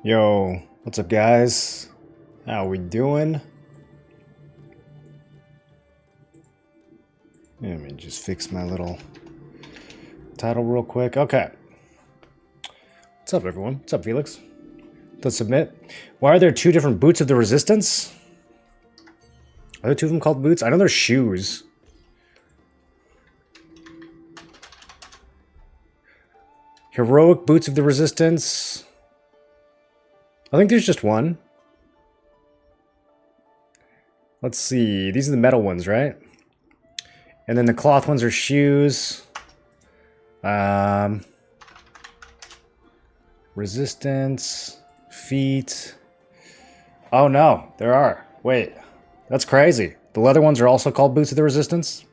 Yo, what's up guys? How we doing? Let me just fix my little title real quick. Okay. What's up everyone? What's up Felix? Let's submit. Why are there two different boots of the resistance? Are there two of them called boots? I know they're shoes. Heroic boots of the resistance. I think there's just one. Let's see. These are the metal ones, right? And then the cloth ones are shoes. Resistance. Feet. Oh no, there are. Wait. That's crazy. The leather ones are also called boots of the resistance?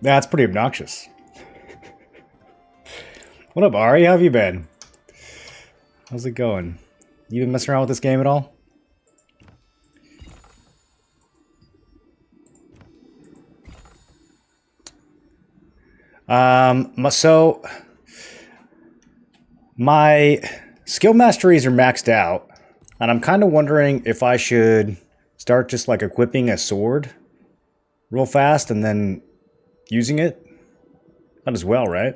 That's pretty obnoxious. What up, Ari? How have you been? How's it going? You been messing around with this game at all? So my skill masteries are maxed out, and I'm kind of wondering if I should start just like equipping a sword real fast and then using it. Not as well, right?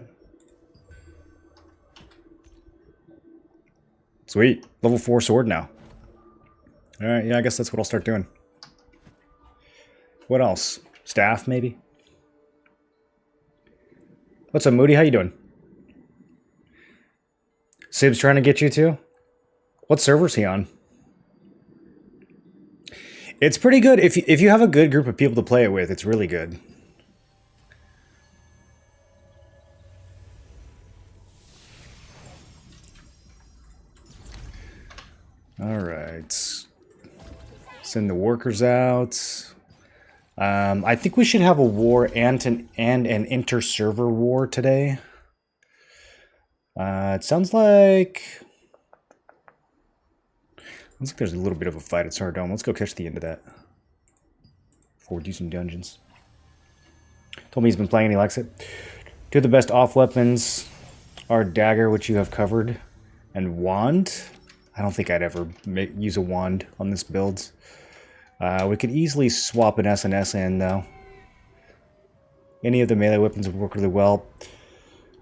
Sweet. Level 4 sword now. Alright, yeah, I guess that's what I'll start doing. What else? Staff, maybe? What's up, Moody? How you doing? Sib's trying to get you to? What server's he on? It's pretty good. If you have a good group of people to play it with, it's really good. Alright. Send the workers out. I think we should have a war and an inter-server war today. It sounds like there's a little bit of a fight at Sardoma. Let's go catch the end of that before we do some dungeons. Told me he's been playing and he likes it. Two of the best off weapons are Dagger, which you have covered, and Wand. I don't think I'd ever use a wand on this build. We could easily swap an SNS in, though. Any of the melee weapons would work really well.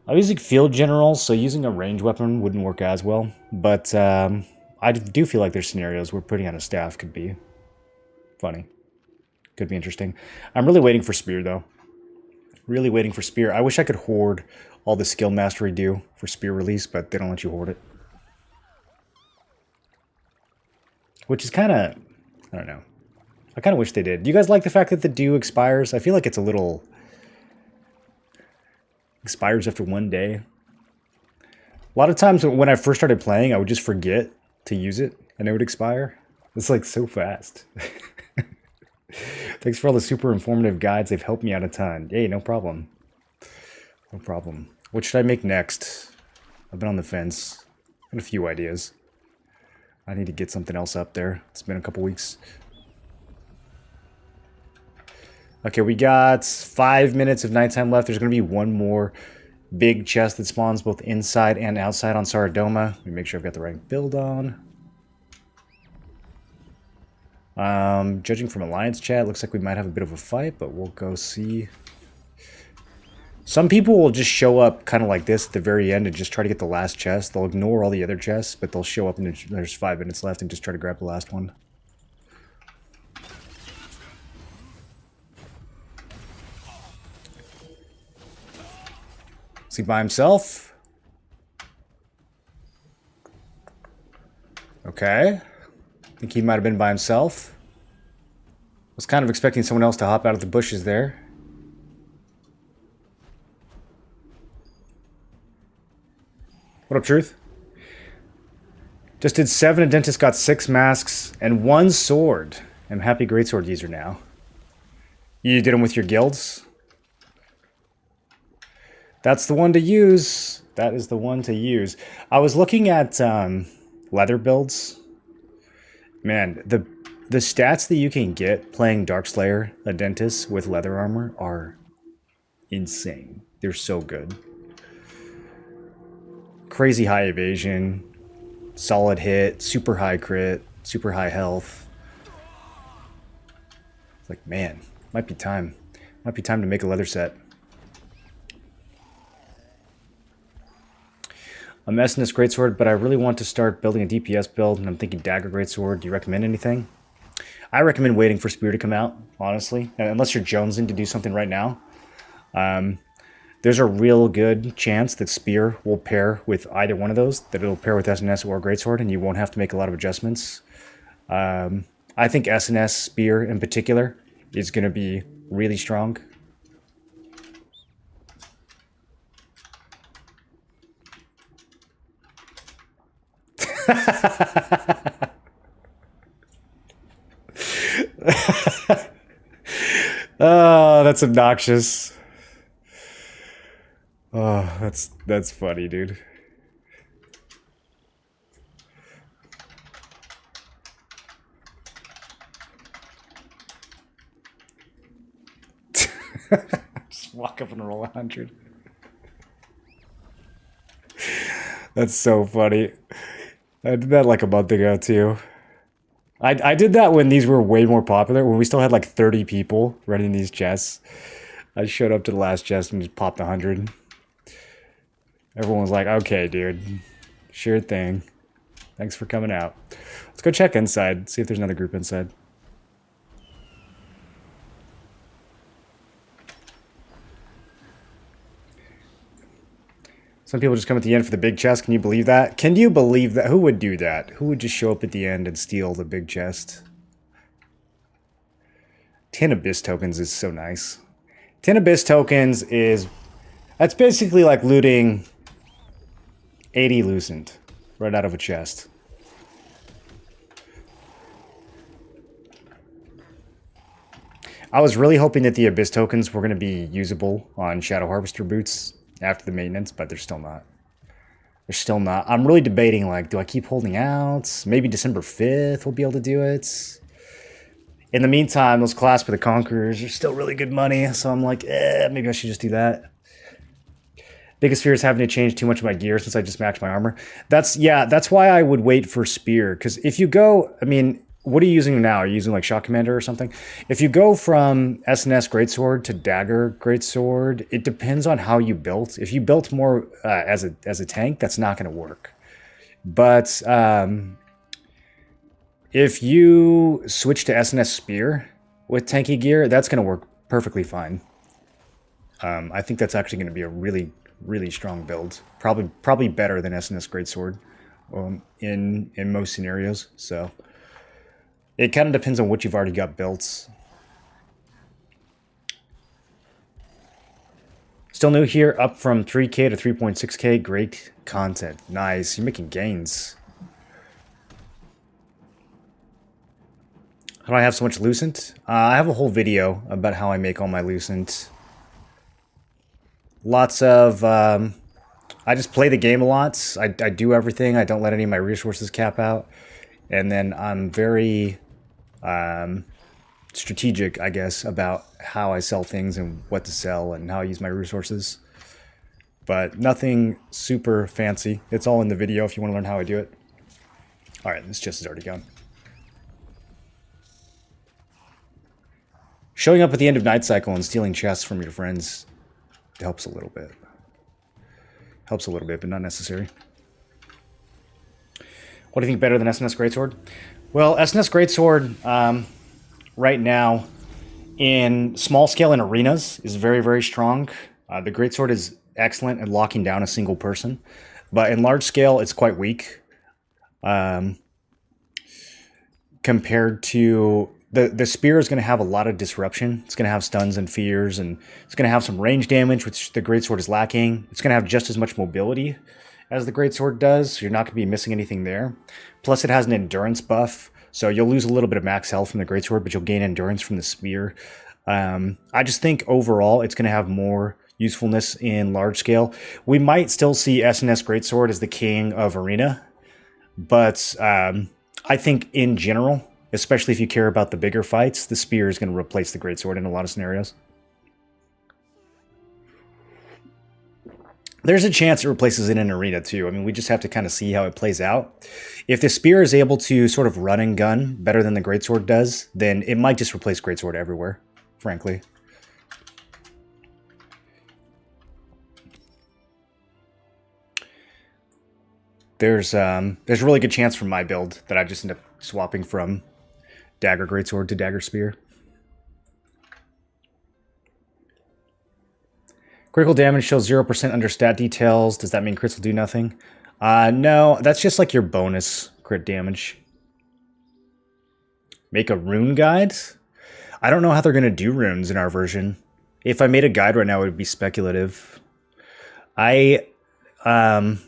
I'm using Field Generals, so using a ranged weapon wouldn't work as well. But I do feel like there's scenarios where putting on a staff could be funny. Could be interesting. I'm really waiting for Spear, though. Really waiting for Spear. I wish I could hoard all the skill mastery do for Spear release, but they don't let you hoard it. Which is kind of, I don't know. I kind of wish they did. Do you guys like the fact that the due expires? I feel like it's a little... expires after one day. A lot of times when I first started playing, I would just forget to use it, and it would expire. It's like so fast. Thanks for all the super informative guides. They've helped me out a ton. Hey, no problem. No problem. What should I make next? I've been on the fence. Got a few ideas. I need to get something else up there. It's been a couple weeks. Okay, we got 5 minutes of nighttime left. There's going to be one more big chest that spawns both inside and outside on Sardoma. Let me make sure I've got the right build on. Judging from Alliance chat, looks like we might have a bit of a fight, but we'll go see. Some people will just show up kind of like this at the very end and just try to get the last chest. They'll ignore all the other chests, but they'll show up and there's 5 minutes left and just try to grab the last one. Is he by himself? Okay. I think he might have been by himself. Was kind of expecting someone else to hop out of the bushes there. What up, Truth? Just did 7, a dentist got 6 masks and 1 sword. I'm a happy Greatsword user now. You did them with your guilds? That's the one to use. That is the one to use. I was looking at leather builds. Man, the stats that you can get playing Darkslayer, a dentist with leather armor, are insane. They're so good. Crazy high evasion, solid hit, super high crit, super high health. It's like, man, might be time. Might be time to make a leather set. I'm messing this Greatsword, but I really want to start building a DPS build, and I'm thinking Dagger Greatsword. Do you recommend anything? I recommend waiting for Spear to come out, honestly, unless you're jonesing to do something right now. There's a real good chance that Spear will pair with either one of those, that it'll pair with SNS or Greatsword, and you won't have to make a lot of adjustments. I think SNS Spear in particular is going to be really strong. Oh, that's obnoxious. Oh, that's funny, dude. Just walk up and roll 100. That's so funny. I did that like a month ago too. I did that when these were way more popular, when we still had like 30 people running these chests. I showed up to the last chest and just popped 100. Everyone was like, okay, dude. Sure thing. Thanks for coming out. Let's go check inside, see if there's another group inside. Some people just come at the end for the big chest. Can you believe that? Can you believe that? Who would do that? Who would just show up at the end and steal the big chest? 10 Abyss tokens is so nice. 10 Abyss tokens is... That's basically like looting 80 Lucent right out of a chest. I was really hoping that the Abyss tokens were going to be usable on Shadow Harvester boots after the maintenance, but they're still not. They're still not. I'm really debating, like, do I keep holding out? Maybe December 5th we'll be able to do it. In the meantime, those Clasp of the Conquerors are still really good money, so I'm like, maybe I should just do that. Biggest fear is having to change too much of my gear since I just maxed my armor. That's why I would wait for Spear, because if you go, I mean, what are you using now? Are you using like Shock Commander or something? If you go from SNS Greatsword to Dagger Greatsword, it depends on how you built. If you built more as a tank, that's not going to work. But if you switch to SNS Spear with tanky gear, that's going to work perfectly fine. I think that's actually going to be a really strong build. Probably better than SNS Greatsword in most scenarios. So it kind of depends on what you've already got built. Still new here, up from 3K to 3.6K. Great content. Nice. You're making gains. How do I have so much Lucent? I have a whole video about how I make all my Lucent. Lots of... I just play the game a lot. I do everything. I don't let any of my resources cap out. And then I'm very strategic, I guess, about how I sell things and what to sell and how I use my resources. But nothing super fancy. It's all in the video if you want to learn how I do it. Alright, this chest is already gone. Showing up at the end of Night Cycle and stealing chests from your friends helps a little bit. Helps a little bit, but not necessary. What do you think better than SNS Greatsword? Well, SNS Greatsword, right now, in small scale and arenas, is very strong. The Greatsword is excellent at locking down a single person, but in large scale, it's quite weak. Compared to... The Spear is going to have a lot of disruption. It's going to have stuns and fears, and it's going to have some range damage, which the Greatsword is lacking. It's going to have just as much mobility as the Greatsword does, so you're not going to be missing anything there. Plus, it has an endurance buff, so you'll lose a little bit of max health from the Greatsword, but you'll gain endurance from the Spear. I just think overall it's going to have more usefulness in large scale. We might still see SNS Greatsword as the king of Arena, but I think in general... Especially if you care about the bigger fights, the Spear is going to replace the Greatsword in a lot of scenarios. There's a chance it replaces it in arena too. I mean, we just have to kind of see how it plays out. If the spear is able to sort of run and gun better than the greatsword does, then it might just replace greatsword everywhere, frankly. There's a really good chance from my build that I just end up swapping from Dagger Greatsword to Dagger Spear. Critical damage shows 0% under stat details. Does that mean crits will do nothing? No, that's just like your bonus crit damage. Make a rune guide? I don't know how they're going to do runes in our version. If I made a guide right now, it would be speculative. I'm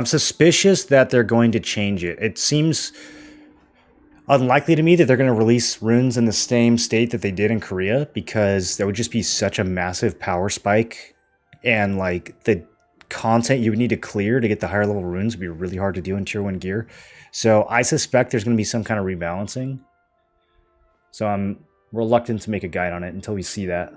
suspicious that they're going to change it. It seems unlikely to me that they're going to release runes in the same state that they did in Korea, because that would just be such a massive power spike, and like the content you would need to clear to get the higher level runes would be really hard to do in tier 1 gear. So I suspect there's going to be some kind of rebalancing. So I'm reluctant to make a guide on it until we see that.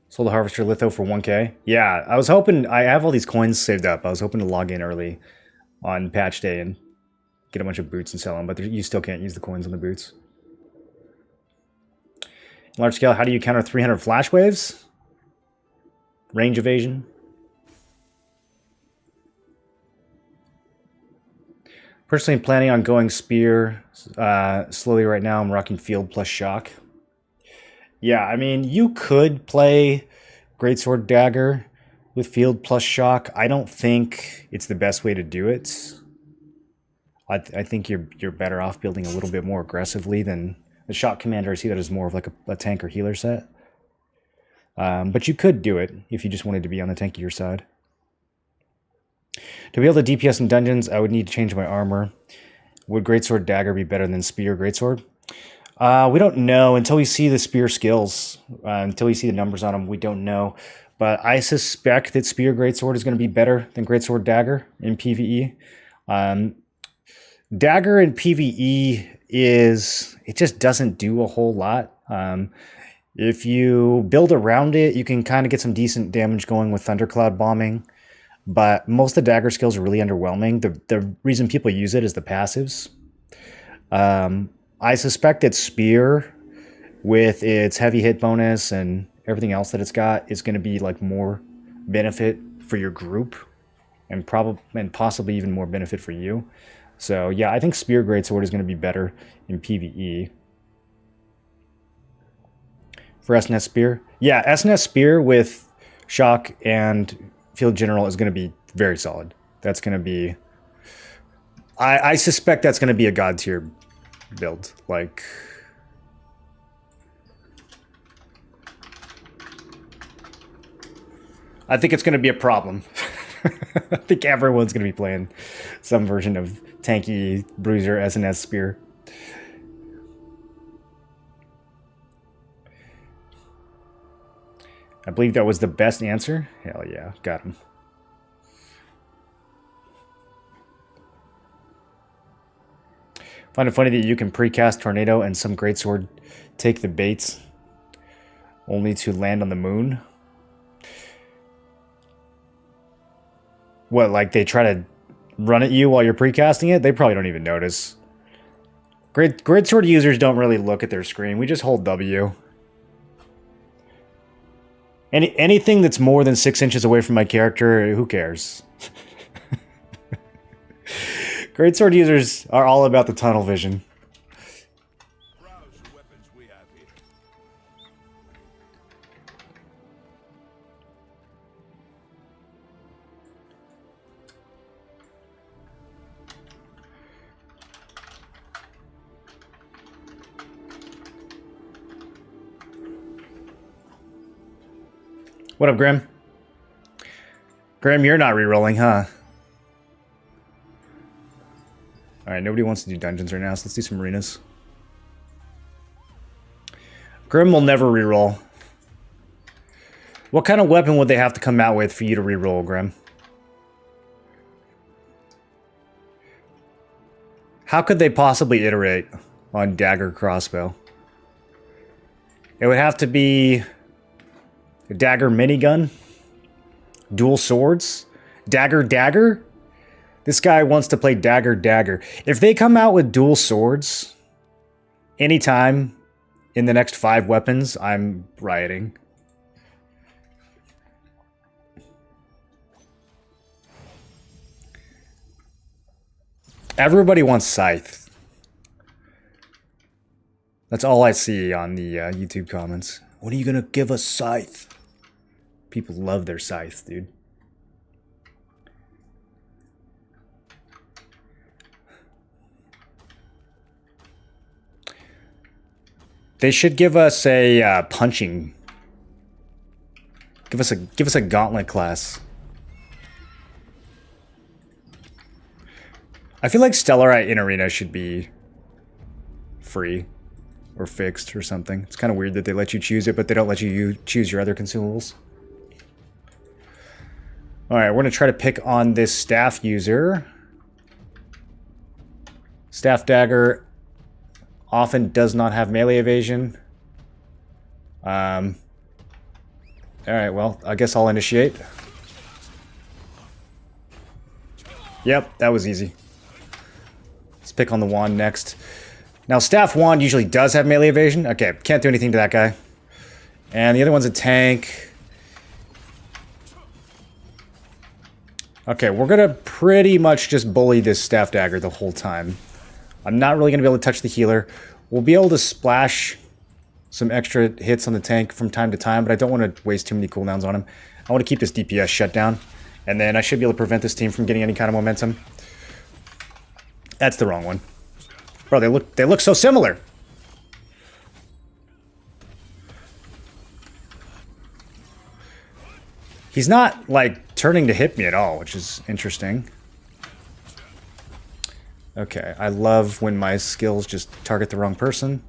Sold the Harvester Litho for 1k. Yeah, I was hoping... I have all these coins saved up. I was hoping to log in early on patch day and get a bunch of boots and sell them, but you still can't use the coins on the boots. Large scale, how do you counter 300 flash waves? Range evasion. Personally, I'm planning on going spear slowly right now. I'm rocking field plus shock. Yeah, I mean, you could play Greatsword Dagger with field plus shock. I don't think it's the best way to do it. I think you're better off building a little bit more aggressively than the shock commander. I see that as more of like a tank or healer set. But you could do it if you just wanted to be on the tankier side. To be able to DPS in dungeons, I would need to change my armor. Would Greatsword Dagger be better than Spear Greatsword? We don't know until we see the spear skills. Until we see the numbers on them, we don't know. But I suspect that Spear Greatsword is going to be better than Greatsword Dagger in PvE. Dagger in PvE it just doesn't do a whole lot. If you build around it, you can kind of get some decent damage going with Thundercloud bombing. But most of the Dagger skills are really underwhelming. The reason people use it is the passives. I suspect that Spear, with its heavy hit bonus and everything else that it's got, is going to be like more benefit for your group, and possibly even more benefit for you. So yeah, I think Spear Greatsword is going to be better in PvE. For SNS Spear? Yeah, SNS Spear with Shock and Field General is going to be very solid. That's going to be... I suspect that's going to be a god tier build. Like... I think it's going to be a problem. I think everyone's going to be playing some version of tanky bruiser SNS Spear. I believe that was the best answer. Hell yeah, got him. Find it funny that you can precast Tornado and some Greatsword take the baits only to land on the moon. What, like they try to run at you while you're precasting it? They probably don't even notice. Greatsword users don't really look at their screen. We just hold W. Anything that's more than 6 inches away from my character, who cares? Greatsword users are all about the tunnel vision. What up, Grim? Grim, you're not rerolling, huh? Alright, nobody wants to do dungeons right now, so let's do some arenas. Grim will never reroll. What kind of weapon would they have to come out with for you to reroll, Grim? How could they possibly iterate? on dagger crossbow. It would have to be a dagger minigun, dual swords, dagger. This guy wants to play dagger. If they come out with dual swords anytime in the next 5 weapons, I'm rioting. Everybody wants Scythe. That's all I see on the YouTube comments. When are you gonna give us Scythe? People love their Scythe, dude. They should give us a punching. Give us a gauntlet class. I feel like Stellarite in Arena should be free or fixed or something. It's kind of weird that they let you choose it, but they don't let you choose your other consumables. Alright, we're going to try to pick on this staff user. Staff dagger often does not have melee evasion. Alright, well, I guess I'll initiate. Yep, that was easy. Let's pick on the wand next. Now, staff wand usually does have melee evasion. Okay, can't do anything to that guy. And the other one's a tank. Okay, we're gonna pretty much just bully this staff dagger the whole time. I'm not really gonna be able to touch the healer. We'll be able to splash some extra hits on the tank from time to time, but I don't want to waste too many cooldowns on him. I want to keep this DPS shut down, and then I should be able to prevent this team from getting any kind of momentum. That's the wrong one. Bro, they look so similar. He's not, like, turning to hit me at all, which is interesting. Okay, I love when my skills just target the wrong person.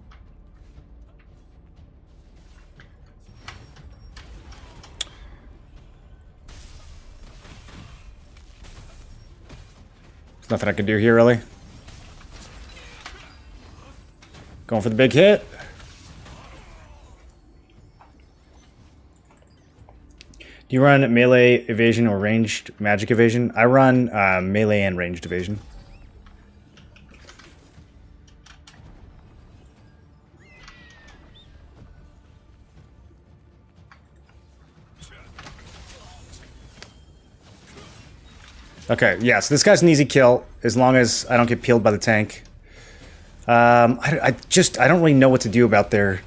There's nothing I can do here, really. Going for the big hit. Do you run melee evasion or ranged magic evasion? I run melee and ranged evasion. Okay, yeah, so this guy's an easy kill as long as I don't get peeled by the tank. I don't really know what to do about their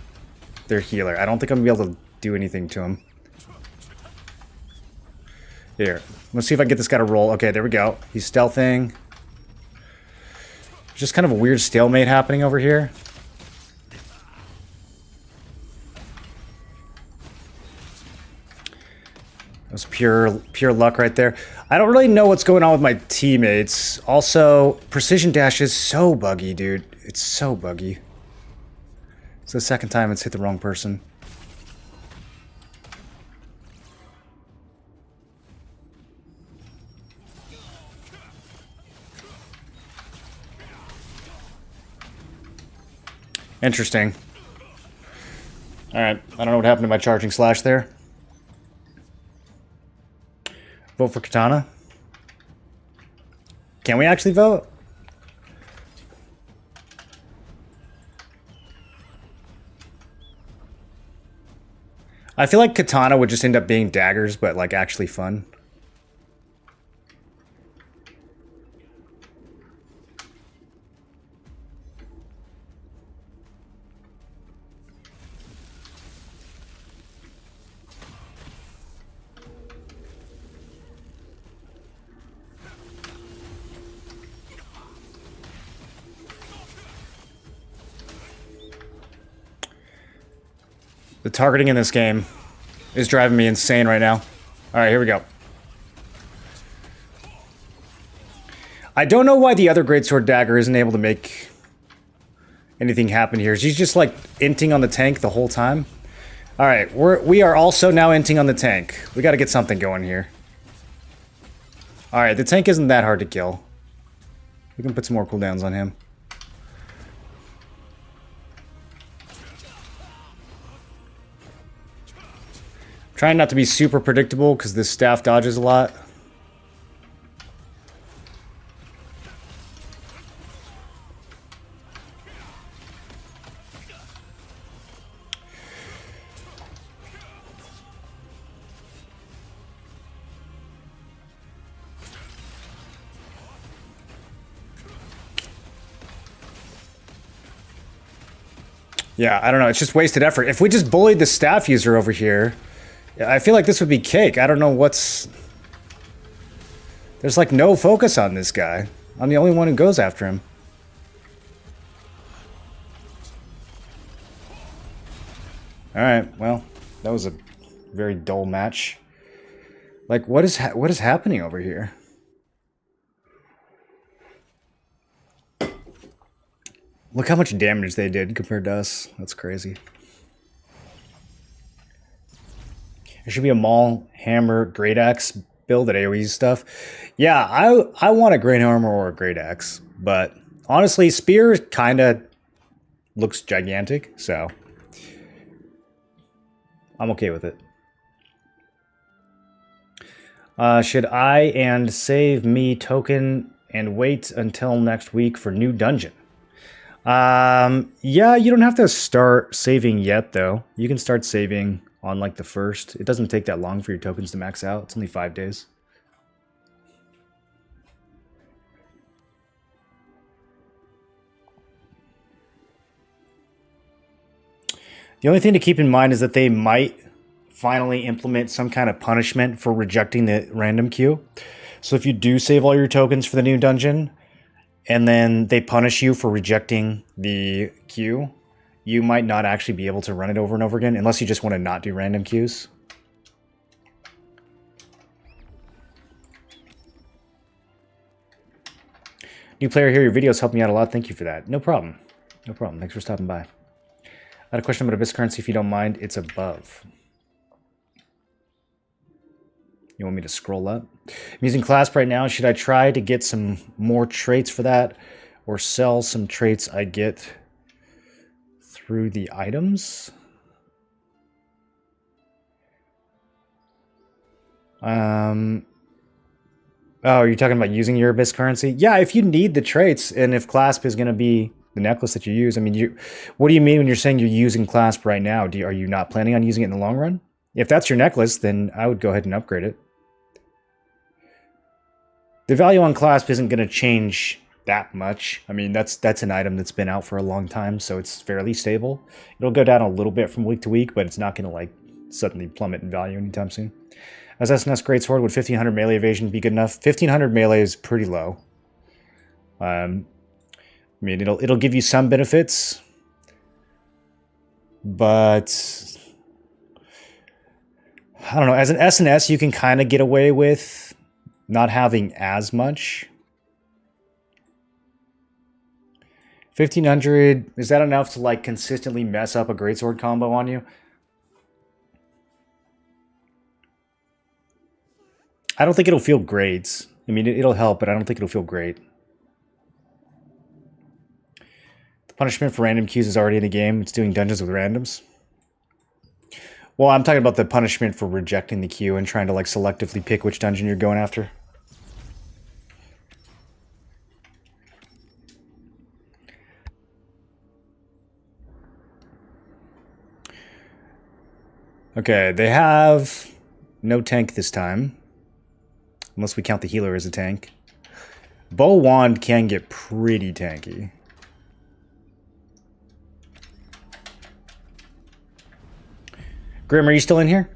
healer. I don't think I'm gonna be able to do anything to him. Here, let's see if I can get this guy to roll. Okay, there we go. He's stealthing. Just kind of a weird stalemate happening over here. That was pure luck right there. I don't really know what's going on with my teammates. Also, Precision Dash is so buggy, dude. It's so buggy. It's the second time it's hit the wrong person. Interesting. Alright, I don't know what happened to my charging slash there. Vote for Katana. Can we actually vote? I feel like Katana would just end up being daggers, but like actually fun. The targeting in this game is driving me insane right now. Alright, here we go. I don't know why the other Greatsword Dagger isn't able to make anything happen here. She's just like inting on the tank the whole time. Alright, we are also now inting on the tank. We gotta get something going here. Alright, the tank isn't that hard to kill. We can put some more cooldowns on him. Trying not to be super predictable because this staff dodges a lot. Yeah, I don't know. It's just wasted effort. If we just bullied the staff user over here, I feel like this would be cake. I don't know what's... There's like no focus on this guy. I'm the only one who goes after him. Alright, well, that was a very dull match. Like, what is happening over here? Look how much damage they did compared to us. That's crazy. There should be a Maul, Hammer, Great Axe build at AoE stuff. Yeah, I want a Great Hammer or a Great Axe. But honestly, Spear kind of looks gigantic, so I'm okay with it. Should I and save me token and wait until next week for new dungeon? Yeah, you don't have to start saving yet, though. You can start saving on, like, the 1st. It doesn't take that long for your tokens to max out. It's only 5 days. The only thing to keep in mind is that they might finally implement some kind of punishment for rejecting the random queue. So if you do save all your tokens for the new dungeon, and then they punish you for rejecting the queue, you might not actually be able to run it over and over again, unless you just want to not do random queues. New player here, your videos helped me out a lot. Thank you for that. No problem. No problem. Thanks for stopping by. I had a question about Abyss currency, if you don't mind. It's above. You want me to scroll up? I'm using Clasp right now. Should I try to get some more traits for that, or sell some traits I get through the items? Oh, you're talking about using your Abyss currency? Yeah, if you need the traits, and if Clasp is going to be the necklace that you use. I mean, what do you mean when you're saying you're using Clasp right now? Are you not planning on using it in the long run? If that's your necklace, then I would go ahead and upgrade it. The value on Clasp isn't going to change that much. I mean, that's an item that's been out for a long time, so it's fairly stable. It'll go down a little bit from week to week, but it's not going to, like, suddenly plummet in value anytime soon. As SNS Greatsword, would 1500 melee evasion be good enough? 1500 melee is pretty low. I mean, it'll give you some benefits, but I don't know. As an SNS, you can kind of get away with not having as much. 1500, is that enough to, like, consistently mess up a Greatsword combo on you? I don't think it'll feel great. I mean, it'll help, but I don't think it'll feel great. The punishment for random queues is already in the game. It's doing dungeons with randoms. Well, I'm talking about the punishment for rejecting the queue and trying to, like, selectively pick which dungeon you're going after. Okay, they have no tank this time. Unless we count the healer as a tank. Bow Wand can get pretty tanky. Grim, are you still in here?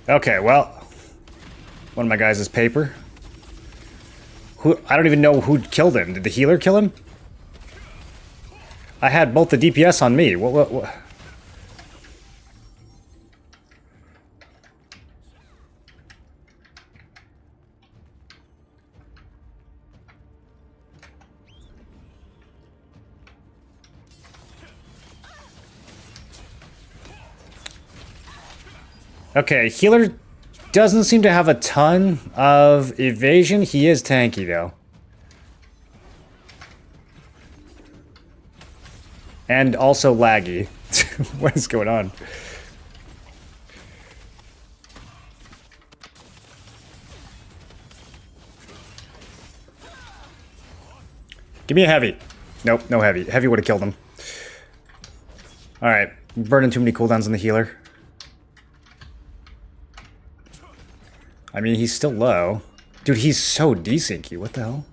Okay, well, one of my guys is paper. I don't even know who killed him. Did the healer kill him? I had both the DPS on me. What? Okay, healer doesn't seem to have a ton of evasion. He is tanky, though. And also laggy. What is going on? Give me a heavy. Nope, no heavy. Heavy would have killed him. Alright, burning too many cooldowns on the healer. I mean, he's still low. Dude, he's so desyncy. What the hell?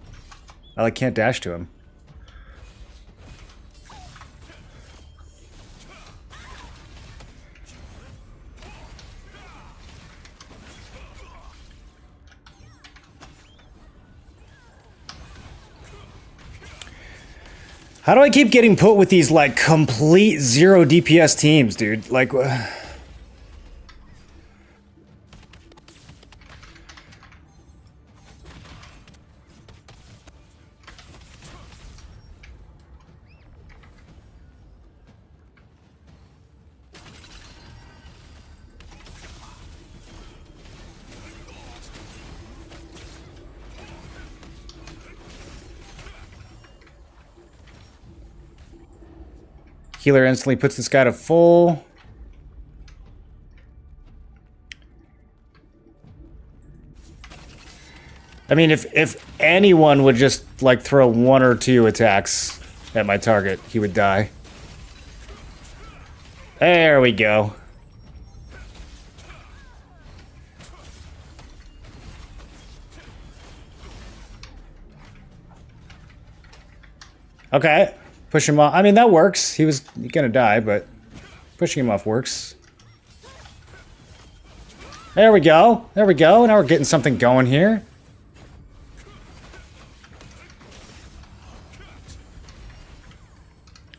I like can't dash to him. How do I keep getting put with these, like, complete 0 DPS teams, dude? Like, healer instantly puts this guy to full. I mean, if anyone would just, like, throw 1 or 2 attacks at my target, he would die. There we go. Okay. Push him off. I mean, that works. He was gonna die, but pushing him off works. There we go. There we go. Now we're getting something going here.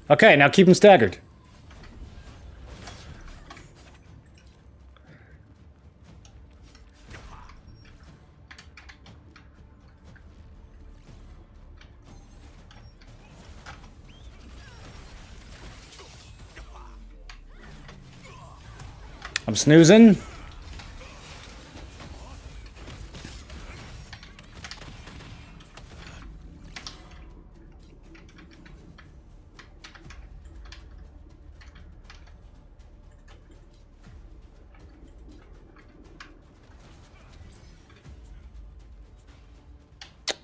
Okay, now keep him staggered. I'm snoozing.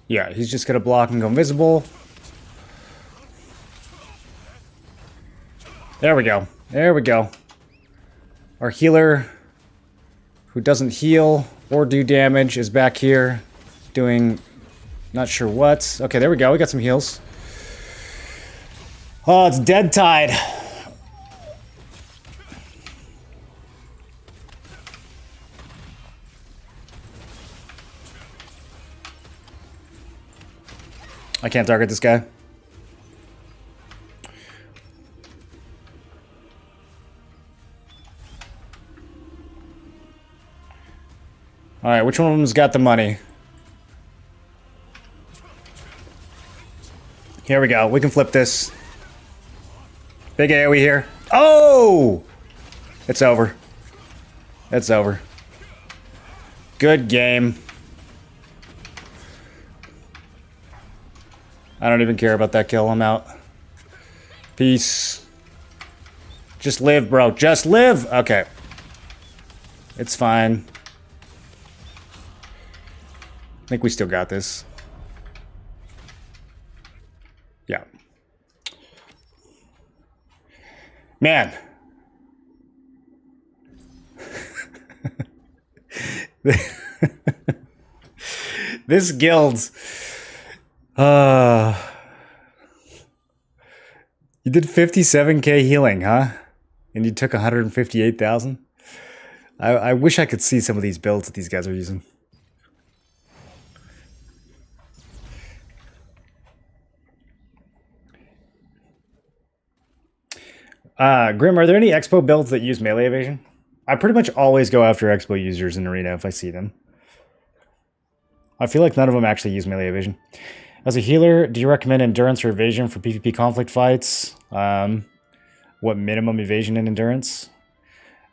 Yeah, he's just gonna block and go invisible. There we go. There we go. Our healer, who doesn't heal or do damage, is back here doing not sure what. Okay, there we go. We got some heals. Oh, it's Dead Tide. I can't target this guy. Alright, which one of them's got the money? Here we go. We can flip this. Big AoE here. Oh! It's over. It's over. Good game. I don't even care about that kill. I'm out. Peace. Just live, bro. Just live! Okay. It's fine. I think we still got this. Yeah. Man. This guild. You did 57k healing, huh? And you took 158,000? I wish I could see some of these builds that these guys are using. Grim, are there any Expo builds that use melee evasion? I pretty much always go after Expo users in Arena if I see them. I feel like none of them actually use melee evasion. As a healer, do you recommend endurance or evasion for PvP conflict fights? What minimum evasion and endurance?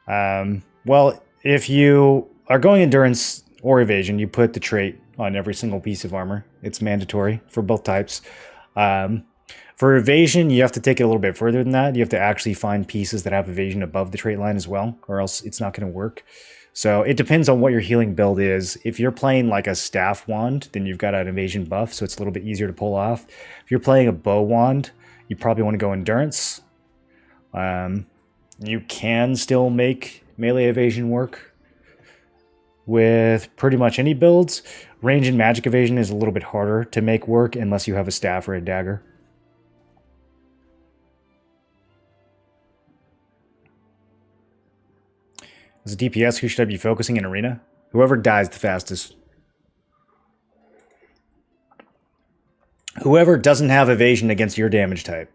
Well, if you are going endurance or evasion, you put the trait on every single piece of armor. It's mandatory for both types. For evasion, you have to take it a little bit further than that. You have to actually find pieces that have evasion above the trait line as well, or else it's not going to work. So it depends on what your healing build is. If you're playing like a staff wand, then you've got an evasion buff, so it's a little bit easier to pull off. If you're playing a bow wand, you probably want to go endurance. You can still make melee evasion work with pretty much any builds. Range and magic evasion is a little bit harder to make work unless you have a staff or a dagger. As a DPS, who should I be focusing in arena? Whoever dies the fastest. Whoever doesn't have evasion against your damage type.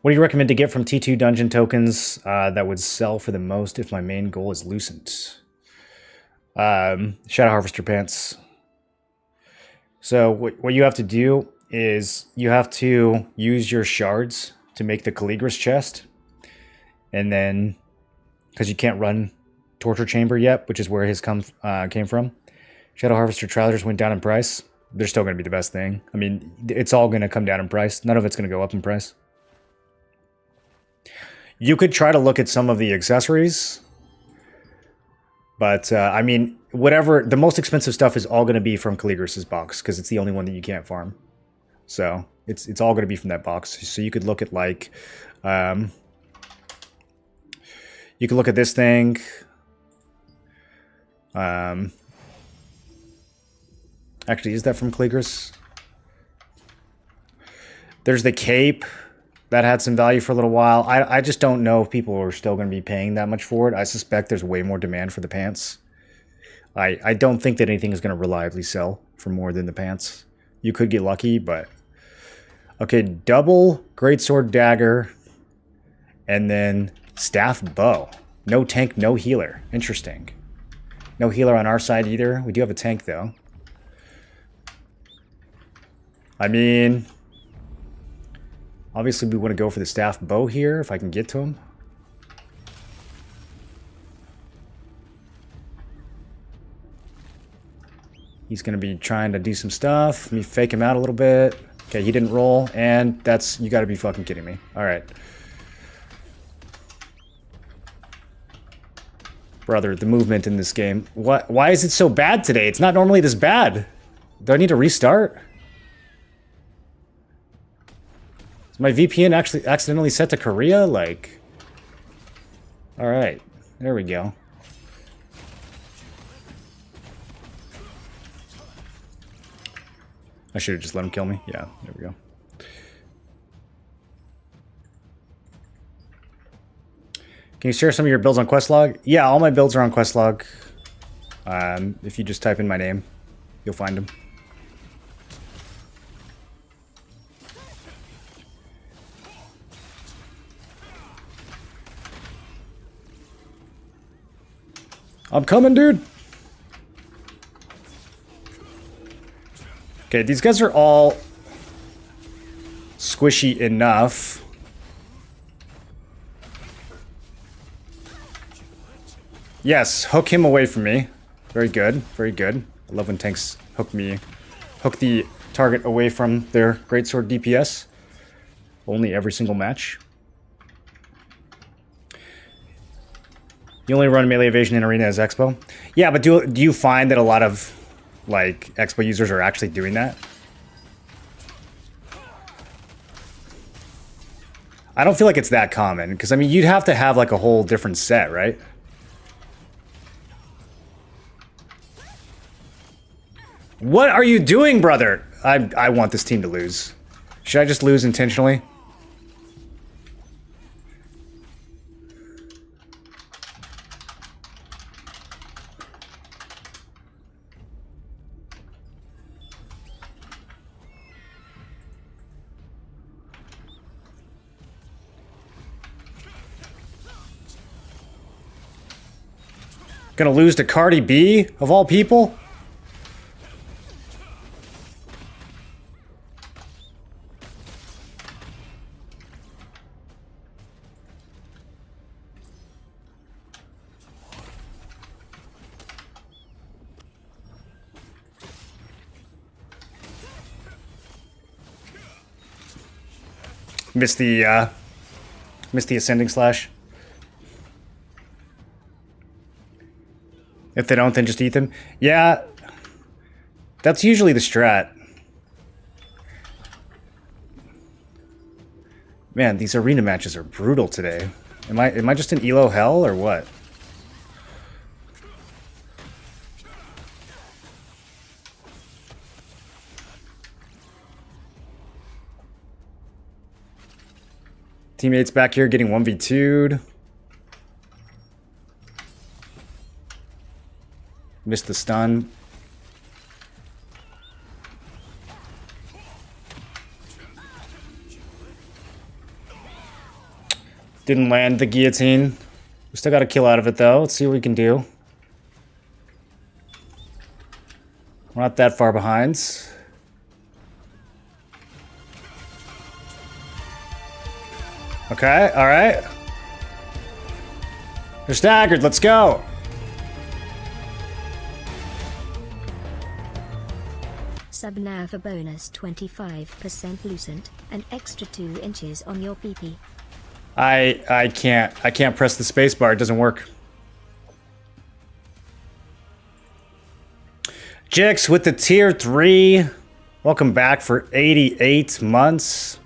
What do you recommend to get from T2 dungeon tokens that would sell for the most if my main goal is Lucent? Shadow Harvester Pants. So what you have to do is you have to use your shards to make the Caligris chest. And then, because you can't run Torture Chamber yet, which is where his came from. Shadow Harvester Trousers went down in price. They're still going to be the best thing. I mean, it's all going to come down in price. None of it's going to go up in price. You could try to look at some of the accessories. But, I mean, whatever, the most expensive stuff is all going to be from Caligris' box, because it's the only one that you can't farm. So, it's all going to be from that box. So you could look at, like, you could look at this thing. Actually, is that from Caligris? There's the cape. That had some value for a little while. I just don't know if people are still going to be paying that much for it. I suspect there's way more demand for the pants. I don't think that anything is going to reliably sell for more than the pants. You could get lucky, but... Okay, double Greatsword Dagger. And then Staff Bow. No tank, no healer. Interesting. No healer on our side either. We do have a tank, though. I mean... Obviously, we want to go for the Staff Bow here, if I can get to him. He's going to be trying to do some stuff. Let me fake him out a little bit. Okay, he didn't roll, and that's... You got to be fucking kidding me. All right. Brother, the movement in this game. What? Why is it so bad today? It's not normally this bad. Do I need to restart? My VPN actually accidentally set to Korea? Like... Alright. There we go. I should have just let him kill me. Yeah, there we go. Can you share some of your builds on Questlog? Yeah, all my builds are on Questlog. If you just type in my name, you'll find them. I'm coming, dude! Okay, these guys are all squishy enough. Yes, hook him away from me. Very good, very good. I love when tanks hook the target away from their Greatsword DPS. Only every single match. You only run melee evasion in arena as Expo? Yeah, but do you find that a lot of, like, Expo users are actually doing that? I don't feel like it's that common, because, I mean, you'd have to have, like, a whole different set, right? What are you doing, brother? I want this team to lose. Should I just lose intentionally? Gonna lose to Cardi B, of all people? Missed the ascending slash. If they don't, then just eat them. Yeah, that's usually the strat. Man, these arena matches are brutal today. Am I just in Elo hell or what? Teammates back here getting 1v2'd. Missed the stun. Didn't land the guillotine. We still got a kill out of it though. Let's see what we can do. We're not that far behind. Okay, alright. They're staggered, let's go! Sub now for bonus 25% lucent, an extra 2 inches on your PP. I can't press the space bar, it doesn't work. Jix with the tier 3. Welcome back for 88 months.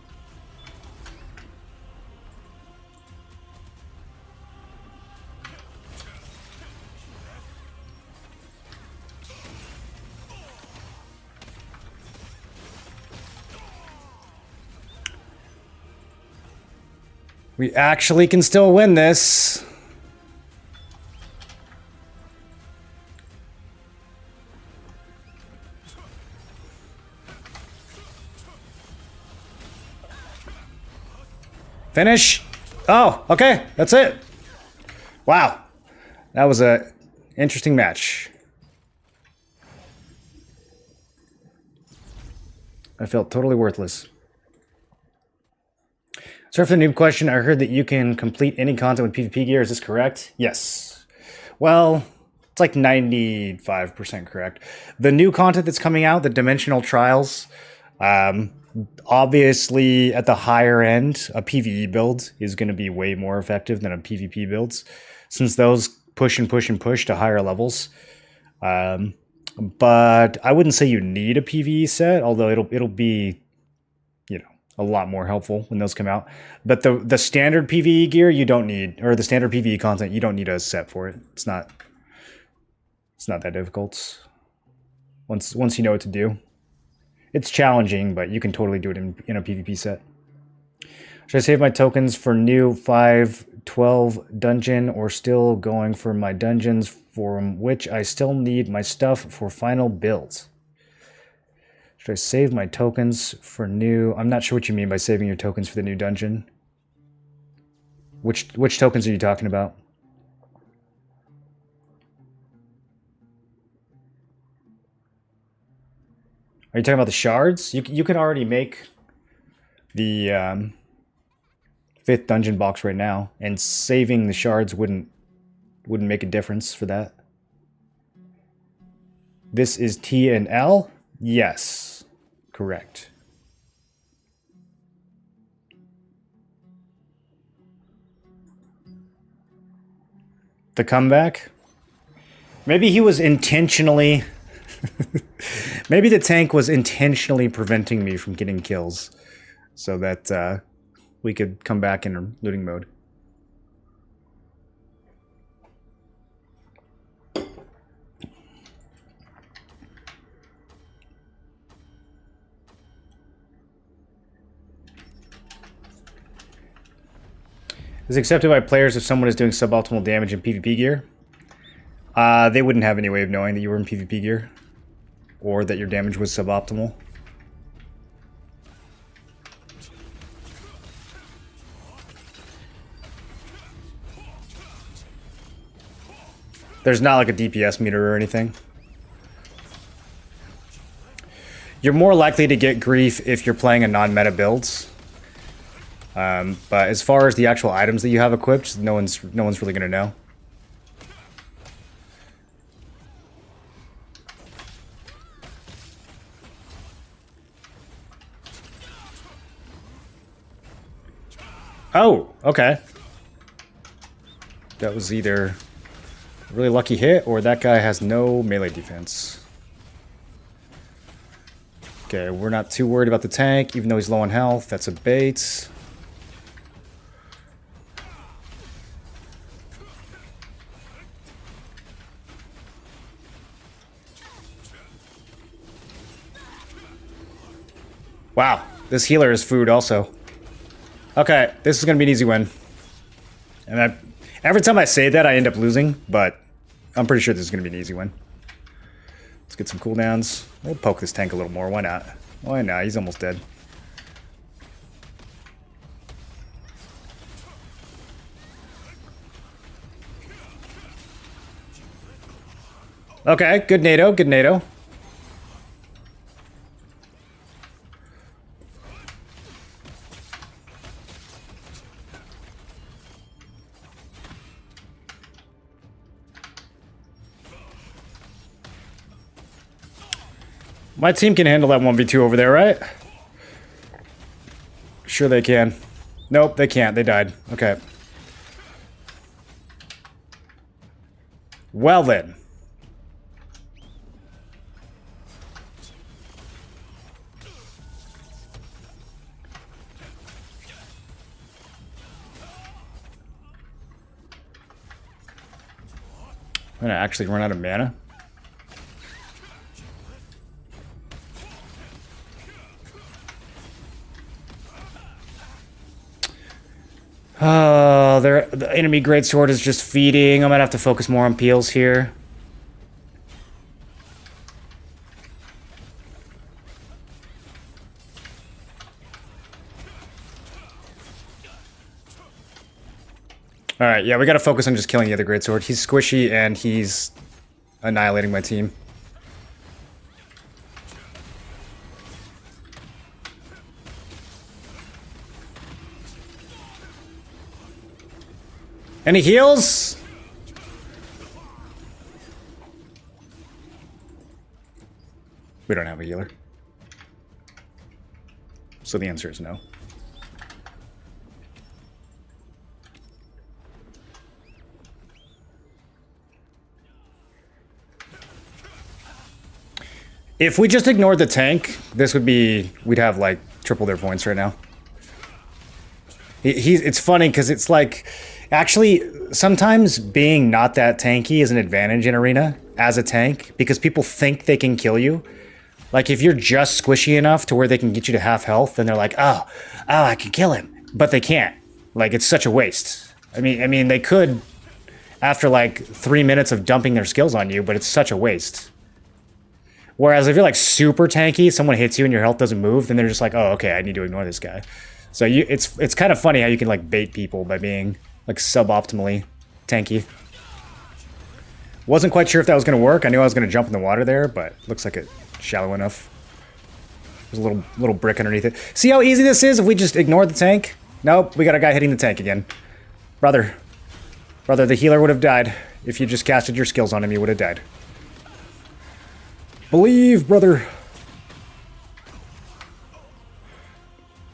We actually can still win this. Finish. Oh, okay. That's it. Wow. That was a interesting match. I felt totally worthless. Sorry for the noob question. I heard that you can complete any content with PvP gear. Is this correct? Yes. Well, it's like 95% correct. The new content that's coming out, the Dimensional Trials, obviously at the higher end, a PvE build is going to be way more effective than a PvP builds, since those push and push and push to higher levels. But I wouldn't say you need a PvE set, although it'll be, you know, a lot more helpful when those come out. But the standard PvE gear you don't need, or the standard PvE content, you don't need a set for it. It's not that difficult. Once you know what to do. It's challenging, but you can totally do it in a PvP set. Should I save my tokens for new 512 dungeon, or still going for my dungeons from which I still need my stuff for final builds? Should I save my tokens for new... I'm not sure what you mean by saving your tokens for the new dungeon. Which tokens are you talking about? Are you talking about the shards? You can already make the 5th dungeon box right now, and saving the shards wouldn't make a difference for that. This is T and L? Yes. Correct. The comeback? Maybe he was intentionally... Maybe the tank was intentionally preventing me from getting kills so that we could come back in looting mode. Is accepted by players if someone is doing suboptimal damage in PvP gear. They wouldn't have any way of knowing that you were in PvP gear, or that your damage was suboptimal. There's not like a DPS meter or anything. You're more likely to get grief if you're playing a non-meta builds. But as far as the actual items that you have equipped, no one's really gonna know. Oh, okay. That was either a really lucky hit or that guy has no melee defense. Okay, we're not too worried about the tank, even though he's low on health. That's a bait. Wow, this healer is food also. Okay, this is going to be an easy win. And every time I say that, I end up losing, but I'm pretty sure this is going to be an easy win. Let's get some cooldowns. We'll poke this tank a little more. Why not? Why not? He's almost dead. Okay, good NATO, good NATO. My team can handle that 1v2 over there, right? Sure they can. Nope, they can't. They died. Okay. Well then. I'm gonna actually run out of mana. Oh, the enemy Greatsword is just feeding. I'm gonna have to focus more on peels here. Alright, yeah, we gotta focus on just killing the other Greatsword. He's squishy and he's annihilating my team. Any heals? We don't have a healer. So the answer is no. If we just ignored the tank, this would be... we'd have, like, triple their points right now. It's funny, because it's like... actually, sometimes being not that tanky is an advantage in Arena as a tank, because people think they can kill you. Like, if you're just squishy enough to where they can get you to half health, then they're like, oh, I can kill him. But they can't. Like, it's such a waste. I mean, they could after, like, 3 minutes of dumping their skills on you, but it's such a waste. Whereas if you're like super tanky, someone hits you and your health doesn't move, then they're just like, oh, okay, I need to ignore this guy. So it's kind of funny how you can like bait people by being like suboptimally tanky. Wasn't quite sure if that was going to work. I knew I was going to jump in the water there, but looks like it's shallow enough. There's a little brick underneath it. See how easy this is if we just ignore the tank? Nope, we got a guy hitting the tank again. Brother, the healer would have died. If you just casted your skills on him, he would have died. Believe, brother.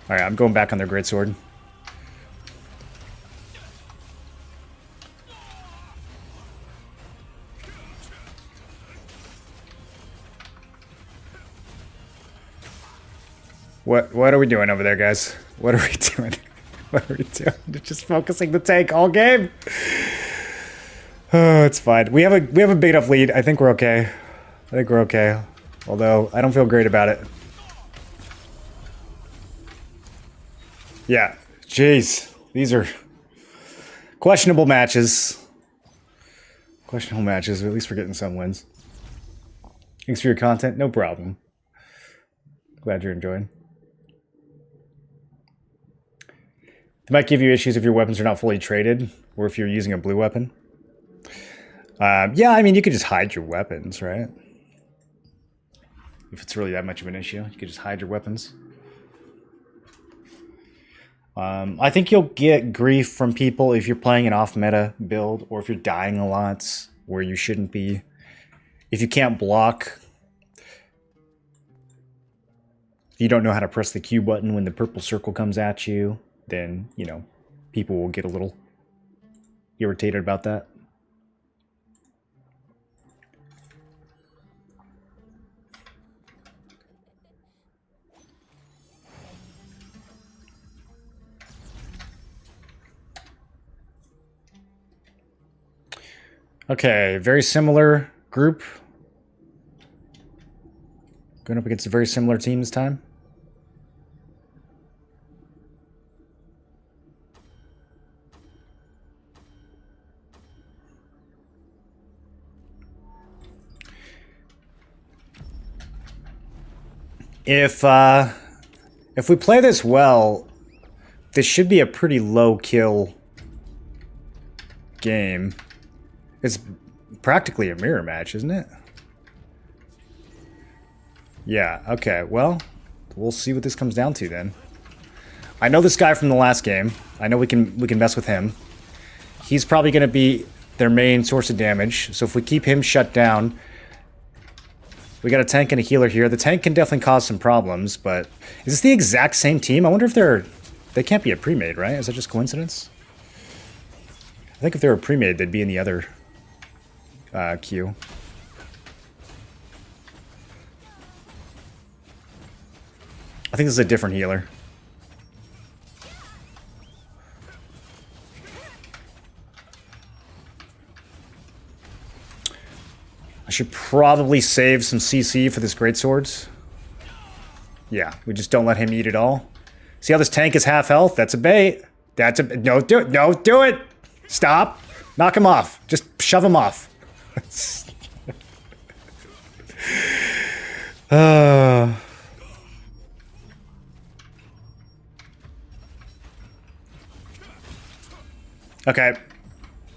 Alright, I'm going back on their Greatsword. What are we doing over there, guys? What are we doing? What are we doing? Just focusing the tank all game? Oh, it's fine. We have a big enough lead. I think we're okay. I think we're okay. Although, I don't feel great about it. Yeah. Jeez. These are questionable matches. Questionable matches, but at least we're getting some wins. Thanks for your content. No problem. Glad you're enjoying. It might give you issues if your weapons are not fully traded, or if you're using a blue weapon. Yeah, I mean, you could just hide your weapons, right? If it's really that much of an issue, you could just hide your weapons. I think you'll get grief from people if you're playing an off-meta build, or if you're dying a lot where you shouldn't be. If you can't block, if you don't know how to press the Q button when the purple circle comes at you, then, you know, people will get a little irritated about that. Okay, very similar group. Going up against a very similar team this time. If we play this well, this should be a pretty low kill game. It's practically a mirror match, isn't it? Yeah, okay, well, we'll see what this comes down to then. I know this guy from the last game. I know we can mess with him. He's probably going to be their main source of damage, so if we keep him shut down... We got a tank and a healer here. The tank can definitely cause some problems, but... Is this the exact same team? I wonder if they're... They can't be a pre-made, right? Is that just coincidence? I think if they were pre-made, they'd be in the other queue. I think this is a different healer. I should probably save some CC for this Greatsword. Yeah, we just don't let him eat it all. See how this tank is half health? That's a bait. That's a... No, do it. No, do it. Stop. Knock him off. Just shove him off. Okay.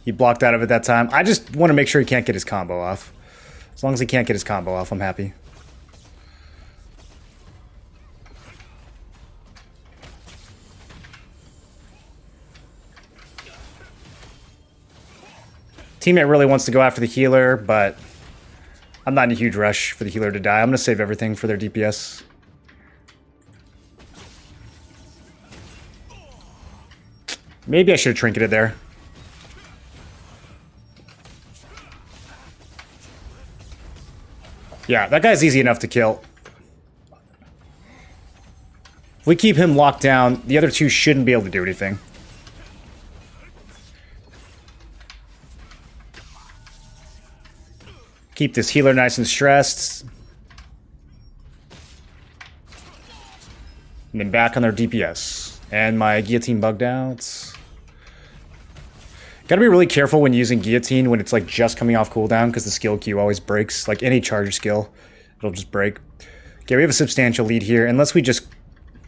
He blocked out of it that time. I just want to make sure he can't get his combo off. As long as he can't get his combo off, I'm happy. Teammate really wants to go after the healer, but I'm not in a huge rush for the healer to die. I'm going to save everything for their DPS. Maybe I should have trinketed there. Yeah, that guy's easy enough to kill. If we keep him locked down, the other two shouldn't be able to do anything. Keep this healer nice and stressed. And then back on their DPS. And my guillotine bugged out. Gotta be really careful when using guillotine when it's like just coming off cooldown because the skill queue always breaks. Like any charge skill, it'll just break. Okay, we have a substantial lead here. Unless we just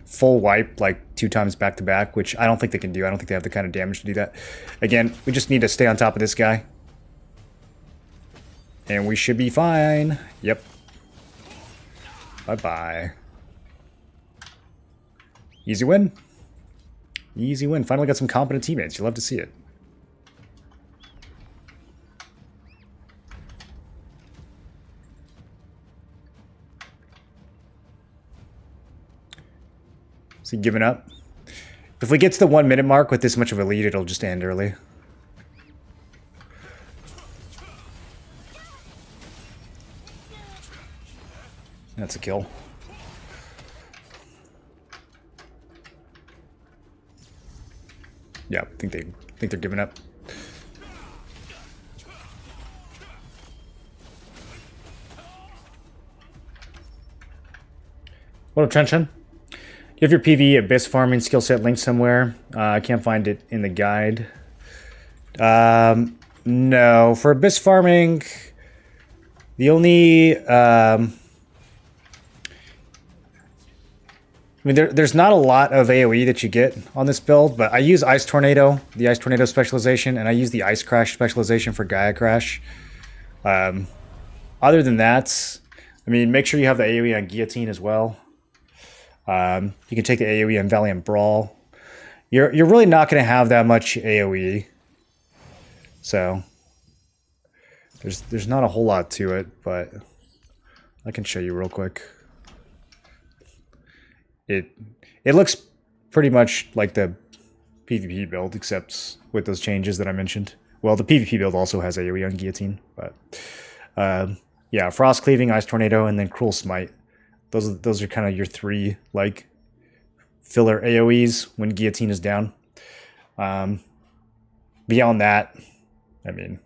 full wipe like 2 times back to back, which I don't think they can do. I don't think they have the kind of damage to do that. Again, we just need to stay on top of this guy. And we should be fine. Yep. Bye-bye. Easy win. Easy win. Finally got some competent teammates. You'll love to see it. Is he giving up? If we get to the 1 minute mark with this much of a lead, it'll just end early. That's a kill. Yeah, I think they're giving up. What up, Trenchin? You have your PvE Abyss farming skill set linked somewhere? I can't find it in the guide. No, for Abyss farming, the only... I mean, there's not a lot of AoE that you get on this build, but I use Ice Tornado, the Ice Tornado specialization, and I use the Ice Crash specialization for Gaia Crash. Other than that, I mean, make sure you have the AoE on Guillotine as well. You can take the AoE on Valiant Brawl. You're really not going to have that much AoE, so there's not a whole lot to it, but I can show you real quick. It looks pretty much like the PvP build, except with those changes that I mentioned. Well, the PvP build also has AoE on Guillotine, but yeah, Frost Cleaving, Ice Tornado, and then Cruel Smite. Those are kind of your 3 like filler AoEs when Guillotine is down. Beyond that, I mean,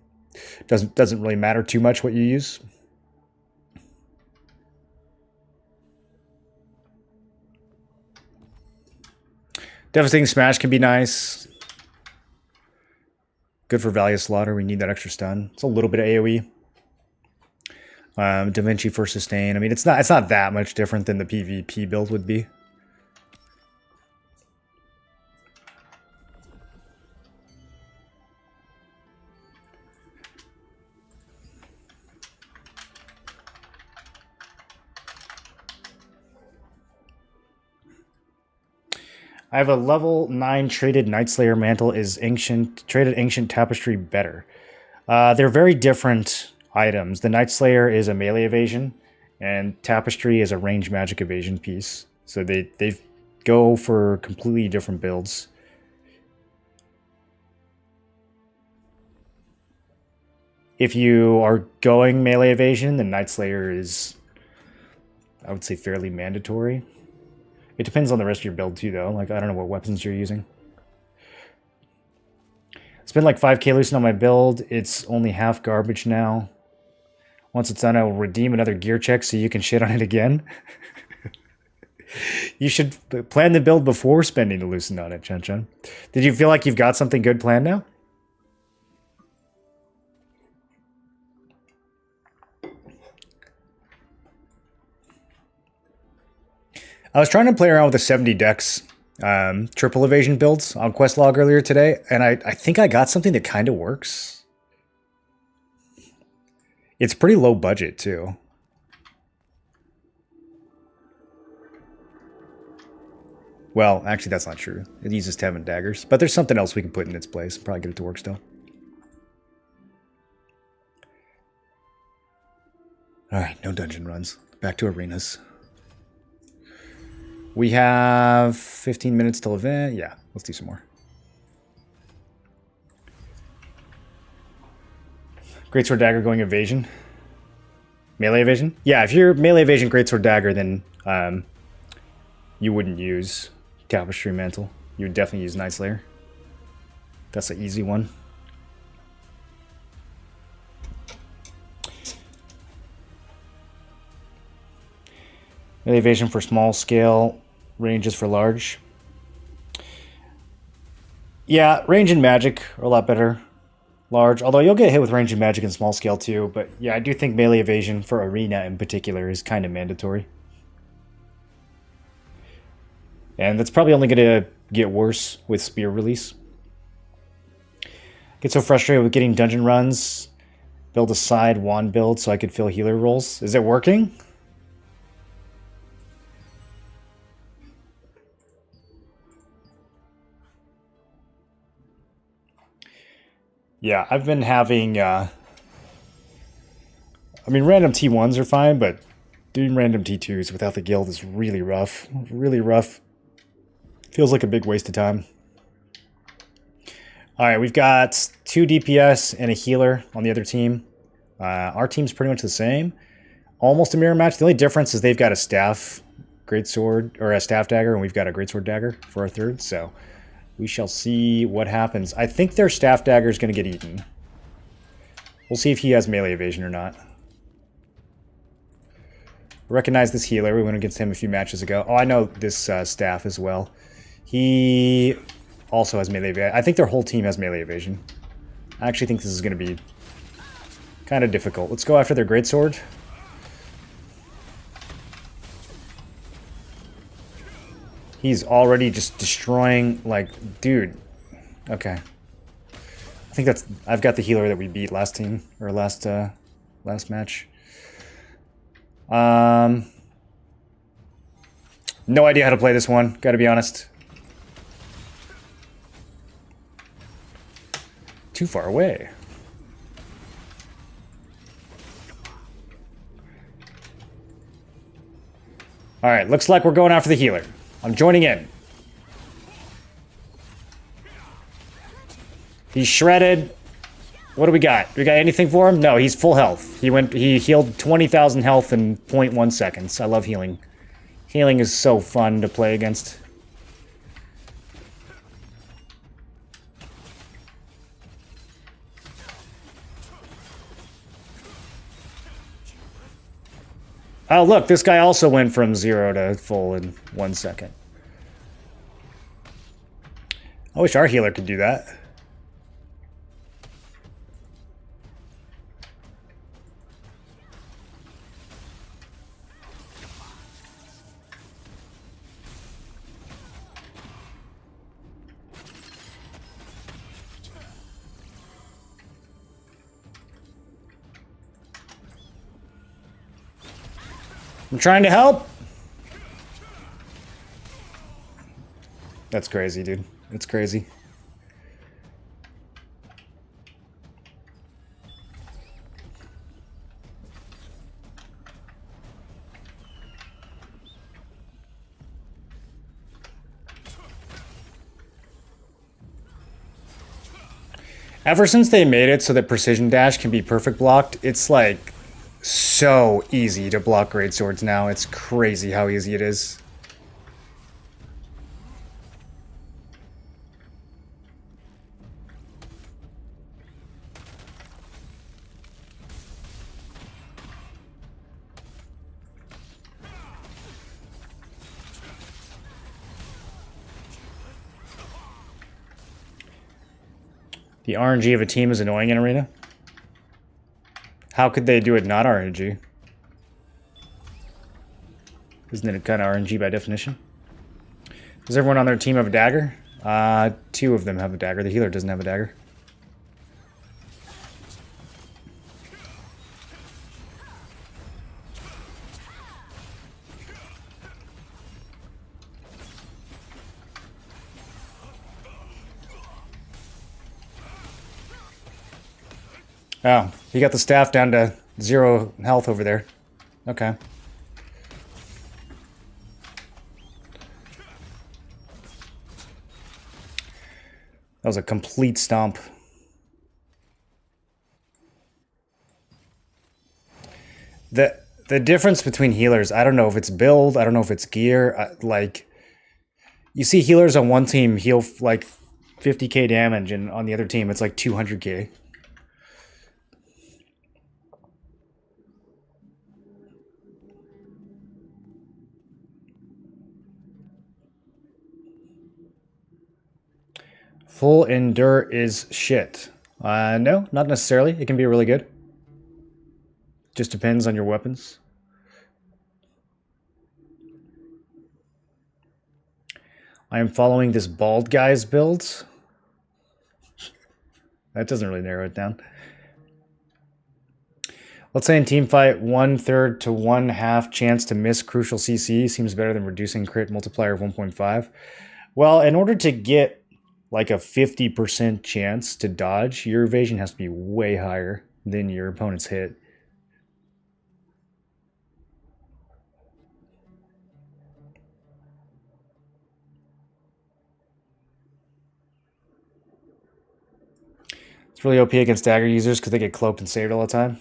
doesn't really matter too much what you use. Devastating Smash can be nice. Good for Value Slaughter. We need that extra stun. It's a little bit of AoE. Da Vinci for sustain. I mean, it's not that much different than the PvP build would be. I have a level 9 traded Nightslayer Mantle. Is traded Ancient Tapestry better? They're very different items. The Nightslayer is a melee evasion, and Tapestry is a range magic evasion piece. So they go for completely different builds. If you are going melee evasion, the Nightslayer is, I would say, fairly mandatory. It depends on the rest of your build too, though. Like, I don't know what weapons you're using. Spend like 5k loosen on my build. It's only half garbage now. Once it's done, I will redeem another gear check so you can shit on it again. You should plan the build before spending the loosen on it, Chen Chen. Did you feel like you've got something good planned now? I was trying to play around with the 70 dex triple evasion builds on Questlog earlier today, and I think I got something that kind of works. It's pretty low budget, too. Well, actually, that's not true. It uses 7 daggers, but there's something else we can put in its place. Probably get it to work still. Alright, no dungeon runs. Back to arenas. We have 15 minutes till event. Yeah, let's do some more. Greatsword Dagger going evasion. Melee evasion? Yeah, if you're melee evasion Greatsword Dagger, then you wouldn't use Tapestry Mantle. You would definitely use Nightslayer. That's an easy one. Melee evasion for small scale, ranges for large. Yeah, range and magic are a lot better. Large, although you'll get hit with range and magic in small scale too. But yeah, I do think melee evasion for arena in particular is kind of mandatory. And that's probably only going to get worse with spear release. Get so frustrated with getting dungeon runs. Build a side wand build so I could fill healer roles. Is it working? Yeah, I've been having, I mean, random T1s are fine, but doing random T2s without the guild is really rough. Really rough. Feels like a big waste of time. Alright, we've got 2 DPS and a healer on the other team. Our team's pretty much the same. Almost a mirror match. The only difference is they've got a staff greatsword, or a staff dagger, and we've got a greatsword dagger for our third, so we shall see what happens. I think their staff dagger is going to get eaten. We'll see if he has melee evasion or not. Recognize this healer. We went against him a few matches ago. Oh, I know this staff as well. He also has melee evasion. I think their whole team has melee evasion. I actually think this is going to be kind of difficult. Let's go after their greatsword. He's already just destroying, like, dude. Okay. I think that's, I've got the healer that we beat last team, or last match. No idea how to play this one, gotta be honest. Too far away. Alright, looks like we're going after the healer. I'm joining in. He's shredded. What do we got? Do we got anything for him? No, he's full health. He healed 20,000 health in 0.1 seconds. I love healing. Healing is so fun to play against. Oh, look, this guy also went from 0 to full in 1 second. I wish our healer could do that. I'm trying to help. That's crazy, dude. It's crazy. Ever since they made it so that precision dash can be perfect blocked, it's like so easy to block greatswords now. It's crazy how easy it is. The RNG of a team is annoying in Arena. How could they do it not RNG? Isn't it kind of RNG by definition? Does everyone on their team have a dagger? 2 of them have a dagger. The healer doesn't have a dagger. Oh, he got the staff down to 0 health over there. Okay. That was a complete stomp. The difference between healers, I don't know if it's build, I don't know if it's gear. Like, you see healers on one team heal like 50k damage, and on the other team it's like 200k. Full endure is shit. No, not necessarily. It can be really good. Just depends on your weapons. I am following this bald guy's build. That doesn't really narrow it down. Let's say in team fight, 1/3 to 1/2 chance to miss crucial CC seems better than reducing crit multiplier of 1.5. Well, in order to get like a 50% chance to dodge, your evasion has to be way higher than your opponent's hit. It's really OP against dagger users because they get cloaked and saved all the time.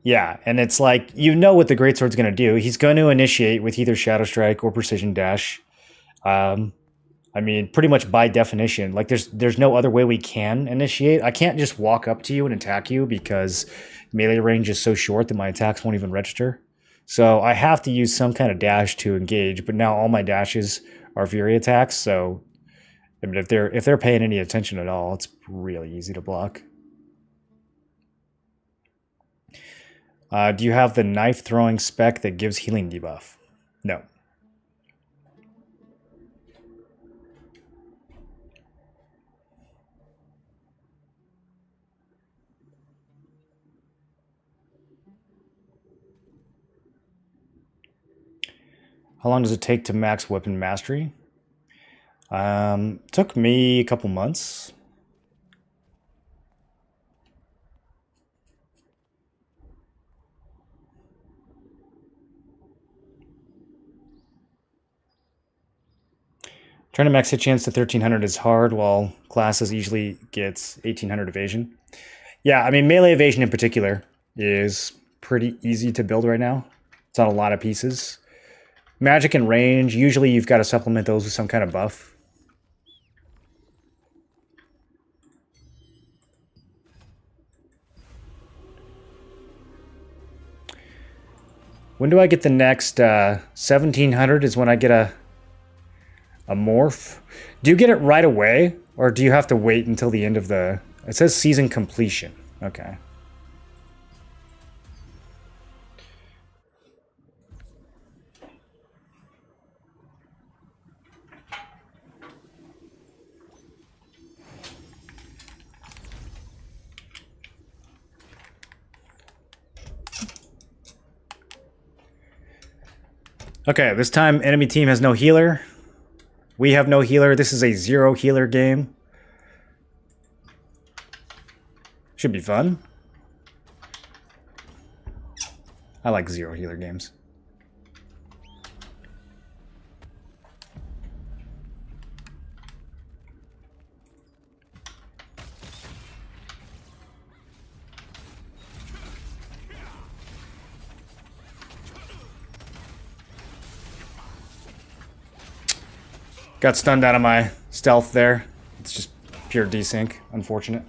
Yeah, and it's like, you know what the greatsword's going to do. He's going to initiate with either Shadow Strike or Precision Dash. I mean, pretty much by definition. Like, there's no other way we can initiate. I can't just walk up to you and attack you because melee range is so short that my attacks won't even register. So I have to use some kind of dash to engage, but now all my dashes are Fury attacks, so I mean, if they're paying any attention at all, it's really easy to block. Do you have the knife throwing spec that gives healing debuff? No. How long does it take to max weapon mastery? Took me a couple months. Trying to max hit chance to 1300 is hard, while classes usually gets 1800 evasion. Yeah, I mean, melee evasion in particular is pretty easy to build right now. It's on a lot of pieces. Magic and range, usually you've got to supplement those with some kind of buff. When do I get the next 1700 is when I get a morph. Do you get it right away, or do you have to wait until the end of the... It says season completion. Okay. Okay, this time enemy team has no healer. We have no healer. This is a 0 healer game. Should be fun. I like 0 healer games. Got stunned out of my stealth there. It's just pure desync. Unfortunate.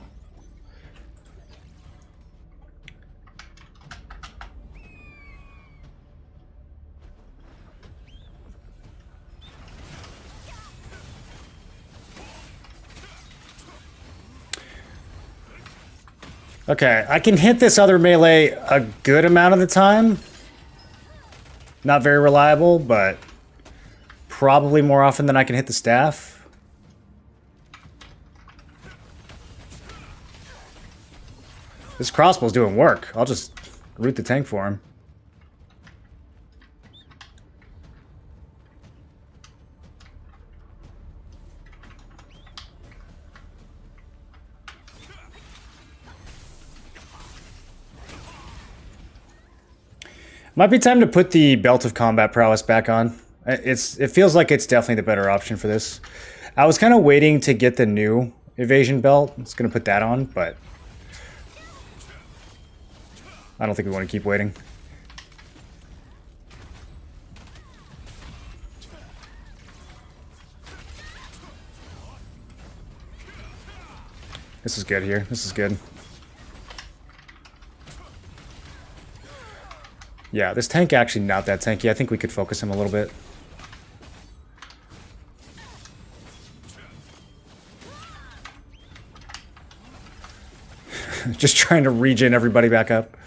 Okay, I can hit this other melee a good amount of the time. Not very reliable, but probably more often than I can hit the staff. This crossbow's doing work. I'll just root the tank for him. Might be time to put the Belt of Combat Prowess back on. It feels like it's definitely the better option for this. I was kind of waiting to get the new Evasion Belt. It's going to put that on, but I don't think we want to keep waiting. This is good here. This is good. Yeah, this tank actually not that tanky. I think we could focus him a little bit. Just trying to regen everybody back up.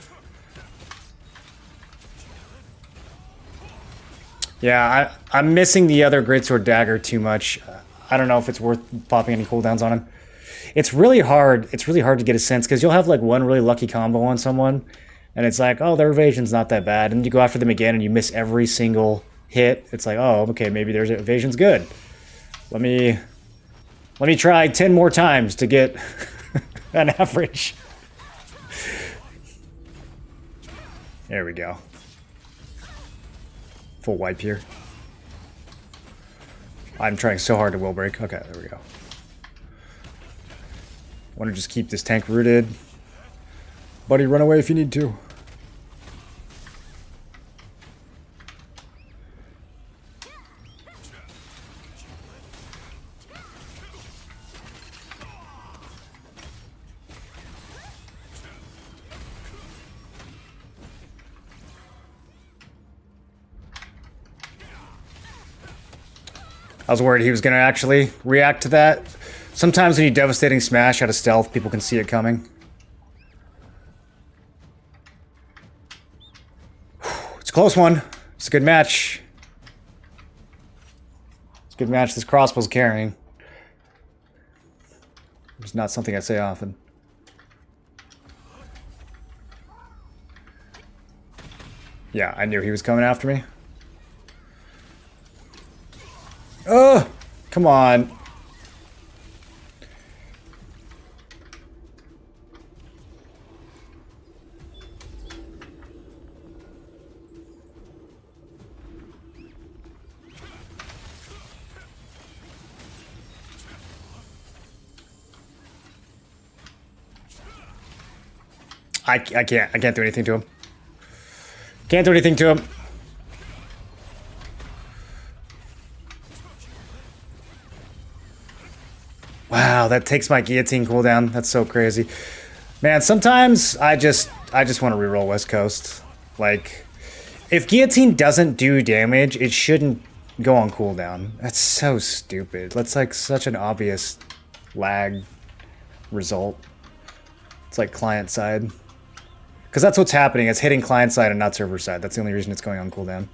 Yeah, I'm missing the other Greatsword Dagger too much. I don't know if it's worth popping any cooldowns on him. It's really hard. It's really hard to get a sense because you'll have like one really lucky combo on someone, and it's like, oh, their evasion's not that bad. And you go after them again and you miss every single hit. It's like, oh, okay, maybe their evasion's good. Let me try 10 more times to get an average. There we go. Full wipe here. I'm trying so hard to will break. Okay, there we go. Want to just keep this tank rooted. Buddy, run away if you need to. I was worried he was going to actually react to that. Sometimes when you devastating smash out of stealth, people can see it coming. It's a close one. It's a good match. It's a good match this crossbow's carrying. It's not something I say often. Yeah, I knew he was coming after me. Oh, come on. I can't do anything to him. Can't do anything to him. Wow, that takes my guillotine cooldown. That's so crazy. Man, sometimes I just want to reroll West Coast. Like, if guillotine doesn't do damage, it shouldn't go on cooldown. That's so stupid. That's like such an obvious lag result. It's like client side. Because that's what's happening. It's hitting client side and not server side. That's the only reason it's going on cooldown.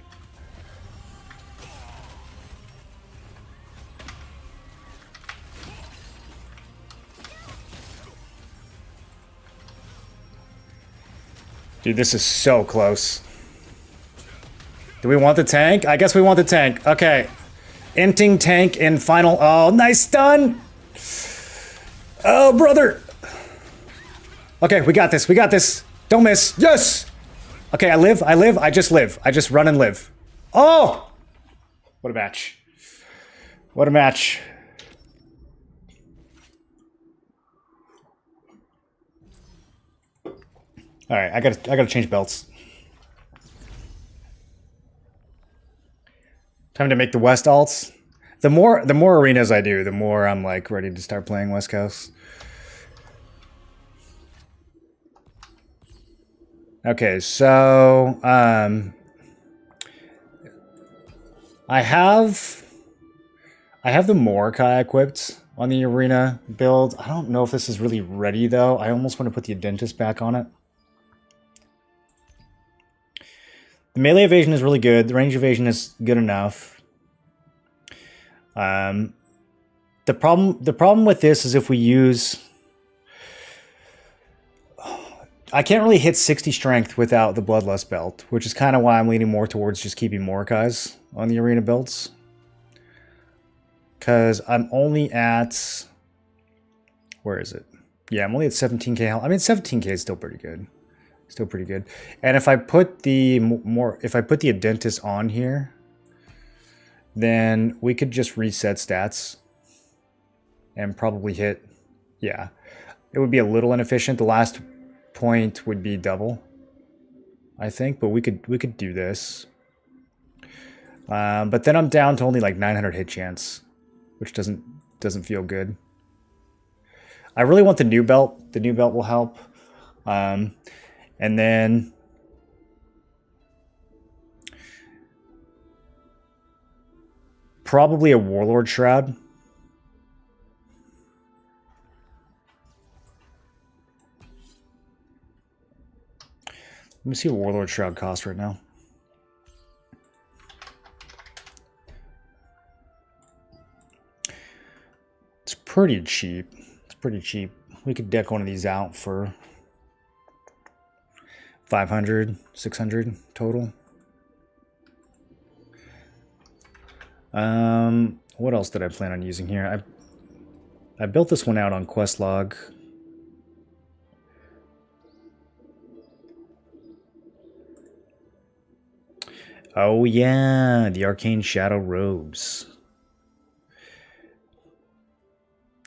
Dude, this is so close. Do we want the tank? I guess we want the tank. Okay. Inting tank in final. Oh, nice stun. Oh, brother. Okay, we got this. We got this. Don't miss. Yes. Okay, I live. I just live. I just run and live. Oh. What a match. What a match. All right, I gotta change belts. Time to make the West alts. The more arenas I do, the more I'm like ready to start playing West Coast. Okay, so I have the Mordecai equipped on the arena build. I don't know if this is really ready though. I almost want to put the Dentist back on it. The melee evasion is really good. The range evasion is good enough. The problem with this is if we use... I can't really hit 60 strength without the Bloodlust belt, which is kind of why I'm leaning more towards just keeping Mordecai's on the arena builds. Because I'm only at... Where is it? Yeah, I'm only at 17k health. I mean, 17k is still pretty good. Still pretty good. And if I put the Adentis on here, then we could just reset stats and probably hit. Yeah, it would be a little inefficient. The last point would be double, I think, but we could do this. But then I'm down to only like 900 hit chance, which doesn't feel good. I really want the new belt. The new belt will help. And then probably a Warlord Shroud. Let me see what Warlord Shroud costs right now. It's pretty cheap. It's pretty cheap. We could deck one of these out for 500, 600 total. What else did I plan on using here? I built this one out on Questlog. Oh yeah, the Arcane Shadow Robes.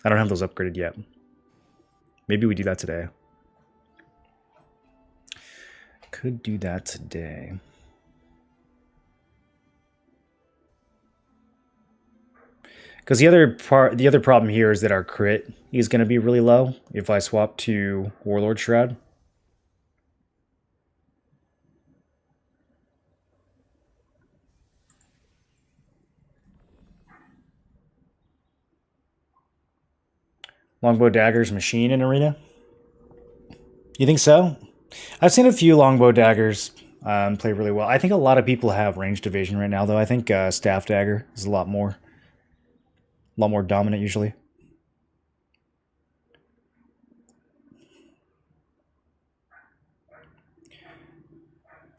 I don't have those upgraded yet. Maybe we do that today. Could do that today. Because the other problem here is that our crit is going to be really low if I swap to Warlord Shroud. Longbow Daggers machine in arena? You think so? I've seen a few Longbow Daggers play really well. I think a lot of people have ranged evasion right now, though. I think Staff Dagger is a lot more dominant usually.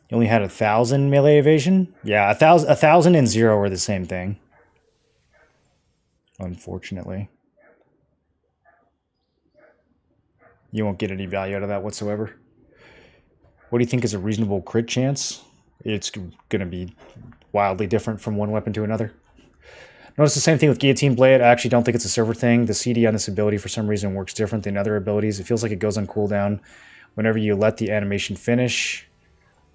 You only had 1,000 melee evasion? Yeah, 1,000 and 0 are the same thing. Unfortunately. You won't get any value out of that whatsoever. What do you think is a reasonable crit chance? It's going to be wildly different from one weapon to another. Notice the same thing with Guillotine Blade. I actually don't think it's a server thing. The CD on this ability for some reason works different than other abilities. It feels like it goes on cooldown whenever you let the animation finish.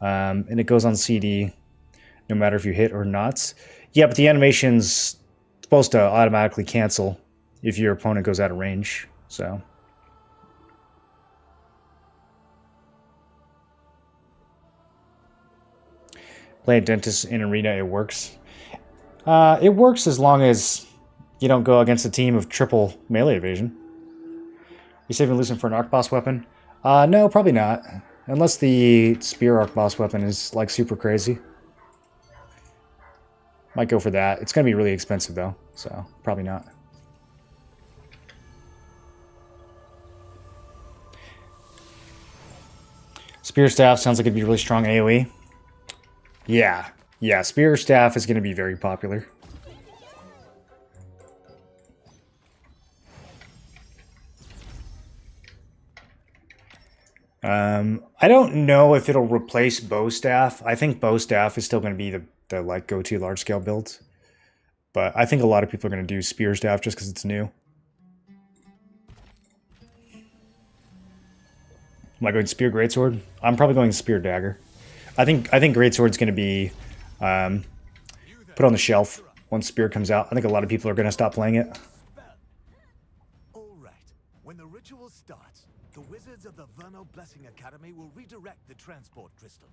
And it goes on CD no matter if you hit or not. Yeah, but the animation's supposed to automatically cancel if your opponent goes out of range. So play a dentist in arena, it works. It works as long as you don't go against a team of triple melee evasion. You saving Lucent for an arc boss weapon? No, probably not. Unless the spear arc boss weapon is like super crazy. Might go for that. It's going to be really expensive though, so probably not. Spear Staff sounds like it'd be really strong AoE. Yeah, Spear Staff is going to be very popular. I don't know if it'll replace Bow Staff. I think Bow Staff is still going to be the like go-to large-scale build. But I think a lot of people are going to do Spear Staff just because it's new. Am I going Spear Greatsword? I'm probably going Spear Dagger. I think Greatsword's going to be put on the shelf once Spear comes out. I think a lot of people are going to stop playing it. All right. When the ritual starts, the wizards of the Vernal Blessing Academy will redirect the transport crystal.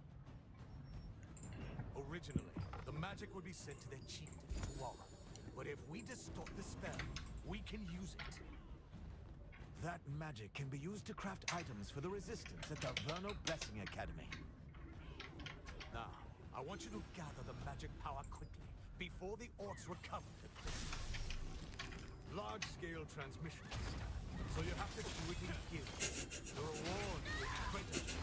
Originally, the magic would be sent to their chieftain, Koala. But if we distort the spell, we can use it. That magic can be used to craft items for the resistance at the Vernal Blessing Academy. Now, I want you to gather the magic power quickly, before the orcs recover the crystal. Large-scale transmissions, so you have to do it in guilds. The reward is greater.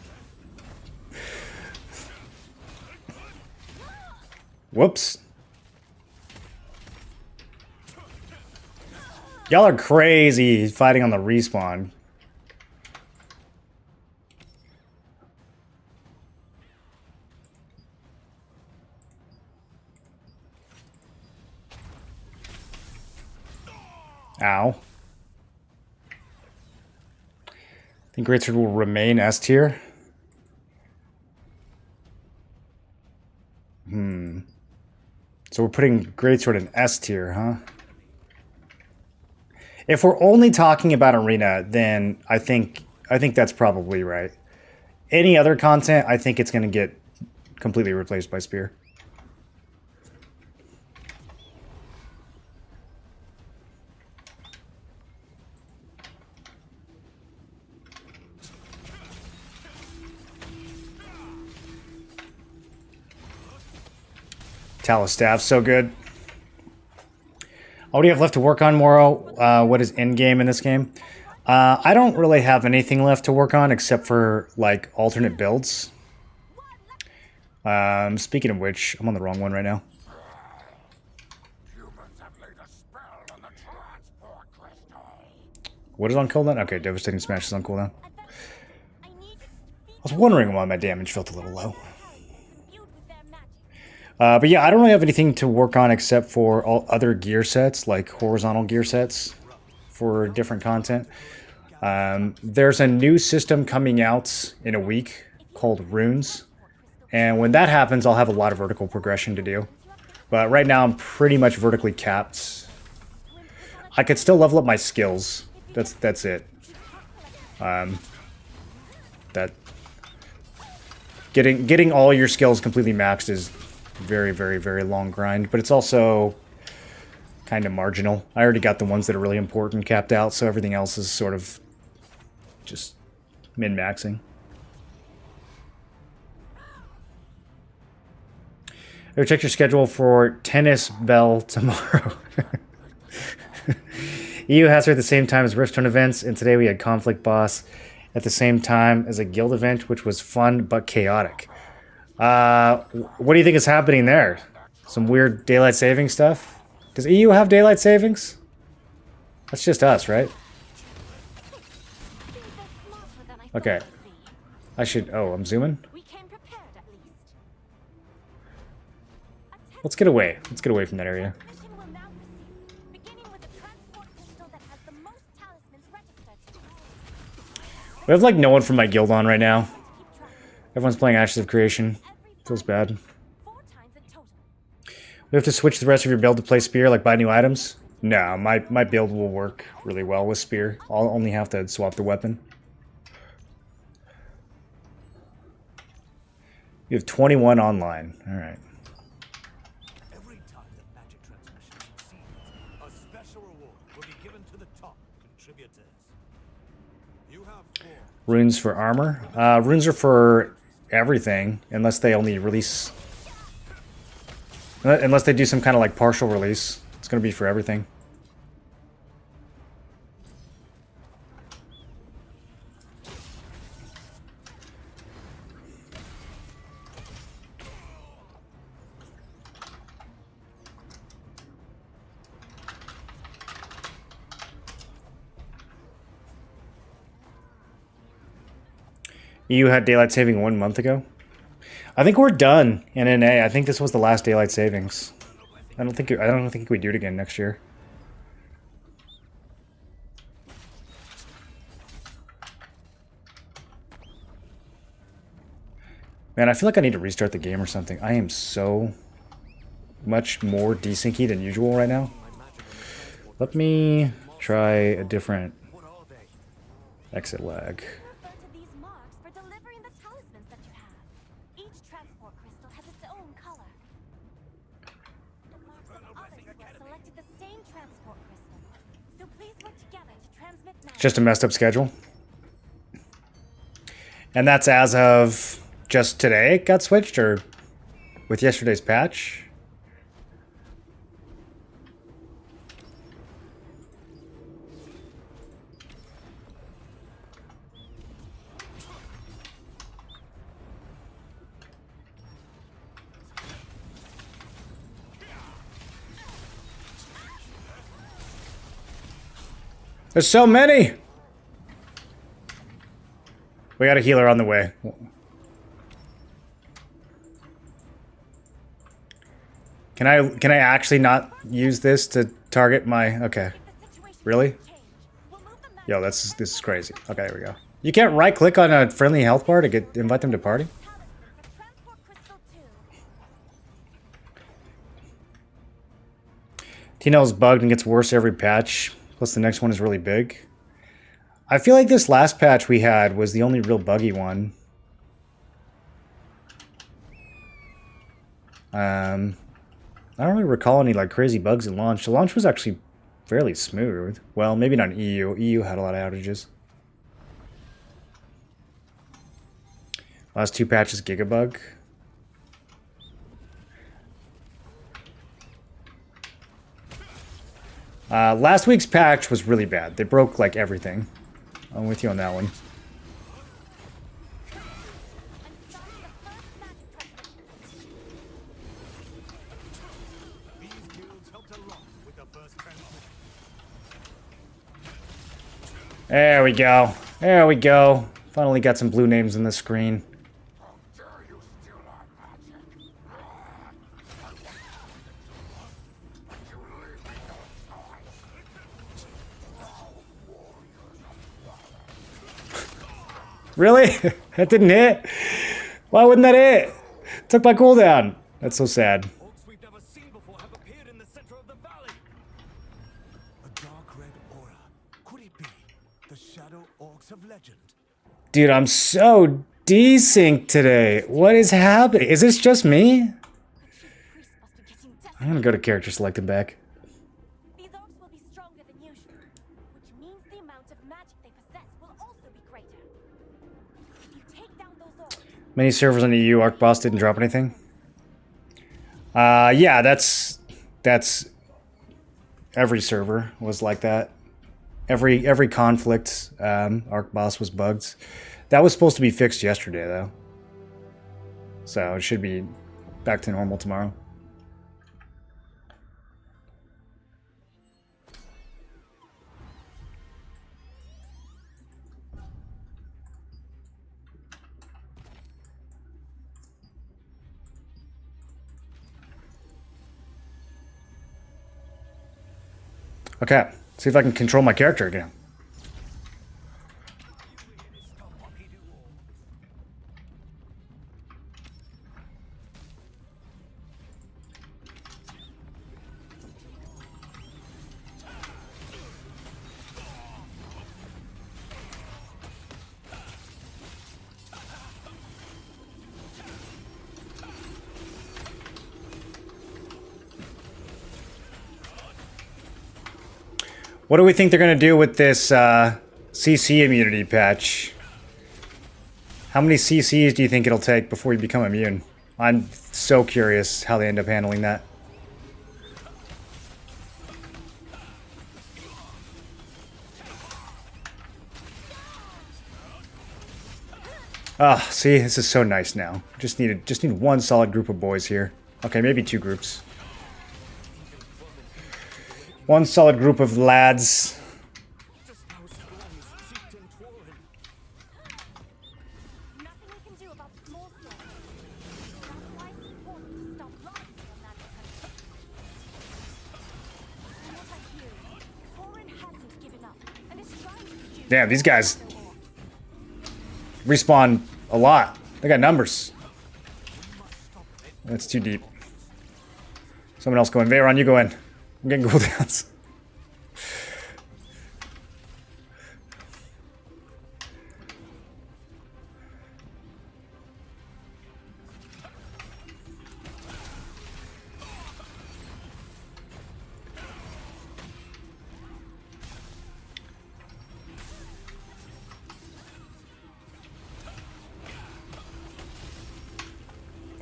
Whoops. Y'all are crazy fighting on the respawn. Ow. I think Greatsword will remain S tier. So we're putting Greatsword in S tier, huh? If we're only talking about arena, then I think that's probably right. Any other content, I think it's going to get completely replaced by Spear. Talus Staff, so good. What do you have left to work on, Moro? What is in-game in this game? I don't really have anything left to work on except for, like, alternate builds. Speaking of which, I'm on the wrong one right now. What is on cooldown? Okay, Devastating Smash is on cooldown. I was wondering why my damage felt a little low. But yeah, I don't really have anything to work on except for all other gear sets, like horizontal gear sets for different content. There's a new system coming out in a week called Runes. And when that happens, I'll have a lot of vertical progression to do. But right now, I'm pretty much vertically capped. I could still level up my skills. That's it. Getting all your skills completely maxed is very, very, very long grind, but it's also kind of marginal. I already got the ones that are really important capped out, so everything else is sort of just min-maxing. Ever check your schedule for Tennis Bell tomorrow? EU has her at the same time as Riftstone events, and today we had Conflict Boss at the same time as a guild event, which was fun but chaotic. What do you think is happening there? Some weird daylight saving stuff? Does EU have daylight savings? That's just us, right? Okay. I should... Oh, I'm zooming? Let's get away. Let's get away from that area. We have like no one from my guild on right now. Everyone's playing Ashes of Creation. Feels bad. We have to switch the rest of your build to play Spear, like buy new items? No, my build will work really well with Spear. I'll only have to swap the weapon. You have 21 online. Alright. Every time the magic transmission succeeds, a special reward will be given to the top contributors. You have 4. Runes for armor? Runes are for everything, unless they only release... Unless they do some kind of like partial release. It's going to be for everything. EU had daylight saving 1 month ago. I think we're done in NA. I think this was the last daylight savings. I don't think we do it again next year. Man, I feel like I need to restart the game or something. I am so much more desyncy than usual right now. Let me try a different exit lag. Just a messed up schedule. And that's as of just today it got switched, or with yesterday's patch? There's so many! We got a healer on the way. Can I actually not use this to target my... Okay. Really? Yo, this is crazy. Okay, there we go. You can't right-click on a friendly health bar to invite them to party? T-Nail's bugged and gets worse every patch. Plus the next one is really big. I feel like this last patch we had was the only real buggy one. I don't really recall any like crazy bugs in launch. The launch was actually fairly smooth. Well, maybe not in EU. EU had a lot of outages. Last 2 patches, Gigabug. Last week's patch was really bad. They broke, like, everything. I'm with you on that one. There we go. There we go. Finally got some blue names on the screen. Really? That didn't hit? Why wouldn't that hit? Took my cooldown. That's so sad. Orcs we've never seen before have appeared in the center of the valley. A dark red aura. Could it be the shadow orcs of legend? Dude, I'm so desynced today. What is happening? Is this just me? I'm gonna go to character select and back. These orcs will be stronger than usual, which means the amount of magic they possess will also be greater. If you take down those orcs, Many servers on the EU Arc Boss didn't drop anything. Yeah, that's every server was like that. Every conflict Arc Boss was bugged. That was supposed to be fixed yesterday though. So it should be back to normal tomorrow. Okay, see if I can control my character again. What do we think they're going to do with this CC immunity patch? How many CCs do you think it'll take before you become immune? I'm so curious how they end up handling that. Ah, see, this is so nice now. Just need one solid group of boys here. Okay, maybe two groups. One solid group of lads. Nothing we can do about small scale. That's why it's important to stop lying to your magic hunter. From what I hear, Thorin hasn't given up and is trying to produce. Damn, these guys respawn a lot. They got numbers. That's too deep. Someone else go in. Veyron, you go in. I'm getting cooldowns.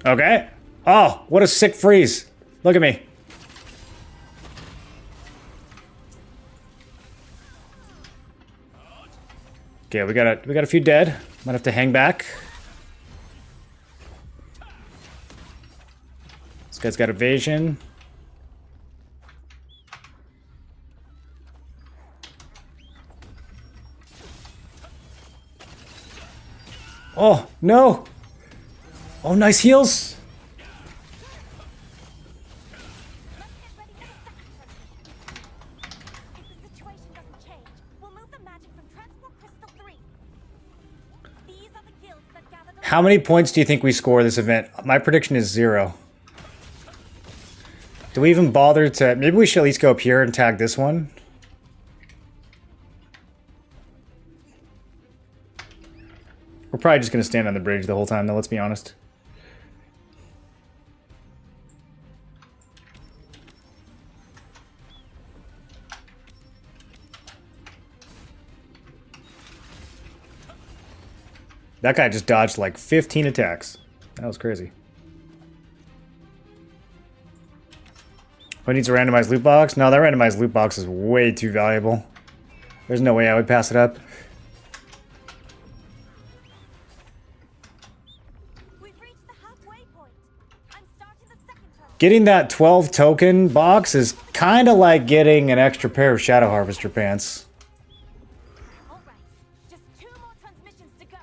Okay. Oh, what a sick freeze. Look at me. Okay, we got a few dead. Might have to hang back. This guy's got evasion. Oh, no. Oh, nice heals. Let's get ready for the second transmission. If the situation doesn't change, we'll move the magic from Transport Crystal 3. These are the guilds that gathered. How many points do you think we score this event? My prediction is 0. Do we even bother to... Maybe we should at least go up here and tag this one. We're probably just going to stand on the bridge the whole time, though, let's be honest. That guy just dodged like 15 attacks. That was crazy. Who needs a randomized loot box? No, that randomized loot box is way too valuable. There's no way I would pass it up. We've reached the halfway point. I'm starting the second transmission. Getting that 12 token box is kind of like getting an extra pair of Shadow Harvester pants. All right, just 2 more transmissions to go.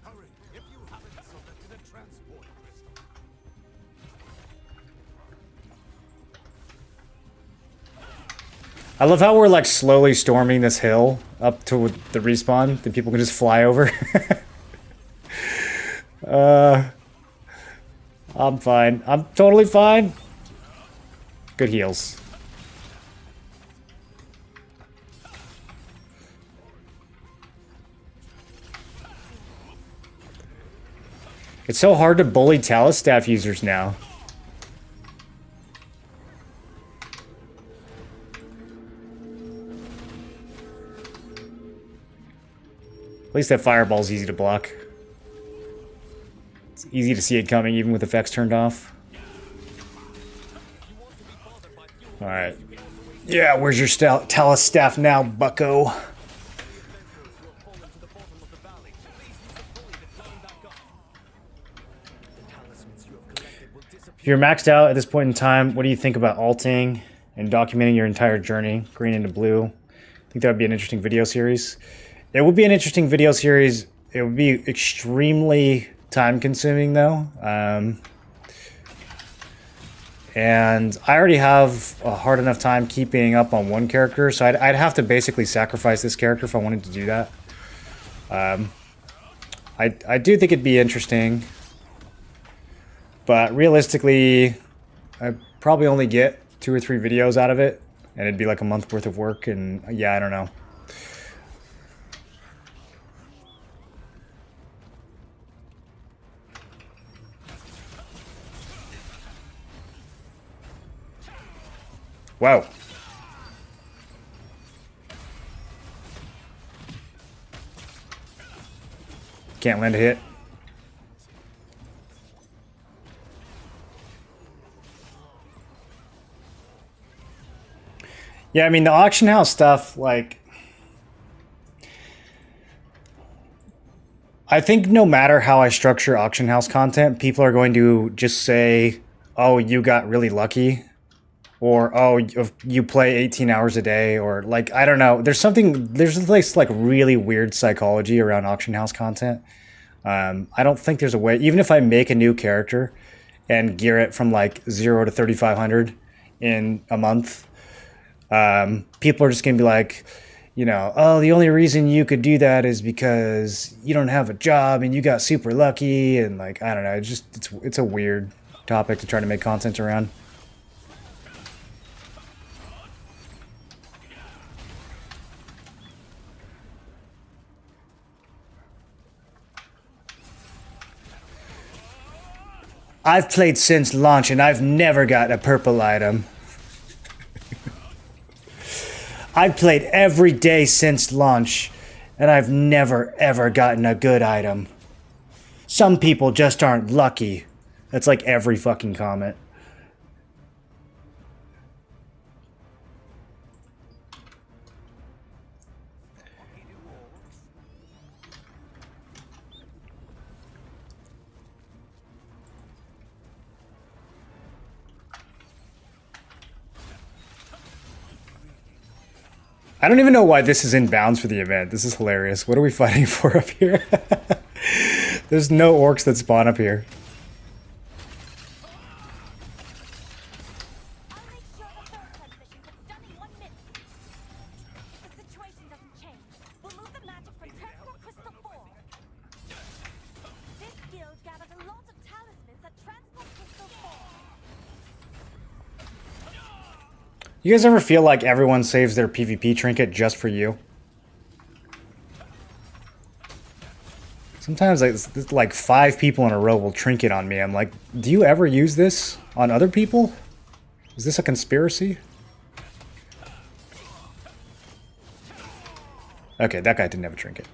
Hurry, if you haven't selected a transport crystal. I love how we're like slowly storming this hill up to the respawn that people can just fly over. I'm fine. I'm totally fine. Good heals. It's so hard to bully Talus staff users now. At least that fireball's easy to block. It's easy to see it coming even with effects turned off. Alright. Yeah, where's your Talus staff now, bucko? If you're maxed out at this point in time, what do you think about alting and documenting your entire journey, green into blue? I think that would be an interesting video series. It would be an interesting video series. It would be extremely time-consuming, though. And I already have a hard enough time keeping up on one character, so I'd have to basically sacrifice this character if I wanted to do that. I do think it'd be interesting. But realistically, I'd probably only get 2 or 3 videos out of it. And it'd be like a month worth of work, and yeah, I don't know. Wow. Can't land a hit. Yeah, I mean, the auction house stuff, like... I think no matter how I structure auction house content, people are going to just say, oh, you got really lucky. Or, oh, you play 18 hours a day. Or, like, I don't know. There's this, like, really weird psychology around auction house content. I don't think there's a way... Even if I make a new character and gear it from, like, 0 to 3,500 in a month... people are just going to be like, you know, oh, the only reason you could do that is because you don't have a job and you got super lucky. And like, I don't know, it's a weird topic to try to make content around. I've played since launch and I've never got a purple item. I've played every day since launch, and I've never, ever gotten a good item. Some people just aren't lucky. That's like every fucking comment. I don't even know why this is in bounds for the event. This is hilarious. What are we fighting for up here? There's no orcs that spawn up here. I'll make sure the third transmission gets done in 1 minute. If the situation doesn't change, we'll move the magic from Transport Crystal 4. This guild gathers a lot of talismans at Transport Crystal 4. You guys ever feel like everyone saves their PvP trinket just for you? Sometimes like 5 people in a row will trinket on me. I'm like, do you ever use this on other people? Is this a conspiracy? Okay, that guy didn't have a trinket.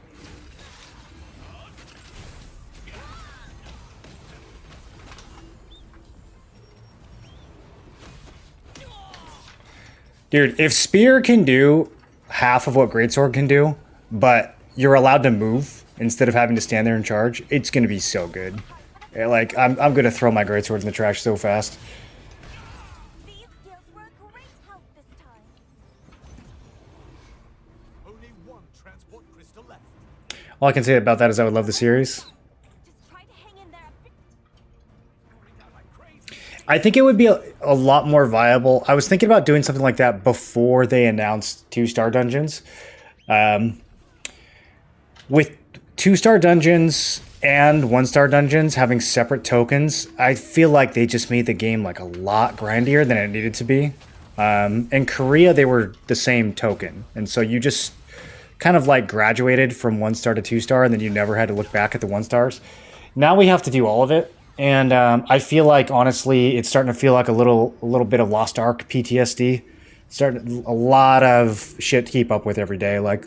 Dude, if Spear can do half of what Greatsword can do, but you're allowed to move instead of having to stand there and charge, it's going to be so good. Like, I'm going to throw my Greatsword in the trash so fast. These guilds were a great help this time. Only 1 transport crystal left. All I can say about that is I would love the series. Just try to hang in there a bit. I think it would be a lot more viable. I was thinking about doing something like that before they announced 2-star dungeons. With 2-star dungeons and 1-star dungeons having separate tokens, I feel like they just made the game like a lot grindier than it needed to be. In Korea, they were the same token. And so you just kind of like graduated from 1-star to 2-star, and then you never had to look back at the 1-stars. Now we have to do all of it. And I feel like, honestly, it's starting to feel like a little bit of Lost Ark PTSD. Starting a lot of shit to keep up with every day. Like,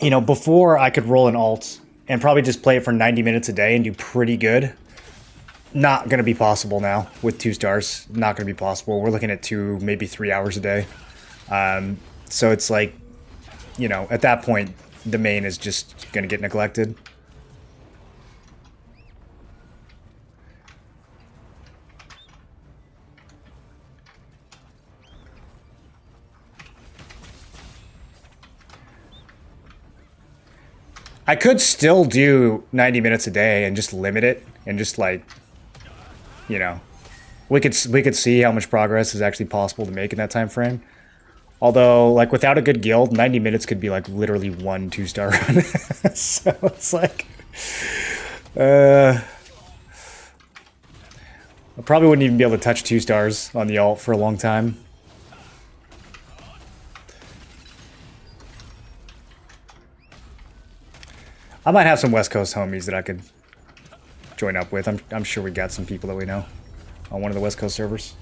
you know, before I could roll an alt and probably just play it for 90 minutes a day and do pretty good. Not going to be possible now with 2 stars. Not going to be possible. We're looking at 2, maybe 3 hours a day. So it's like, you know, at that point, the main is just going to get neglected. I could still do 90 minutes a day and just limit it and just like, you know, we could see how much progress is actually possible to make in that time frame. Although, like, without a good guild, 90 minutes could be like literally 1 2-star run. So it's like, I probably wouldn't even be able to touch 2 stars on the alt for a long time. I might have some West Coast homies that I could join up with. I'm sure we got some people that we know on one of the West Coast servers.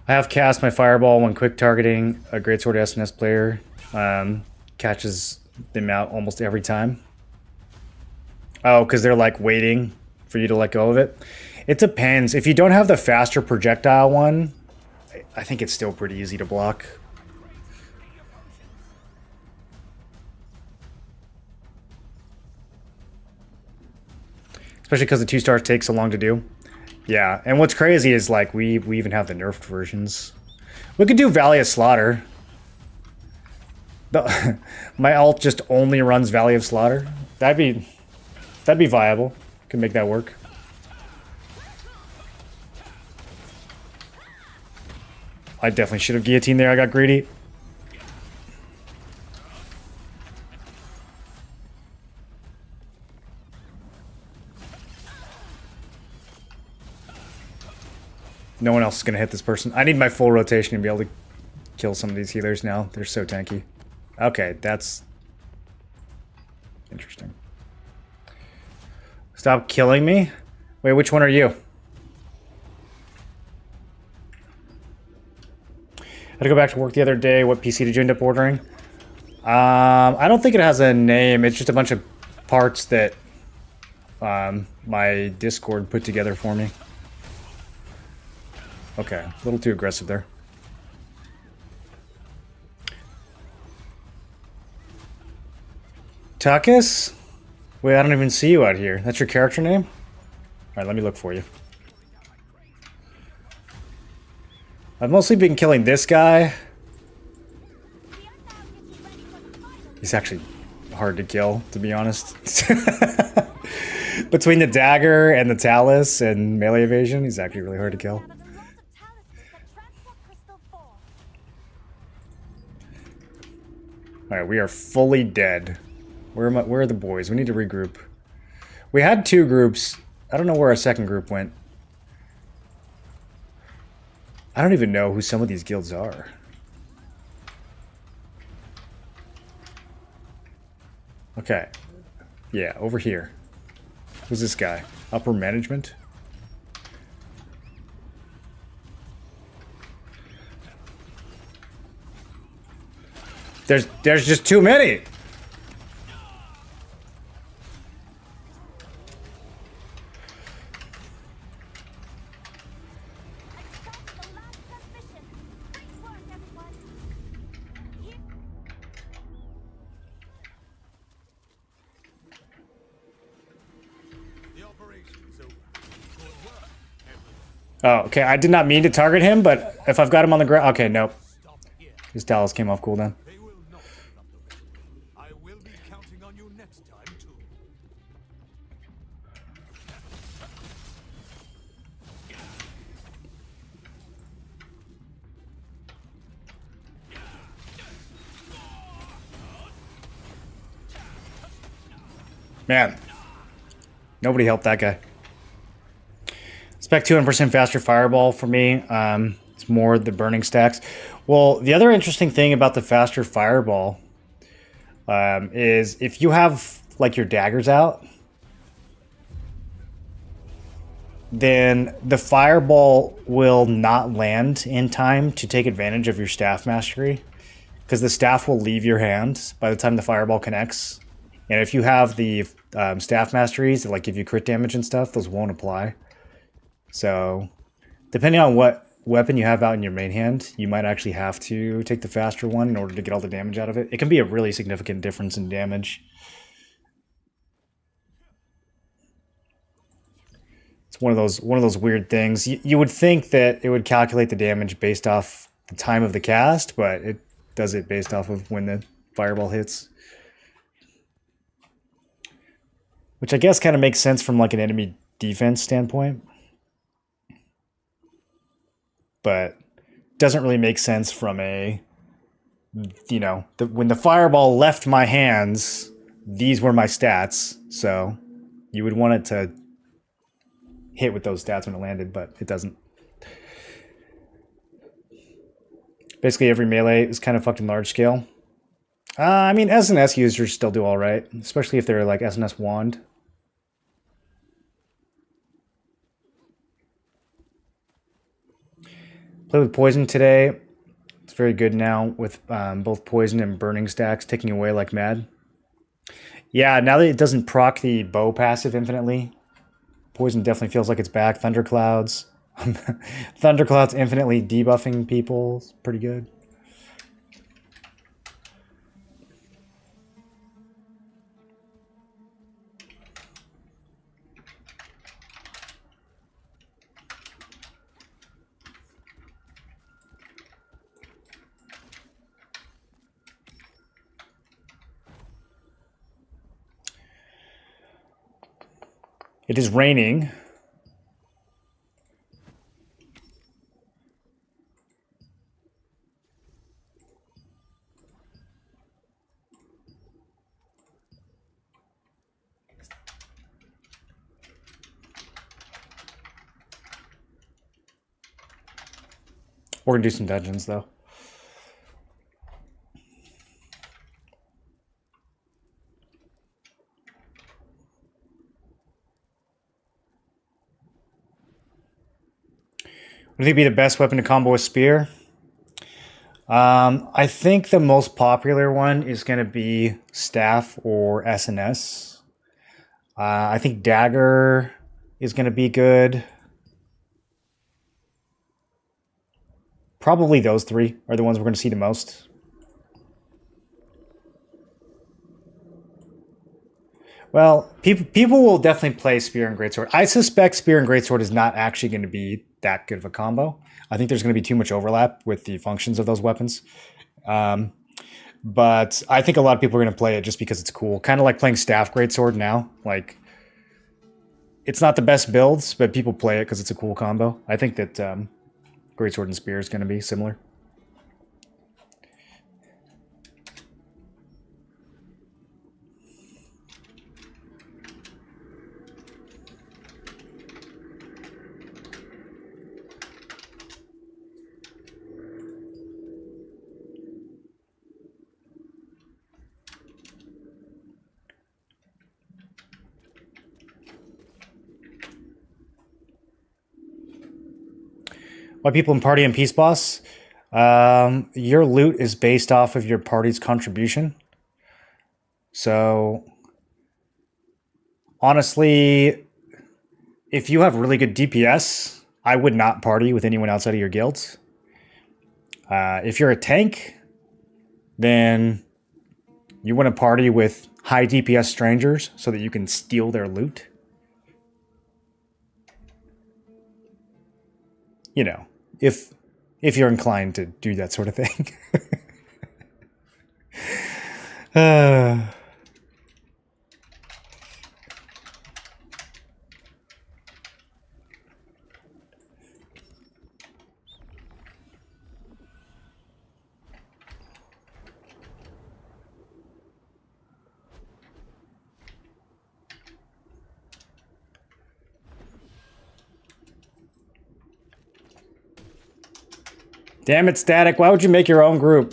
I have cast my fireball when quick targeting a Greatsword SNS player. Catches them out almost every time. Oh, because they're like waiting for you to let go of it. It depends. If you don't have the faster projectile one, I think it's still pretty easy to block. Especially because the 2-star takes so long to do. Yeah, and what's crazy is like we even have the nerfed versions. We could do Valley of Slaughter. My ult just only runs Valley of Slaughter. That'd be viable. Could make that work. I definitely should have guillotined there. I got greedy. No one else is going to hit this person. I need my full rotation to be able to kill some of these healers now. They're so tanky. Okay, that's interesting. Stop killing me. Wait, which one are you? I had to go back to work the other day. What PC did you end up ordering? I don't think it has a name. It's just a bunch of parts that my Discord put together for me. Okay, a little too aggressive there. Takis? Wait, I don't even see you out here. That's your character name? Alright, let me look for you. I've mostly been killing this guy. He's actually hard to kill, to be honest. Between the dagger and the talus and melee evasion, he's actually really hard to kill. Alright, we are fully dead. Where are the boys? We need to regroup. We had 2 groups. I don't know where our second group went. I don't even know who some of these guilds are. Okay. Yeah, over here. Who's this guy? Upper management? There's just too many! Oh, okay. I did not mean to target him, but if I've got him on the ground... Okay, nope. His Dallas came off cooldown. They will not disrupt the mission. I will be counting on you next time, too. Man. Nobody helped that guy. Spec 200% faster fireball for me. It's more the burning stacks. Well, the other interesting thing about the faster fireball is if you have like your daggers out, then the fireball will not land in time to take advantage of your staff mastery, because the staff will leave your hand by the time the fireball connects. And if you have the staff masteries that like give you crit damage and stuff, those won't apply. So, depending on what weapon you have out in your main hand, you might actually have to take the faster one in order to get all the damage out of it. It can be a really significant difference in damage. It's one of those weird things. You would think that it would calculate the damage based off the time of the cast, but it does it based off of when the fireball hits. Which I guess kind of makes sense from like an enemy defense standpoint. But doesn't really make sense from a, you know, when the fireball left my hands, these were my stats. So you would want it to hit with those stats when it landed, but it doesn't. Basically every melee is kind of fucking large scale. I mean, SNS users still do all right, especially if they're like SNS wand. Played with poison today. It's very good now with both poison and burning stacks ticking away like mad. Yeah, now that it doesn't proc the bow passive infinitely, poison definitely feels like it's back. Thunderclouds. Thunderclouds infinitely debuffing people. It's pretty good. It is raining. We're gonna do some dungeons though. What do you think would be the best weapon to combo with spear? I think the most popular one is going to be staff or SNS. I think dagger is going to be good. Probably those three are the ones we're going to see the most. Well, people will definitely play Spear and Greatsword. I suspect Spear and Greatsword is not actually going to be that good of a combo. I think there's going to be too much overlap with the functions of those weapons. But I think a lot of people are going to play it just because it's cool. Kind of like playing Staff Greatsword now. Like, it's not the best builds, but people play it because it's a cool combo. I think that Greatsword and Spear is going to be similar. Why people in Party and Peace Boss? Your loot is based off of your party's contribution. So, honestly, if you have really good DPS, I would not party with anyone outside of your guilds. If you're a tank, then you want to party with high DPS strangers so that you can steal their loot. You know, if you're inclined to do that sort of thing. Damn it, Static. Why would you make your own group?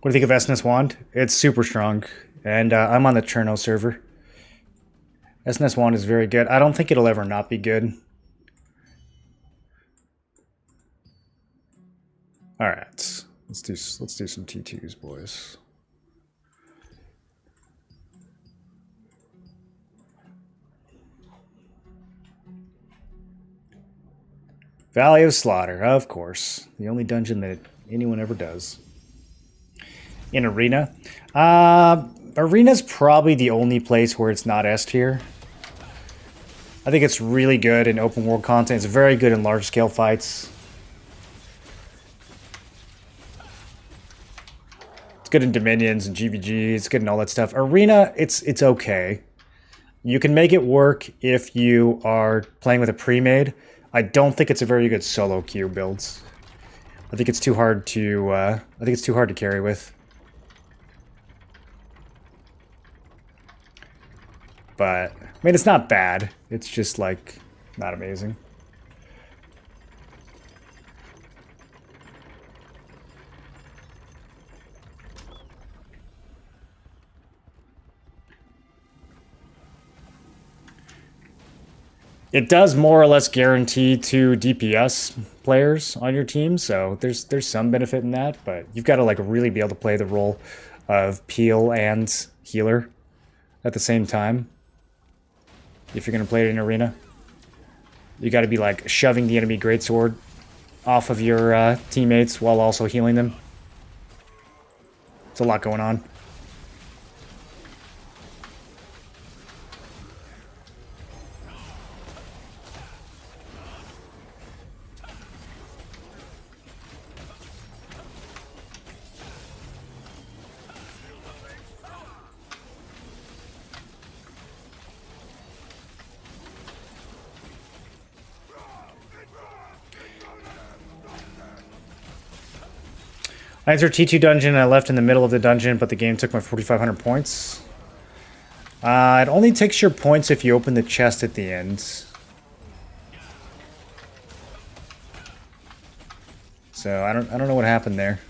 What do you think of SNS Wand? It's super strong. And I'm on the Cherno server. SNS Wand is very good. I don't think it'll ever not be good. All right, let's do some T2s, boys. Valley of Slaughter, of course, the only dungeon that anyone ever does. In Arena, Arena's probably the only place where it's not S tier. I think it's really good in open world content. It's very good in large scale fights. Good in Dominions and GVG, it's good in all that stuff. Arena, it's okay. You can make it work if you are playing with a pre-made. I don't think it's a very good solo queue builds. I think it's too hard to carry with. But I mean, it's not bad. It's just like not amazing. It does more or less guarantee 2 DPS players on your team, so there's some benefit in that, but you've got to like really be able to play the role of peel and healer at the same time. If you're going to play it in arena, you got to be like shoving the enemy greatsword off of your teammates while also healing them. It's a lot going on. I entered T2 dungeon and I left in the middle of the dungeon, but the game took my 4,500 points. It only takes your points if you open the chest at the end. So I don't know what happened there.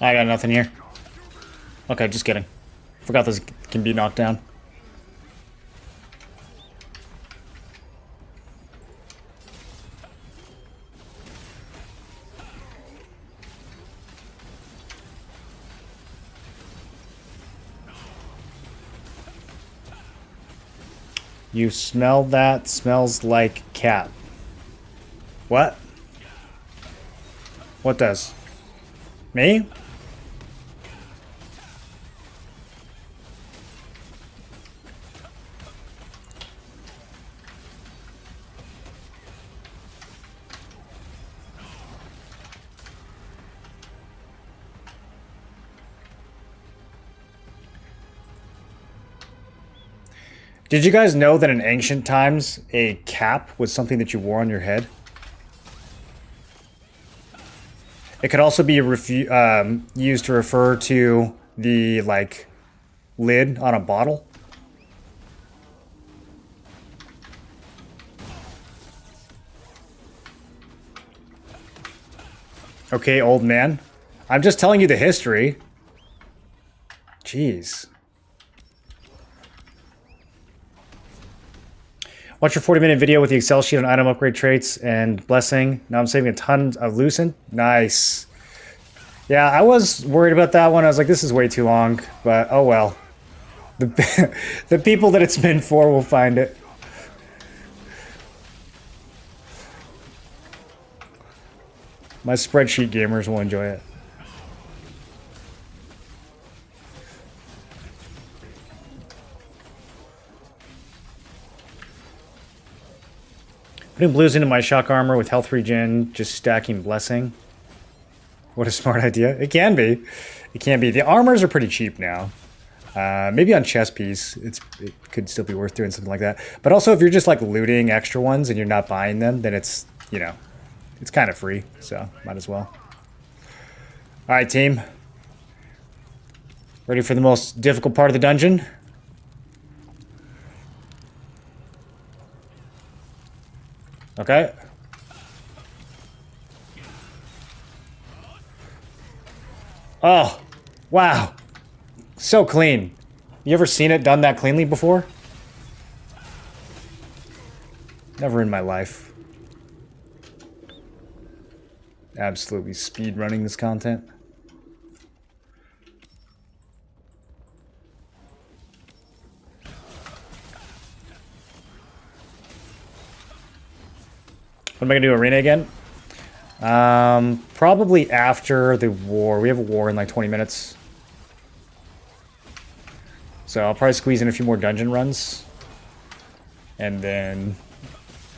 I got nothing here. Okay, just kidding. Forgot this can be knocked down. You smell that? Smells like cat. What? What does? Me? Did you guys know that in ancient times, a cap was something that you wore on your head? It could also be used to refer to the, like, lid on a bottle. Okay, old man. I'm just telling you the history. Jeez. Watch your 40-minute video with the Excel sheet on item upgrade traits and blessing. Now I'm saving a ton of lucent. Nice. Yeah, I was worried about that one. I was like, this is way too long, but oh well. The people that it's meant for will find it. My spreadsheet gamers will enjoy it. Putting blues into my shock armor with health regen, just stacking blessing. What a smart idea. It can be. It can be. The armors are pretty cheap now. Maybe on chess piece, it could still be worth doing something like that. But also, if you're just like looting extra ones and you're not buying them, then it's, you know, it's kind of free. So might as well. All right, team. Ready for the most difficult part of the dungeon? Okay. Oh, wow. So clean. You ever seen it done that cleanly before? Never in my life. Absolutely speed running this content. When am I gonna do arena again? Probably after the war. We have a war in like 20 minutes. So I'll probably squeeze in a few more dungeon runs. And then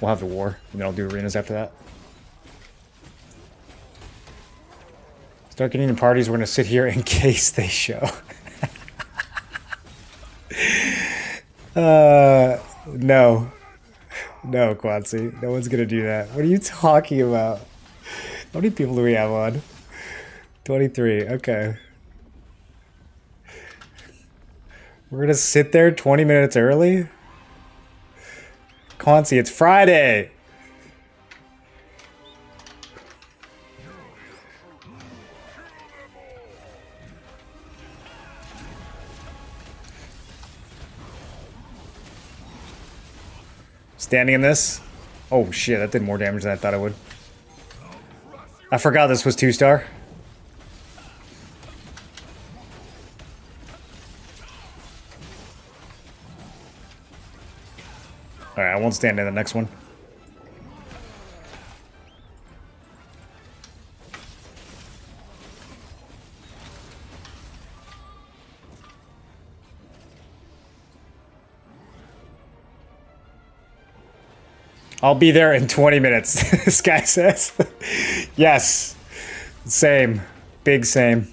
we'll have the war. And then I'll do arenas after that. Start getting in parties. We're gonna sit here in case they show. No. No, Quancy. No one's gonna do that. What are you talking about? How many people do we have on? 23. Okay. We're gonna sit there 20 minutes early? Quancy, it's Friday! Standing in this? Oh shit, that did more damage than I thought it would. I forgot this was 2-star. Alright, I won't stand in the next one. I'll be there in 20 minutes, this guy says. Yes. Same. Big same.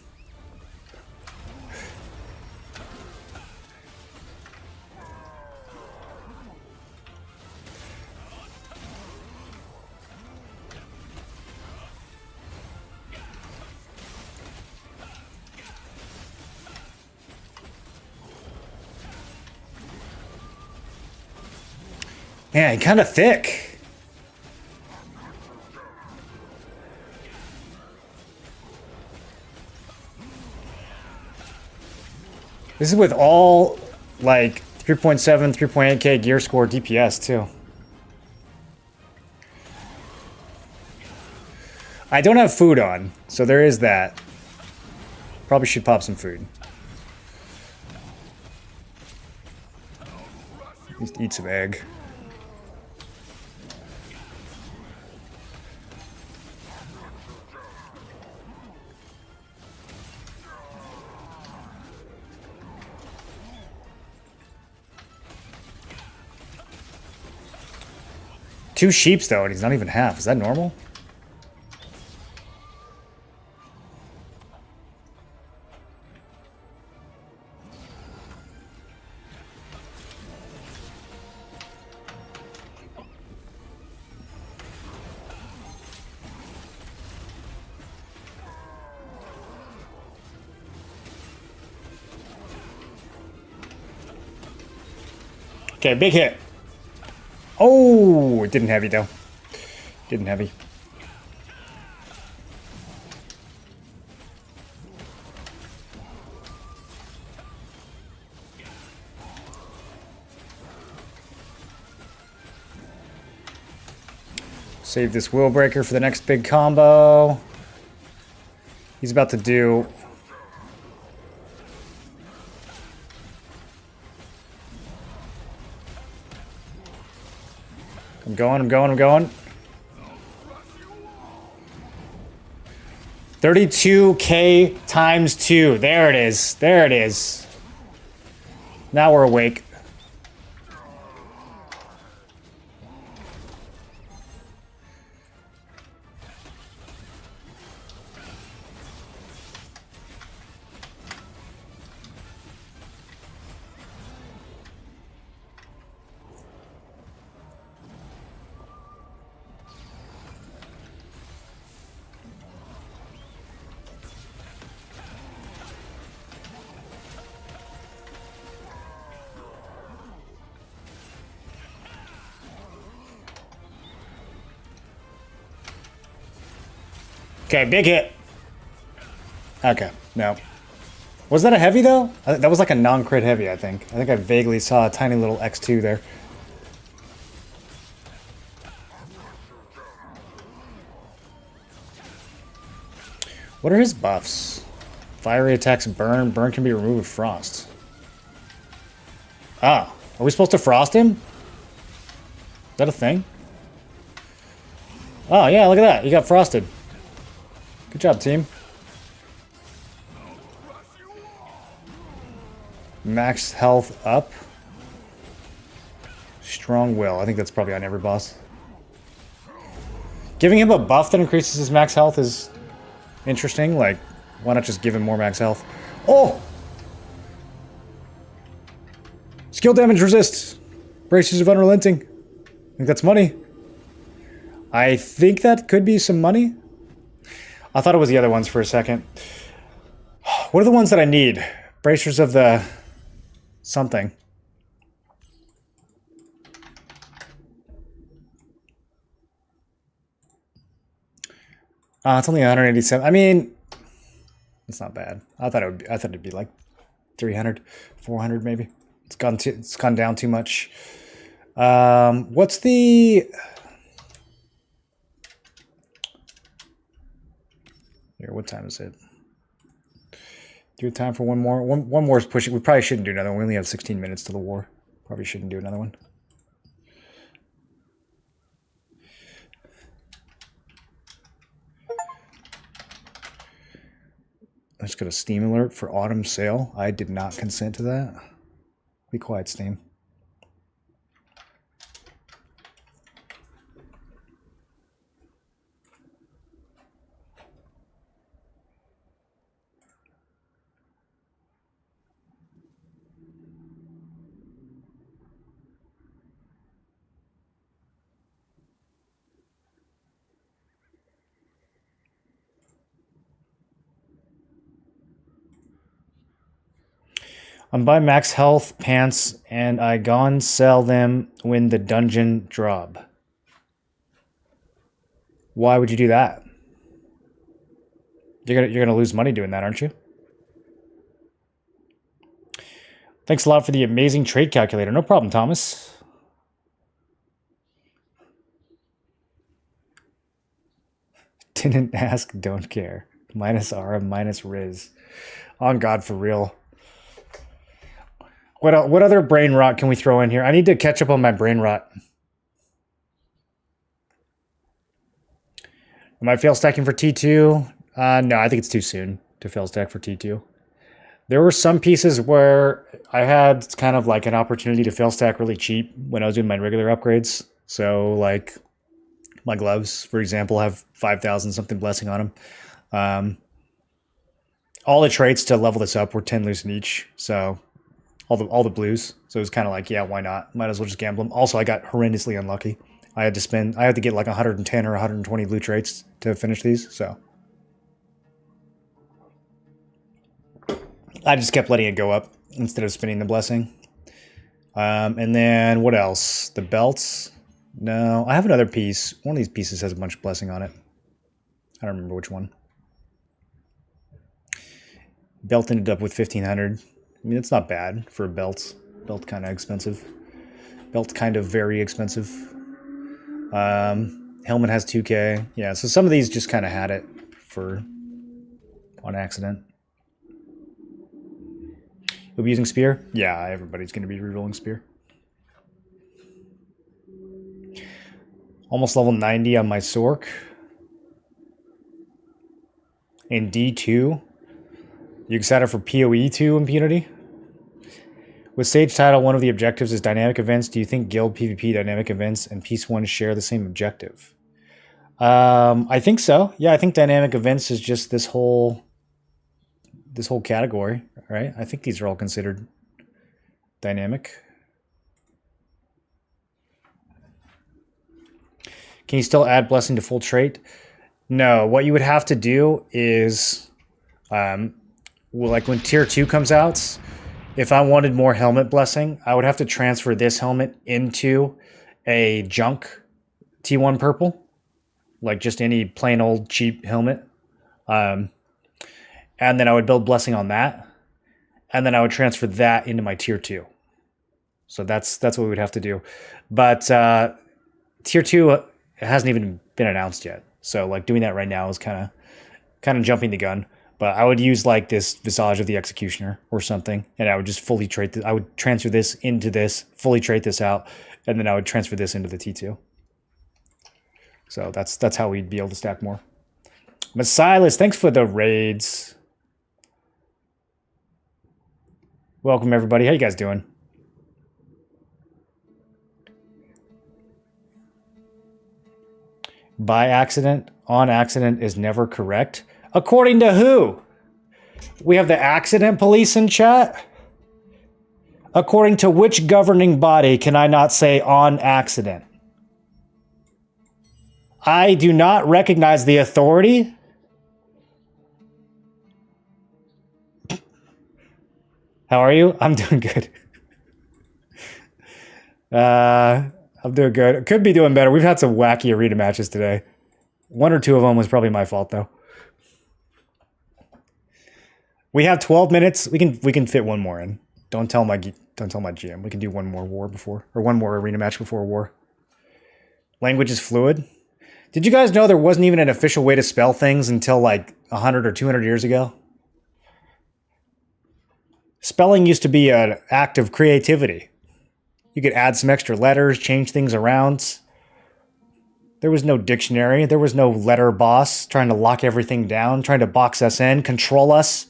Man, kind of thick. This is with all, like, 3.7, 3.8k gear score DPS, too. I don't have food on, so there is that. Probably should pop some food. At least eat some egg. Two sheeps though, and he's not even half. Is that normal? Okay, big hit. Oh, it didn't heavy though. Didn't heavy. Save this Will Breaker for the next big combo. He's about to do... I'm going. 32k times 2. There it is. Now we're awake. Okay, big hit. Okay, no. Was that a heavy, though? That was like a non-crit heavy, I think. I think I vaguely saw a tiny little X2 there. What are his buffs? Fiery attacks burn. Burn can be removed with frost. Ah, are we supposed to frost him? Is that a thing? Oh, yeah, look at that. He got frosted. Good job, team. Max health up. Strong will. I think that's probably on every boss. Giving him a buff that increases his max health is interesting. Like, Why not just give him more max health? Oh! Skill damage resist. Braces of Unrelenting. I think that's money. I think that could be some money. I thought it was the other ones for a second. What are the ones that I need? Bracers of the... something. It's only 187. I mean, it's not bad. I thought it'd be like 300, 400 maybe. It's gone down too much. What's the... Here, what time is it? Do we have time for one more? One more is pushing. We probably shouldn't do another one. We only have 16 minutes to the war. Probably shouldn't do another one. Let's go to Steam alert for autumn sale. I did not consent to that. Be quiet, Steam. I'm buying max health pants and I gone sell them when the dungeon drop. Why would you do that? You're gonna lose money doing that, aren't you? Thanks a lot for the amazing trade calculator. No problem, Thomas. Didn't ask, don't care. Minus Ara, minus Riz. On God, for real. What other brain rot can we throw in here? I need to catch up on my brain rot. Am I fail stacking for T2? No, I think it's too soon to fail stack for T2. There were some pieces where I had kind of like an opportunity to fail stack really cheap when I was doing my regular upgrades. So like my gloves, for example, have 5,000 something blessing on them. All the traits to level this up were 10 loosen each. So all the blues. So it was kind of like, yeah, why not? Might as well just gamble them. Also, I got horrendously unlucky. I had to get like 110 or 120 blue traits to finish these. So I just kept letting it go up instead of spinning the blessing. And then what else? The belts. No, I have another piece. One of these pieces has a bunch of blessing on it. I don't remember which one. Belt ended up with 1,500. I mean, it's not bad for a belt. Belt kind of expensive. Belt kind of very expensive. Helmet has 2K. Yeah, so some of these just kind of had it for on accident. You'll be using Spear? Yeah, everybody's going to be rerolling Spear. Almost level 90 on my Sork. In D2. You excited for PoE 2 Impunity? With Sage Title, one of the objectives is dynamic events. Do you think Guild PvP dynamic events and Peace 1 share the same objective? I think so. Yeah, I think dynamic events is just this whole category, right? I think these are all considered dynamic. Can you still add blessing to full trait? No, what you would have to do is like when tier 2 comes out, if I wanted more helmet blessing, I would have to transfer this helmet into a junk T1 purple, like just any plain old cheap helmet. And then I would build blessing on that. And then I would transfer that into my tier 2. So that's what we would have to do. But tier 2 hasn't even been announced yet. So like doing that right now is kind of jumping the gun. But I would use like this Visage of the Executioner or something, and I would just fully trait this. I would transfer this into this, fully trait this out, and then I would transfer this into the T2. So that's how we'd be able to stack more. Messilas, thanks for the raids. Welcome everybody. How you guys doing? By accident, on accident is never correct. According to who? We have the accident police in chat. According to which governing body can I not say on accident? I do not recognize the authority. How are you? I'm doing good. I'm doing good. Could be doing better. We've had some wacky arena matches today. One or two of them was probably my fault, though. We have 12 minutes. We can fit one more in. Don't tell my GM. We can do one more war before, or one more arena match before war. Language is fluid. Did you guys know there wasn't even an official way to spell things until like 100 or 200 years ago? Spelling used to be an act of creativity. You could add some extra letters, change things around. There was no dictionary. There was no letter boss trying to lock everything down, trying to box us in, control us.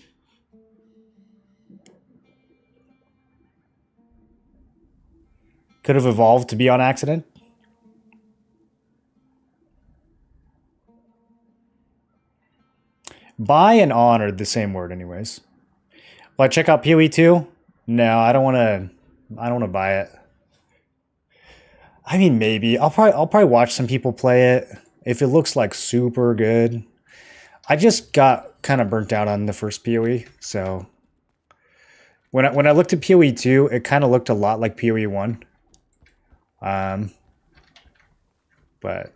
Could have evolved to be on accident. Buy and on are the same word anyways. Will I check out PoE 2? No, I don't want to buy it. I mean, maybe. I'll probably watch some people play it if it looks like super good. I just got kind of burnt out on the first PoE, so when I looked at PoE 2, it kind of looked a lot like PoE 1. But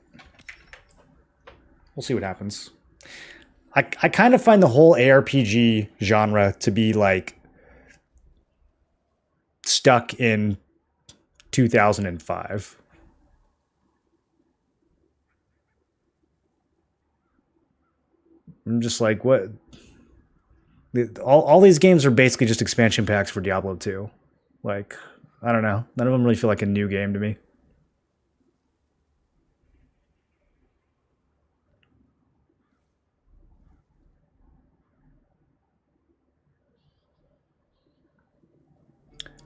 we'll see what happens. I kind of find the whole ARPG genre to be like stuck in 2005. I'm just like, what? All these games are basically just expansion packs for Diablo 2. Like, I don't know. None of them really feel like a new game to me.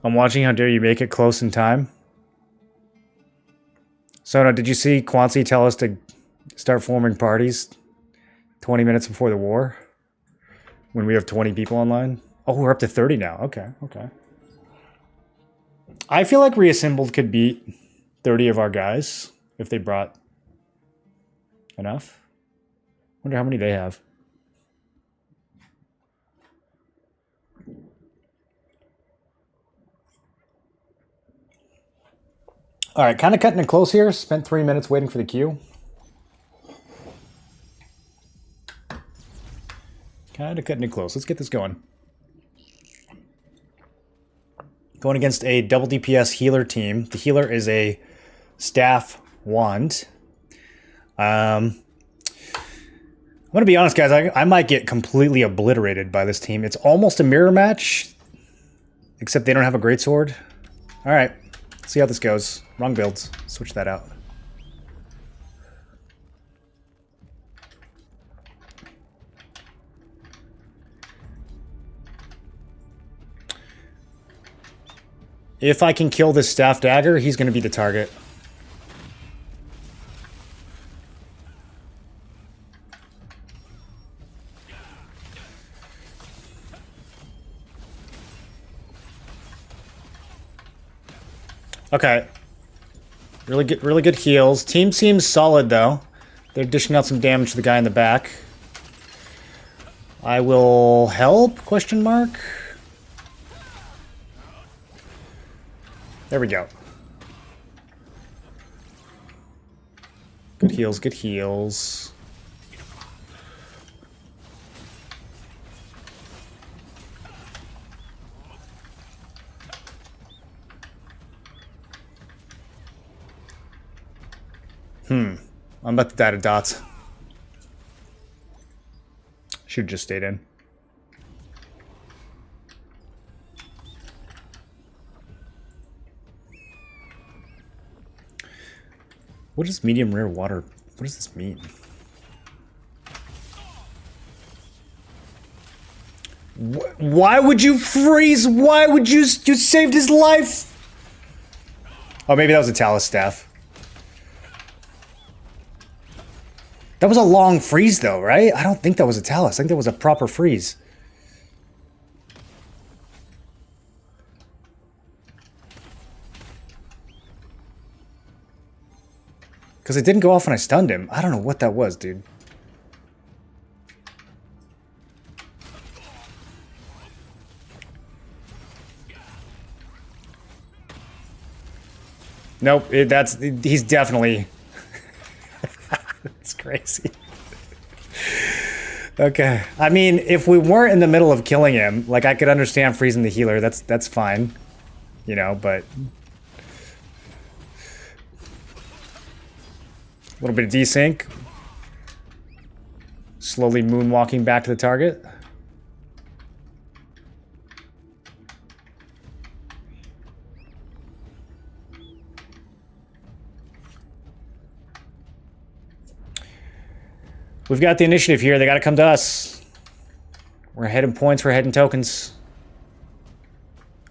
I'm watching How Dare You Make It close in time. Sona, did you see Quancy tell us to start forming parties 20 minutes before the war? When we have 20 people online? Oh, we're up to 30 now. Okay. I feel like Reassembled could beat 30 of our guys if they brought enough. Wonder how many they have. All right, kind of cutting it close here. Spent 3 minutes waiting for the queue. Kind of cutting it close. Let's get this going. Going against a double DPS healer team. The healer is a staff wand. I'm going to be honest, guys. I might get completely obliterated by this team. It's almost a mirror match, except they don't have a greatsword. All right. See how this goes. Wrong builds. Switch that out. If I can kill this staff dagger, he's going to be the target. Okay. Really good heals. Team seems solid though. They're dishing out some damage to the guy in the back. I will help? Question mark. There we go. Good heals, good heals. I'm about to die to dots. Should have just stayed in. What is medium rare water? What does this mean? Why would you freeze? Why would you saved his life? Oh, maybe that was a Talus staff. That was a long freeze though, right? I don't think that was a Talus. I think that was a proper freeze. Because it didn't go off when I stunned him. I don't know what that was, dude. Nope, he's definitely... It's crazy. Okay. I mean, if we weren't in the middle of killing him, like, I could understand freezing the healer. That's fine. You know, but... A little bit of desync. Slowly moonwalking back to the target. We've got the initiative here. They got to come to us. We're ahead in points. We're ahead in tokens.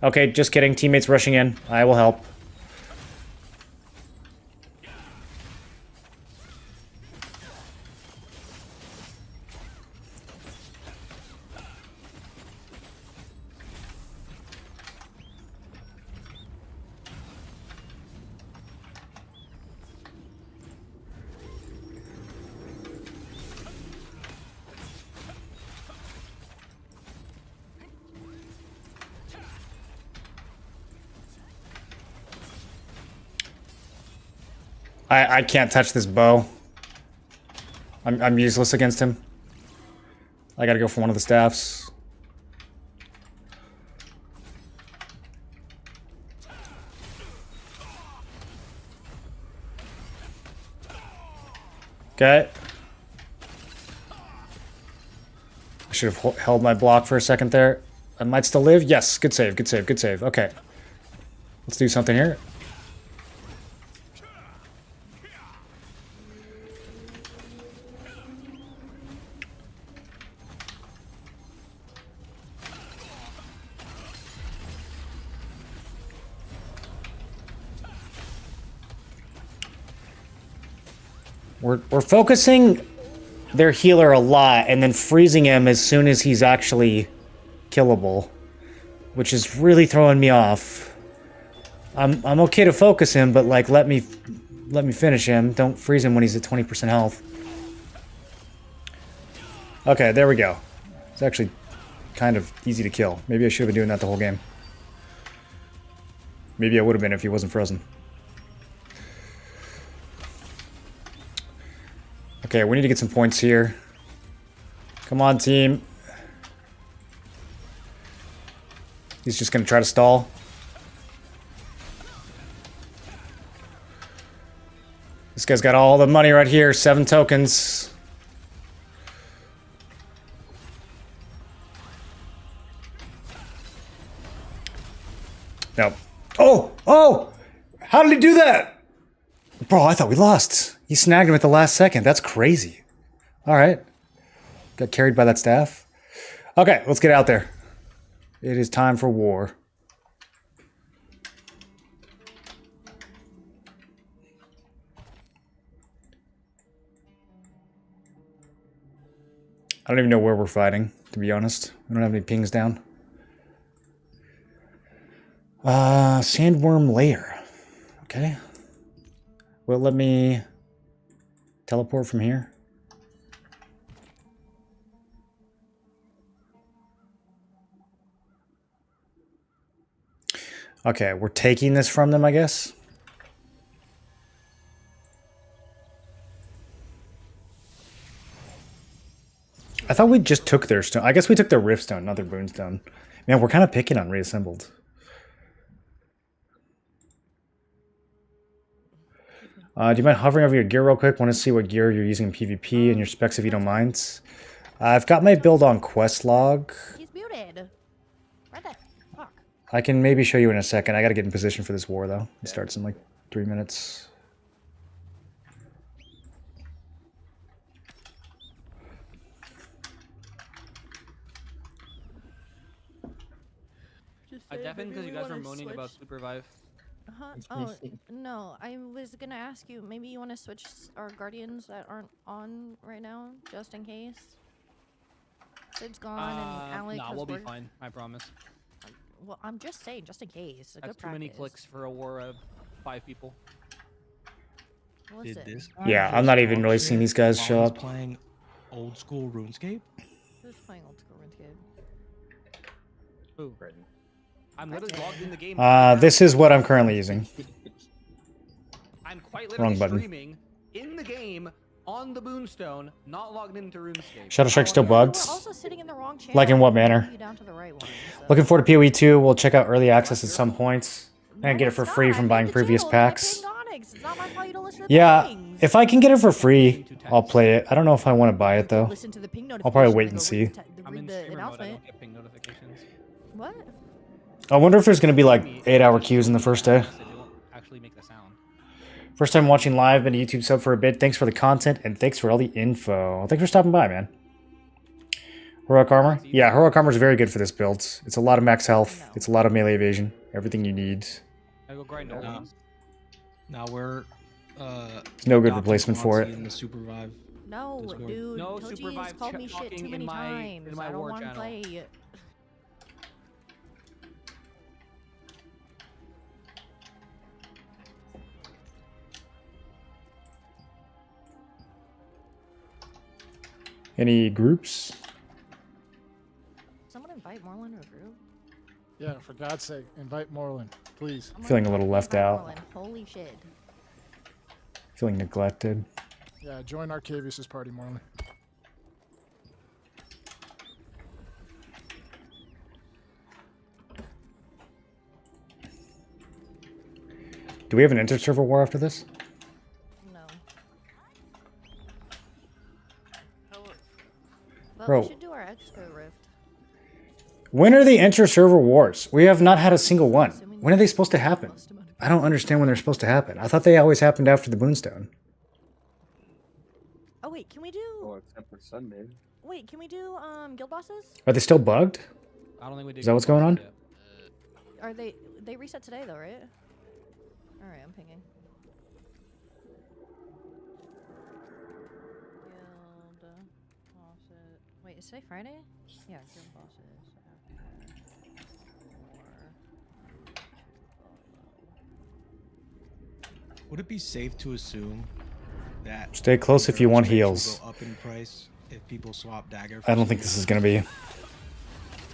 Okay, just kidding. Teammates rushing in. I will help. I can't touch this bow. I'm useless against him. I gotta go for one of the staffs. Okay. I should have held my block for a second there. I might still live. Yes, good save, good save, good save. Okay. Let's do something here. We're focusing their healer a lot and then freezing him as soon as he's actually killable, which is really throwing me off. I'm okay to focus him, but like let me finish him. Don't freeze him when he's at 20% health. Okay, there we go. It's actually kind of easy to kill. Maybe I should have been doing that the whole game. Maybe I would have been if he wasn't frozen. Okay, we need to get some points here. Come on, team. He's just gonna try to stall. This guy's got all the money right here. 7 tokens. No. Oh! Oh! How did he do that? Bro, I thought we lost. He snagged him at the last second. That's crazy. Alright. Got carried by that staff. Okay, let's get out there. It is time for war. I don't even know where we're fighting, to be honest. We don't have any pings down. Sandworm lair. Okay. Well, let me teleport from here. Okay, we're taking this from them, I guess. I thought we just took their stone. I guess we took their rift stone, not their boon stone. Man, we're kind of picking on reassembled. Do you mind hovering over your gear real quick? Want to see what gear you're using in PvP and your specs if you don't mind. I've got my build on quest log. He's muted. Where the fuck? I can maybe show you in a second. I got to get in position for this war, though. It starts in like 3 minutes. I deafened because you guys were moaning about Supervive. Huh? Oh, no. I was gonna ask you, maybe you want to switch our guardians that aren't on right now, just in case? Sid's gone and Alec Nah, has we'll be worked. fine. I promise. Well, I'm just saying, just in case. A That's good too many practice. clicks for a war of 5 people. Did Listen, this guy Yeah, I'm just not even talk really seeing shit these guys while show he's up. playing old school RuneScape? who's playing old school RuneScape? Who? I'm literally logged in the game. This is what I'm currently using. I'm quite Wrong literally button. streaming in the game on the Boonstone, not logged into RuneScape. Shadow Strike still Yeah, bugged. You were also sitting in the wrong channel. Like in what I moved manner? you down to the right one, so. Looking forward to PoE 2. We'll check out early access at some points. No, And get it it's for not. free I from made buying the previous channel. You can't packs. ping Onyx. It's not my fault you don't listen to the Yeah, pings. if I can get it for free, I'll play it. I don't know if I want to buy it though. Listen to the ping I'll probably notification wait and and go see. I'm in read the streamer mode. I announcement. don't get ping notifications. What? I wonder if there's going to be like 8-hour queues in the first day. It won't actually make the sound. First time watching live, been a YouTube sub for a bit. Thanks for the content and thanks for all the info. Thanks for stopping by, man. Heroic Armor? Yeah, Heroic Armor is very good for this build. It's a lot of max health. No. It's a lot of melee evasion. Everything you need. I go grind all these. Now we're There's no good adopting replacement for Quanti it. in the Supervive. No, Discord. dude. No Toji Supervive has called me shit talking too in many my- times. in my I don't war want to channel. play it. Any groups? Someone invite Morlin to a group. Yeah, for God's sake, invite Moreland, please. Someone Feeling a little left invite out. Morlin. Holy shit. Feeling neglected. Yeah, join Arcavius' party, Moreland. Do we have an inter-server war after this? No. Well, Bro. we should do our Expo Rift. When are the inter-server wars? We have not had a single one. When are they supposed to happen? I don't understand when they're supposed to happen. I thought they always happened after the Boonstone. Oh wait, can we do? Oh, except for Sunday. Wait, can we do guild bosses? Are they still bugged? I don't think we did. Is that what's going on? yet. Are they reset today though, right? All right, I'm pinging. Guild bosses. Wait, is today Friday? Yeah, guild bosses. Would it be safe to assume that Stay close if you want strikes will heals. go up in price if people swap dagger? I don't think this is going to be.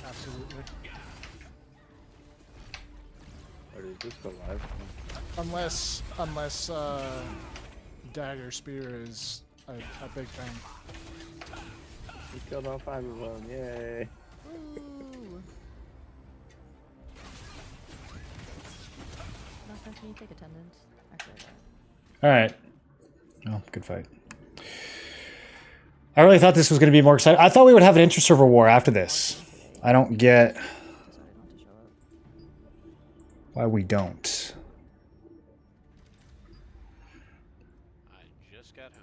Absolutely. Or did this go live? Unless Dagger Spear is a big thing. We killed all 5 of them. Yay. Ooh. Nothing, can you take attendance? Actually, I don't. Alright. Oh, good fight. I really thought this was going to be more exciting. I thought we would have an inter-server war after this. I don't get Decided not to show up. why we don't. I just got home.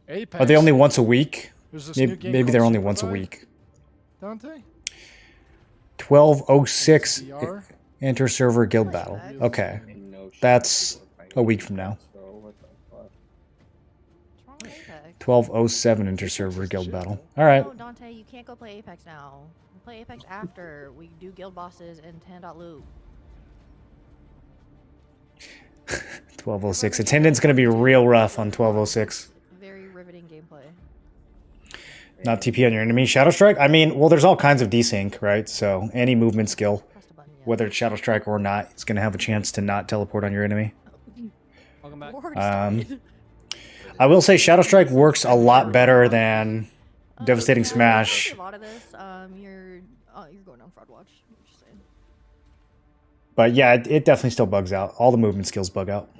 Apex. Are they only once a week? There's this Maybe, new game maybe called they're only once a Supervive, week. Don't they? 12:06 VR? inter-server guild battle. Okay. No shit, That's people are a fighting week from now. So what the fuck? What's wrong with Apex? 12:07 inter-server guild battle. Alright. No, Dante, you can't go play Apex now. We'll play Apex after we do guild bosses and 10.loot. 12:06. Attendance going to be real rough on 12:06. Very riveting gameplay. Not TP on your enemy. Shadow Strike? I mean, well, there's all kinds of desync, right? So any movement skill, Press the button, yeah. whether it's Shadow Strike or not, it's going to have a chance to not teleport on your enemy. Welcome back. We're already started. I will say Shadow Strike works a lot better than Devastating yeah, Smash. A lot of this, you're going on fraud watch. I'm just saying. But yeah, it definitely still bugs out. All the movement skills bug out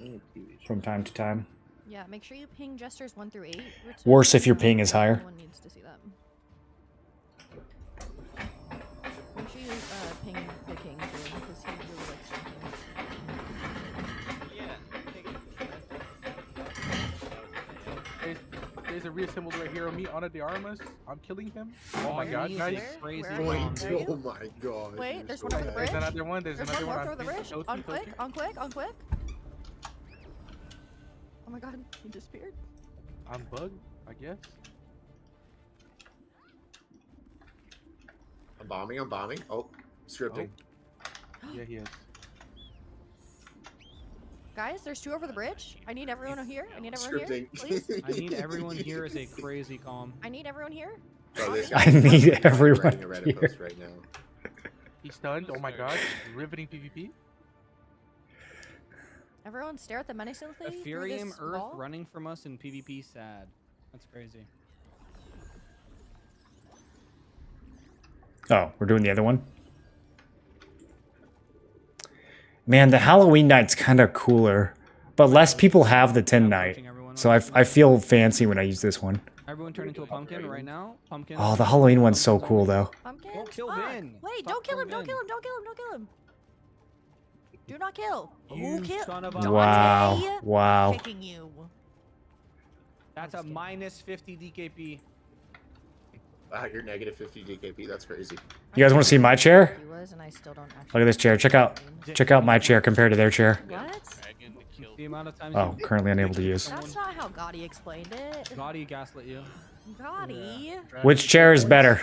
from time to time. Yeah, make sure you ping gestures 1 through 8. Worse if your ping is higher. Everyone needs to see that. Make sure you ping the king too, because he really likes ping. There's a reassembled right here on me, Ana de Armas. I'm killing him. Oh my your god, knees nice. is crazy. Where are you? Wait, Where are you? Oh my god. Wait, you're there's so one over the bad. bridge. There's another one, there's There's another one one more over the bridge. Toki, On Toki. quick, on quick, on quick. Oh my god, he disappeared. I'm bugged, I guess. I'm bombing. Oh, scripting. Yeah, he is. Guys, there's 2 over the bridge. I need everyone here. I need everyone here, please. I need everyone here as a crazy calm. I need everyone here. Oh, this I guy is need writing everyone a Reddit here. post right now. He's stunned. Oh my god. Riveting PvP. Everyone stare at the menacingly through Ethereum this Earth wall. running from us in PvP sad. That's crazy. Oh, we're doing the other one? Man, the Halloween night's kind of cooler, but less people have the 10 night. So I feel fancy when I use this one. Everyone turn into a pumpkin right now. Pumpkin. Oh, the Halloween one's so cool, though. Pumpkin. Don't kill Fuck. Vin. Wait, Stop don't kill him! killing Don't kill him! Don't kill him! Don't kill him! Do not kill. You Who kill? son of a- Wow. Dante Wow. Kicking you. That's a minus 50 DKP. Wow, you're negative 50 DKP. That's crazy. You guys want to see my chair? He was, and I still don't actually. Look at this chair. Check out my chair compared to their chair. What? The amount of times Oh, you currently unable to use. That's not how Gotti explained it. Gotti gaslit you. Gotti. Which chair is better?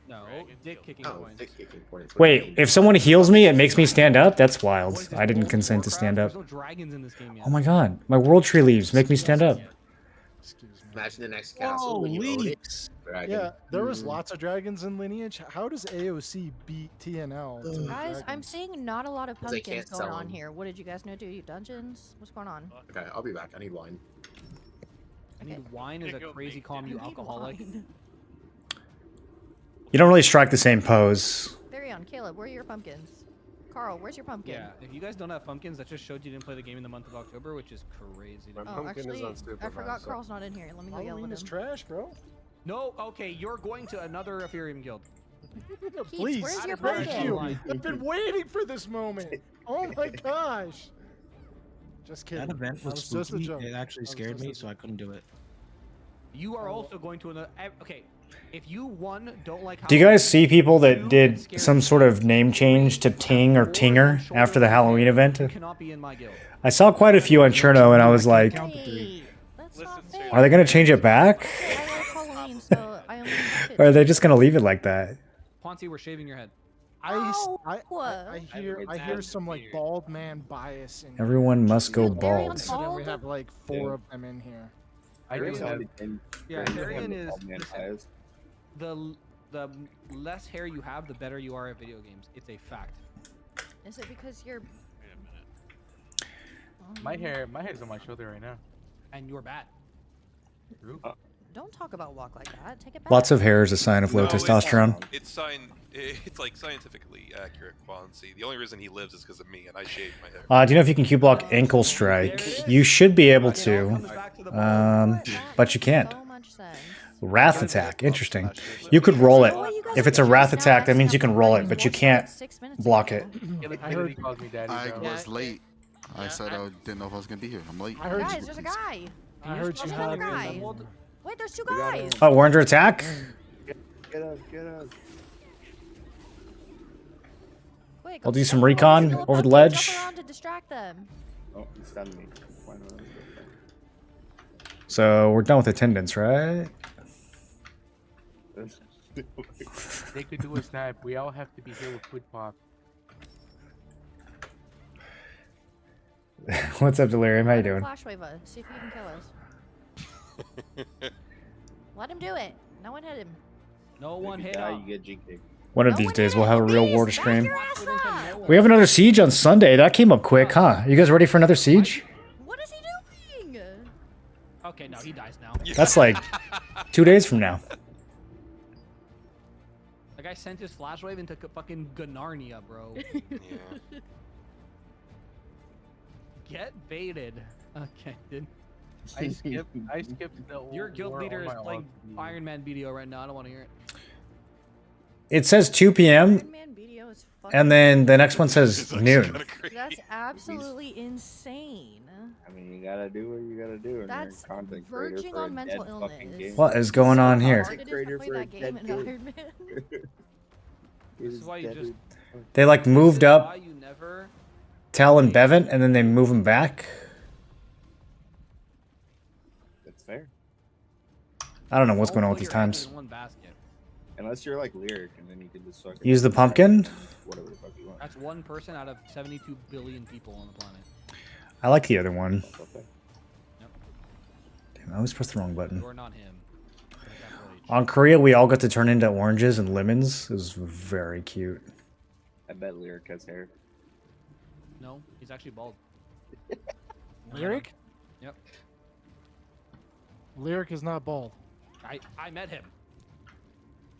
No, dick kicking Oh, points. dick kicking points. Wait, if someone heals me, it makes me stand up? That's wild. I didn't consent to stand up. There's no dragons in this game yet. Oh my god. My world tree leaves make me stand up. Imagine the next castle when you own it. Dragon. Yeah, there was lots of dragons in Lineage. How does AOC beat TNL? to the Guys, I'm dragons? seeing not a lot of 'Cause they pumpkins can't going sell on them. here. What did you guys know? Do you dungeons? What's going on? Okay, I'll be back. I need wine. I need wine as a crazy calm, you alcoholic. You don't really strike the same pose. Therion, Caleb, where are your pumpkins? Carl, where's your pumpkin? Yeah, if you guys don't have pumpkins, that just showed you didn't play the game in the month of October, which is crazy. to me. Oh, actually, I forgot Carl's not in here. Let me go yell Halloween at is him. trash, bro. No, okay, you're going to another Ethereum guild. Please, where's your thank pumpkin? you. I've been waiting for this moment. Oh my gosh. Just kidding. That event was That just a spooky. joke. It actually That was scared just a me, so I couldn't do it. You are also going to another. Okay, if you don't like. Do you guys see people that did some sort of name change to Ting or Tinger after the Halloween event? You cannot be in my guild. I saw quite a few on Cherno and I was like, Hey, that's not fair. are they going to change it back? I like Halloween, so I only like Or are they just going to leave it like that? Ponzi, we're shaving your head. What? I hear some like bald man bias in Everyone must go Therion bald. So then we bald? have like 4 of them in here. I do have. Yeah, Therion is. Listen, the less hair you have, the better you are at video games. It's a fact. Is it because you're? My hair's on my shoulder right now. And you're bad. Don't talk about walk like that. Take it back. Lots of hair is a sign of low testosterone. It's like scientifically accurate, Quancy. The only reason he lives is because of me, and I shaved my hair. Do you know if you can Q block ankle strike? You should be able to, but you can't. So much sense. Wrath attack, interesting. You could roll it. If it's a wrath attack, that means you can roll it, but you can't block it. I heard he calls me daddy. I bro. was late. I said I didn't know if I was gonna be here. I'm late. I heard Guys, you. there's a guy. I heard you There's another had. guy. Wait, there's 2 guys. Oh, we're under attack? Get us, get us. Quick, I'll do go some jump recon around, over the jump ledge. around to distract them. Oh, he stunned me. Why not? So we're done with attendance, right? They could do a snipe. We all have to be here with Food Pop. What's up, Delirium? How you doing? Flash wave us. See if you can kill us. Let him do it. No one hit him. No one hit Die, him. you get G-kicked. One of No these one days hit we'll have a him. real Please, war to back stream. your ass up. We have another siege on Sunday. That came up quick, huh? You guys ready for another siege? What is he doing? Okay, no, he dies now. That's like 2 days from now. The guy sent his flash wave into fucking Ganarnia, bro. Yeah. Get baited. Okay, dude. I skipped the Your guild war leader on is my playing ultimate. Iron Man BDO right now. I don't want to hear it. It says 2 p.m. Iron Man BDO is fucking and then the next one says noon. That's absolutely insane. I mean, you gotta do what you gotta do. And That's you're a content creator verging for on a mental dead fucking illness. game. What is going on here? Hard it is to Creator play for a that game dead in game. Iron Man. This is why you just. They like moved This is up why you never. Tal and Bevan, and then they move them back. That's fair. I don't know what's going on with put these your eggs times. in one basket. Unless you're like Lyric, and then you can just fucking Use the pumpkin? whatever the fuck you want. That's one person out of 72 billion people on the planet. I like the other one. Okay. Damn, I always press the wrong button. You're not him. On Korea, we all got to turn into oranges and lemons. It was very cute. I bet Lyric has hair. No, he's actually bald. Lyric? Yep. Lyric is not bald. I met him.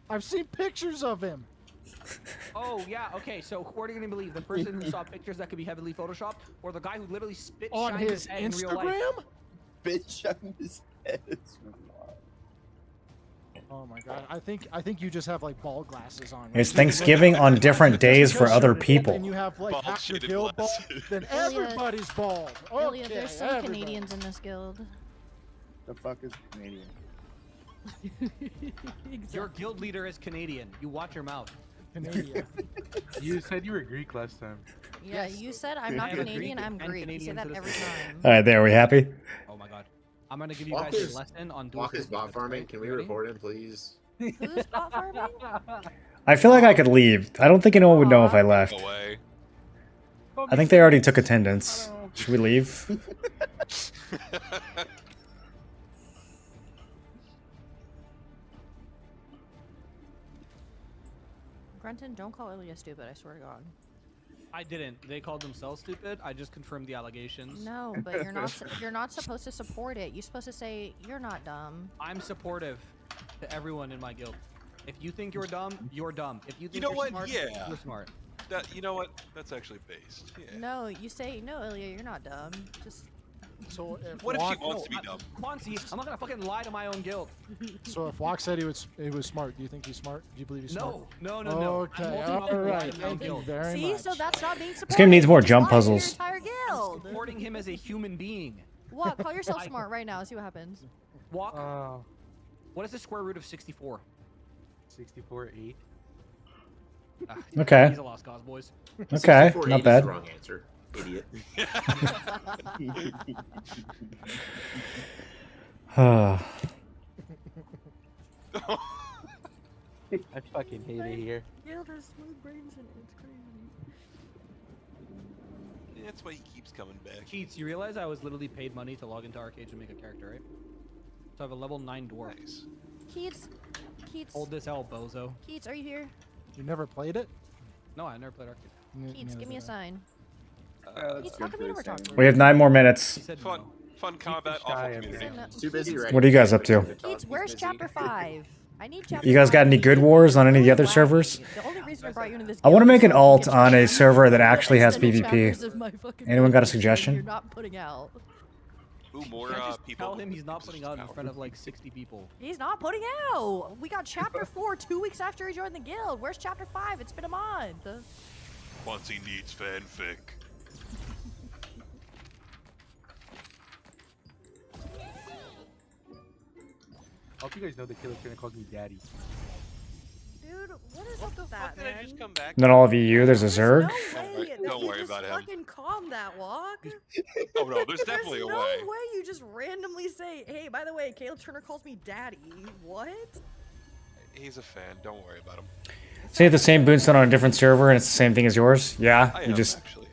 I've seen pictures of him. Oh yeah, okay. So who are you gonna believe? The person who saw pictures that could be heavily photoshopped, or the guy who literally spit On shined his head in real life? Instagram? Bitch on his head. Oh my god! I think you just have like ball glasses on. It's Thanksgiving on different days for other And people. you have like Bald half your shaded guild bald. glasses. Then Ilya- everybody's bald. Ilya, Okay, there's some everybody. Canadians in this guild. The fuck is Canadian? Your guild leader is Canadian. You watch your mouth. Canadian. You said you were Greek last time. Yeah, you said I'm not I am Canadian, Greek I'm and Greek. You say Canadian that every citizen. time. All right, there. Are we happy? Oh my god. I'm gonna give you Walk guys is- a lesson on dual Walk is system. bot farming. Can we Ready? report him, please? Who's bot farming? I feel like I could leave. I don't think anyone would know if I left. Away. I think they already took attendance. Should we leave? Grunton, don't call Ilya stupid, I swear to God. I didn't. They called themselves stupid. I just confirmed the allegations. No, but you're not supposed to support it. You're supposed to say you're not dumb. I'm supportive to everyone in my guild. If you think you're dumb, you're dumb. If you think know you're what? smart, Yeah. you're smart. You know what? That's actually based. Yeah. No, you say no, Ilya, you're not dumb. Just So if What if she Walk, wants to be dumb? Quancy, I'm not gonna fucking lie to my own guild. so if Walk said he was smart, do you think he's smart? Do you believe he's smart? No. Okay, all right. to my own Thank you guild. very see, much. so that's not being supportive. This game needs more Just jump lie to your puzzles. entire guild. Supporting him as a human being. What? Call yourself smart right now. See what happens. Walk. What is the square root of 64? 64, 8. Okay. He's a lost cause, boys. Okay, 64, not 80 is bad. the wrong answer, idiot. I fucking hate it here. Guild has smooth brains and it's crazy. Yeah, that's why he keeps coming back. Keats, you realize I was literally paid money to log into Arcade to make a character, right? So I have a level 9 dwarf. Nice. Keats, Hold this L, bozo. Keats, are you here? You never played it? No, I never played Arcade. Keats, give me a sign. That's Keats, good how come you for never a talk to second. me? We have 9 more minutes. He said Fun, no. fun combat, shy awful of community. No. Too busy writing. What are you guys up to? Keats, where's chapter 5? I need chapter You guys got 5. any good wars on any of the other Wacky. servers? The only reason I brought you into this I want to guild make is an so I can alt get on you a server that the actually has extended PvP. chapters of my fucking Anyone got a book that suggestion? You're not putting out. Ooh, more Can't just people. tell him he's not putting out in Power. front of like 60 people. He's not putting out. We got chapter 4 2 weeks after he joined the guild. Where's chapter 5? It's been a month. Once he needs fanfic. I hope you guys know the killer trainer calls me daddy. Dude, what is up with that, man? come back? Not all of you. There's a Zerg. No Don't way worry- that don't you worry just about him. fucking calm that walk. Oh no, there's definitely a no way. you just randomly say, hey, by the way, Caleb Turner calls me daddy. What? He's a fan. Don't worry about him. Say the same boonstone on a different server and it's the same thing as yours? Yeah, I you am, just actually.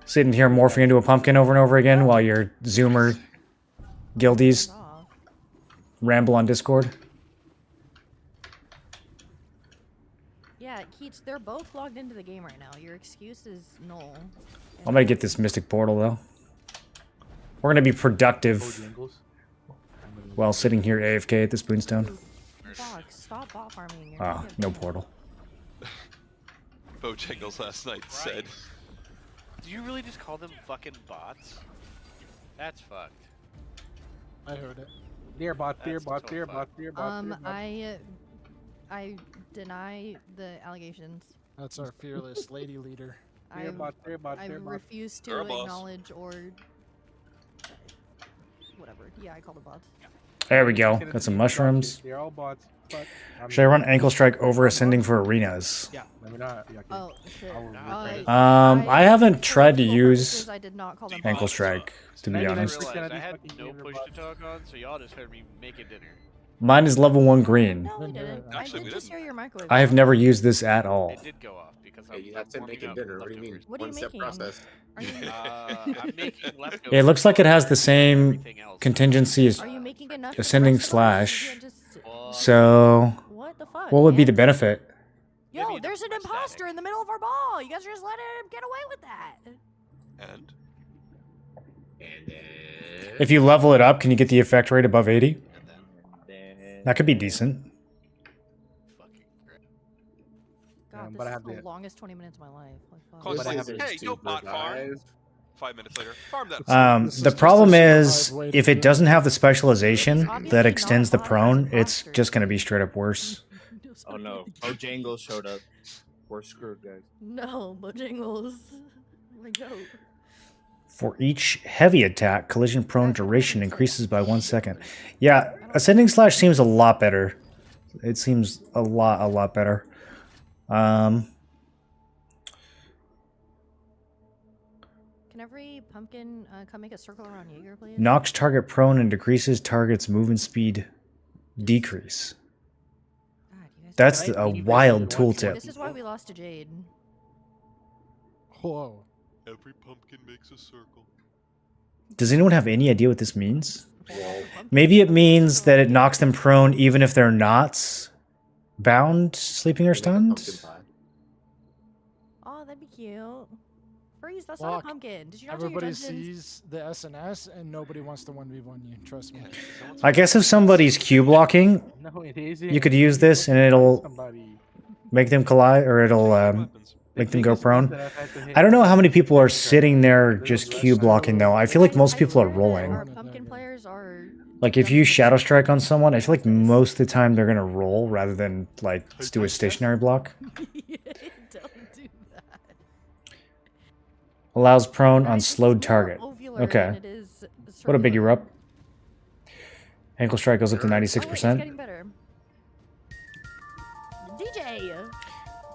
sitting here morphing into a pumpkin over and over again while your Zoomer guildies Oh. ramble on Discord. Yeah, Keats, they're both logged into the game right now. Your excuse is null. I'm gonna get this Mystic Portal though. We're gonna be productive Bojangles. while sitting here AFK at this boonstone. Fox, stop bot farming. You're Ah, gonna get no banned. portal. Bojangles last night said. Do you really just call them fucking bots? That's fucked. I heard it. Dear bot, dear That's bot, total dear fuck. bot, dear bot. dear bot. I deny the allegations. That's our fearless lady leader. I Dear bot, dear bot, I dear bot. refuse to You're a boss. acknowledge or whatever. Yeah, I call the bots. There we go. Got some mushrooms. They're all bots. But Should I run Ankle Strike over Ascending for arenas? Yeah. Let me not. Yeah, okay. Oh shit. I haven't tried to for use purposes, I did not call them Ankle bots. Strike, to be Maybe I honest. that's- realized I Gonna be had fucking no dinner push bot. to talk on, so y'all just heard me making dinner. Mine is level 1 green. No, we didn't. I Actually, did we just didn't. hear your microwave. I have never used this at all. It did go off because Hey, you have to make it dinner. What do you mean? What are you One-step making? process. Are you, I'm making leftovers. Yeah, it looks like it has the and same everything else. contingency as are you making enough ascending vegetables? You slash. can't just- So, What the fuck? what would be man? the benefit? Yo, Maybe there's an enough for imposter static. in the middle of our ball. You guys are just letting him get away with that. And And then... If you level it up, can you get the effect rate above 80? And then... That could be decent. Fucking great. God, but I this have is the the- longest 20 minutes of my life. Like, fuck. Close But I have like, the hey, yo, bot farm. 5 minutes later, farm that. This is The just problem a is, survive way if to it do it. doesn't have the specialization Obviously that not extends the bot, prone, it's it's imposter. just going to be straight up worse. Oh no, Bojangles showed up. We're screwed, guys. No, Bojangles. My goat. For each heavy attack, collision prone duration increases by 1 second. Yeah, ascending slash seems a lot better. It seems a lot better. Can every pumpkin come make a circle around Jaeger, please? Knocks target prone and decreases target's movement speed decrease. God, you guys That's are a wild tooltip. This is why we lost to Jade. Whoa. Every pumpkin makes a circle. Does anyone have any idea what this means? Maybe it means that it knocks them prone even if they're not bound, sleeping, or stunned? Oh, that'd be cute. Freeze, that's not a Fuck. pumpkin. Did you not do your Everybody dungeons? sees the SNS and nobody wants to 1v1 you. Trust me. I guess if somebody's Q blocking, No, it isn't. you could use this and it'll Somebody. make them collide, or it'll make them go biggest ones prone. that I've had to hit I don't know how many is people are Minecraft. sitting there just Q blocking though. I feel like most people are Our rolling. pumpkin players are. Like if you shadow strike on someone, I feel like most of the time they're gonna roll rather than like just do a stationary block. Don't do that. Allows prone on Guys, this is slowed more target. ovular than Okay. it is What a biggie circular. up. Ankle strike goes up to Oh, wait, it's 96%. getting better. DJ!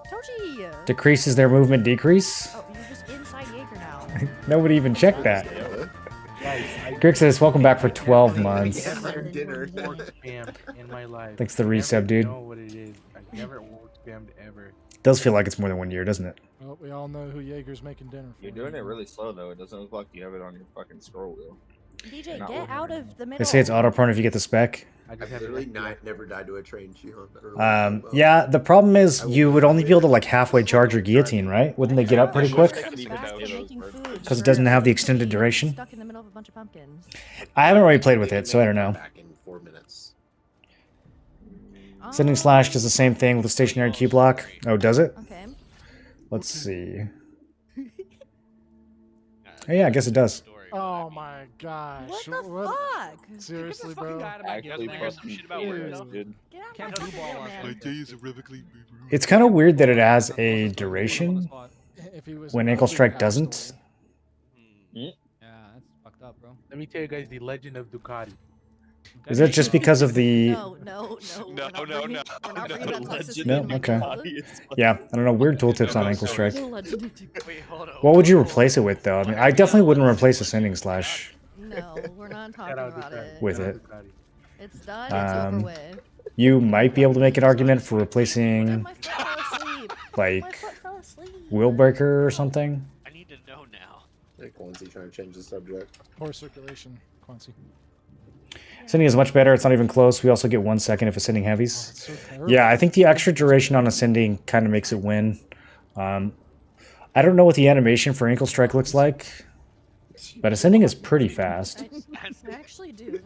Tochi! Decreases their movement decrease. Oh, you're just inside Jaeger now. Nobody even checked that. Guys, Greg says, welcome back for 12 months. Yeah, dinner. Work spam in my life. Thanks for the I resub, never dude. know what it is. I've never work spammed ever. Does feel like it's more than 1 year, doesn't it? Well, we all know who Jaeger's making dinner for. You're doing it really slow though. It doesn't look like you have it on your fucking scroll wheel. DJ, Not get working out right of the middle. They say it's auto prone if you get the spec. I just I've have literally to never died to a train Shion. Yeah, the problem is you would only be able to like halfway charge your guillotine, right? Wouldn't they get up pretty quick? Because it doesn't have the extended duration. Stuck in the middle of a bunch of pumpkins. I haven't really played with it, so I don't know. Back in 4 minutes. Sending slash does the same thing with a stationary Q block. Oh, does it? Okay. Let's see. Oh, yeah, I guess it does. Oh my gosh. What the fuck? Seriously, This fucking bro? guy out of my Actually, guest, I hear some shit about weirdo. dude. Get out Can't of my blue ball hair, us. man. day is irrevocably It's kind of weird that it has a duration If he was when a ankle puppy, strike passed doesn't. Yeah, that's fucked up, bro. Let me tell you guys the legend of Ducati. Is that just because of the... No. No, We're no, not no, bringing- no. We're not bringing No. that toxicity No, in my okay. world. Yeah, I don't know. Weird tooltips on ankle strike. Legendary. Wait, hold on. What would you replace it with, though? I mean, I definitely wouldn't replace ascending slash No, we're not talking Shout out about Ducati. it. with Shout out it. Ducati. It's done. It's over with. You might be able to make an argument for Damn, replacing, my foot fell asleep. like, My foot fell asleep. wheel breaker or something. I need to know now. Like Quincy trying to change the subject. Poor circulation, Quincy. Ascending is much better. It's not even close. We also get 1 second if ascending Oh, heavies. it's so terrible. Yeah, I think the extra duration on ascending kind of makes it win. I don't know what the animation for ankle strike looks like, but ascending is pretty fast. I actually do.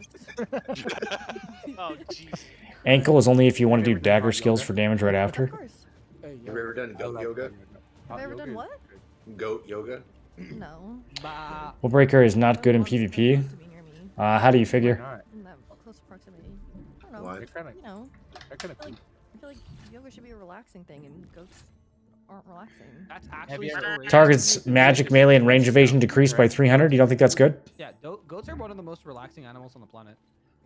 Oh, jeez. Ankle is only if you want to do dagger skills for damage right Of after. course. Hey, Have yo. you ever done goat yoga? Have I ever done what? Goat yoga? No. Bah. Wheel breaker is not good in PvP. To be near me. How do you Why figure? not? In that close proximity. I don't know. Why? They're kind of, You know, they're kind of I cool. feel like yoga should be a relaxing thing, and goats aren't relaxing. That's actually you so ever- racist. Target's magic, melee, and range evasion decreased by 300. You don't think that's good? Yeah, goats are one of the most relaxing animals on the planet.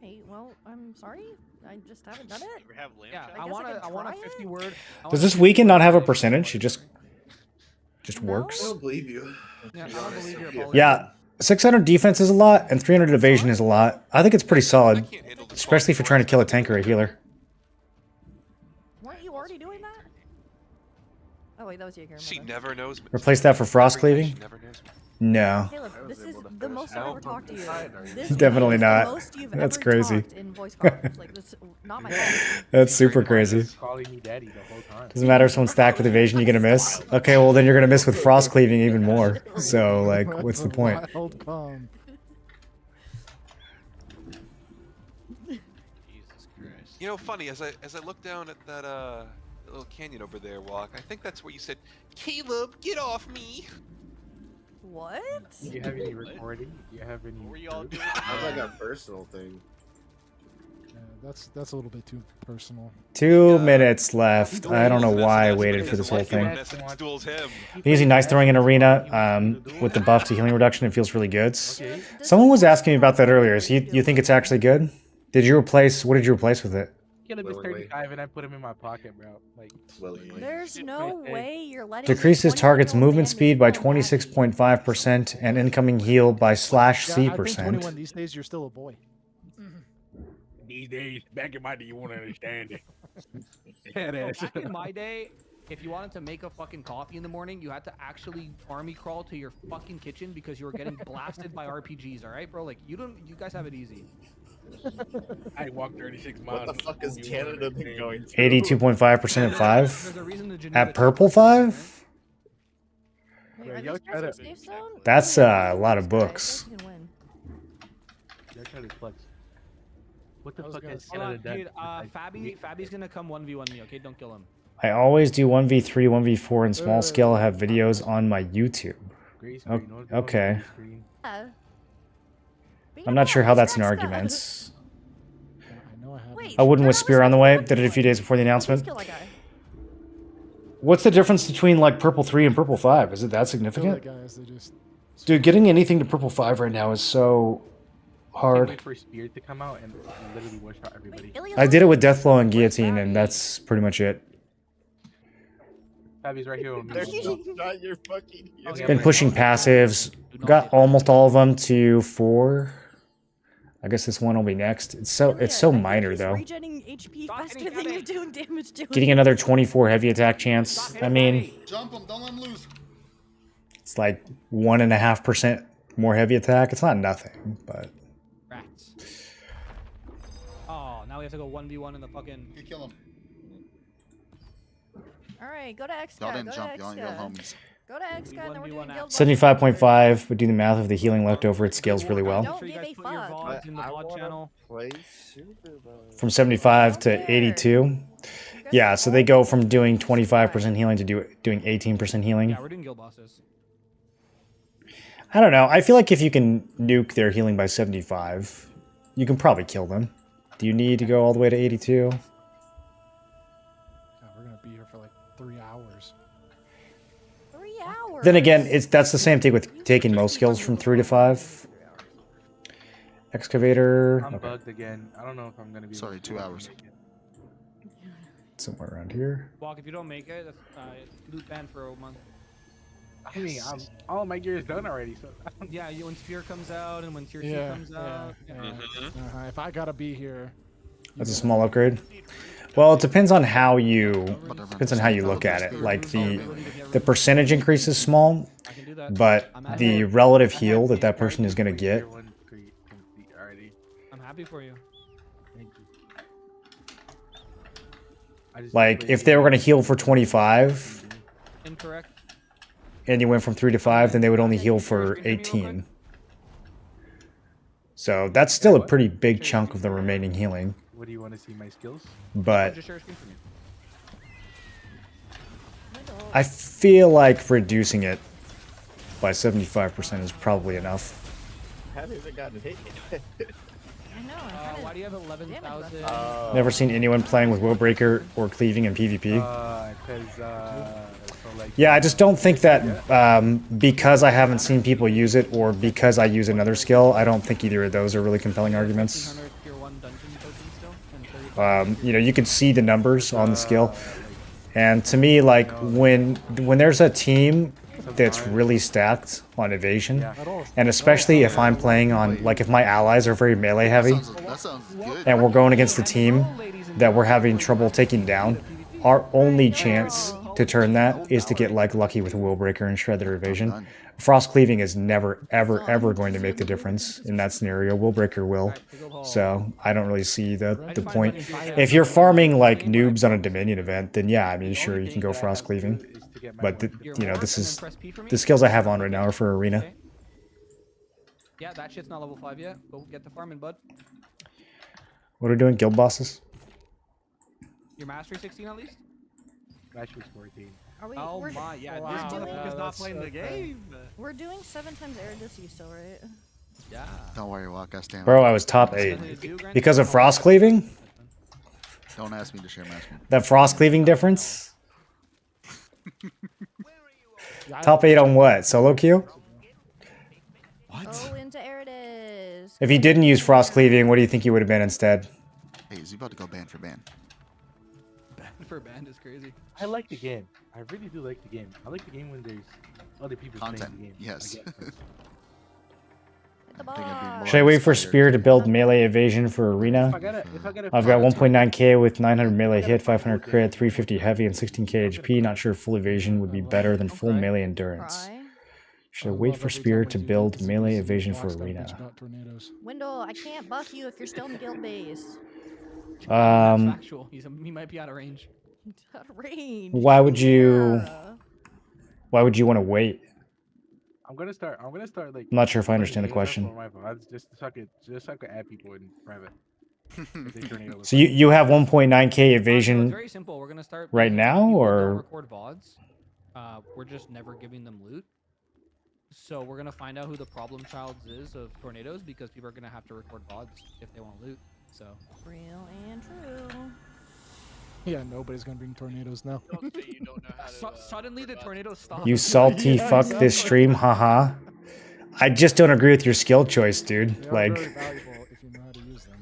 Hey, well, I'm sorry. I just haven't done it. Ever have lamb Yeah, chop? I guess I want could a, I want a try it? 50 word. Does this weekend not have a percentage? It just No? works. I don't believe you. Yeah, I don't believe your Yeah. apology. Yeah, 600 defense is a lot, and 300 evasion is a lot. I think it's pretty I solid. can't handle Especially if you're trying to kill a tank or a healer. Weren't you already doing that? Oh wait, that was Jaeger. She never knows me. Replace that for frost cleaving? She never knows me. No. Caleb, this is the most I've ever talked to you. This Definitely is not. The most you've That's ever crazy. talked in voice calls. Like, that's not my fault. That's super crazy. Calling me daddy the whole time. Doesn't matter if someone's stacked with evasion, you're gonna miss. Okay, well then you're gonna miss with frost cleaving even more. So like, what's the point? Wild calm. Jesus Christ. You know, funny as I look down at that little canyon over there, Walk. I think that's where you said, "Caleb, get off me." What? Do you have any recording? Do you have any? What were y'all doing? That's like a personal thing. Yeah, that's a little bit too personal. 2 minutes left. I don't know why I waited for this whole thing. I'm using Nice Throwing in Arena with the buff to healing reduction. It feels really good. Someone was asking me about that earlier. So you think it's actually good? Did you replace? What did you replace with it? Caleb is 35 and I put him in my pocket, bro. Like, There's no way you're letting. Decreases this target's 21-year-old movement man speed by make fun of daddy. 26.5% and incoming heal by Yeah, /C I think percent. 21 these days, you're still a boy. these days, back in my day, you won't understand it. Back in my day, if you wanted to make a fucking coffee in the morning, you had to actually army crawl to your fucking kitchen because you were getting blasted by RPGs. All right, bro. Like you guys have it easy. I walked 36 miles. What the fuck is Canada been going through? 82.5% at 5? There's a reason the Geneva At purple 5? Wait, are y'all these try guys to- in safe zone? That's a lot of books. You can win. They're trying to flex. What the I was fuck gonna has say- Hold Canada on, done? dude. Fabi's gonna come 1v1 me. Okay, don't kill him. I always do 1v3, 1v4 in small scale. I have videos on my YouTube. Grey Oh, screen, no- no okay. green screen. Yeah. Beat I'm him not up, sure how that's an scratch that. argument. I know I have. Wait, I wouldn't they're with not Spear on the listening way. to Did it a few days before the Let's announcement. kill that guy. What's the difference between like purple 3 and purple 5? Is it that Kill the significant? guys, they just. Dude, getting anything to purple 5 right now is so Can't hard. wait for Spear to come out and literally one shot everybody. Wait, Ilya's I did it with listening. Deathblow and Guillotine, Where's and Fabi? that's pretty much it. Fabi's right here on me. There's no shot you're fucking here. Okay, Been pushing passives. Got almost all of them to 4. I guess this one will be next. It's so Ilya, so I think minor he's though. Regenerating HP Stop faster hitting than Fabi. you're doing damage to him. Getting another 24 heavy attack chance. Stop I hitting mean, Fabi. Jump him, don't let him lose. it's like 1.5% more heavy attack. It's not nothing, but Rats. Oh, now we have to go 1v1 in the fucking. You kill him. All right, go to X. Y'all Go didn't to jump, y'all X. homies. Go to X, and then we're doing 1v1 guild. 75.5. But do the math of the healing left over, it scales really well. Don't Make sure you give guys a put your fuck. VODs in the VOD channel. Play Super Bowl. From 75 to 82. Yeah, so they go from doing 25% healing to doing 18% healing. Yeah, we're doing guild bosses. I don't know. I feel like if you can nuke their healing by 75, you can probably kill them. Do you need to go all the way to 82? God, we're gonna be here for like 3 hours. 3 hours. Then again, that's the same thing with taking most skills from 3 to 5. Excavator. I'm Okay, bugged again. I don't know if I'm gonna be. Sorry, 2 hours. somewhere around here. Walk, if you don't make it, that's loot ban for a month. I mean, all my gear is done already. So Yeah, when Spear comes out and when Tier 2 Yeah, comes yeah, out. yeah. If I gotta be here. That's a small upgrade. Well, it depends on how you look at it. Like the percentage increase is small, I can do that. but the relative heal that person is going to get. Tier 1 complete already. I'm happy for you. Thank you. I just Like if they were going to heal for 25 Incorrect. and you went from 3 to 5, then they would only heal for 18. So that's still a pretty big chunk of the remaining healing. What do you want to see my skills? But Just share a screen for me. I feel like reducing it by 75% is probably enough. How has it gotten hit? I know. Why do you have 11,000? Never seen anyone playing with Willbreaker or cleaving in PvP. Yeah, I just don't think that because I haven't seen people use it or because I use another skill, I don't think either of those are really compelling arguments. Tier 1 dungeon token still, and 30. You know, you can see the numbers on the skill. And to me, like when there's a team that's really stacked on evasion, and especially if I'm playing on, like, if my allies are very melee heavy, That sounds good. and we're going against a team that we're having trouble taking down, our only chance to turn that is to get, like, lucky with a Will Breaker and shred their evasion. Frost Cleaving is never, ever, ever going to make the difference in that scenario. Will Breaker will. So I don't really see the point. If you're farming, like, noobs on a Dominion event, then yeah, I mean, sure, you can go Frost Cleaving. But, you know, this is... The skills I have on right now are for Arena. Yeah, that shit's not level 5 yet. Go get the farming, bud. What are we doing? Guild bosses? Your mastery 16 at least? Mastery 14. Are we? Oh we're, my, yeah, we're this doing, motherfucker's not playing the game. We're doing 7 times Erudicity still, right? Yeah. Don't worry, Walk. I stand. Bro, I was top 8. Because of Frost Cleaving? Don't ask me to share mastery. That Frost Cleaving difference? Top 8 on what? Solo queue? What? Oh, into Eridus. If he didn't use Frost Cleaving, what do you think he would have been instead? Hey, is he about to go ban for ban? Ban for ban is crazy. I like the game. I really do like the game. I like the game when there's other people playing the game. Yes. Should I wait for Spear to build melee evasion for Arena? I've got 1.9k with 900 melee hit, 500 crit, 350 heavy, and 16k HP. Not sure full evasion would be better than full melee endurance. Should I wait for Spear to build melee evasion for Arena? Wendell, I can't buff you if you're still in the guild base. Factual. He might be out of range. Out of range. Why would you want to wait? I'm gonna start like. I'm not sure if I understand the question. Just so I could add people in private. So you have 1.9k evasion it's very simple. We're gonna start right now, or record VODs. We're just never giving them loot. So we're gonna find out who the problem child is of tornadoes, because people are gonna have to record VODs if they want loot. So real and true. Yeah, nobody's gonna bring tornadoes now. Suddenly the tornadoes stop. you salty fuck this stream, haha. I just don't agree with your skill choice, dude. Like, If you know how to use them.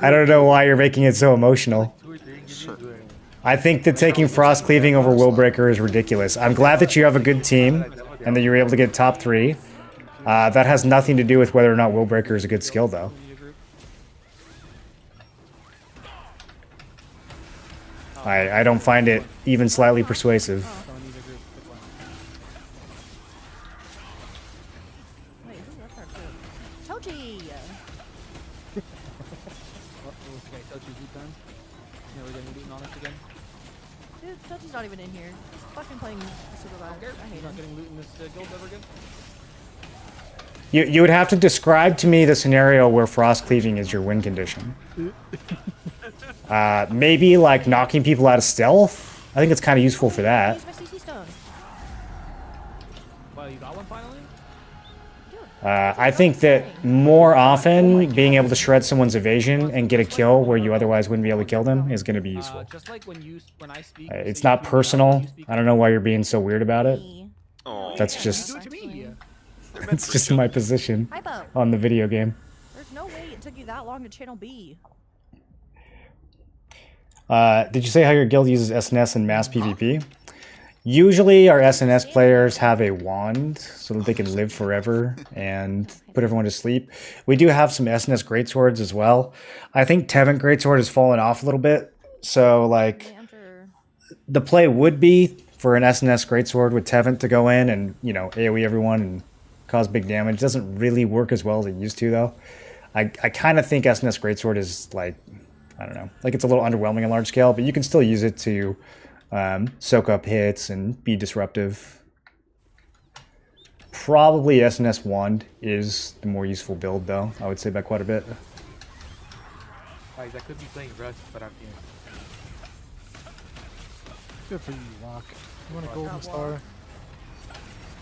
I don't know why you're making it so emotional. I think that taking Frost Cleaving over Will Breaker is ridiculous. I'm glad that you have a good team and that you're able to get top 3. That has nothing to do with whether or not Will Breaker is a good skill, though. I don't find it even slightly persuasive. Wait, who left our group? Toji! Okay, Tochi's loot done. Yeah, we're getting looting on us again. Dude, Toji's not even in here. He's fucking playing Supervisor. I hate He's not him. getting loot in this guild ever again. You would have to describe to me the scenario where Frost Cleaving is your win condition. Maybe like knocking people out of stealth. I think it's kind of useful for that. Where's my CC stone? Well, you got one finally? I think that more often being able to shred someone's evasion and get a kill where you otherwise wouldn't be able to kill them is going to be useful. Just like when I speak, It's not personal. I don't know why you're being so weird about it. That's just it's just my position on the video game. There's no way it took you that long to channel B. Did you say how your guild uses SNS and mass PvP? Usually our SNS players have a wand so that they can live forever and put everyone to sleep. We do have some SNS Greatswords as well. I think Tevent Greatsword has fallen off a little bit. So like the play would be for an SNS Greatsword with Tevent to go in and, you know, AoE everyone and cause big damage. It doesn't really work as well as it used to though. I kind of think SNS Greatsword is like, I don't know, like it's a little underwhelming on large scale, but you can still use it to soak up hits and be disruptive. Probably SNS Wand is the more useful build though, I would say by quite a bit. Guys, I could be playing Rust, but I'm here. Good for you, Lock. You want a golden star? I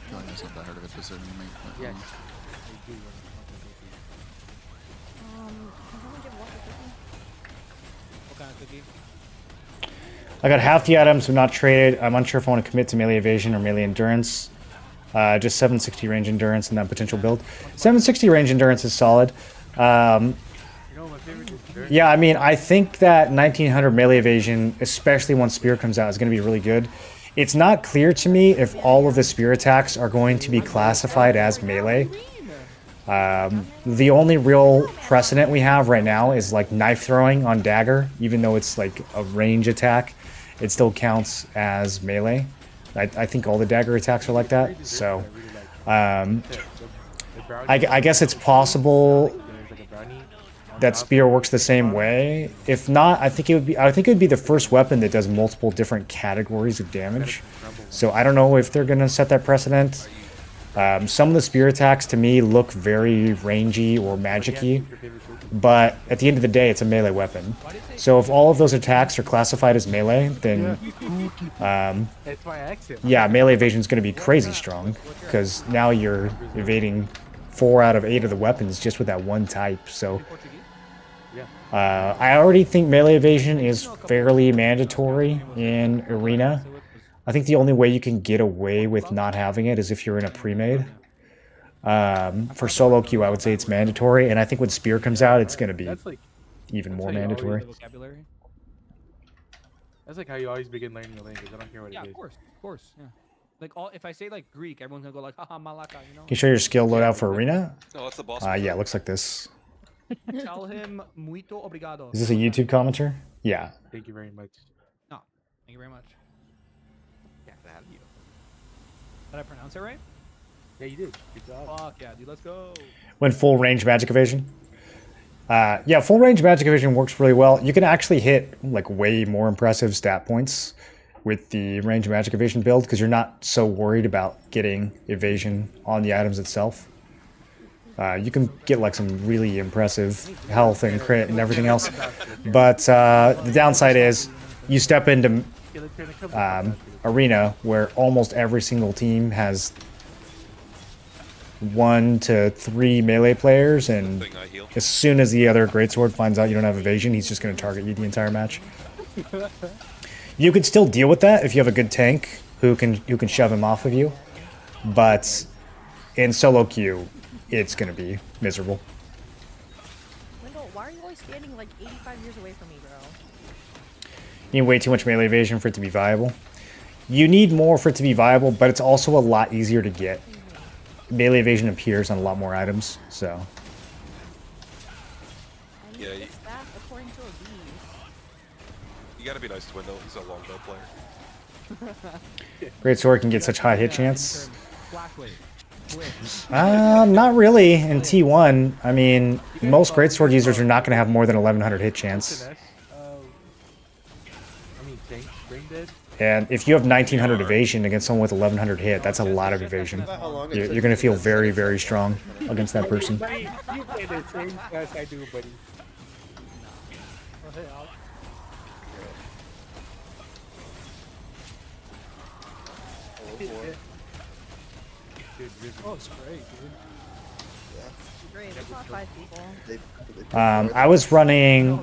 feel like that's not that hard of a decision to make. But, Yeah. Can someone give Walker cookie? What kind of cookie? I got half the items, so not traded. I'm unsure if I want to commit to melee evasion or melee endurance. Just 760 range endurance in that potential build. 760 range endurance is solid. Yeah, I mean, I think that 1900 melee evasion, especially once Spear comes out, is going to be really good. It's not clear to me if all of the spear attacks are going to be classified as melee. The only real precedent we have right now is like knife throwing on Dagger. Even though it's like a range attack, it still counts as melee. I think all the Dagger attacks are like that. So I guess it's possible that spear works the same way. If not, I think it would be the first weapon that does multiple different categories of damage. So I don't know if they're gonna set that precedent. Some of the spear attacks to me look very rangy or magic-y, but at the end of the day, it's a melee weapon. So if all of those attacks are classified as melee, then yeah, melee evasion is going to be crazy strong, because now you're evading 4 out of 8 of the weapons just with that one type. So I already think melee evasion is fairly mandatory in Arena. I think the only way you can get away with not having it is if you're in a pre-made. For solo queue, I would say it's mandatory, and I think when Spear comes out, it's going to be even more mandatory. That's like how you always begin learning the language. I don't care what it is. Yeah, of course, yeah. Like if I say like Greek, everyone's gonna go like, haha, malaka, you know? Can you show your skill loadout for Arena? No, that's the boss. Yeah, it looks like this. Tell him muito obrigado. Is this a YouTube commenter? Yeah. Thank you very much. No, thank you very much. Did I pronounce it right? Yeah, you did. Good job. Fuck yeah, dude, let's go. When full range magic evasion? Yeah, full range magic evasion works really well. You can actually hit like way more impressive stat points with the range magic evasion build because you're not so worried about getting evasion on the items itself. You can get like some really impressive health and crit and everything else. But the downside is you step into Arena where almost every single team has 1 to 3 melee players, and as soon as the other Greatsword finds out you don't have evasion, he's just going to target you the entire match. You could still deal with that if you have a good tank who can shove him off of you, but in solo queue, it's going to be miserable. Wendell, why are you always standing like 85 years away from me, bro? You need way too much melee evasion for it to be viable. You need more for it to be viable, but it's also a lot easier to get. Melee evasion appears on a lot more items, so. Yeah, you gotta be nice to Wendell. He's a longbow player. Greatsword can get such high hit chance. Not really in T1. I mean, most Greatsword users are not going to have more than 1100 hit chance. And if you have 1900 evasion against someone with 1100 hit, that's a lot of evasion. You're going to feel very, very strong against that person. You play the same as I do, buddy. Oh, it's great, dude. Great, there's not 5 people. I was running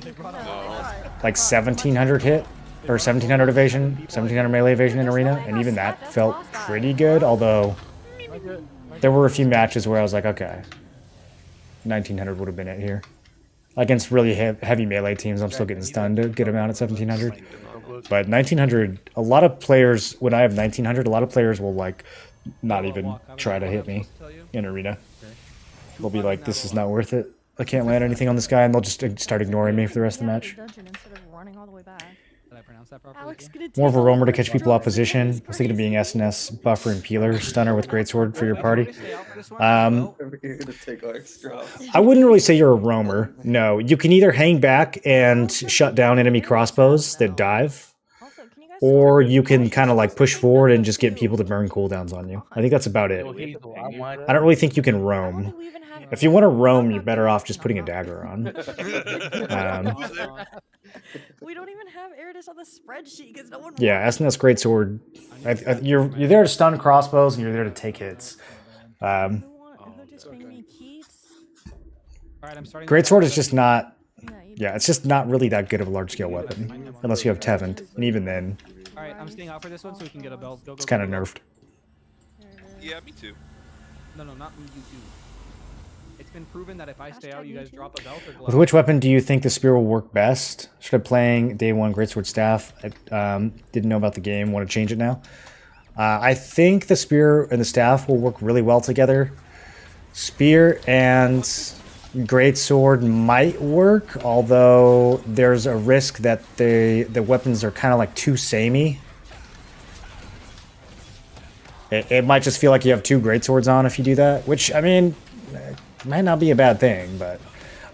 like 1700 hit. Or 1700 evasion, 1700 melee evasion in Arena, and even that felt pretty good, although there were a few matches where I was like, okay, 1900 would have been it here. Against really heavy melee teams, I'm still getting stunned to get them out at 1700. But 1900, a lot of players, when I have 1900, a lot of players will like not even try to hit me in Arena. They'll be like, this is not worth it. I can't land anything on this guy, and they'll just start ignoring me for the rest of the match. More of a roamer to catch people off position. I was thinking of being SNS, buffer, and peeler, stunner with Greatsword for your party. I wouldn't really say you're a roamer. No, you can either hang back and shut down enemy crossbows that dive, or you can kind of like push forward and just get people to burn cooldowns on you. I think that's about it. I don't really think you can roam. If you want to roam, you're better off just putting a dagger on. We don't even have Eridus on the spreadsheet because no one. Yeah, SNS Greatsword. You're there to stun crossbows and you're there to take hits. Greatsword is just not. Yeah, it's just not really that good of a large scale weapon unless you have Tevent, and even then. All right, I'm staying out for this one so we can get a belt. Go, it's kind of nerfed. Yeah, me too. No, not you too. It's been proven that if I stay out, you guys drop a belt or glove. With which weapon do you think the spear will work best? Started playing day one Greatsword Staff. I didn't know about the game. Want to change it now? I think the spear and the staff will work really well together. Spear and Greatsword might work, although there's a risk that the weapons are kind of like too samey. It might just feel like you have two Greatswords on if you do that, which, I mean, might not be a bad thing, but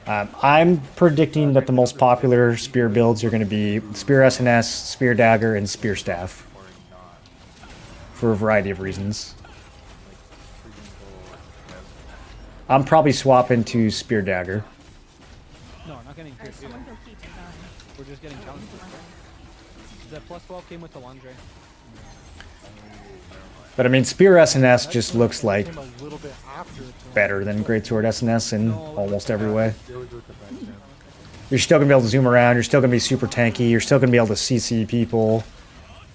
I'm predicting that the most popular spear builds are going to be Spear SNS, Spear Dagger, and Spear Staff for a variety of reasons. I'm probably swapping to Spear Dagger. No, I'm not getting tier 2. We're just getting challenged. The plus 12 came with the Landre. But I mean, Spear SNS just looks like better than Greatsword SNS in almost every way. You're still going to be able to zoom around, you're still going to be super tanky, you're still going to be able to CC people.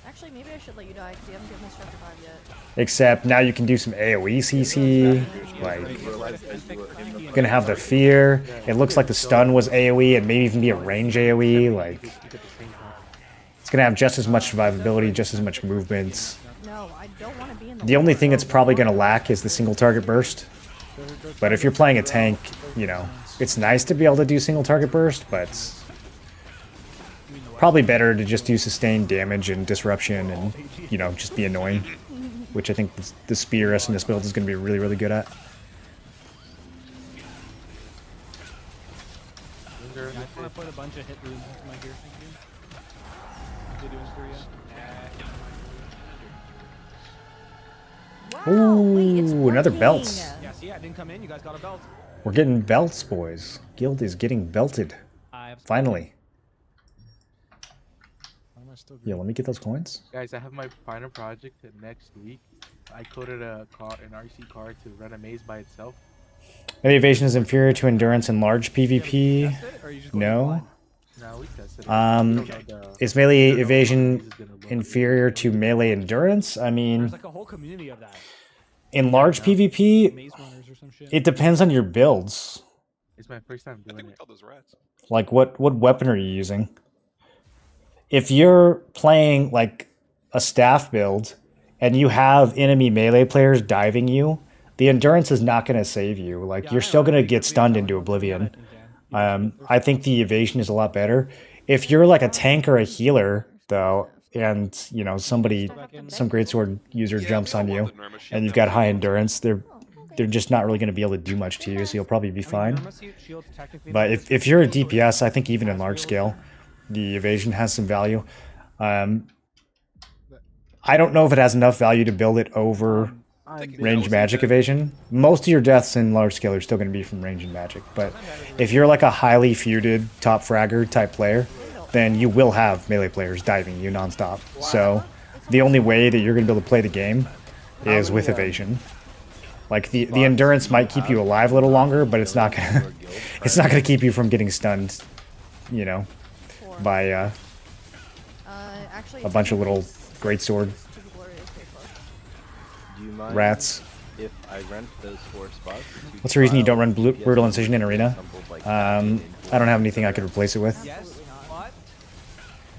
Actually, maybe I should let you die because you haven't given me Structure 5 yet. Except now you can do some AoE CC, like, you're going to have the fear. It looks like the stun was AoE and maybe even be a range AoE, like, it's going to have just as much survivability, just as much movement. No, I don't want to be in The only thing it's probably going to lack is the single target burst. But if you're playing a tank, you know, it's nice to be able to do single target burst, but it's probably better to just do sustained damage and disruption and, you know, just be annoying. Which I think the spear SNS build is going to be really, really good at. I just want to put a bunch of hit runes into my gear, thank you. Did you do Ooh, another belt. Yeah, see, I didn't come in. You guys got a belt. We're getting belts, boys. Guild is getting belted. Finally. Yeah, let me get those coins. Guys, I have my final project next week. I coded an RC car to run a maze by itself. Maybe evasion is inferior to endurance in large PvP. No. No, we tested it. Is melee evasion inferior to melee endurance? I mean, There's like a whole community of that. in large PvP, it depends on your builds. It's my first time doing it. Like, what weapon are you using? If you're playing, like, a staff build, and you have enemy melee players diving you, the endurance is not going to save you. Like, you're still going to get stunned into oblivion. I think the evasion is a lot better. If you're, like, a tank or a healer, though, and, you know, some Greatsword user jumps on you, and you've got high endurance, they're just not really going to be able to do much to you, so you'll probably be fine. But if you're a DPS, I think even in large scale, the evasion has some value. I don't know if it has enough value to build it over range magic evasion. Most of your deaths in large scale are still going to be from range and magic. But if you're like a highly feuded top fragger type player, then you will have melee players diving you nonstop. So the only way that you're going to be able to play the game is with evasion. Like the endurance might keep you alive a little longer, but it's not gonna keep you from getting stunned, you know, by a bunch of little greatsword rats. If I rent those 4 spots. What's the reason you don't run Brutal Incision in Arena? I don't have anything I could replace it with. Yes,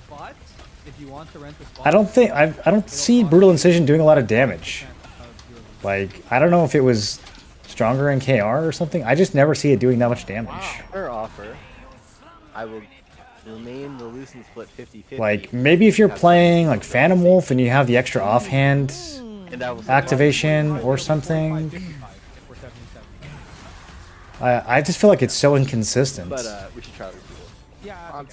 but if you want to rent the spot, I don't see Brutal Incision doing a lot of damage. Like, I don't know if it was stronger in KR or something. I just never see it doing that much damage. Per offer, I will remain the loose and split 50-50. Like, maybe if you're playing like Phantom Wolf and you have the extra offhand activation or something. I just feel like it's so inconsistent. But we should try it. Yeah.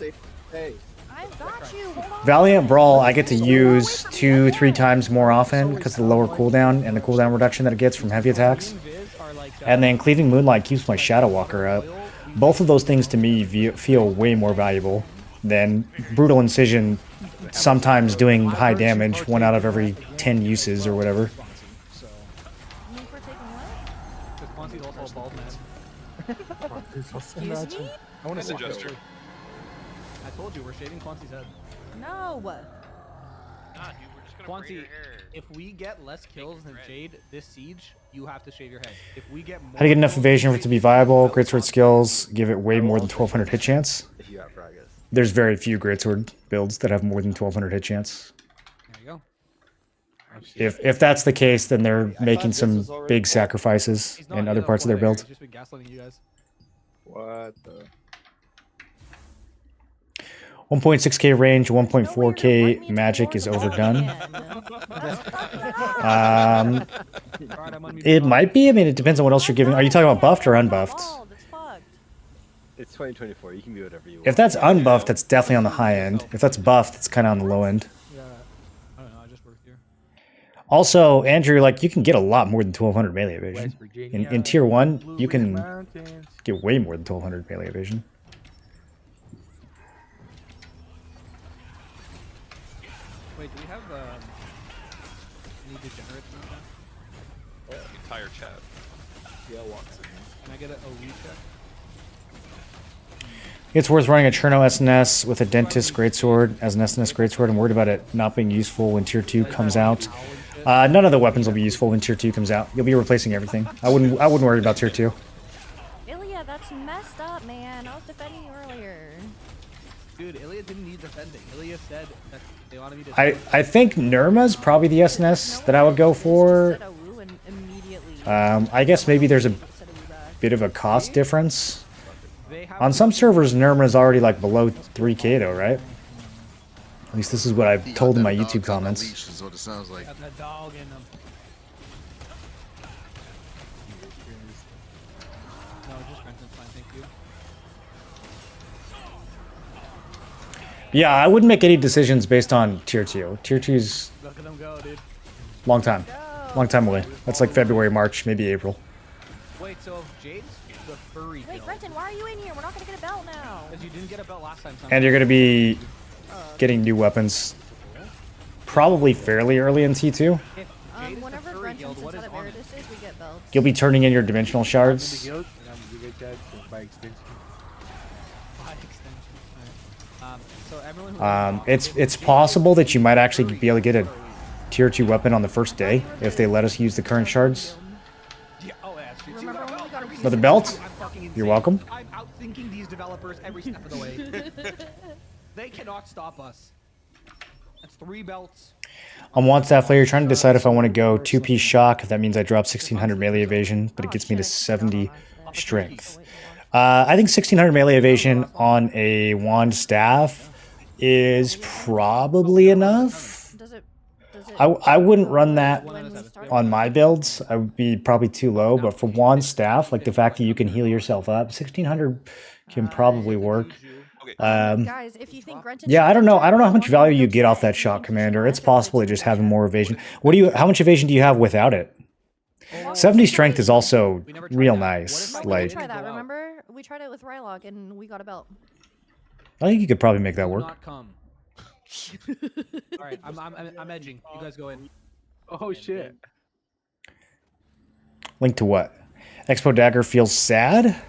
Hey. I've got you. Valiant Brawl, I get to use 2-3 times more often because of the lower cooldown and the cooldown reduction that it gets from heavy attacks. And then Cleaving Moonlight keeps my Shadow Walker up. Both of those things to me feel way more valuable than Brutal Incision sometimes doing high damage 1 out of every 10 uses or whatever. Excuse me? I want to see gesture. I told you we're shaving Quanti's head. No. God, dude, we're just gonna braid her hair. If we get less kills than Jade this siege, you have to shave your head. If we get more How to get enough kills evasion than for it to Jade, be viable? Greatsword skills give it way more than 1200 hit chance. If you got Fragus. There's very few Greatsword builds that have more than 1200 hit chance. There you go. If that's the case, then they're making some big sacrifices in other parts of their build. He's just been gaslighting you guys. What the? 1.6k range, 1.4k magic is overdone. It might be. I mean, it depends on what else you're giving. Are you talking about buffed or unbuffed? It's 2024. You can be whatever you want. If that's unbuffed, that's definitely on the high end. If that's buffed, it's kind of on the low end. Yeah, I don't know. I just worked here. Also, Andrew, like, you can get a lot more than 1200 melee evasion. In tier 1, you can get way more than 1200 melee evasion. Wait, do we have any degenerates in that? Entire chat. Yeah, walks in. Can I get a OE check? It's worth running a Cherno SNS with a Dentist Greatsword as an SNS Greatsword. I'm worried about it not being useful when Tier 2 comes out. None of the weapons will be useful when Tier 2 comes out. You'll be replacing everything. I wouldn't worry about Tier 2. Ilya, that's messed up, man. I was defending you earlier. Dude, Ilya didn't need defending. Ilya said that they wanted me to... I think Nirma's probably the SNS that I would go for. I guess maybe there's a bit of a cost difference. On some servers, Nirma is already like below 3k though, right? At least this is what I've told in my YouTube comments. Is what it sounds like. Got that dog in them. No, just Renton's fine, thank you. Yeah, I wouldn't make any decisions based on Tier 2. Tier 2's Look at them go, dude. long time. Long time away. That's like February, March, maybe April. Wait, so if Jade's the furry Wait, Brenton, why are you in here? We're not gonna get a belt now. Because you didn't get a belt last time. And you're going to be getting new weapons probably fairly early in T2. Whenever Brenton sends out Veritas is, we get belts. You'll be turning in your dimensional shards. By extension. So everyone who It's possible that you might actually be able to get a Tier 2 weapon on the first day if they let us use the current shards. Another belt? You're welcome. I'm outthinking these developers every step of the way. They cannot stop us. That's 3 belts. On one staff layer, trying to decide if I want to go 2-piece shock, if that means I drop 1600 melee evasion, but it gets me to 70 strength. I think 1600 melee evasion on a wand staff is probably enough. I wouldn't run that on my builds. I would be probably too low, but for wand staff, like the fact that you can heal yourself up, 1600 can probably work. Guys, if you think Yeah, I don't know how much value you get off that shock commander. It's possible to just having more evasion. How much evasion do you have without it? 70 strength is also real nice. We Like, tried that, remember? We tried it with Rylock and we got a belt. I think you could probably make that work. Not come. All right, I'm edging. You guys go in. Oh shit. Link to what? Expo Dagger feels sad?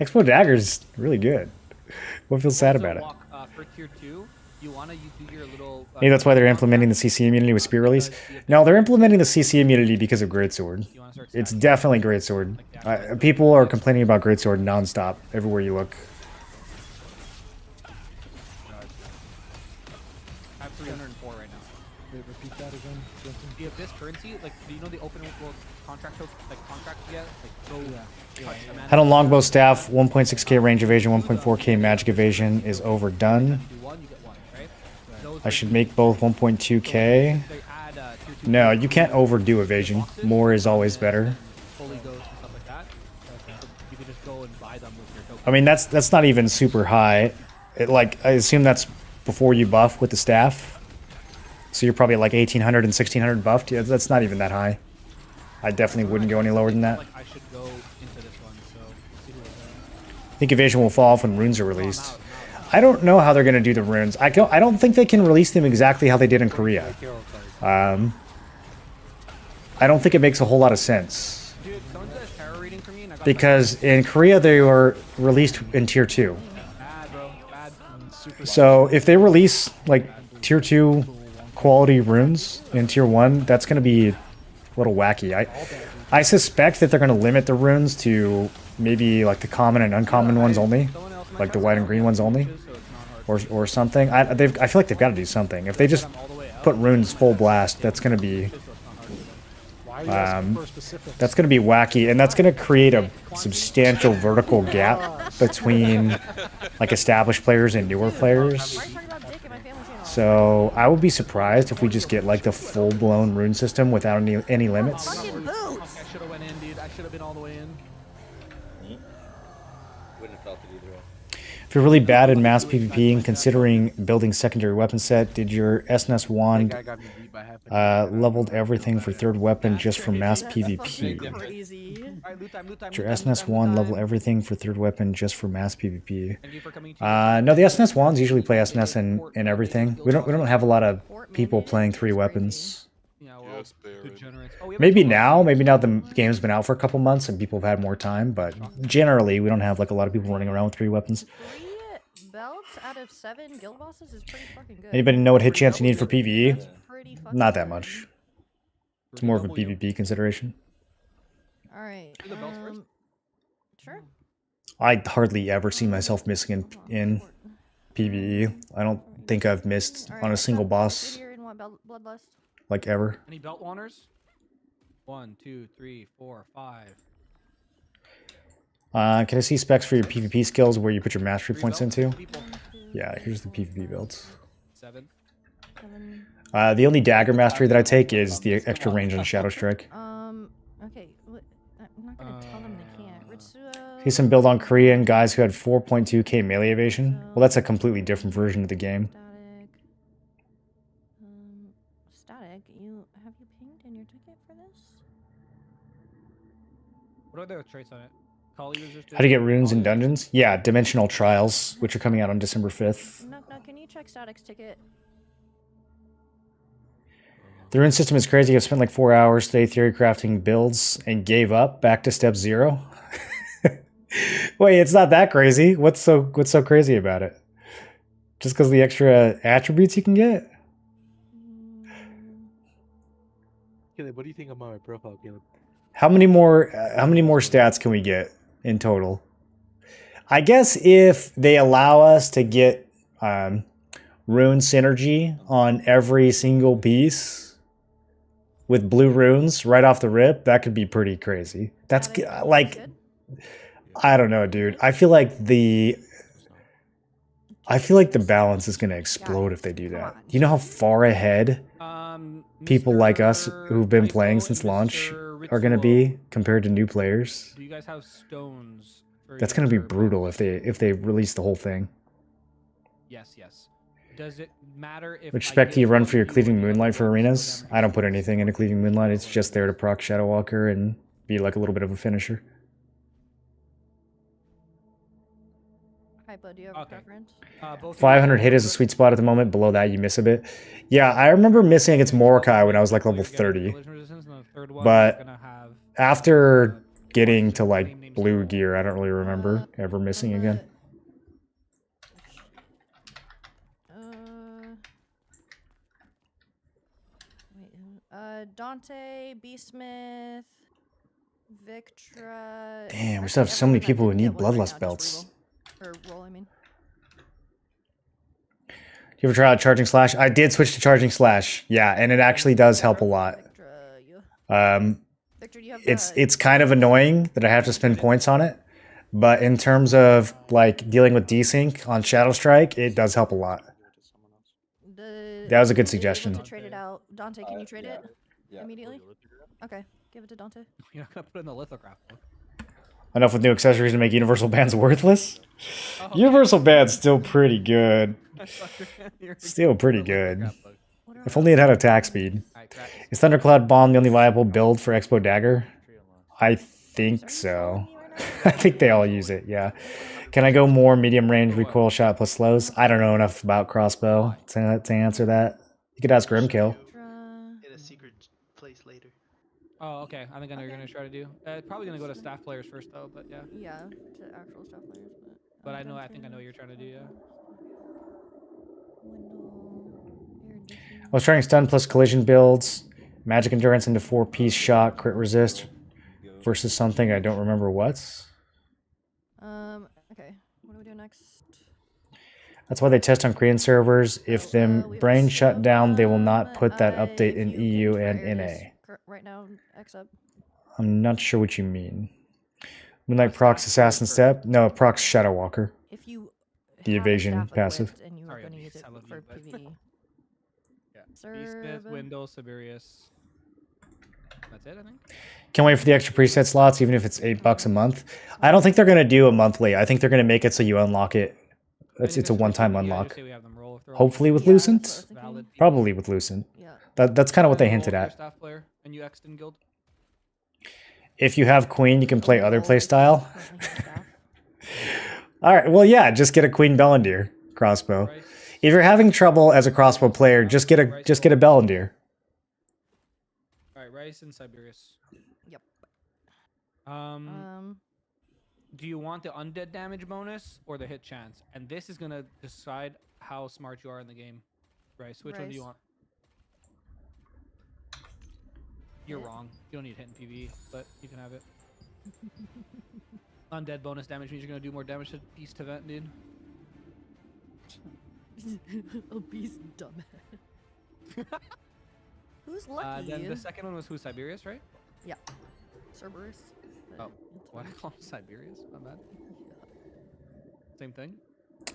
Expo Dagger's really good. What feels sad about it? For tier 2, you want to do your little... Maybe that's why they're implementing the CC immunity with Spear Release. No, they're implementing the CC immunity because of Greatsword. It's definitely Greatsword. People are complaining about Greatsword nonstop, everywhere you look. I have 304 right now. Wait, repeat that again. Do you have this currency? Like, do you know the open world contract yet? Like, go touch a man. Head on Longbow Staff, 1.6k range evasion, 1.4k magic evasion is overdone. I should make both 1.2k. No, you can't overdo evasion. More is always better. I mean, that's not even super high. I assume that's before you buff with the staff. So you're probably like 1800 and 1600 buffed. Yeah, that's not even that high. I definitely wouldn't go any lower than that. I should go into this one, so we'll see who I think evasion will fall off when runes are released. I don't know how they're going to do the runes. I don't think they can release them exactly how they did in Korea. I don't think it makes a whole lot of sense. Because in Korea they were released in tier 2. So if they release like tier 2 quality runes in tier 1, that's going to be a little wacky. I suspect that they're going to limit the runes to maybe like the common and uncommon ones only, like the white and green ones only, or something. I feel like they've got to do something. If they just put runes full blast, that's going to be wacky, and that's going to create a substantial vertical gap between like established players and newer players. So I would be surprised if we just get like the full-blown rune system without any limits. I should have went in, dude. I should have been all the way in. Wouldn't have felt it either way. If you're really bad in mass PvP and considering building secondary weapon set, did your SNS wand leveled everything for third weapon just for mass PvP? Did your SNS wand level everything for third weapon just for mass PvP? No, the SNS wands usually play SNS in everything. We don't have a lot of people playing 3 weapons. Maybe now the game's been out for a couple months and people have had more time, but generally we don't have like a lot of people running around with 3 weapons. 3 belts out of 7 guild bosses is pretty fucking good. Anybody know what hit chance you need for PvE? Not that much. It's more of a PvP consideration. Alright. Sure. I hardly ever see myself missing in PvE. I don't think I've missed on a single boss like ever. Any belt wanners? 1, 2, 3, 4, 5. Can I see specs for your PvP skills where you put your mastery points into? Yeah, here's the PvP builds. 7. The only dagger mastery that I take is the extra range on Shadow Strike. Okay. I'm not gonna tell them they can't. Ritsuo. See some build on Korean guys who had 4.2k melee evasion. Well, that's a completely different version of the game. Static. Have you pinged in your ticket for this? What are the traits on it? How to get runes in dungeons? Yeah, Dimensional Trials, which are coming out on December 5th. No, can you check Static's ticket? The rune system is crazy. I've spent like 4 hours today theory crafting builds and gave up back to step 0. Wait, it's not that crazy. What's so crazy about it? Just because of the extra attributes you can get? Caleb, what do you think about my profile, Caleb? How many more stats can we get in total? I guess if they allow us to get rune synergy on every single piece with blue runes right off the rip, that could be pretty crazy. That's like, I don't know, dude. I feel like the balance is going to explode if they do that. You know how far ahead people like us who've been playing since launch are going to be compared to new players? Do you guys have stones? That's going to be brutal if they release the whole thing. Yes. Does it matter if Which spec do you run for your Cleaving Moonlight for arenas? I don't put anything into Cleaving Moonlight. It's just there to proc Shadow Walker and be like a little bit of a finisher. Hypo, do you have a preference? 500 hit is a sweet spot at the moment. Below that, you miss a bit. Yeah, I remember missing against Mordecai when I was like level 30. But after getting to like blue gear, I don't really remember ever missing again. Dante, B-Smith, Victra. Damn, we still have so many people who need Bloodlust belts. Or roll, I mean. You ever try out Charging Slash? I did switch to Charging Slash. Yeah, and it actually does help a lot. It's kind of annoying that I have to spend points on it, but in terms of like dealing with desync on Shadow Strike, it does help a lot. That was a good suggestion. To trade it out, Dante, can you trade it immediately? Okay, give it to Dante. You're not gonna put it in the lithograph book. Enough with new accessories to make Universal Bands worthless? Universal Band's still pretty good. Still pretty good. If only it had attack speed. Is Thundercloud Bomb the only viable build for Expo Dagger? I think so. I think they all use it, yeah. Can I go more medium range recoil shot plus slows? I don't know enough about crossbow to answer that. You could ask Grimkill. In a secret place later. Oh, okay. I think I know what you're gonna try to do. Probably gonna go to staff players first, though. But yeah. Yeah, to actual staff players. But I think I know what you're trying to do. Yeah. I was trying stun plus collision builds, magic endurance into 4-piece shot, crit resist versus something I don't remember what. Okay. What do we do next? That's why they test on Korean servers. If them brain shut down, they will not put that update in EU and NA. Right now, X up. I'm not sure what you mean. Moonlight procs Assassin Step? No, it procs Shadow Walker. If you the evasion passive. And you were going to use it for PvE. Yeah. Beast, Windows, Siberius. That's it, I think. Can't wait for the extra preset slots, even if it's $8 a month. I don't think they're going to do a monthly. I think they're going to make it so you unlock it. It's a one-time unlock. Hopefully with Lucent? Probably with Lucent. That's kind of what they hinted at. And you X'd in guild? If you have Queen, you can play other playstyle. Alright, well yeah, just get a Queen Bellendir crossbow. If you're having trouble as a crossbow player, just get a Bellendir. Alright, Rice and Siberius. Yep. Do you want the undead damage bonus or the hit chance? And this is gonna decide how smart you are in the game. Rice, which one do you want? You're wrong. You don't need hit in PvE, but you can have it. Undead bonus damage means you're gonna do more damage to Beast event, dude. Oh, Beast dumbass. Who's lucky? Then the second one was who? Siberius, right? Yeah. Cerberus. Oh, what I call him Siberius? My bad. Same thing.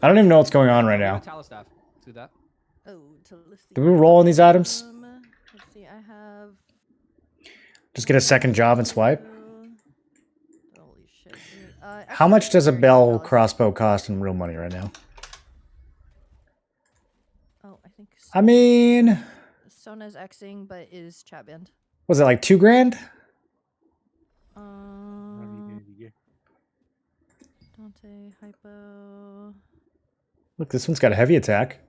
I don't even know what's going on right now. Talistaff. Do that. Oh, Do we roll on these items? Let's see. I have. Just get a second job and swipe. Holy shit. How much does a bell crossbow cost in real money right now? Oh, I think. I mean, Sona's Xing, but is chat banned. was it like $2 grand? Dante, Hypo. Look, this one's got a heavy attack.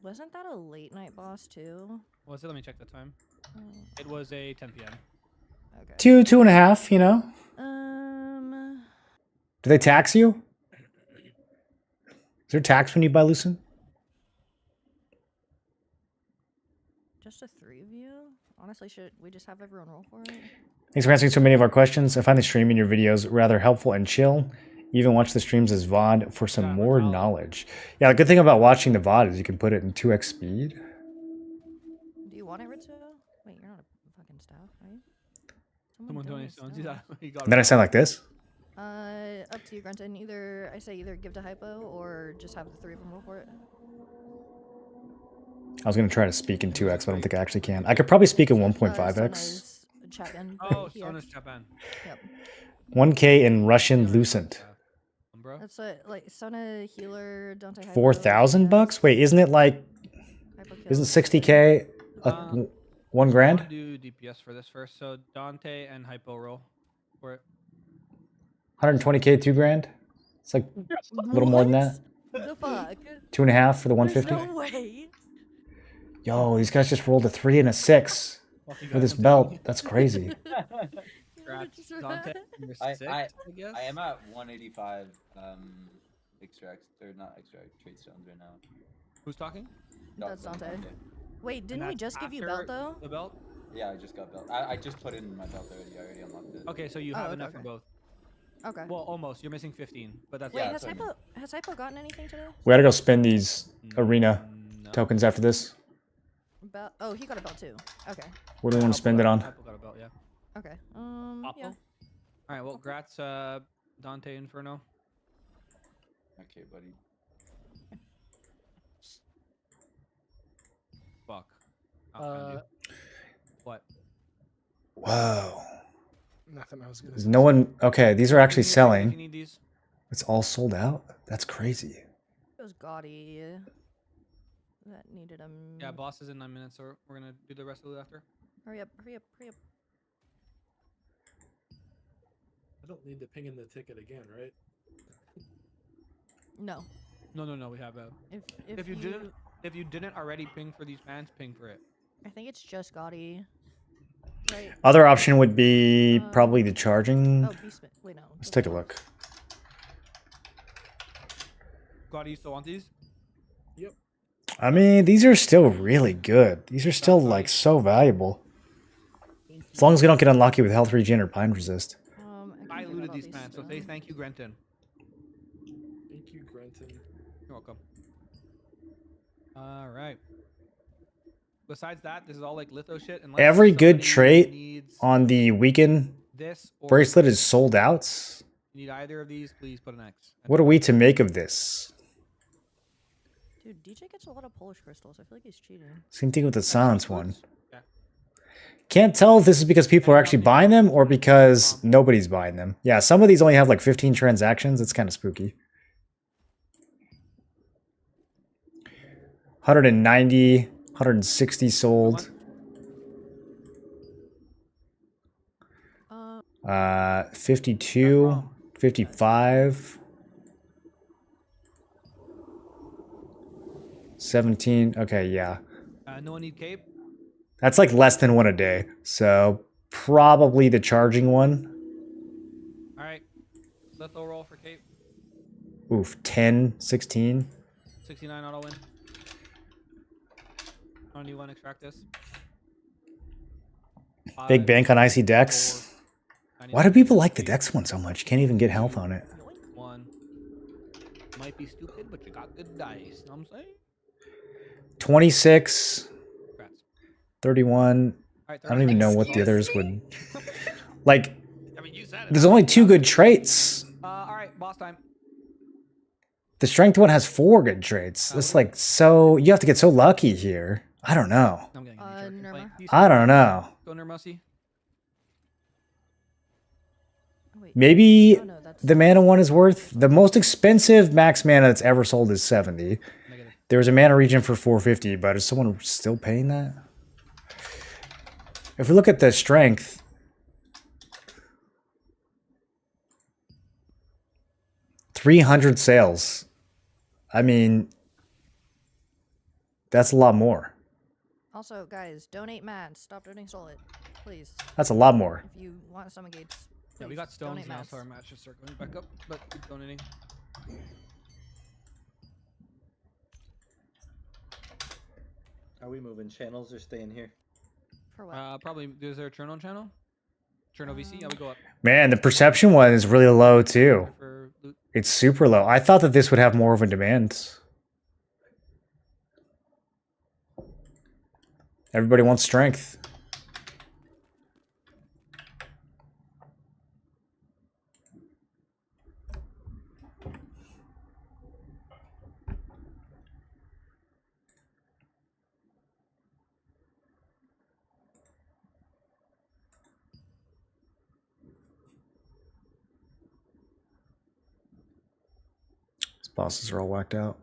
Wasn't that a late night boss too? Was it? Let me check the time. It was a 10 p.m. Okay. 2.5, you know? Do they tax you? Is there tax when you buy Lucent? Just the 3 of you? Honestly, should we just have everyone roll for it? Thanks for answering so many of our questions. I find the streaming your videos rather helpful and chill. Even watch the streams as VOD for some more knowledge. Yeah, the good thing about watching the VOD is you can put it in 2x speed. Do you want it, Ritsu? Wait, you're not a fucking staff, right? Someone donate stones. And then I sound like this? Up to you, Grunton. I say either give to Hypo or just have the 3 of them roll for it. I was going to try to speak in 2x, but I don't think I actually can. I could probably speak in 1.5x. Oh, Sona's Japan. Yep. 1K in Russian Lucent. That's like Sona healer, Dante. $4,000? Wait, isn't it like? Isn't 60K $1 grand? I'll do DPS for this first. So Dante and Hypo roll for it. 120K, $2 grand. It's like a little more than that. The fuck? 2.5 for the 150. There's no way. Yo, these guys just rolled a 3 and a 6 for this belt. That's crazy. Dante, I am at 185 extracts, or not extract, trade stones right now. Who's talking? That's Dante. Wait, didn't we just give you belt though? The belt? Yeah, I just got belt. I just put in my belt already. I already unlocked it. Okay, so you have enough for both. Okay. Well, almost. You're missing 15, but that's Wait, has Hypo gotten anything today? We gotta go spend these arena tokens after this. Oh, he got a belt too. Okay. What do we want to spend it on? Hypo got a belt, yeah. Okay. Yeah. All right. Well, grats, Dante Inferno. Okay, buddy. Fuck. What? Whoa. Nothing I was gonna There's say. no one. Okay, these are actually If you selling. need these. It's all sold out. That's crazy. It was gaudy. That needed a. Yeah, boss is in 9 minutes, so we're gonna do the rest of it after. Hurry up! Hurry up! Hurry up! I don't need to ping in the ticket again, right? No. No. We have a. If you didn't already ping for these bands, ping for it. I think it's just gaudy. Right. Other option would be probably the charging. Oh, Beastman. Wait, no. Let's take a look. God, you still want these? Yep. I mean, these are still really good. These are still, like, so valuable. As long as we don't get unlucky with health regen or bind resist. I looted these pants, so say thank you, Grenton. Thank you, Grenton. You're welcome. All right. Besides that, this is all like litho shit. And Every good trait on the weaken this or bracelet is sold out. you need either of these, please put an X. What are we to make of this? Dude, DJ gets a lot of Polish crystals. I feel like he's cheating. Same thing with the silence one. Yeah. Can't tell if this is because people are actually buying them or because nobody's buying them. Yeah, some of these only have like 15 transactions. It's kind of spooky. 190, 160 sold. 52, 55. 17. Okay, yeah. No one need cape? That's like less than one a day. So probably the charging one. All right. Litho roll for cape. Oof, 10, 16. 69 auto win. Only one extract this. Big bank on icy decks. Why do people like the dex one so much? You can't even get health on it. One. Might be stupid, but you got good dice. Know what I'm saying? 26. 31. I don't even know what the others would... Like, there's only 2 good traits. All right, boss time. The strength one has 4 good traits. It's like so... You have to get so lucky here. I don't know. I don't know. Go Nermussy. Maybe the mana one is worth... The most expensive max mana that's ever sold is 70. There was a mana regen for 450, but is someone still paying that? If we look at the strength... 300 sales. I mean... That's a lot more. Also, guys, donate mad. Stop donating solid, please. That's a lot more. If you want some gates, Yeah, we got stones donate now, mats. so our match should start going back up. But keep donating. Are we moving channels or staying here? For what? Probably. Is there a Cherno channel? Cherno VC? Yeah, we go up. Man, the perception one is really low too. It's super low. I thought that this would have more of a demand. Everybody wants strength. These bosses are all whacked out.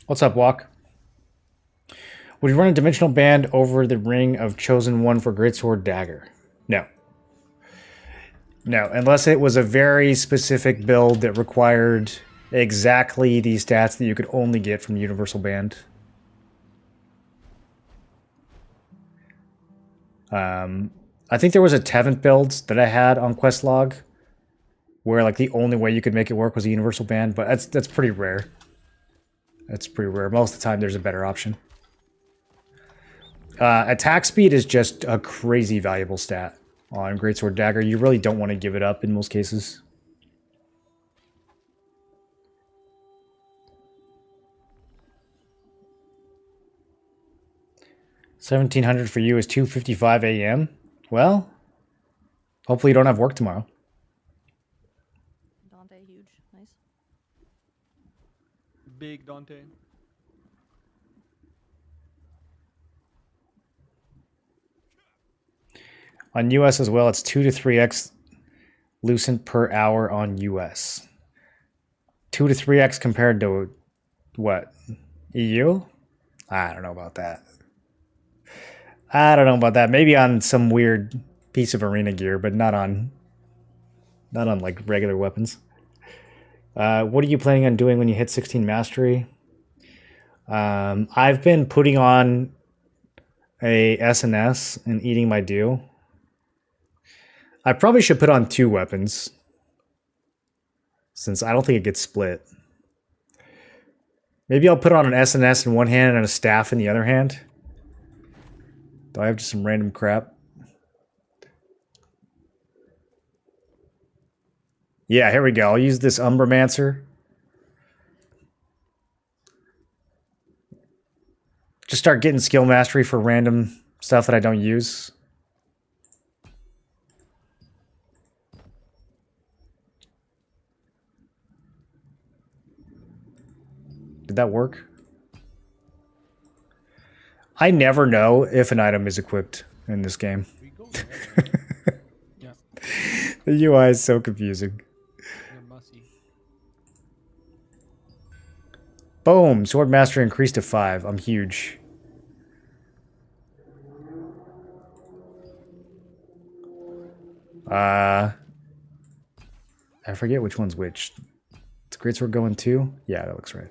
What's up, Walk? Would you run a dimensional band over the ring of chosen one for Greatsword Dagger? No. No, unless it was a very specific build that required exactly the stats that you could only get from Universal Band. I think there was a Tevent build that I had on Questlog where like the only way you could make it work was a Universal Band, but that's pretty rare. That's pretty rare. Most of the time, there's a better option. Attack speed is just a crazy valuable stat on Greatsword Dagger. You really don't want to give it up in most cases. $1,700 for you is 2:55 a.m. Well, hopefully you don't have work tomorrow. Dante, huge, nice. Big Dante. On US as well, it's 2 to 3x lucent per hour on US. 2 to 3x compared to what? EU? I don't know about that. I don't know about that. Maybe on some weird piece of arena gear, but not on like regular weapons. What are you planning on doing when you hit 16 mastery? I've been putting on a SNS and eating my due. I probably should put on 2 weapons, since I don't think it gets split. Maybe I'll put on an SNS in one hand and a staff in the other hand. Do I have just some random crap? Yeah, here we go. I'll use this Umbromancer. Just start getting skill mastery for random stuff that I don't use. Did that work? I never know if an item is equipped in this game. Yeah. The UI is so confusing. Boom! Sword Mastery increased to 5. I'm huge. I forget which one's which. Is Greatsword going 2? Yeah, that looks right.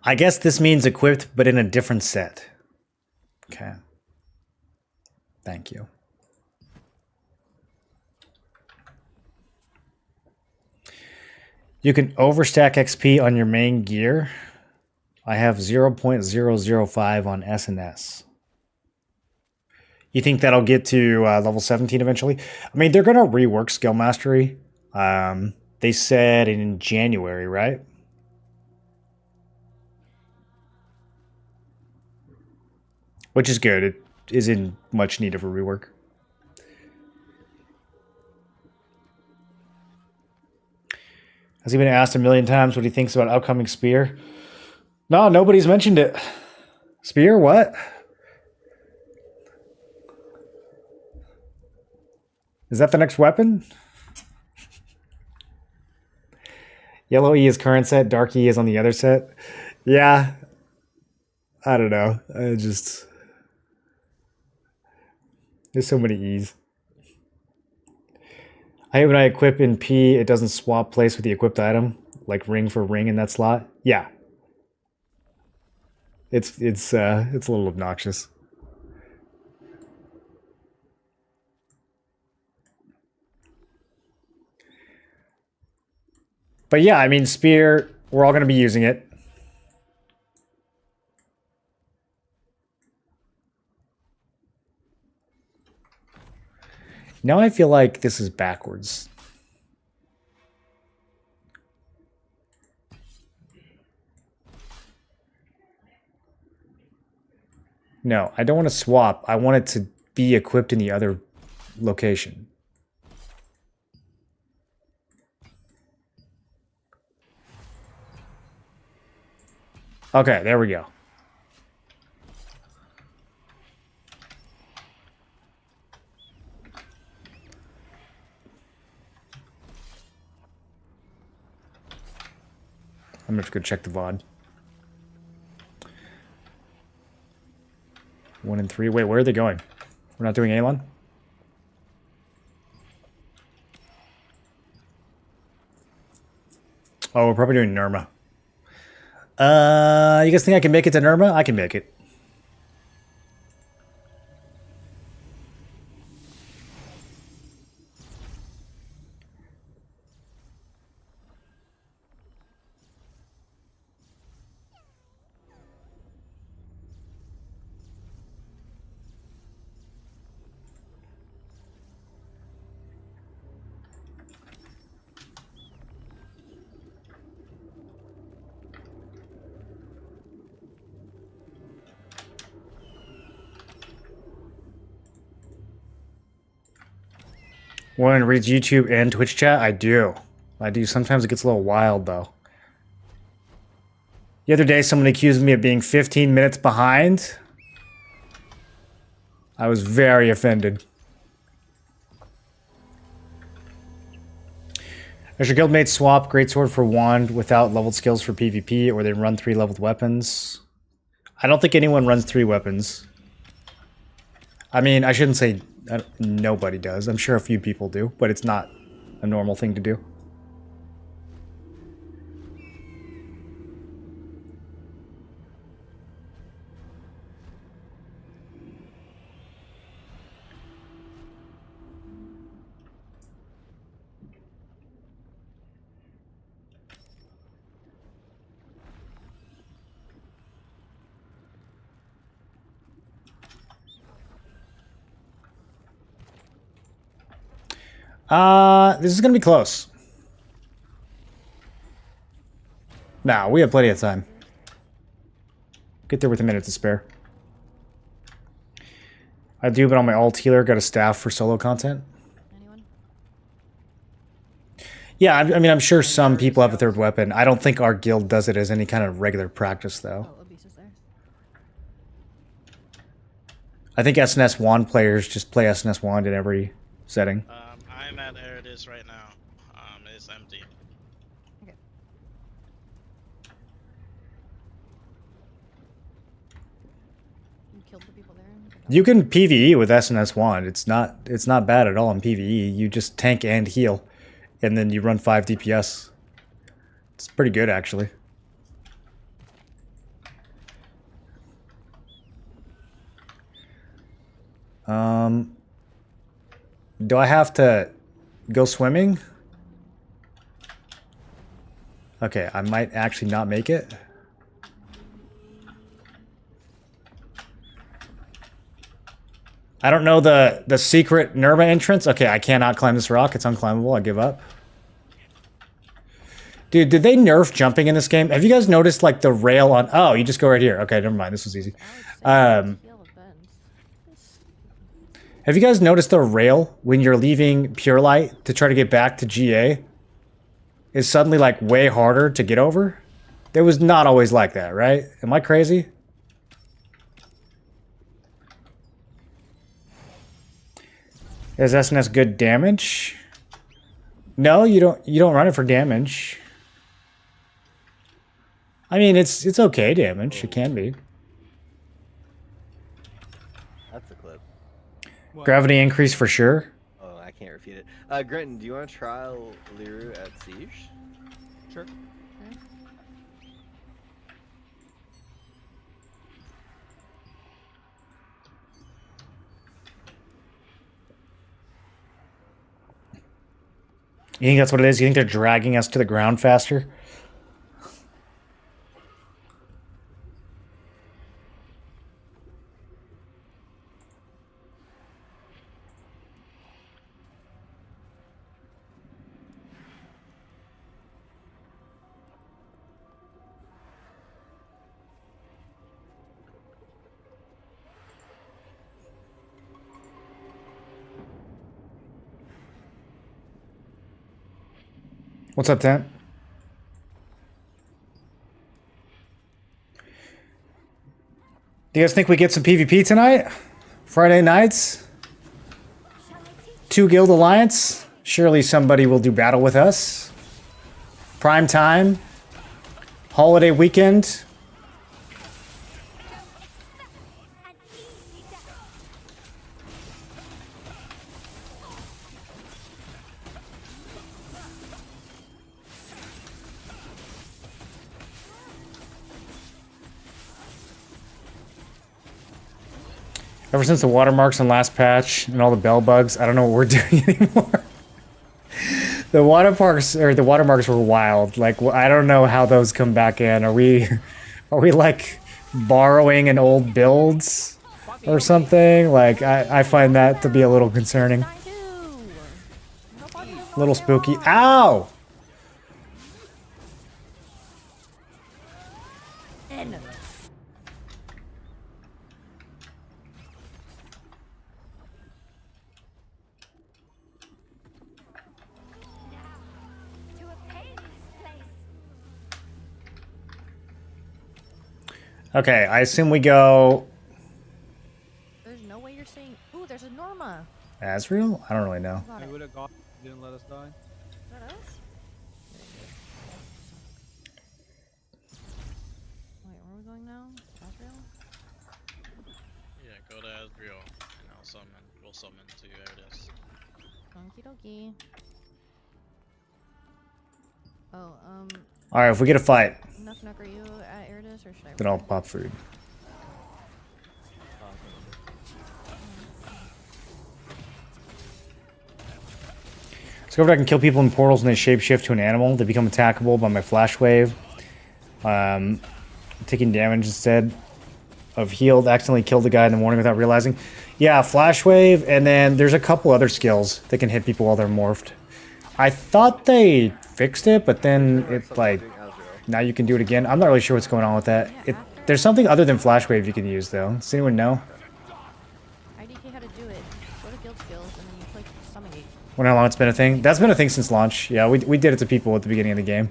I guess this means equipped, but in a different set. Okay. Thank you. You can overstack XP on your main gear. I have 0.005 on SNS. You think that'll get to level 17 eventually? I mean, they're going to rework skill mastery. They said in January, right? Which is good. It is in much need of a rework. Has he been asked a million times what he thinks about upcoming Spear? No, nobody's mentioned it. Spear? What? Is that the next weapon? Yellow E is current set, dark E is on the other set. Yeah. I don't know. There's so many E's. I hate when I equip in P, it doesn't swap place with the equipped item, like ring for ring in that slot. Yeah. It's a little obnoxious. But yeah, I mean, Spear, we're all going to be using it. Now I feel like this is backwards. No, I don't want to swap. I want it to be equipped in the other location. Okay, there we go. I'm gonna have to go check the VOD. 1 and 3. Wait, where are they going? We're not doing Alon? Oh, we're probably doing Nirma. You guys think I can make it to Nirma? I can make it. One reads YouTube and Twitch chat? I do. I do. Sometimes it gets a little wild, though. The other day, someone accused me of being 15 minutes behind. I was very offended. Does your guildmate swap Greatsword for Wand without leveled skills for PvP, or they run 3 leveled weapons? I don't think anyone runs 3 weapons. I mean, I shouldn't say nobody does. I'm sure a few people do, but it's not a normal thing to do. This is gonna be close. Nah, we have plenty of time. Get there with a minute to spare. I do, but on my alt healer, got a staff for solo content. Anyone? Yeah, I mean, I'm sure some people have a third weapon. I don't think our guild does it as any kind of regular practice, though. Oh, Obese is there. I think SNS Wand players just play SNS Wand in every setting. I'm at Eridus right now. It's empty. Okay. You killed the people there? You can PvE with SNS Wand. It's not bad at all in PvE. You just tank and heal, and then you run 5 DPS. It's pretty good, actually. Do I have to go swimming? Okay, I might actually not make it. I don't know the secret Nerva entrance. Okay, I cannot climb this rock. It's unclimbable. I give up. Dude, did they nerf jumping in this game? Have you guys noticed like the rail on... Oh, you just go right here. Okay, never mind. This was easy. Have you guys noticed the rail when you're leaving Pure Light to try to get back to GA is suddenly like way harder to get over? It was not always like that, right? Am I crazy? Is SNS good damage? No, you don't run it for damage. I mean, it's okay damage. It can be. That's a clip. Gravity increase for sure. Oh, I can't refute it. Grenton, do you want to trial Liru at Siege? Sure. You think that's what it is? You think they're dragging us to the ground faster? What's up, Tent? Do you guys think we get some PvP tonight? Friday nights? 2 Guild Alliance? Surely somebody will do battle with us. Prime time? Holiday weekend? Ever since the watermarks on last patch and all the bell bugs, I don't know what we're doing anymore. The watermarks were wild. Like, I don't know how those come back in. Are we like borrowing an old builds or something? Like, I find that to be a little concerning. A little spooky. Ow! Okay, I assume we go... There's no way you're saying... Ooh, there's a Norma. Azrael? I don't really know. We would have gone. Didn't let us die. Is that us? Wait, where are we going now? Azrael? Yeah, go to Azrael, and I'll summon. We'll summon to Eridus. Okie dokie. Oh, Alright, if we get a fight, Nuck, are you at Eridus, or should I... then I'll pop food. So if I can kill people in portals and they shapeshift to an animal, they become attackable by my flash wave. Taking damage instead of healed, accidentally killed the guy in the morning without realizing. Yeah, flash wave, and then there's a couple other skills that can hit people while they're morphed. I thought they fixed it, but then it like now you can do it again. I'm not really sure what's going on with that. There's something other than flash wave you can use though. Does anyone know? IDK how to do it. Go to guild skills and then you click summon gate. Wonder how long it's been a thing. That's been a thing since launch. Yeah, we did it to people at the beginning of the game.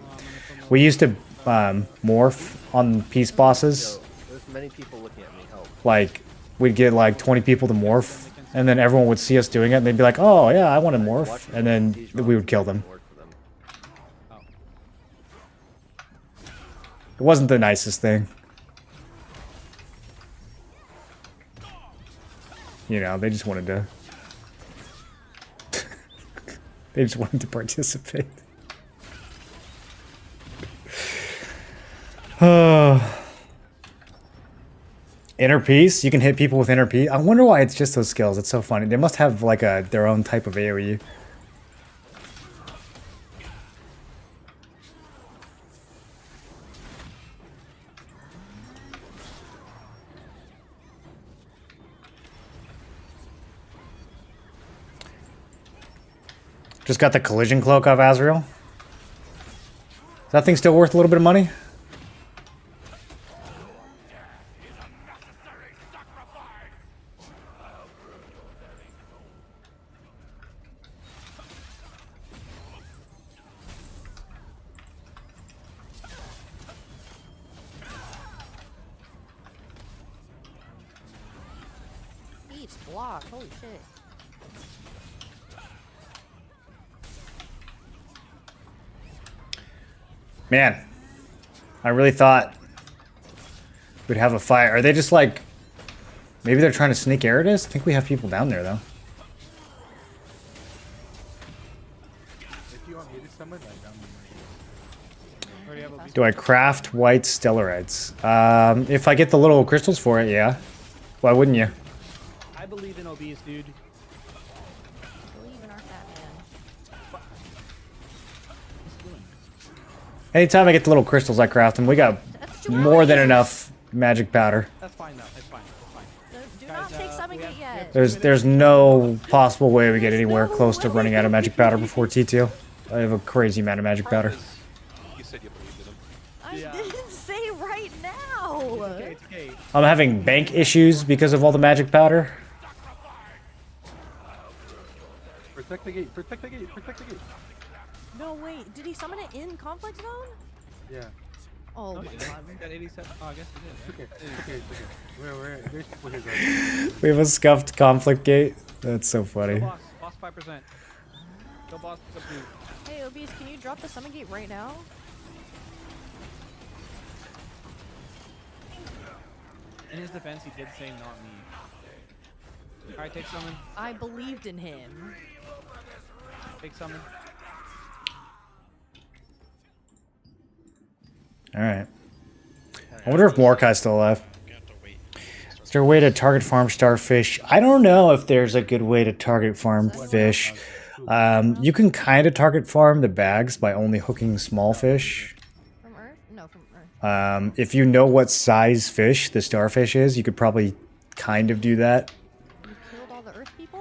We used to morph on peace bosses. There's many people looking at me. Help. Like, we'd get like 20 people to morph, and then everyone would see us doing it, and they'd be like, oh yeah, I want to morph, and then we would kill them. It wasn't the nicest thing. You know, they just wanted to... they just wanted to participate. Inner peace? You can hit people with inner peace? I wonder why it's just those skills. It's so funny. They must have like their own type of AoE. Just got the collision cloak off Azrael. Is that thing still worth a little bit of money? Eats block. Holy shit. Man, I really thought we'd have a fight. Are they just like... Maybe they're trying to sneak Eridus? I think we have people down there, though. If you want me to summon, like, Do I craft white stellarites? If I get the little crystals for it, yeah. Why wouldn't you? I believe in obese, dude. Believe in our fat man. Anytime I get the little crystals, I craft them. We got more than enough magic powder. That's fine though. It's fine. It's fine. Do not take summon gate yet. There's no possible way we get anywhere close to running out of magic powder before T2. I have a crazy amount of magic powder. You said you believed in him. I didn't say right now. I'm having bank issues because of all the magic powder. Protect the gate, protect the gate, protect the gate. No, wait. Did he summon it in conflict zone? Yeah. Oh my god. Got 87. Oh, I guess he did. Okay. There's people here, guys. We have a scuffed conflict gate. That's so funny. Go boss 5%. Go boss pick up dude. Hey, Obese, can you drop the summon gate right now? In his defense, he did say not me. Alright, take summon. I believed in him. Take summon. Alright. I wonder if Mordecai's still alive. Is there a way to target farm starfish? I don't know if there's a good way to target farm fish. You can kind of target farm the bags by only hooking small fish. From Earth? No, from Earth. If you know what size fish the starfish is, you could probably kind of do that. You killed all the Earth people?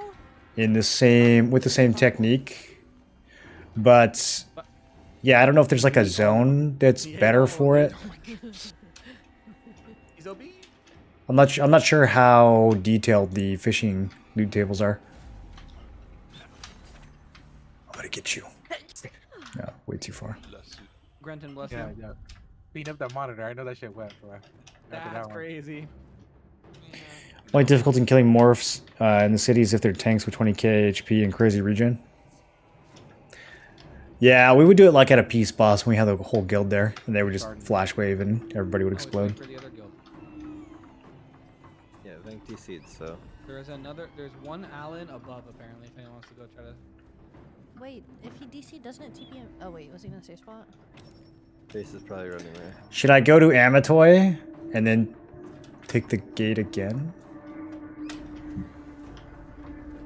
With the same technique. But yeah, I don't know if there's like a zone that's better for it. He's obese. I'm not sure how detailed the fishing loot tables are. I'm gonna get you. No, way too far. Grenton, bless Yeah, you. yeah. Clean up that monitor. I know that shit wet, bro. That's crazy. Only difficult in killing morphs in the cities if they're tanks with 20k HP and crazy regen. Yeah, we would do it like at a peace boss when we had the whole guild there, and they would just flash wave and everybody would explode. Yeah, Vank DC'd, so. There's one Allen above apparently if anyone wants to go try to. Wait, if he DC, doesn't it TP him? Oh wait, was he in the safe spot? Face is probably running away. Should I go to Amatoy and then take the gate again?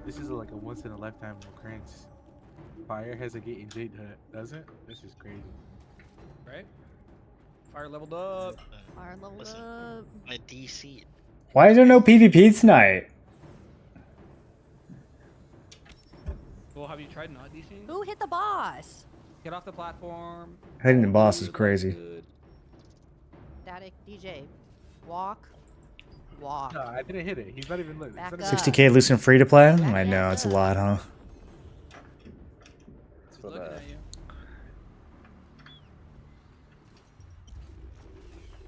This is like a once in a lifetime occurrence. Fire has a gate in Jade Hut, doesn't? This is crazy. Right? Fire leveled up. Fire leveled Listen, up. I DC Why is there no PvP tonight? Well, have you tried not DCing? Who hit the boss? Get off the platform. Hitting the boss is crazy. Static DJ. Walk. Walk. No, I didn't hit it. He's not even lit. Back up. 60k loose and free to play? I know, it's a lot, huh? It's for the...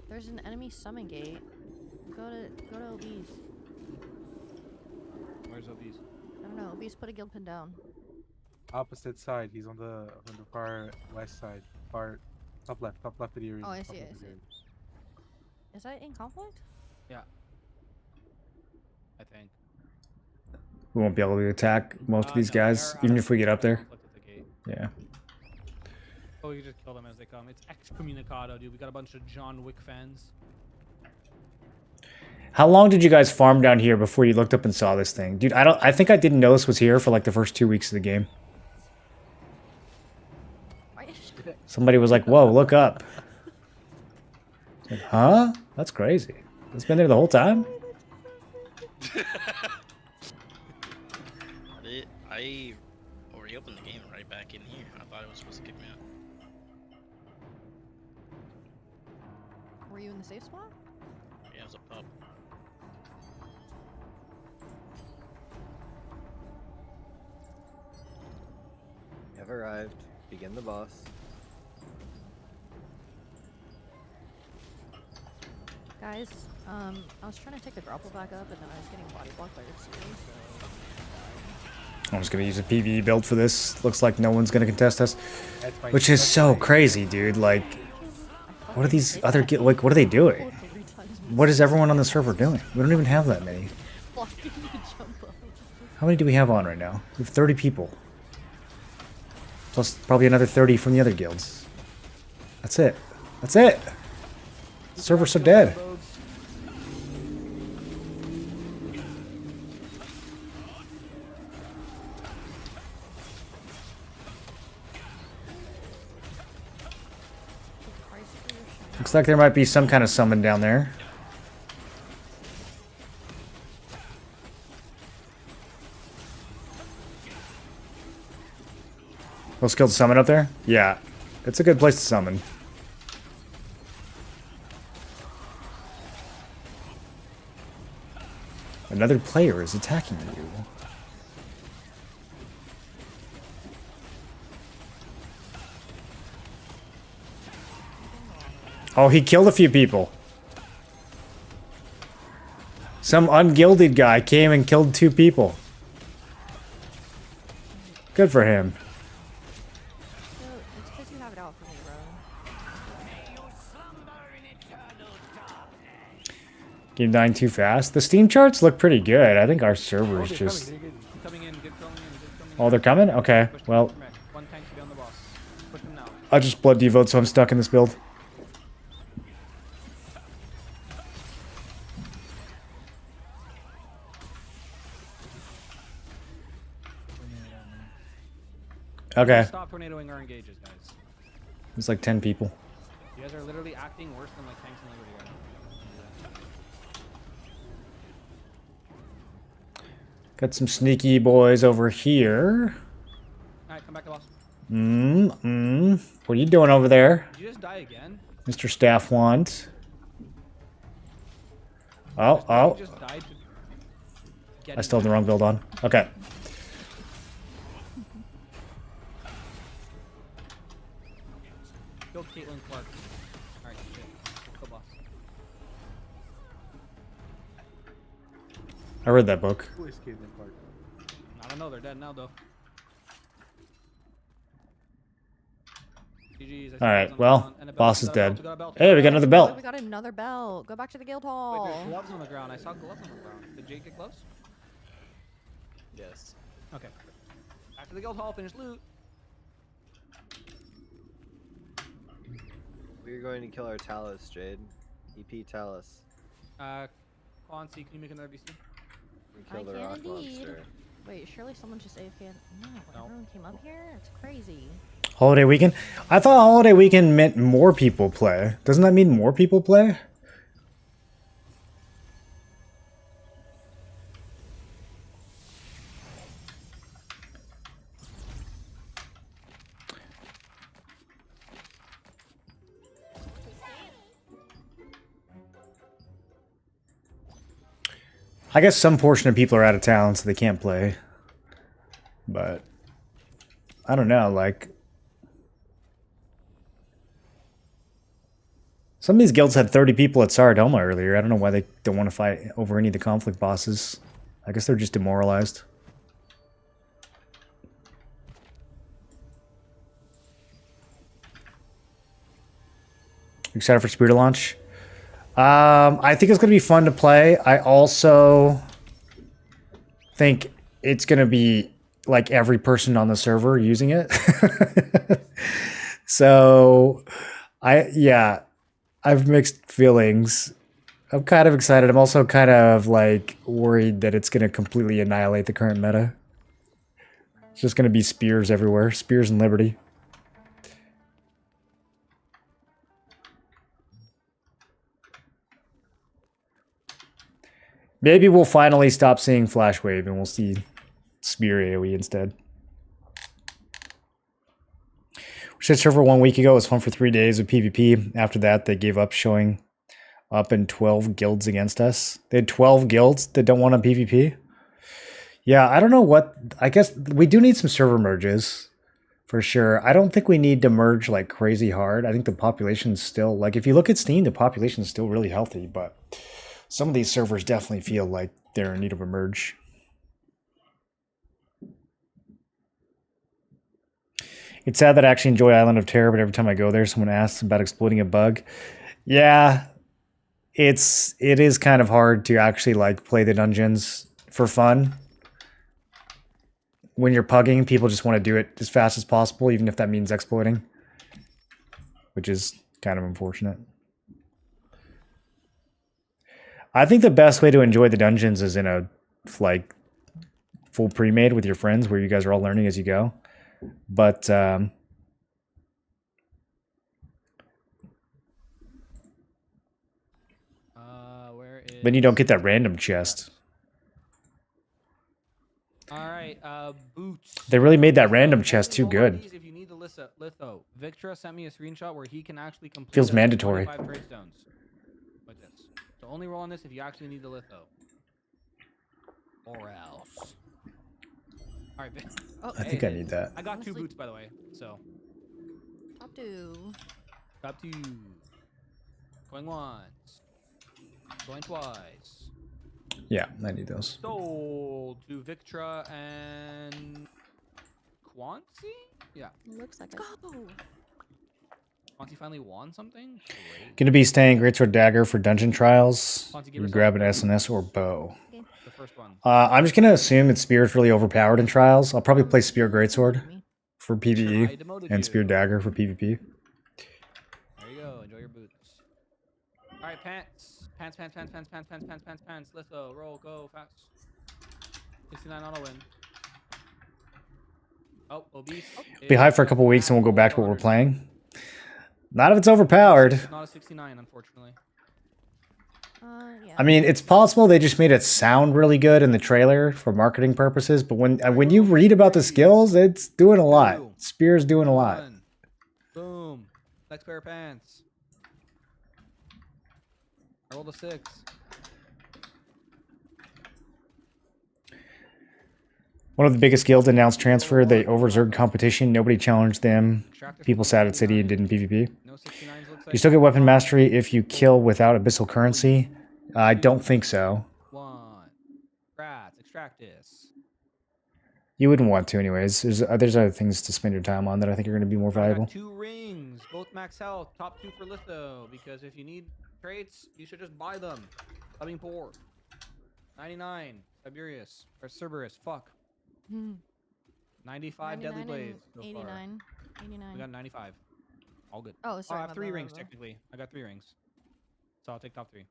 There's an enemy summon gate. Go to Obese. Where's Obese? I don't know. Obese put a guild pin down. Opposite side. He's on the far west side. Far top left of the arena. Oh, I see. I see. Is that in conflict? Yeah. I think. We won't be able to attack most of these guys, even if we get up there. Yeah. Oh, we can just kill them as they come. It's excommunicado, dude. We got a bunch of John Wick fans. How long did you guys farm down here before you looked up and saw this thing? Dude, I think I didn't know this was here for like the first 2 weeks of the game. Somebody was like, whoa, look up. Like, huh? That's crazy. It's been there the whole time? I already opened the game right back in here. I thought it was supposed to kick me out. Were you in the safe spot? Yeah, it was a pub. You have arrived. Begin the boss. Guys, I was trying to take the grapple back up, and then I was getting body blocked by your series, so... I'm just gonna use a PvE build for this. Looks like no one's gonna contest us. Which is so crazy, dude. Like, what are these other... Like, what are they doing? What is everyone on the server doing? We don't even have that many. How many do we have on right now? We have 30 people. Plus probably another 30 from the other guilds. That's it. That's it! The server's so dead. Looks like there might be some kind of summon down there. Well, skilled summon up there? Yeah. It's a good place to summon. Another player is attacking you. Oh, he killed a few people. Some ungilded guy came and killed 2 people. Good for him. It's because you have it out for me, bro. Game dying too fast. The Steam charts look pretty good. I think our server's just... Oh, they're coming? Okay, well... I just blood devote, so I'm stuck in this build. Okay. Stop tornadoing our engages, guys. There's like 10 people. You guys are literally acting worse than like tanks and liberty right now. Got some sneaky boys over here. Alright, come back to boss. What are you doing over there? Did you just die again? Mr. Staff Wand. Oh. I still have the wrong build on. Okay. Killed Caitlyn Clark. Alright, shit. Go boss. I read that book. Who is Caitlyn Clark? I don't know, they're dead now though. GG's. Alright, well, boss is dead. Hey, we got another belt. We got another belt. Go back to the guild hall. Wait, there's gloves on the ground. I saw gloves on the ground. Did Jake get gloves? Yes. Okay. Back to the guild hall, finish loot. We're going to kill our Talus, Jade. EP Talus. Quancy, can you make another BC? We killed the rock monster. Wait, surely someone just AFK. No, everyone came up here? It's crazy. Holiday weekend? I thought holiday weekend meant more people play. Doesn't that mean more people play? I guess some portion of people are out of town, so they can't play. But I don't know, like some of these guilds had 30 people at Sardoma earlier. I don't know why they don't want to fight over any of the conflict bosses. I guess they're just demoralized. Excited for Spear to launch? I think it's going to be fun to play. I also think it's going to be like every person on the server using it. So, I've mixed feelings. I'm kind of excited. I'm also kind of like worried that it's going to completely annihilate the current meta. It's just going to be spears everywhere. Spears and Liberty. Maybe we'll finally stop seeing Flash Wave and we'll see Spear AoE instead. We said server 1 week ago. It was fun for 3 days of PvP. After that, they gave up showing up in 12 guilds against us. They had 12 guilds that don't want a PvP. Yeah, I don't know what... I guess we do need some server merges, for sure. I don't think we need to merge like crazy hard. I think the population's still... Like, if you look at Steam, the population's still really healthy, but... Some of these servers definitely feel like they're in need of a merge. It's sad that I actually enjoy Island of Terror, but every time I go there, someone asks about exploiting a bug. Yeah, it is kind of hard to actually like play the dungeons for fun. When you're pugging, people just want to do it as fast as possible, even if that means exploiting, which is kind of unfortunate. I think the best way to enjoy the dungeons is in a like full pre-made with your friends where you guys are all learning as you go. But then you don't get that random chest. Alright, boots. They really made that random chest too good. If you need the litho, Victra sent me a screenshot where he can actually complete Feels mandatory. 25 trade stones. Like this. So only roll on this if you actually need the litho. Or else. Alright, I think I need that. I got 2 boots, by the way, so. Top 2. Top 2. Going once. Going twice. Yeah, I need those. Sold to Victra and Quancy? Yeah. Looks like Go. Quancy finally won something? Great. Gonna be staying Greatsword Dagger for dungeon trials. You grab an SNS or bow. The first one. I'm just gonna assume that Spear's really overpowered in trials. I'll probably play Spear Greatsword for PvE and Spear Dagger for PvP. There you go. Enjoy your boots. All right, pants. Pants. Litho, roll, go, fast. 69 auto win. Oh, obese. Be high for a couple weeks and we'll go back to what we're playing. Not if it's overpowered. It's not a 69, unfortunately. Yeah. I mean, it's possible they just made it sound really good in the trailer for marketing purposes, but when you read about the skills, it's doing a lot. Spear's doing a lot. Boom. Next pair of pants. I rolled a 6. One of the biggest guilds announced transfer. They overzerged competition. Nobody challenged them. People sat at City and didn't PvP. You still get weapon mastery if you kill without abyssal currency? I don't think so. Rats, extract this. You wouldn't want to anyways. There's other things to spend your time on that I think are going to be more valuable. 2 rings, both max health, top 2 for litho, because if you need traits, you should just buy them. I mean, poor. 99, Tiberius, or Cerberus, fuck. 95 deadly blades. So 89. 89. We got 95. All good. Oh, sorry. I have 3 rings technically. I got 3 rings. So I'll take top 3.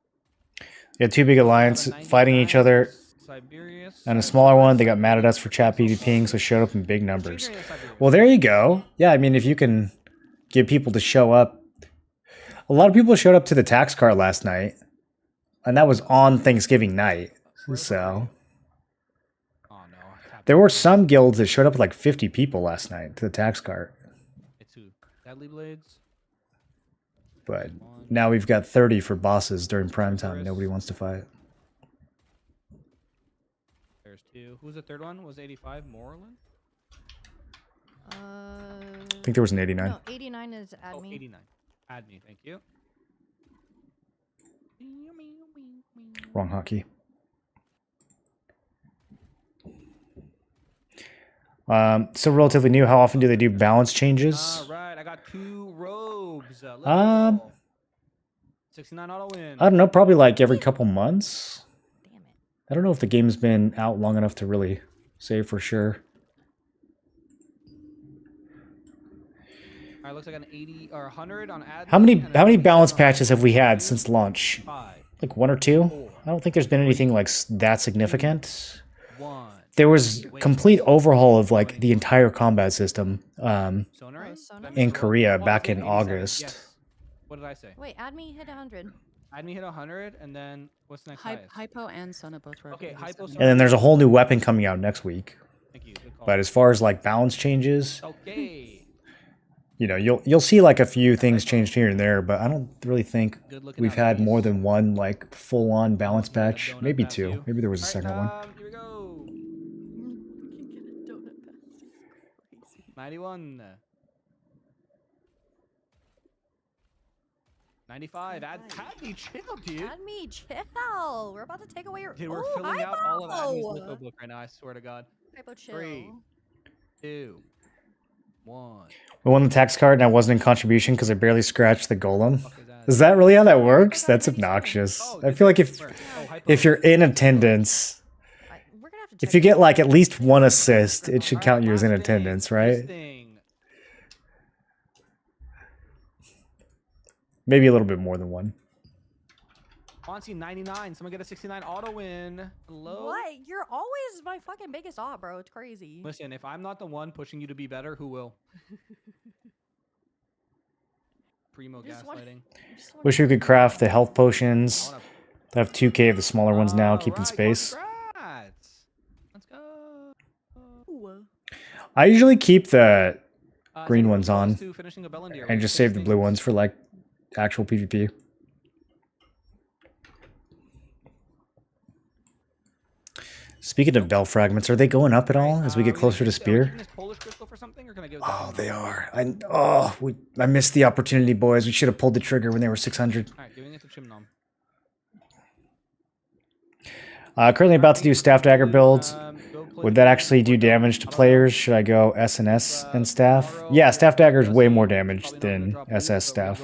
Yeah, 2 big alliance fighting each other. Siberius, and a smaller one, they got mad at us for chat PvPing, so showed up in big numbers. Well, there you go. Yeah, I mean, if you can get people to show up. A lot of people showed up to the tax cart last night, and that was on Thanksgiving night. So there were some guilds that showed up with like 50 people last night to the tax cart. It's 2 deadly blades. But now we've got 30 for bosses during prime time. Nobody wants to fight. 82. Who was the third one? Was 85 Moreland? I think there was an 89. No, 89 is add me. 89. Add me, thank you. Wrong hotkey. Still relatively new. How often do they do balance changes? Alright, I got 2 robes. Let's go. 69 auto win. I don't know, probably like every couple months. Damn it. I don't know if the game's been out long enough to really say for sure. Alright, looks like an 80 or 100 on ad. How many balance patches have we had since launch? Like 1 or 2? I don't think there's been anything like that significant. There was complete overhaul of like the entire combat system in Korea back in August. What did I say? Wait, add me hit 100. Add me hit 100, and then what's next? Hypo and Sona both were. Okay, Hypo. And then there's a whole new weapon coming out next week. Thank you. Good call. But as far as like balance changes, okay. You know, you'll see like a few things changed here and there, but I don't really think we've had more than one like full-on balance patch. Maybe 2. Maybe there was a second one. Here we go. 91. 95. Add me chill, dude. Add me chill. We're about to take away your. Dude, we're Ooh, filling out all of Admi's Hypo. litho book right now. I swear to God. Hypo chill. 3, 2, 1. I won the tax card and I wasn't in contribution because I barely scratched the golem. Is that really how that works? That's obnoxious. I feel like if you're in attendance, if you get like at least 1 assist, it should count you as in attendance, right? Maybe a little bit more than 1. Fonzie 99. Someone get a 69 auto win. Hello. What? You're always my fucking biggest op, bro. It's crazy. Listen, if I'm not the one pushing you to be better, who will? Primo gaslighting. Wish we could craft the health potions. I have 2k of the smaller ones now, keeping space. Let's go. I usually keep the green ones on and just save the blue ones for like actual PvP. Speaking of bell fragments, are they going up at all as we get closer to Spear? Oh, they are. I missed the opportunity, boys. We should have pulled the trigger when they were 600. Alright, giving it to Chimnom. Currently about to do Staff Dagger builds. Would that actually do damage to players? Should I go SNS and Staff? Yeah, Staff Dagger is way more damage than SS Staff.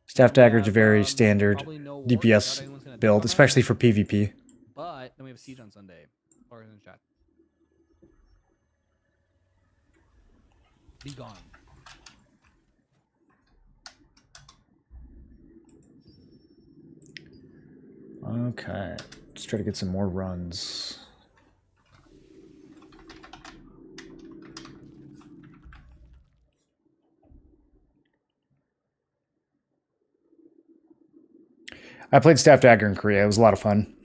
Staff Dagger is a very standard DPS build, especially for PvP. But then we have Siege on Sunday. Or in the chat. Be gone. Okay, let's try to get some more runs. I played Staff Dagger in Korea. It was a lot of fun.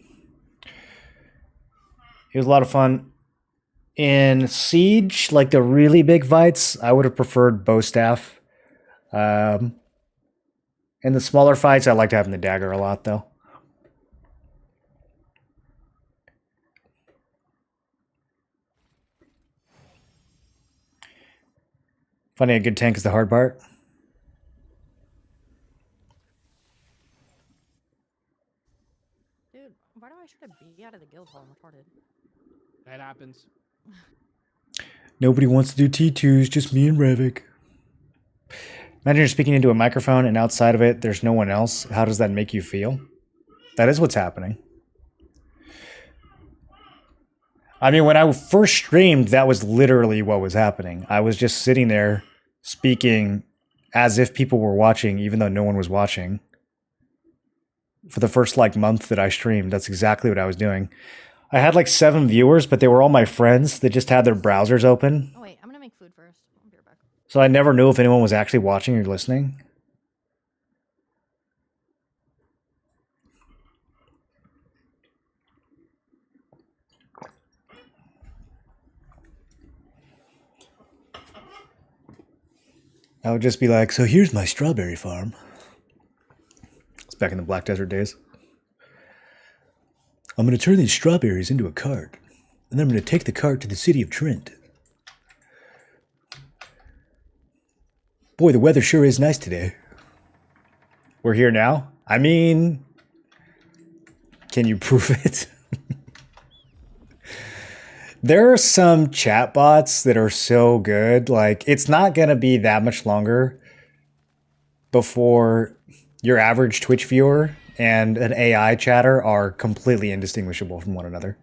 It was a lot of fun. In Siege, like the really big fights, I would have preferred bow staff. In the smaller fights, I liked having the dagger a lot, though. Funny, a good tank is the hard part. Dude, why do I should be out of the guild hall? I'm retarded. That happens. Nobody wants to do T2s, just me and Revik. Imagine you're speaking into a microphone and outside of it, there's no one else. How does that make you feel? That is what's happening. I mean, when I first streamed, that was literally what was happening. I was just sitting there speaking as if people were watching, even though no one was watching. For the first like month that I streamed, that's exactly what I was doing. I had like 7 viewers, but they were all my friends that just had their browsers open. Oh wait, I'm gonna make food first. I'll be right back. So I never knew if anyone was actually watching or listening. I would just be like, so here's my strawberry farm. It's back in the Black Desert days. I'm going to turn these strawberries into a cart. And then I'm going to take the cart to the city of Trent. Boy, the weather sure is nice today. We're here now? I mean, can you prove it? There are some chatbots that are so good. Like, it's not going to be that much longer before your average Twitch viewer and an AI chatter are completely indistinguishable from one another.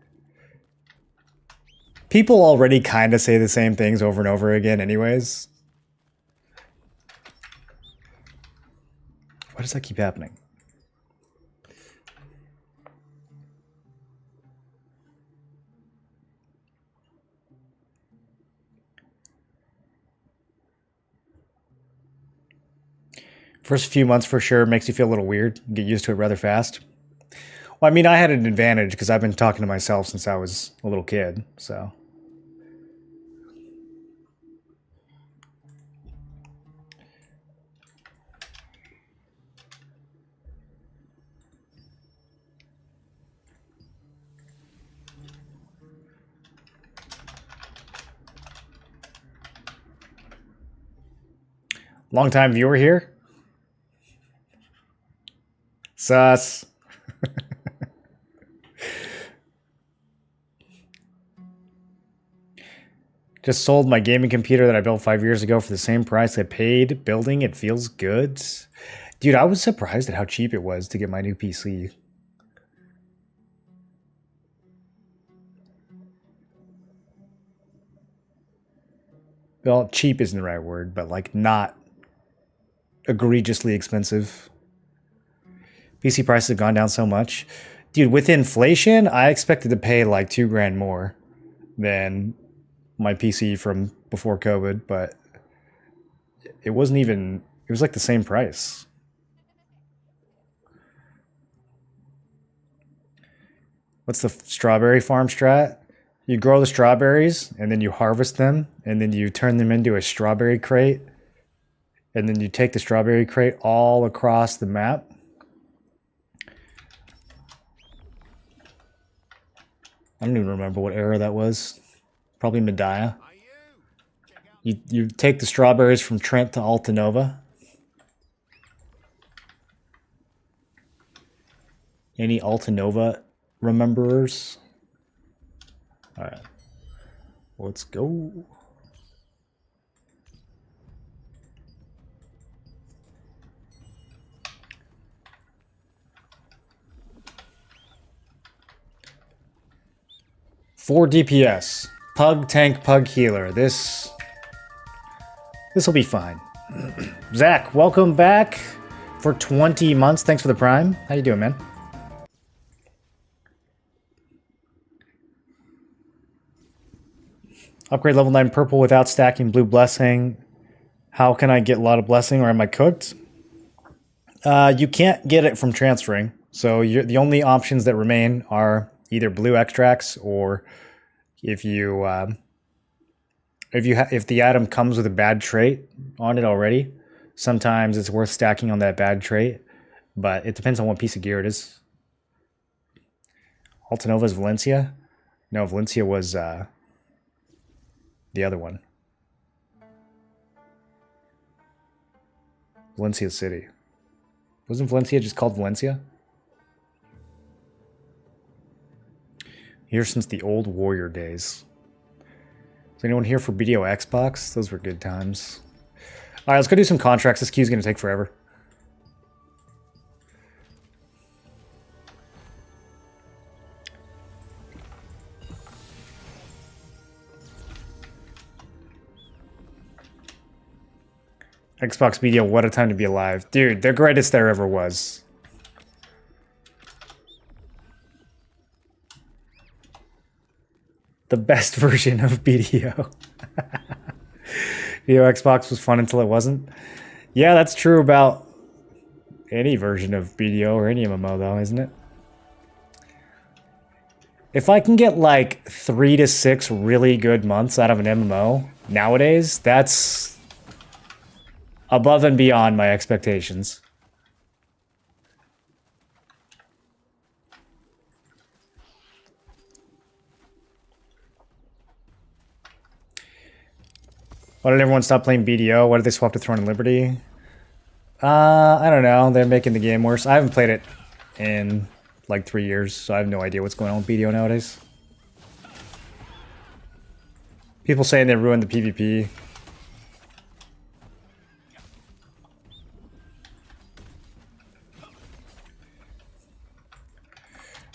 People already kind of say the same things over and over again anyways. Why does that keep happening? First few months for sure makes you feel a little weird. Get used to it rather fast. Well, I mean, I had an advantage because I've been talking to myself since I was a little kid, so. Long-time viewer here. Sus. Just sold my gaming computer that I built 5 years ago for the same price I paid building. It feels good. Dude, I was surprised at how cheap it was to get my new PC. Well, cheap isn't the right word, but like not egregiously expensive. PC prices have gone down so much. Dude, with inflation, I expected to pay like $2,000 more than my PC from before COVID, but it wasn't even, it was like the same price. What's the strawberry farm strat? You grow the strawberries and then you harvest them and then you turn them into a strawberry crate. And then you take the strawberry crate all across the map. I don't even remember what era that was. Probably Medea. You take the strawberries from Trent to Altanova. Any Altanova rememberers? All right, let's go. Four DPS, pug tank, pug healer. This will be fine. Zach, welcome back for 20 months. Thanks for the prime. How you doing, man? Upgrade level 9 purple without stacking blue blessing. How can I get a lot of blessing, or am I cooked? You can't get it from transferring. So the only options that remain are either blue extracts, or if the item comes with a bad trait on it already, sometimes it's worth stacking on that bad trait, but it depends on what piece of gear it is. Altanova's Valencia? No, Valencia was the other one. Valencia City. Wasn't Valencia just called Valencia? Here since the old Warrior days. Is anyone here for BDO Xbox? Those were good times. Alright, let's go do some contracts. This queue's gonna take forever. Xbox BDO, what a time to be alive. Dude, the greatest there ever was. The best version of BDO. BDO Xbox was fun until it wasn't. Yeah, that's true about any version of BDO or any MMO though, isn't it? If I can get like 3 to 6 really good months out of an MMO nowadays, that's above and beyond my expectations. Why did everyone stop playing BDO? Why did they swap to Throne and Liberty? I don't know. They're making the game worse. I haven't played it in like 3 years, so I have no idea what's going on with BDO nowadays. People saying they ruined the PvP.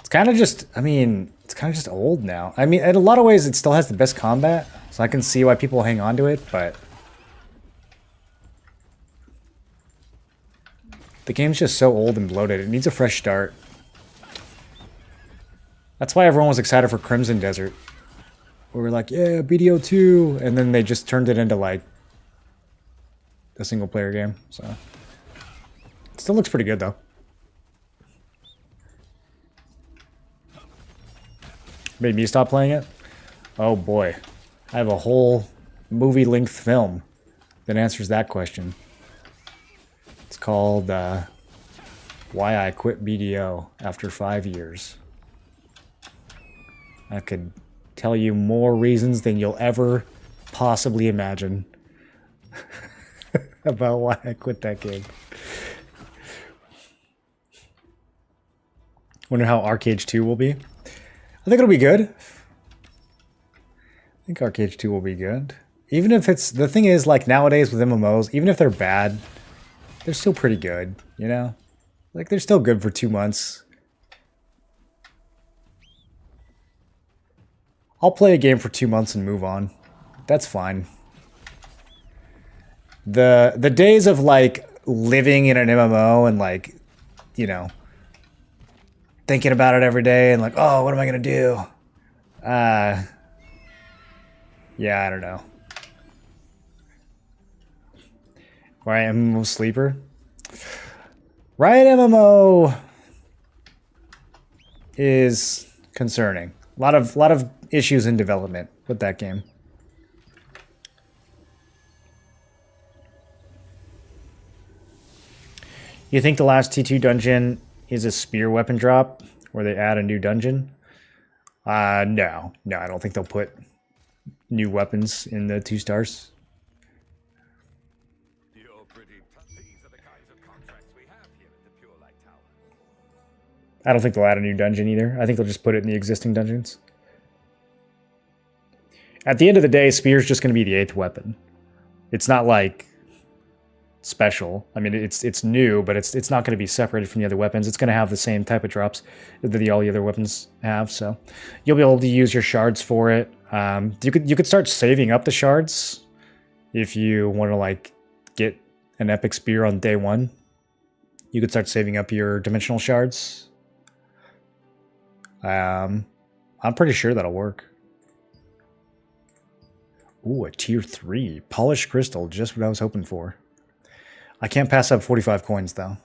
It's kind of just, I mean, it's kind of just old now. I mean, in a lot of ways, it still has the best combat, so I can see why people hang on to it, but the game's just so old and bloated. It needs a fresh start. That's why everyone was excited for Crimson Desert. We were like, yeah, BDO 2, and then they just turned it into like a single player game, so it still looks pretty good though. Made me stop playing it? Oh boy. I have a whole movie-length film that answers that question. It's called Why I Quit BDO After 5 Years. I could tell you more reasons than you'll ever possibly imagine about why I quit that game. Wonder how Arcade 2 will be. I think it'll be good. I think Arcade 2 will be good. Even if it's... The thing is, like, nowadays with MMOs, even if they're bad, they're still pretty good, you know? Like, they're still good for 2 months. I'll play a game for 2 months and move on. That's fine. The days of, like, living in an MMO and, like, you know, thinking about it every day and like, oh, what am I gonna do? Yeah, I don't know. Riot MMO sleeper? Riot MMO is concerning. A lot of issues in development with that game. You think the last T2 dungeon is a spear weapon drop where they add a new dungeon? No, I don't think they'll put new weapons in the 2 stars. I don't think they'll add a new dungeon either. I think they'll just put it in the existing dungeons. At the end of the day, spear's just going to be the 8th weapon. It's not like special. I mean, it's new, but it's not going to be separated from the other weapons. It's going to have the same type of drops that all the other weapons have. So you'll be able to use your shards for it. You could start saving up the shards if you want to like get an epic spear on day 1. You could start saving up your dimensional shards. I'm pretty sure that'll work. Ooh, a tier 3 polished crystal, just what I was hoping for. I can't pass up 45 coins, though.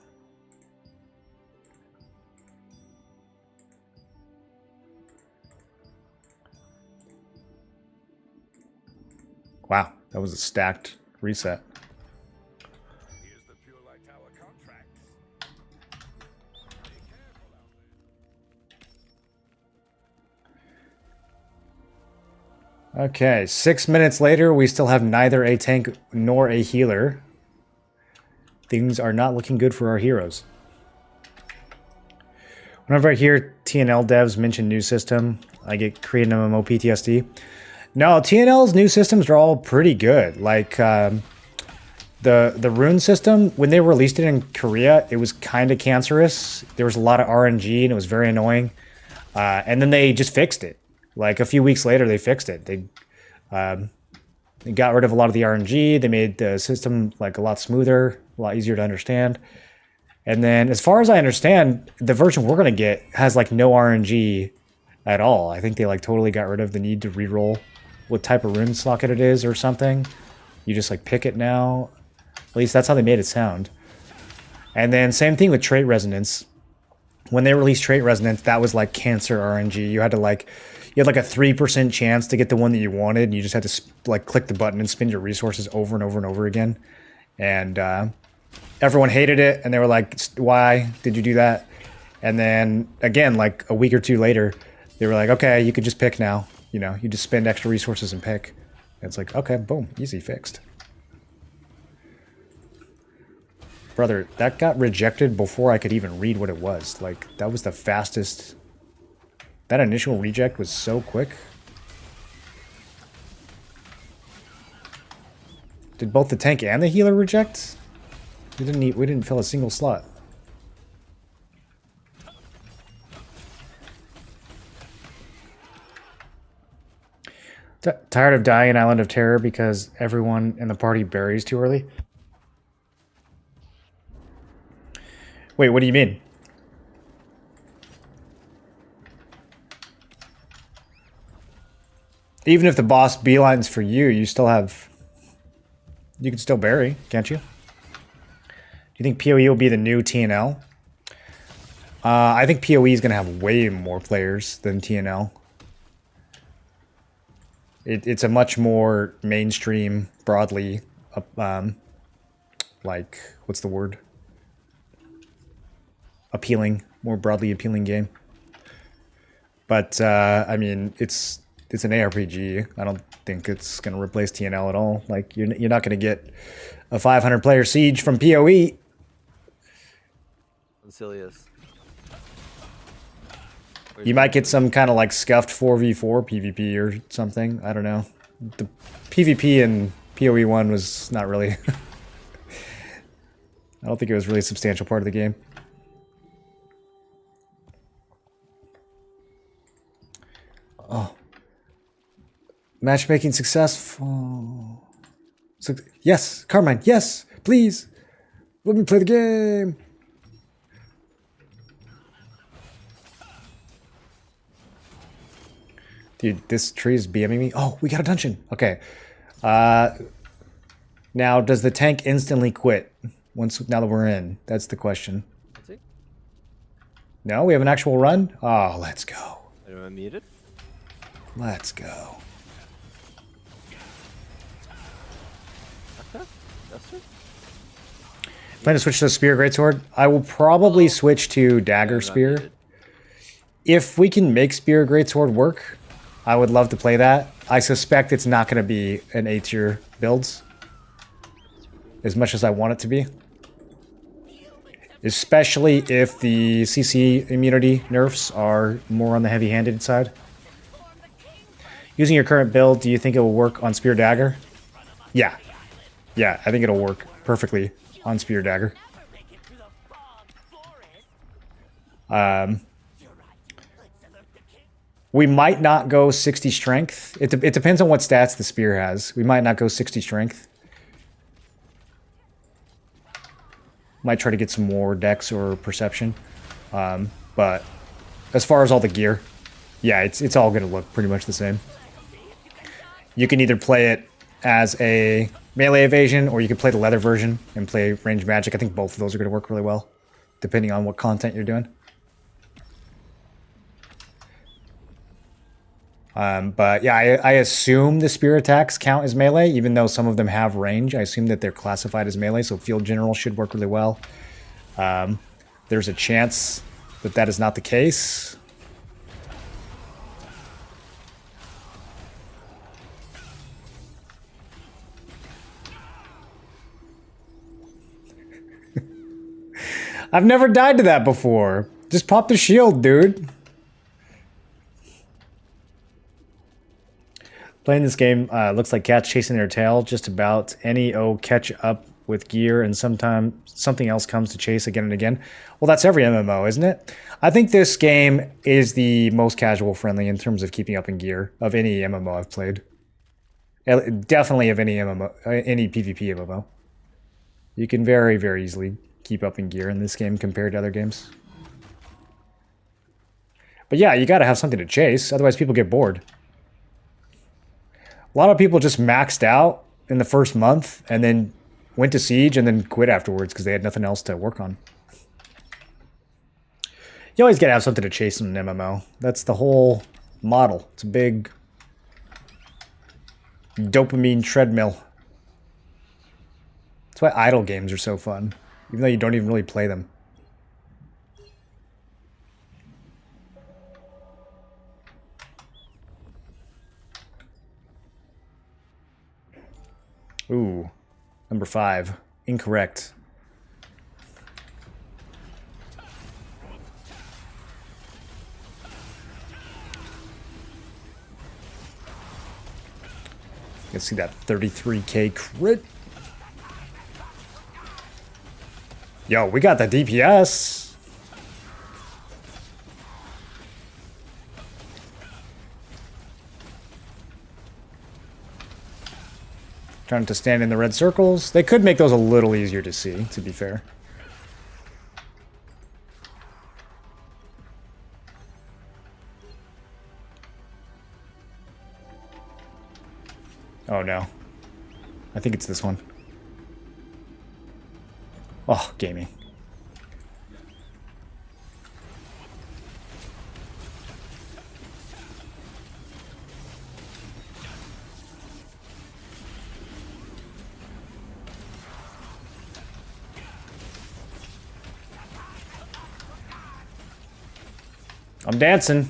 Wow, that was a stacked reset. Okay, 6 minutes later, we still have neither a tank nor a healer. Things are not looking good for our heroes. Whenever I hear TNL devs mention new system, I get creating MMO PTSD. No, TNL's new systems are all pretty good. Like, the rune system, when they released it in Korea, it was kind of cancerous. There was a lot of RNG, and it was very annoying. And then they just fixed it. Like, a few weeks later, they fixed it. They got rid of a lot of the RNG. They made the system, like, a lot smoother, a lot easier to understand. And then, as far as I understand, the version we're going to get has, like, no RNG at all. I think they, like, totally got rid of the need to reroll what type of rune socket it is or something. You just, like, pick it now. At least that's how they made it sound. And then, same thing with trait resonance. When they released trait resonance, that was, like, cancer RNG. You had to, like... You had like a 3% chance to get the one that you wanted, and you just had to like click the button and spend your resources over and over and over again. And everyone hated it, and they were like, "Why did you do that?" And then again, like a week or two later, they were like, "Okay, you could just pick now. You know, you just spend extra resources and pick." It's like, okay, boom, easy, fixed. Brother, that got rejected before I could even read what it was. Like, that was the fastest... That initial reject was so quick. Did both the tank and the healer reject? We didn't fill a single slot. Tired of dying in Island of Terror because everyone in the party buries too early? Wait, what do you mean? Even if the boss beelines for you, you still have... You can still bury, can't you? Do you think PoE will be the new TNL? I think PoE is going to have way more players than TNL. It's a much more mainstream, broadly, like, what's the word? Appealing, more broadly appealing game. But, I mean, it's an ARPG. I don't think it's going to replace TNL at all. Like, you're not going to get a 500-player siege from PoE. Lucilius. You might get some kind of like scuffed 4v4 PvP or something. I don't know. The PvP in PoE 1 was not really... I don't think it was really a substantial part of the game. Oh. Matchmaking successful. Yes, Carmine, yes, please. Let me play the game. Dude, this tree is BMing me. Oh, we got a dungeon. Okay. Now, does the tank instantly quit now that we're in? That's the question. Let's see. No, we have an actual run? Oh, let's go. Am I muted? Let's go. Okay. Duster? Plan to switch to the Spear Greatsword? I will probably switch to Dagger Spear. If we can make Spear Greatsword work, I would love to play that. I suspect it's not going to be an A tier builds. As much as I want it to be. Especially if the CC immunity nerfs are more on the heavy-handed side. Using your current build, do you think it will work on Spear Dagger? Yeah. Yeah, I think it'll work perfectly on Spear Dagger. We might not go 60 strength. It depends on what stats the spear has. We might not go 60 strength. Might try to get some more dex or perception. But as far as all the gear, yeah, it's all going to look pretty much the same. You can either play it as a melee evasion, or you can play the leather version and play ranged magic. I think both of those are going to work really well, depending on what content you're doing. But yeah, I assume the spear attacks count as melee, even though some of them have range. I assume that they're classified as melee, so field general should work really well. There's a chance that that is not the case. I've never died to that before. Just pop the shield, dude. Playing this game looks like cats chasing their tail. Just about any catch up with gear, and sometimes something else comes to chase again and again. Well, that's every MMO, isn't it? I think this game is the most casual friendly in terms of keeping up in gear of any MMO I've played. Definitely of any MMO, any PvP MMO. You can very, very easily keep up in gear in this game compared to other games. But yeah, you gotta have something to chase, otherwise people get bored. A lot of people just maxed out in the first month and then went to Siege and then quit afterwards because they had nothing else to work on. You always gotta have something to chase in an MMO. That's the whole model. It's a big dopamine treadmill. That's why idle games are so fun, even though you don't even really play them. Ooh, number 5. Incorrect. You can see that 33k crit. Yo, we got the DPS. Trying to stand in the red circles. They could make those a little easier to see, to be fair. Oh no. I think it's this one. Oh, gaming. I'm dancing.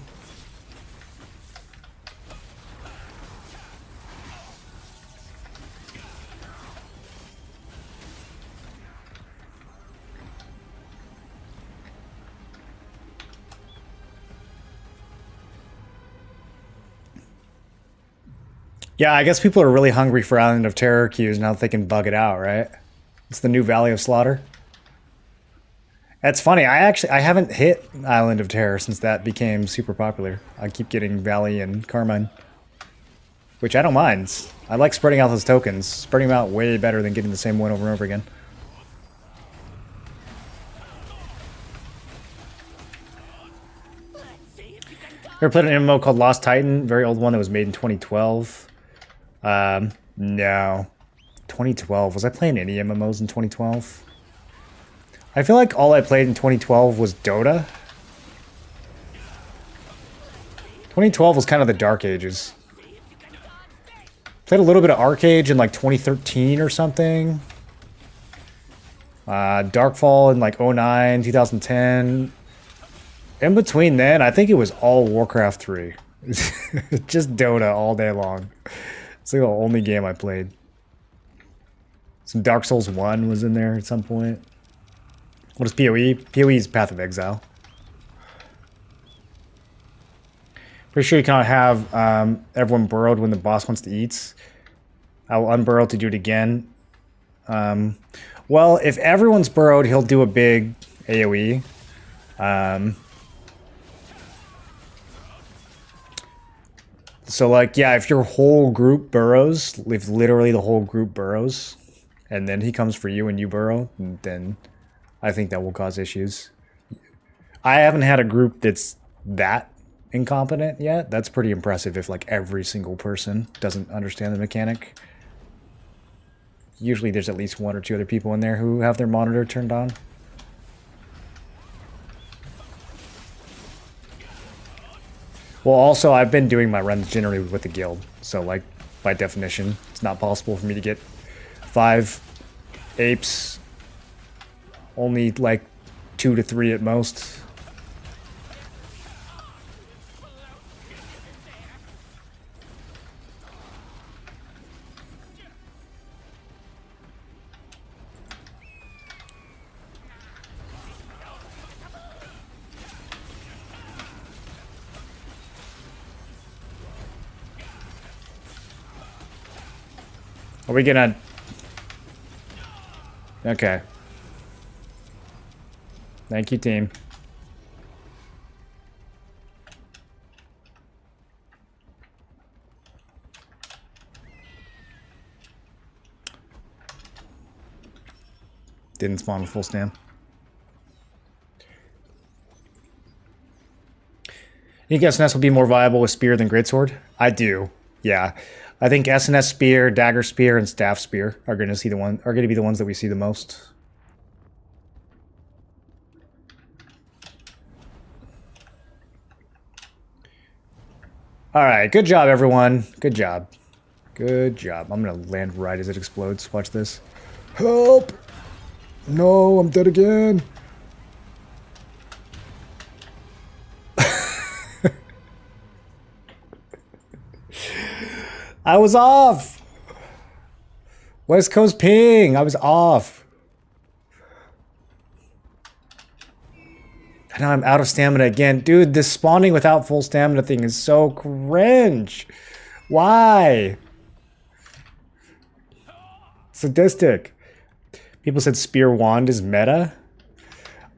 Yeah, I guess people are really hungry for Island of Terror queues now that they can bug it out, right? It's the new Valley of Slaughter. That's funny. I haven't hit Island of Terror since that became super popular. I keep getting Valley and Carmine, which I don't mind. I like spreading out those tokens. Spreading them out way better than getting the same one over and over again. Ever played an MMO called Lost Titan? Very old one that was made in 2012. No. 2012. Was I playing any MMOs in 2012? I feel like all I played in 2012 was Dota. 2012 was kind of the dark ages. Played a little bit of Arcade in like 2013 or something. Darkfall in like 09, 2010. In between then, I think it was all Warcraft 3. Just Dota all day long. It's like the only game I played. Some Dark Souls 1 was in there at some point. What is PoE? PoE is Path of Exile. Pretty sure you cannot have everyone burrowed when the boss wants to eat. I will unburrow to do it again. Well, if everyone's burrowed, he'll do a big AoE. So, like, yeah, if your whole group burrows, if literally the whole group burrows, and then he comes for you and you burrow, then I think that will cause issues. I haven't had a group that's that incompetent yet. That's pretty impressive if, like, every single person doesn't understand the mechanic. Usually there's at least 1 or 2 other people in there who have their monitor turned on. Well, also, I've been doing my runs generally with the guild. So, like, by definition, it's not possible for me to get 5 apes. Only, like, 2 to 3 at most. Are we gonna... Okay. Thank you, team. Didn't spawn a full stand. You think SNS will be more viable with Spear than Greatsword? I do. Yeah. I think SNS Spear, Dagger Spear, and Staff Spear are going to be the ones that we see the most. All right, good job, everyone. Good job. Good job. I'm going to land right as it explodes. Watch this. Help! No, I'm dead again. I was off. West Coast ping! I was off. And now I'm out of stamina again. Dude, this spawning without full stamina thing is so cringe. Why? Sadistic. People said spear wand is meta.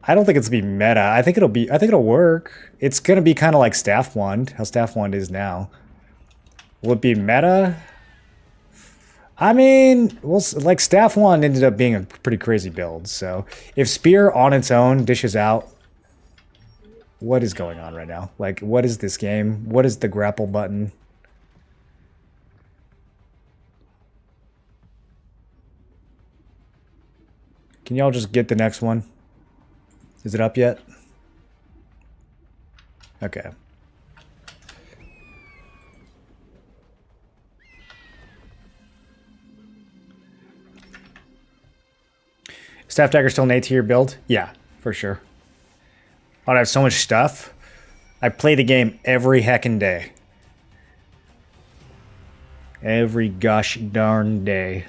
I don't think it's gonna be meta. I think it'll work. It's gonna be kind of like staff wand, how staff wand is now. Will it be meta? I mean, well, like staff wand ended up being a pretty crazy build. So if spear on its own dishes out, what is going on right now? Like, what is this game? What is the grapple button? Can y'all just get the next one? Is it up yet? Okay. Staff Dagger still an A-tier build? Yeah, for sure. Oh, I have so much stuff. I play the game every heckin' day. Every gosh darn day.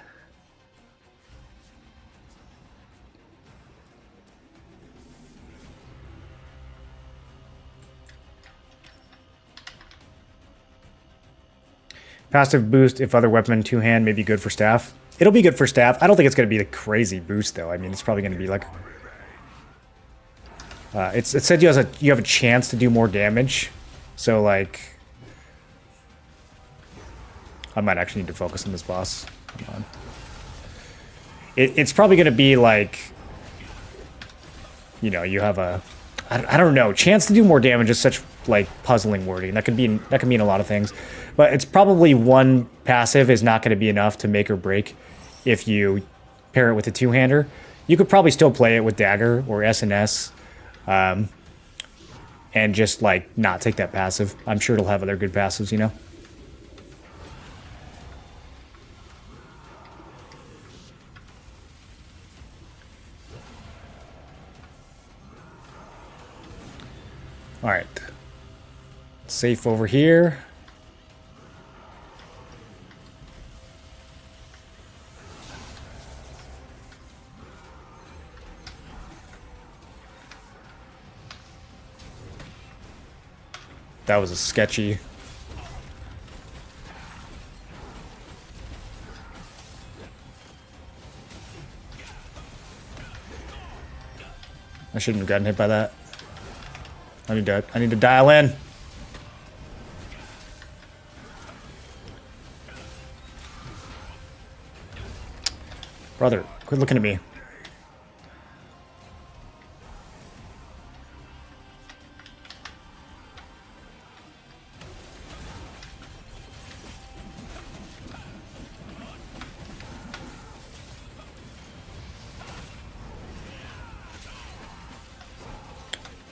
Passive boost if other weapon two-hand may be good for staff. It'll be good for staff. I don't think it's going to be a crazy boost, though. I mean, it's probably going to be like... it said you have a chance to do more damage. So, like... I might actually need to focus on this boss. Come on. It's probably going to be like... You know, you have a... I don't know. Chance to do more damage is such, like, puzzling wording. That could mean a lot of things. But it's probably one passive is not going to be enough to make or break if you pair it with a two-hander. You could probably still play it with Dagger or SNS and just, like, not take that passive. I'm sure it'll have other good passives, you know? Alright. Safe over here. That was a sketchy. I shouldn't have gotten hit by that. I need to dial in. Brother, quit looking at me.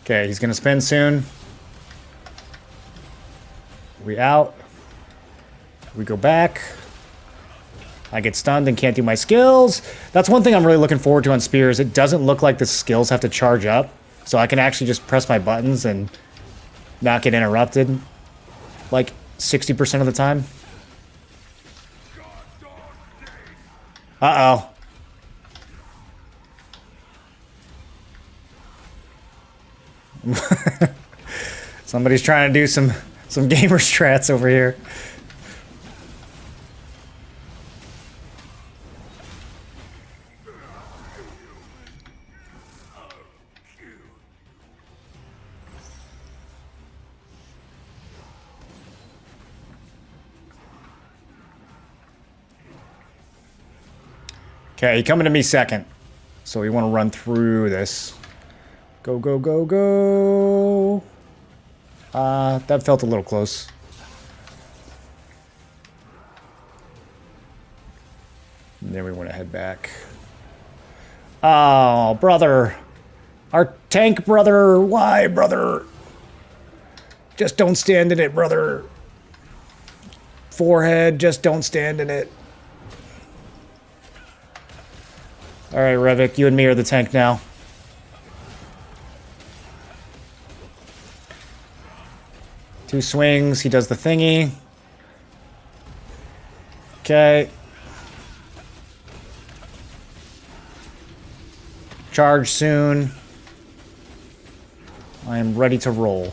Okay, he's gonna spin soon. We out. We go back. I get stunned and can't do my skills. That's one thing I'm really looking forward to on Spears. It doesn't look like the skills have to charge up. So I can actually just press my buttons and not get interrupted. Like 60% of the time. Uh-oh. Somebody's trying to do some gamer strats over here. Okay, coming to me second. So we want to run through this. Go, go, go, go. That felt a little close. And then we want to head back. Oh, brother. Our tank brother. Why, brother? Just don't stand in it, brother. Forehead, just don't stand in it. Alright, Revik, you and me are the tank now. Two swings, he does the thingy. Okay. Charge soon. I am ready to roll.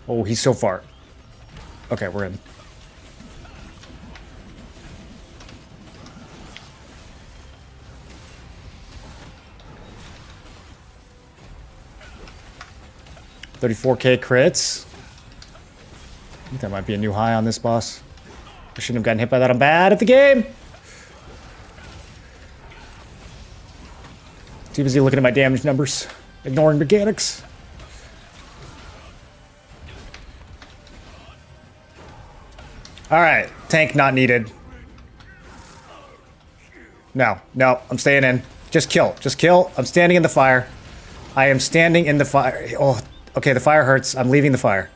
Oh, he's so far. Okay, we're in. $34K crits. I think that might be a new high on this boss. I shouldn't have gotten hit by that. I'm bad at the game. Too busy looking at my damage numbers, ignoring mechanics. All right, tank not needed. No, I'm staying in. Just kill. I'm standing in the fire. I am standing in the fire. Oh, okay, the fire hurts. I'm leaving the fire.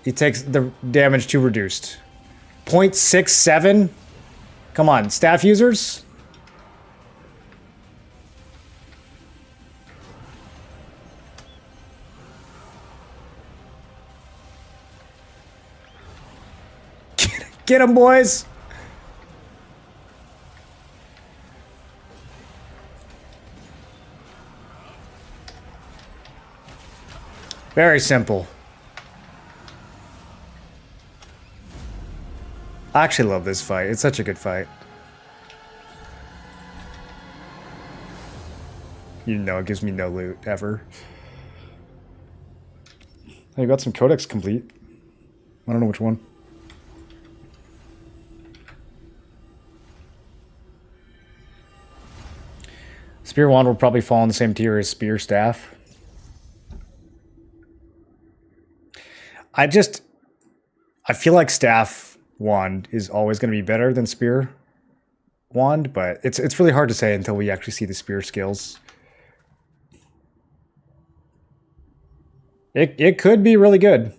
He takes the damage to reduced. 0.67? Come on, staff users? Get him, boys! Very simple. I actually love this fight. It's such a good fight. You know, it gives me no loot, ever. I got some codex complete. I don't know which one. Spear Wand will probably fall in the same tier as Spear Staff. I feel like Staff Wand is always going to be better than Spear Wand, but it's really hard to say until we actually see the Spear skills. It could be really good.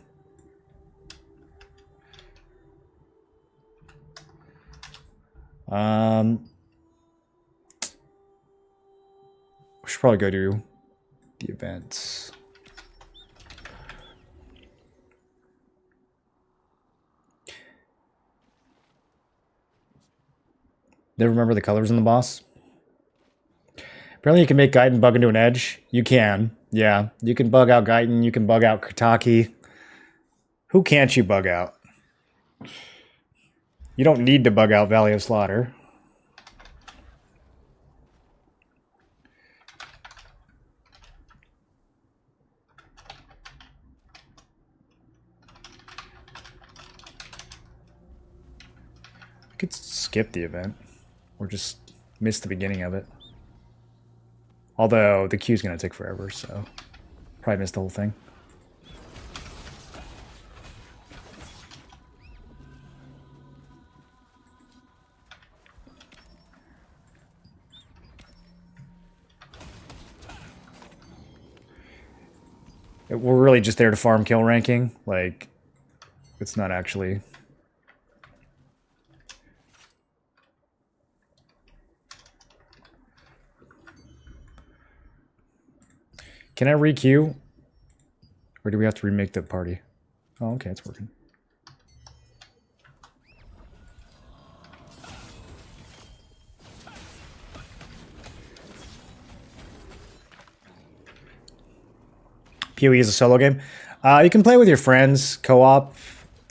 We should probably go to the events. Never remember the colors in the boss? Apparently you can make Gaiten bug into an edge. You can. Yeah. You can bug out Gaiten. You can bug out Kataki. Who can't you bug out? You don't need to bug out Valley of Slaughter. I could skip the event. Or just miss the beginning of it. Although the queue's gonna take forever, so probably miss the whole thing. We're really just there to farm kill ranking. Like, it's not actually... Can I re-queue? Or do we have to remake the party? Oh, okay, it's working. PoE is a solo game. You can play with your friends, co-op.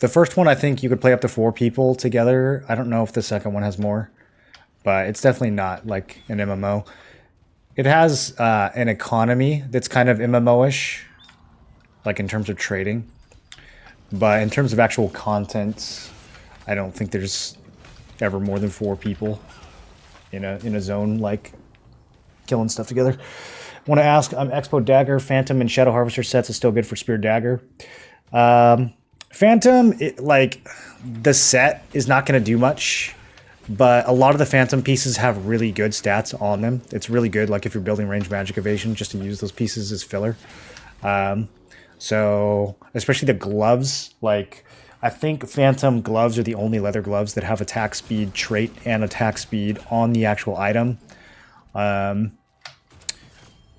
The first one, I think you could play up to 4 people together. I don't know if the second one has more. But it's definitely not like an MMO. It has an economy that's kind of MMO-ish, like in terms of trading. But in terms of actual content, I don't think there's ever more than 4 people in a zone like killing stuff together. Want to ask, Expo Dagger, Phantom, and Shadow Harvester sets is still good for Spear Dagger. Phantom, the set is not going to do much. But a lot of the Phantom pieces have really good stats on them. It's really good, like if you're building range magic evasion, just to use those pieces as filler. So, especially the gloves, like, I think Phantom gloves are the only leather gloves that have attack speed trait and attack speed on the actual item.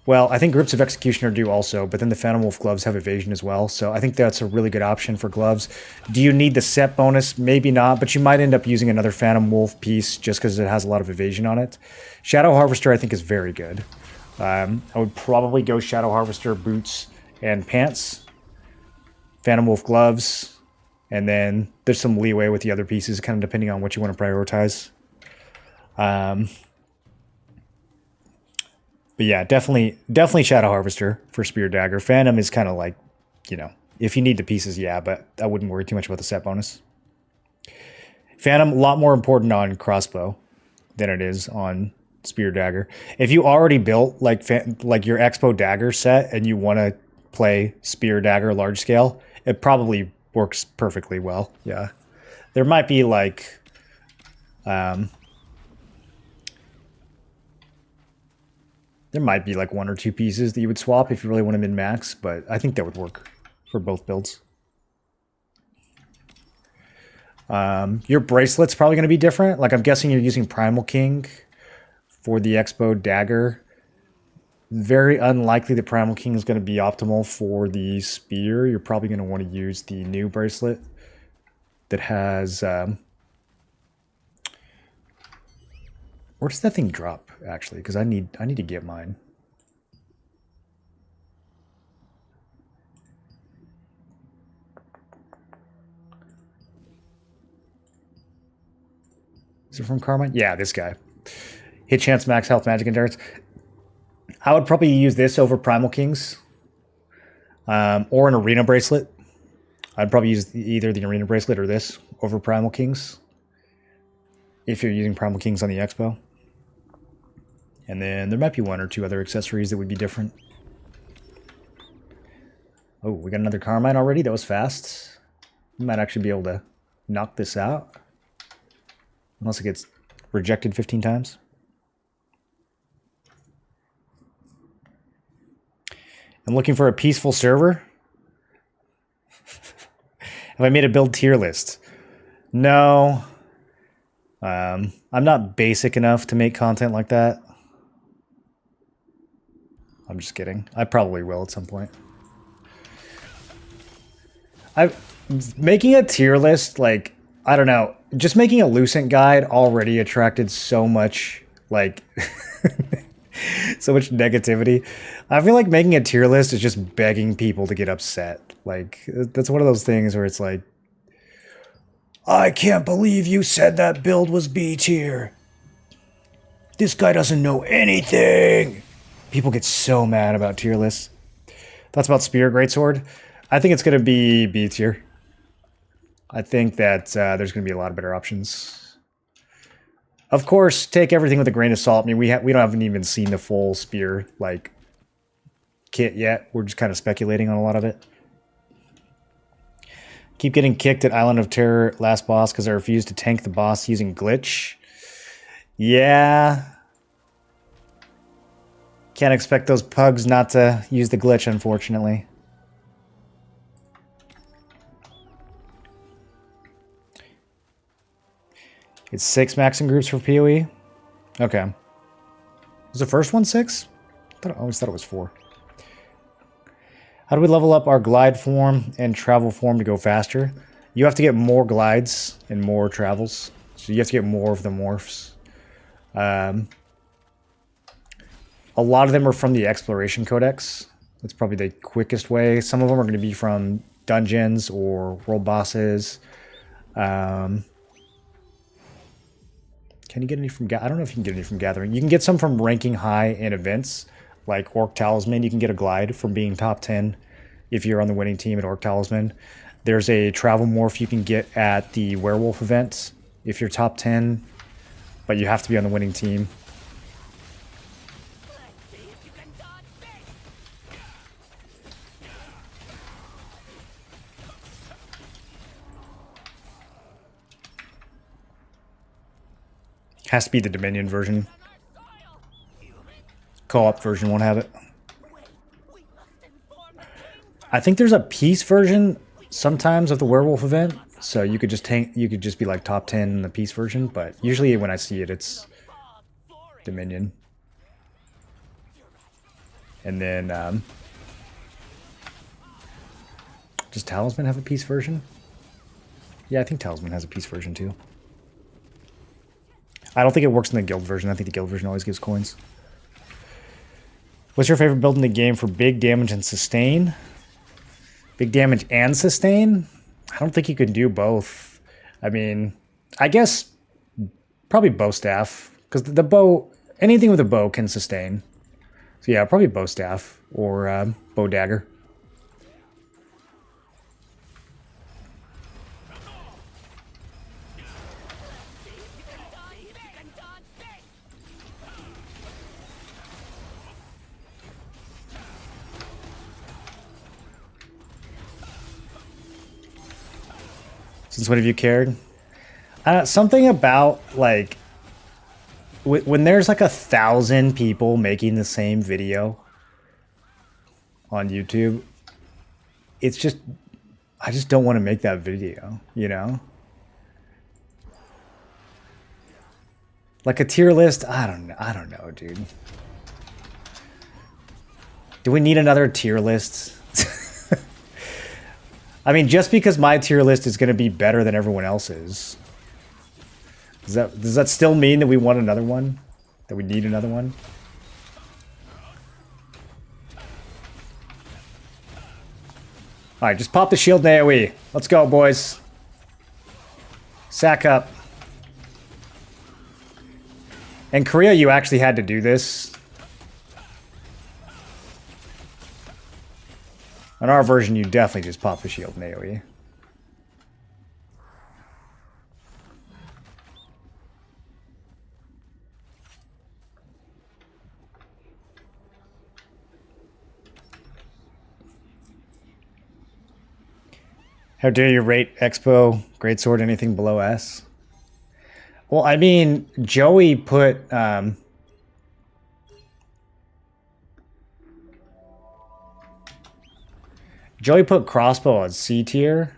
Well, I think Grips of Executioner do also, but then the Phantom Wolf gloves have evasion as well, so I think that's a really good option for gloves. Do you need the set bonus? Maybe not, but you might end up using another Phantom Wolf piece just because it has a lot of evasion on it. Shadow Harvester, I think, is very good. I would probably go Shadow Harvester boots and pants, Phantom Wolf gloves, and then there's some leeway with the other pieces, kind of depending on what you want to prioritize. But yeah, definitely Shadow Harvester for Spear Dagger. Phantom is kind of like, you know, if you need the pieces, yeah, but I wouldn't worry too much about the set bonus. Phantom, a lot more important on crossbow than it is on Spear Dagger. If you already built like your Expo Dagger set and you want to play Spear Dagger large scale, it probably works perfectly well. Yeah, there might be like, there might be like 1 or 2 pieces that you would swap if you really want to min-max, but I think that would work for both builds. Your bracelet's probably going to be different. Like, I'm guessing you're using Primal King for the Expo Dagger. Very unlikely that Primal King is going to be optimal for the Spear. You're probably going to want to use the new bracelet that has... where does that thing drop, actually? Because I need to get mine. Is it from Carmine? Yeah, this guy. Hit chance, max health, magic endurance. I would probably use this over Primal Kings. Or an Arena Bracelet. I'd probably use either the Arena Bracelet or this over Primal Kings. If you're using Primal Kings on the Expo. And then there might be 1 or 2 other accessories that would be different. Oh, we got another Carmine already? That was fast. We might actually be able to knock this out. Unless it gets rejected 15 times. I'm looking for a peaceful server. Have I made a build tier list? No. I'm not basic enough to make content like that. I'm just kidding. I probably will at some point. Making a tier list, like, I don't know, just making a Lucent guide already attracted so much, like, so much negativity. I feel like making a tier list is just begging people to get upset. Like, that's one of those things where it's like, I can't believe you said that build was B tier. This guy doesn't know anything. People get so mad about tier lists. That's about Spear Greatsword. I think it's going to be B tier. I think that there's going to be a lot of better options. Of course, take everything with a grain of salt. I mean, we haven't even seen the full Spear like kit yet. We're just kind of speculating on a lot of it. Keep getting kicked at Island of Terror last boss because I refused to tank the boss using glitch. Yeah. Can't expect those pugs not to use the glitch, unfortunately. It's 6 maxing groups for PoE? Okay. Was the first one 6? I always thought it was 4. How do we level up our glide form and travel form to go faster? You have to get more glides and more travels. So you have to get more of the morphs. A lot of them are from the Exploration Codex. That's probably the quickest way. Some of them are going to be from dungeons or world bosses. Can you get any from... I don't know if you can get any from Gathering. You can get some from ranking high in events. Like Orc Talisman, you can get a glide from being top 10 if you're on the winning team at Orc Talisman. There's a travel morph you can get at the Werewolf event if you're top 10, but you have to be on the winning team. Has to be the Dominion version. Co-op version won't have it. I think there's a peace version sometimes of the werewolf event, so you could just be like top 10 in the peace version, but usually when I see it, it's Dominion. And then does Talisman have a peace version? Yeah, I think Talisman has a peace version too. I don't think it works in the guild version. I think the guild version always gives coins. What's your favorite build in the game for big damage and sustain? Big damage and sustain? I don't think you can do both. I mean, I guess probably bow staff, because the bow, anything with a bow can sustain. So yeah, probably bow staff or bow dagger. Since when have you cared? Something about, like, when there's like 1,000 people making the same video on YouTube, it's just, I just don't want to make that video, you know? Like a tier list, I don't know, dude. Do we need another tier list? I mean, just because my tier list is going to be better than everyone else's, does that still mean that we want another one? That we need another one? Alright, just pop the shield and AoE. Let's go, boys. Sack up. In Korea, you actually had to do this. On our version, you definitely just pop the shield and AoE. How dare you rate Expo Greatsword anything below S? Well, I mean, Joey put crossbow on C tier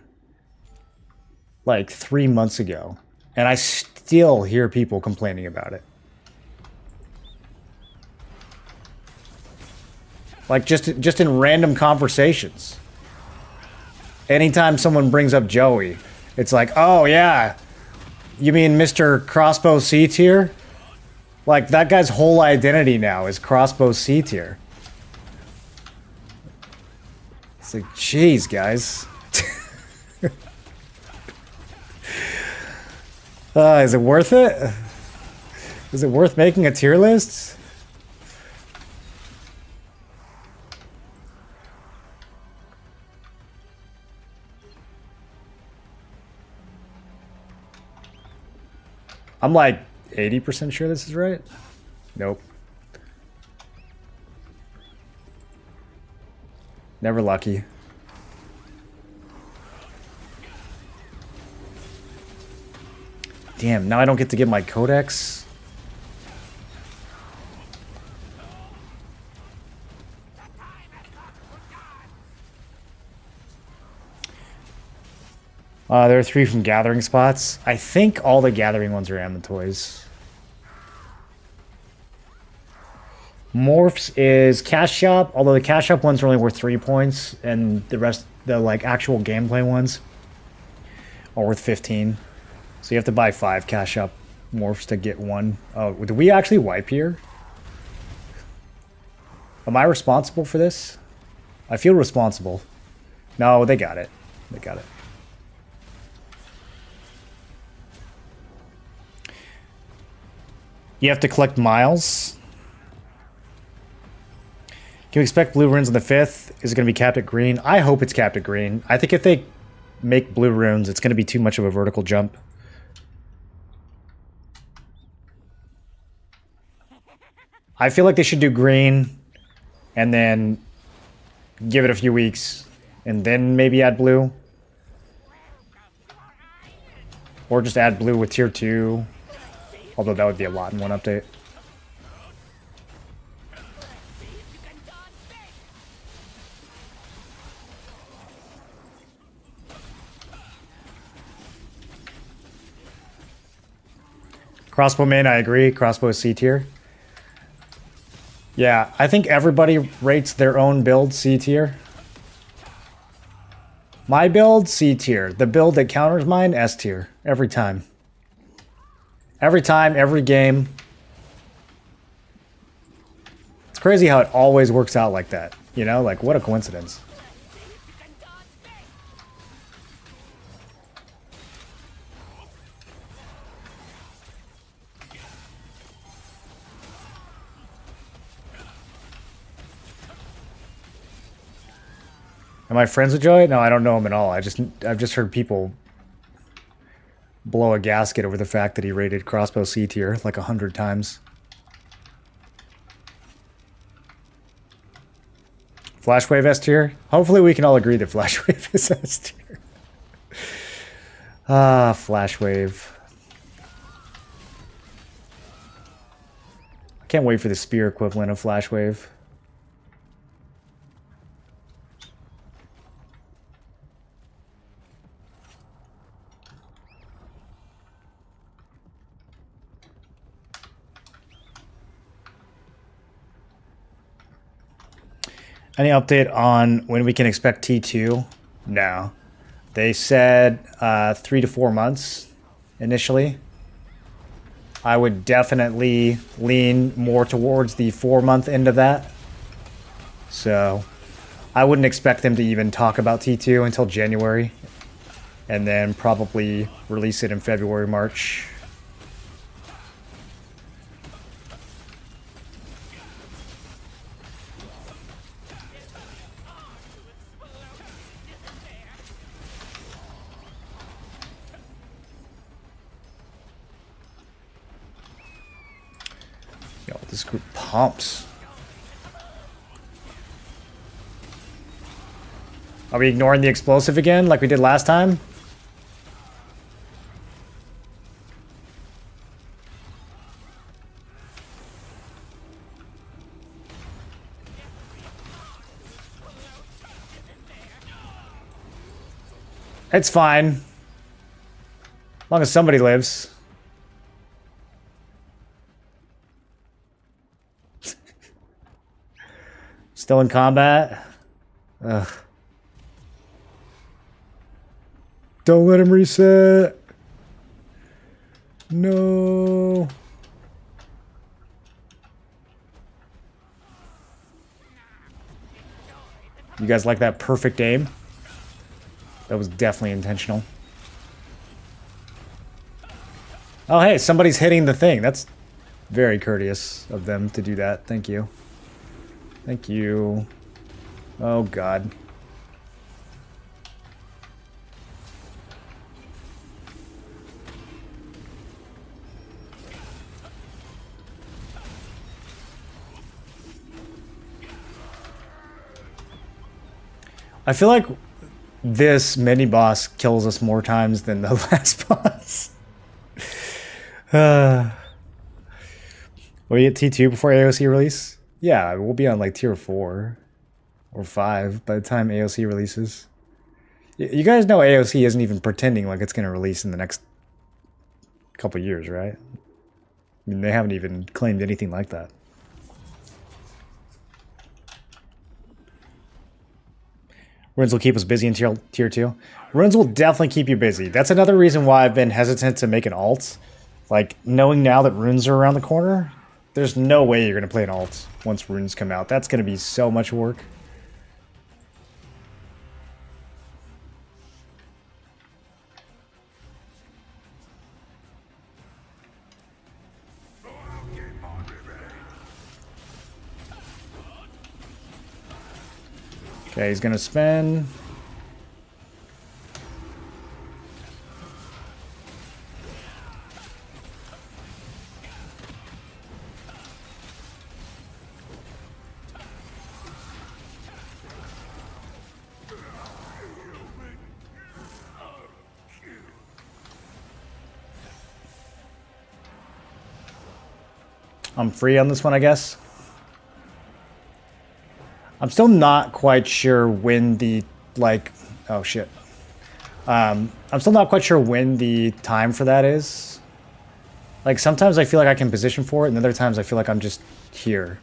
like 3 months ago, and I still hear people complaining about it. Like just in random conversations. Anytime someone brings up Joey, it's like, oh yeah, you mean Mr. Crossbow C tier? Like that guy's whole identity now is Crossbow C tier. It's like, jeez, guys. Is it worth it? Is it worth making a tier list? I'm like 80% sure this is right. Nope. Never lucky. Damn, now I don't get to get my codex. There are 3 from gathering spots. I think all the gathering ones are Amatoys. Morphs is cash shop, although the cash shop ones are only worth 3 points, and the rest, the like actual gameplay ones, are worth 15. So you have to buy 5 cash shop morphs to get 1. Oh, did we actually wipe here? Am I responsible for this? I feel responsible. No, they got it. They got it. You have to collect miles. Can we expect blue runes on the 5th? Is it going to be capped at green? I hope it's capped at green. I think if they make blue runes, it's going to be too much of a vertical jump. I feel like they should do green and then give it a few weeks and then maybe add blue. Or just add blue with tier 2. Although that would be a lot in one update. Crossbow main, I agree. Crossbow is C tier. Yeah, I think everybody rates their own build C tier. My build, C tier. The build that counters mine, S tier. Every time. Every time, every game. It's crazy how it always works out like that. You know, like what a coincidence. Am I friends with Joey? No, I don't know him at all. I've just heard people blow a gasket over the fact that he rated crossbow C tier like 100 times. Flashwave S tier? Hopefully we can all agree that Flashwave is S tier. Ah, Flashwave. I can't wait for the spear equivalent of Flashwave. Any update on when we can expect T2? No. They said 3 to 4 months initially. I would definitely lean more towards the 4-month end of that. So I wouldn't expect them to even talk about T2 until January. And then probably release it in February, March. Yo, this group pumps. Are we ignoring the explosive again like we did last time? It's fine. As long as somebody lives. Still in combat? Ugh. Don't let him reset. No. You guys like that perfect aim? That was definitely intentional. Oh, hey, somebody's hitting the thing. That's very courteous of them to do that. Thank you. Thank you. Oh, God. I feel like this mini boss kills us more times than the last boss. Will we get T2 before AOC release? Yeah, we'll be on like tier 4 or 5 by the time AOC releases. You guys know AOC isn't even pretending like it's going to release in the next couple years, right? I mean, they haven't even claimed anything like that. Runes will keep us busy in tier 2. Runes will definitely keep you busy. That's another reason why I've been hesitant to make an alt. Like, knowing now that runes are around the corner, there's no way you're going to play an alt once runes come out. That's going to be so much work. Okay, he's going to spin. I'm free on this one, I guess. I'm still not quite sure when the, like, oh shit. I'm still not quite sure when the time for that is. Like, sometimes I feel like I can position for it, and other times I feel like I'm just here.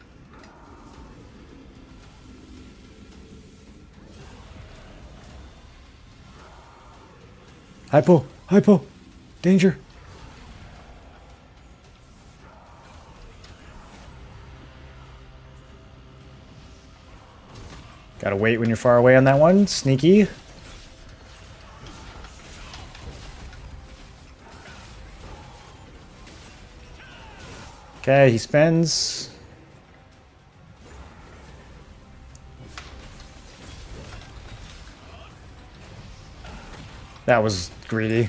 Hypo! Hypo! Danger! Gotta wait when you're far away on that one. Sneaky. Okay, he spends. That was greedy.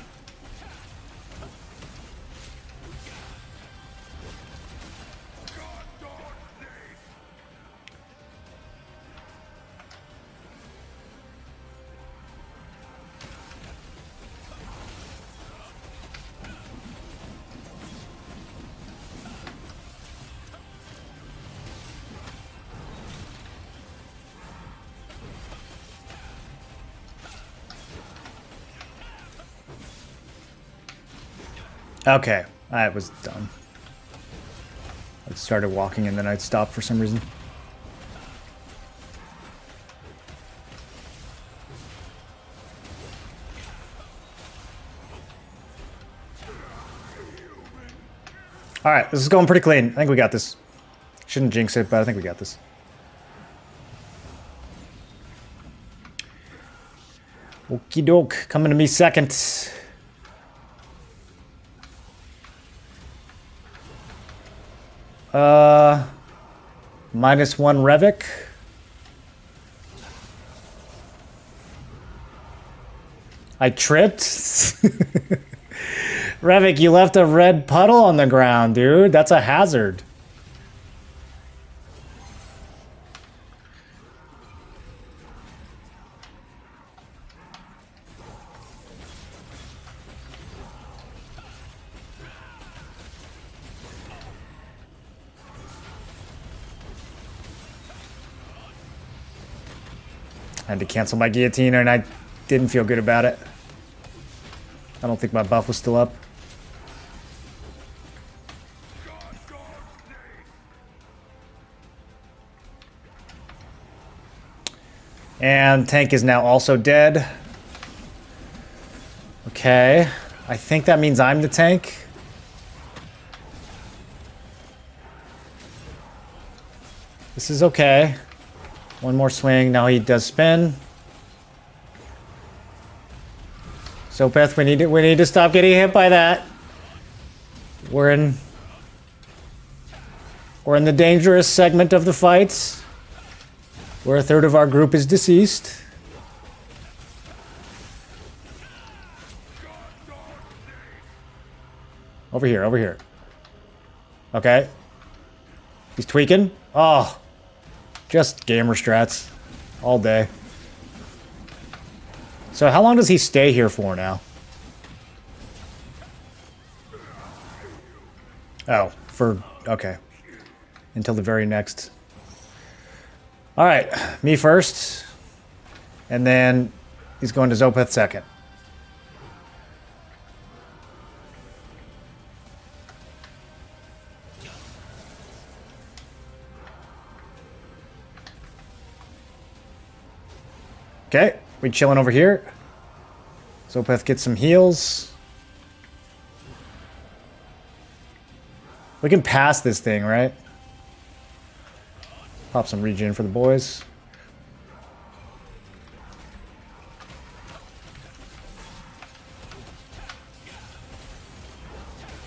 Okay, I was dumb. I started walking and then I'd stop for some reason. Alright, this is going pretty clean. I think we got this. Shouldn't jinx it, but I think we got this. Okie doke, coming to me second. -1 Revik. I tripped? Revik, you left a red puddle on the ground, dude. That's a hazard. I had to cancel my guillotine and I didn't feel good about it. I don't think my buff was still up. And tank is now also dead. Okay. I think that means I'm the tank. This is okay. One more swing. Now he does spin. So Beth, we need to stop getting hit by that. We're in the dangerous segment of the fight, where a third of our group is deceased. Over here, over here. Okay. He's tweaking. Oh. Just gamer strats. All day. So how long does he stay here for now? Oh, okay. Until the very next. Alright, me first. And then he's going to Zopeth second. Okay, we chilling over here. Zopeth gets some heals. We can pass this thing, right? Pop some regen for the boys.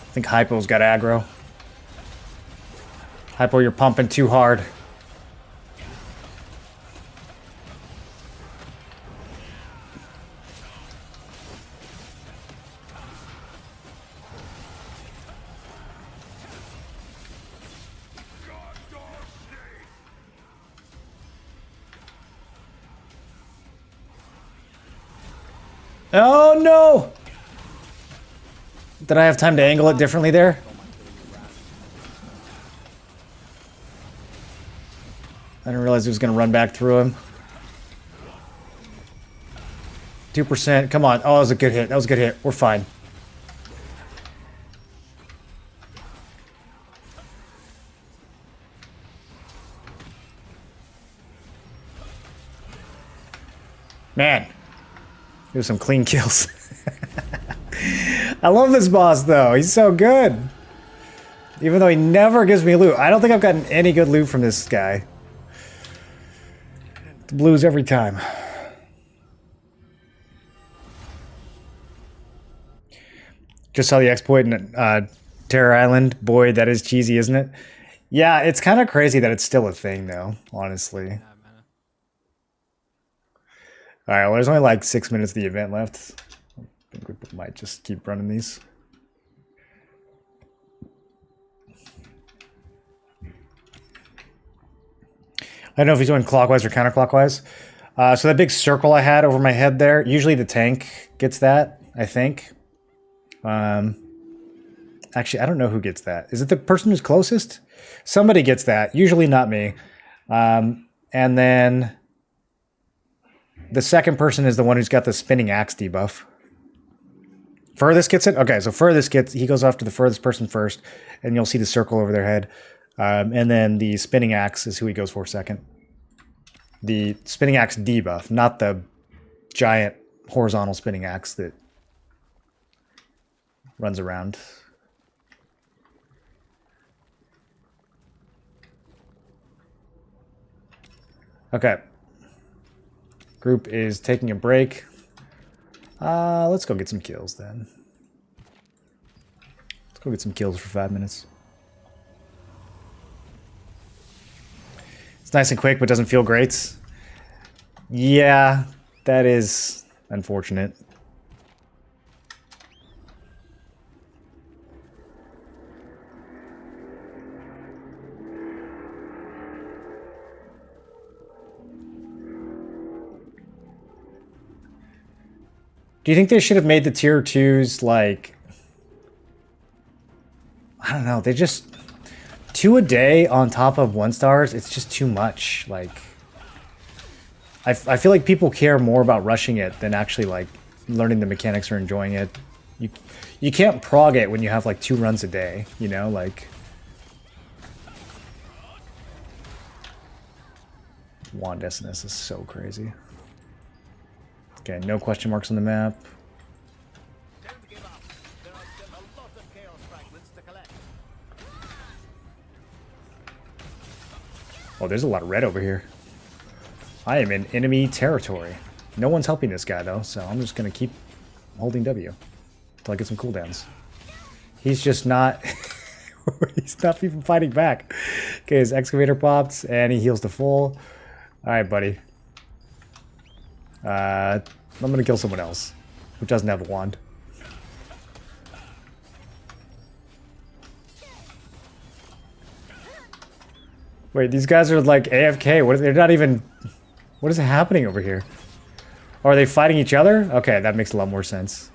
I think Hypo's got aggro. Hypo, you're pumping too hard. Oh no! Did I have time to angle it differently there? I didn't realize he was going to run back through him. 2%. Come on. Oh, that was a good hit. That was a good hit. We're fine. Man. There's some clean kills. I love this boss, though. He's so good. Even though he never gives me loot. I don't think I've gotten any good loot from this guy. The blues every time. Just saw the exploit in Terror Island. Boy, that is cheesy, isn't it? Yeah, it's kind of crazy that it's still a thing, though, honestly. Alright, well, there's only like 6 minutes of the event left. I think we might just keep running these. I don't know if he's going clockwise or counterclockwise. So that big circle I had over my head there, usually the tank gets that, I think. Actually, I don't know who gets that. Is it the person who's closest? Somebody gets that, usually not me. And then the second person is the one who's got the spinning axe debuff. Furthest gets it? Okay, so furthest gets, he goes after the furthest person first, and you'll see the circle over their head. And then the spinning axe is who he goes for second. The spinning axe debuff, not the giant horizontal spinning axe that runs around. Okay. Group is taking a break. Let's go get some kills then. Let's go get some kills for 5 minutes. It's nice and quick, but doesn't feel great. Yeah, that is unfortunate. Do you think they should have made the tier 2s like... I don't know, they just... 2 a day on top of 1 stars, it's just too much. Like, I feel like people care more about rushing it than actually like learning the mechanics or enjoying it. You can't prog it when you have like 2 runs a day, you know, like. Wand SNS is so crazy. Okay, no question marks on the map. Oh, there's a lot of red over here. I am in enemy territory. No one's helping this guy, though, so I'm just going to keep holding W until I get some cooldowns. He's just not... he's not even fighting back. Okay, his excavator pops, and he heals to full. Alright, buddy. I'm going to kill someone else who doesn't have a wand. Wait, these guys are like AFK. What? They're not even... What is happening over here? Are they fighting each other? Okay, that makes a lot more sense.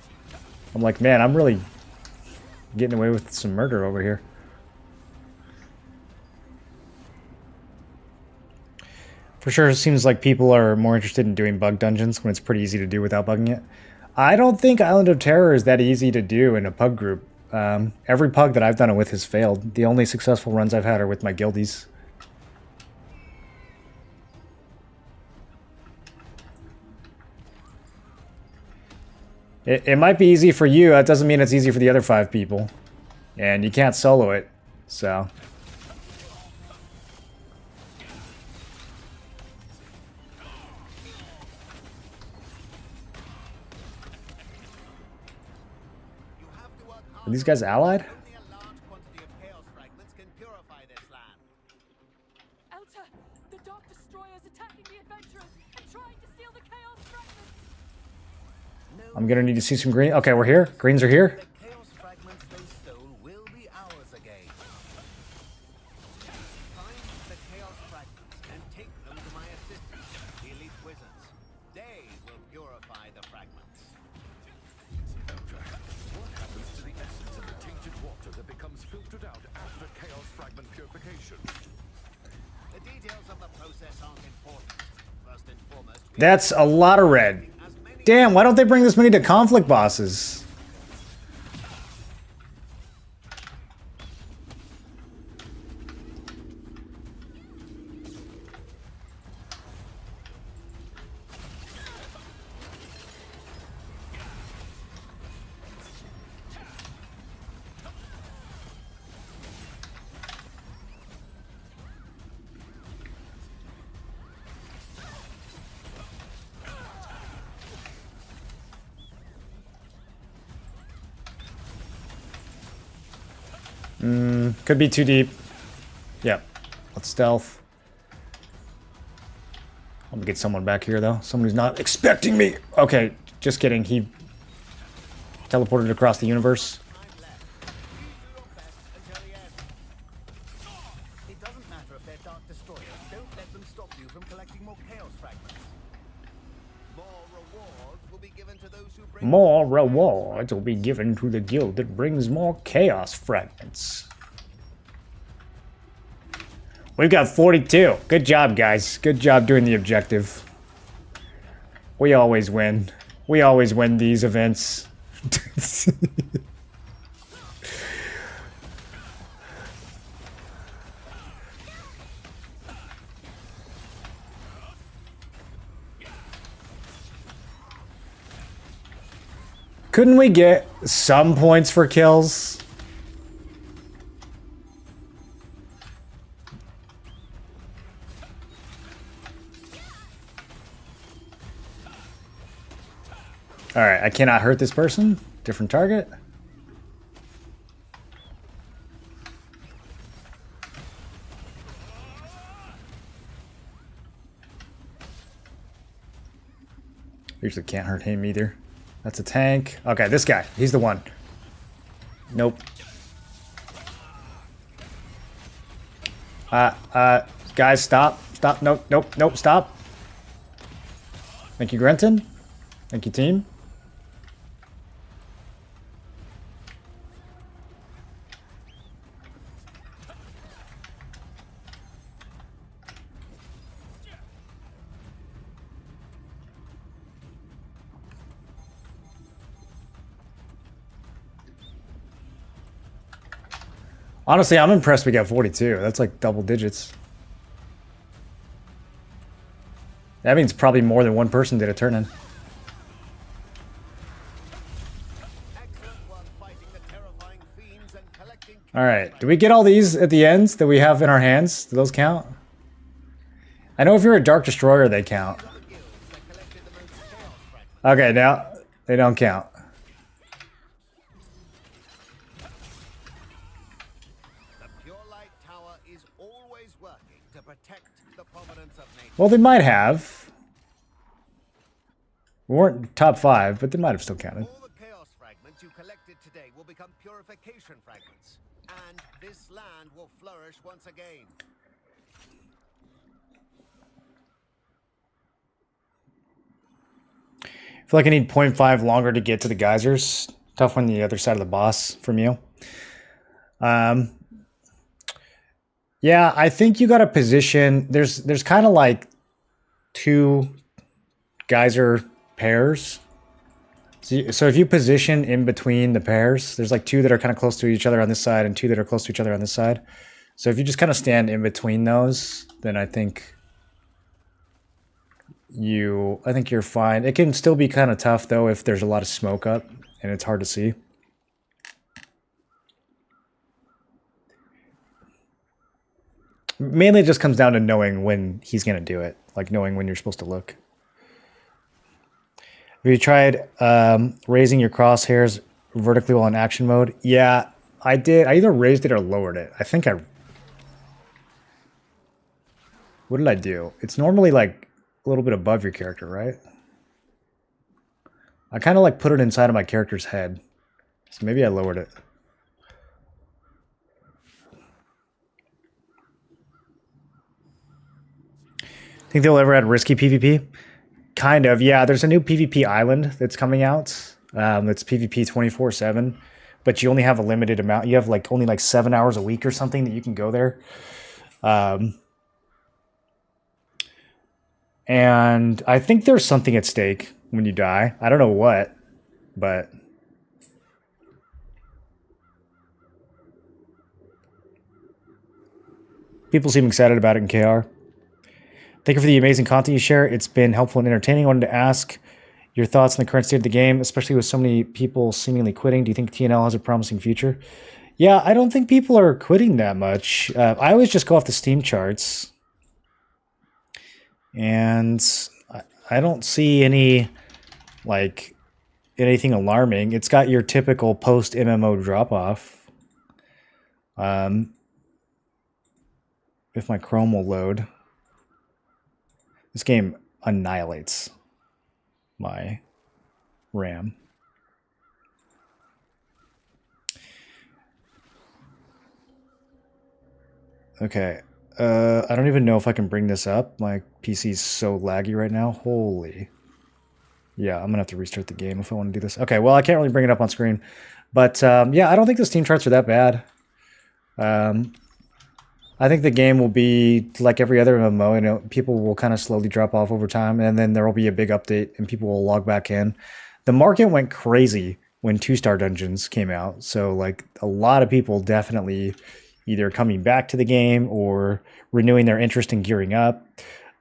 I'm like, man, I'm really getting away with some murder over here. For sure, it seems like people are more interested in doing bug dungeons when it's pretty easy to do without bugging it. I don't think Island of Terror is that easy to do in a pug group. Every pug that I've done it with has failed. The only successful runs I've had are with my guildies. It might be easy for you, that doesn't mean it's easy for the other 5 people. And you can't solo it, so... Are these guys allied? The Dark Destroyer's attacking the adventurers and trying to steal the Chaos Fragments. I'm gonna need to see some green. Okay, we're here. Greens are here. The Chaos Fragments they stole will be ours again. Find the Chaos Fragments and take them to my assistants, the Elite Wizards. They will purify the fragments. What happens to the essence of the tainted water that becomes filtered out after Chaos Fragment purification? The details of the process aren't important. First and foremost, That's a lot of red. Damn, why don't they bring this many to conflict bosses? Could be too deep. Yep. Let's stealth. I'm gonna get someone back here, though. Someone who's not expecting me. Okay, just kidding. He teleported across the universe. It doesn't matter if they're Dark Destroyers. Don't let them stop you from collecting more Chaos Fragments. More rewards will be given to those who bring... More rewards will be given to the guild that brings more Chaos Fragments. We've got 42. Good job, guys. Good job doing the objective. We always win. We always win these events. Couldn't we get some points for kills? Alright, I cannot hurt this person. Different target. Usually can't hurt him either. That's a tank. Okay, this guy. He's the one. Nope. Guys, stop. Stop. Nope, nope, nope, stop. Thank you, Grenton. Thank you, team. Honestly, I'm impressed we got 42. That's like double digits. That means probably more than one person did a turn-in. Alright, do we get all these at the ends that we have in our hands? Do those count? I know if you're a Dark Destroyer, they count. Okay, now they don't count. Well, they might have. We weren't top 5, but they might have still counted. All the Chaos Fragments you collected today will become Purification Fragments, and this land will flourish once again. I feel like I need 0.5 longer to get to the geysers. Tough on the other side of the boss from you. Yeah, I think you got to position. There's kind of like 2 geyser pairs. So if you position in between the pairs, there's like 2 that are kind of close to each other on this side and 2 that are close to each other on this side. So if you just kind of stand in between those, then I think you're fine. It can still be kind of tough though if there's a lot of smoke up and it's hard to see. Mainly it just comes down to knowing when he's going to do it. Like knowing when you're supposed to look. Have you tried raising your crosshairs vertically while in action mode? Yeah, I did. I either raised it or lowered it. I think I... What did I do? It's normally like a little bit above your character, right? I kind of like put it inside of my character's head. So maybe I lowered it. Think they'll ever add risky PvP? Kind of, yeah. There's a new PvP island that's coming out. That's PvP 24/7, but you only have a limited amount. You have like only like 7 hours a week or something that you can go there. And I think there's something at stake when you die. I don't know what, but people seem excited about it in KR. Thank you for the amazing content you share. It's been helpful and entertaining. I wanted to ask your thoughts on the current state of the game, especially with so many people seemingly quitting. Do you think TNL has a promising future? Yeah, I don't think people are quitting that much. I always just go off the Steam charts. And I don't see any, like, anything alarming. It's got your typical post-MMO drop-off. If my Chrome will load, this game annihilates my RAM. Okay. I don't even know if I can bring this up. My PC's so laggy right now. Holy. Yeah, I'm gonna have to restart the game if I want to do this. Okay, well, I can't really bring it up on screen. But yeah, I don't think the Steam charts are that bad. I think the game will be like every other MMO. You know, people will kind of slowly drop off over time, and then there will be a big update, and people will log back in. The market went crazy when 2-star dungeons came out, so like a lot of people definitely either coming back to the game or renewing their interest in gearing up.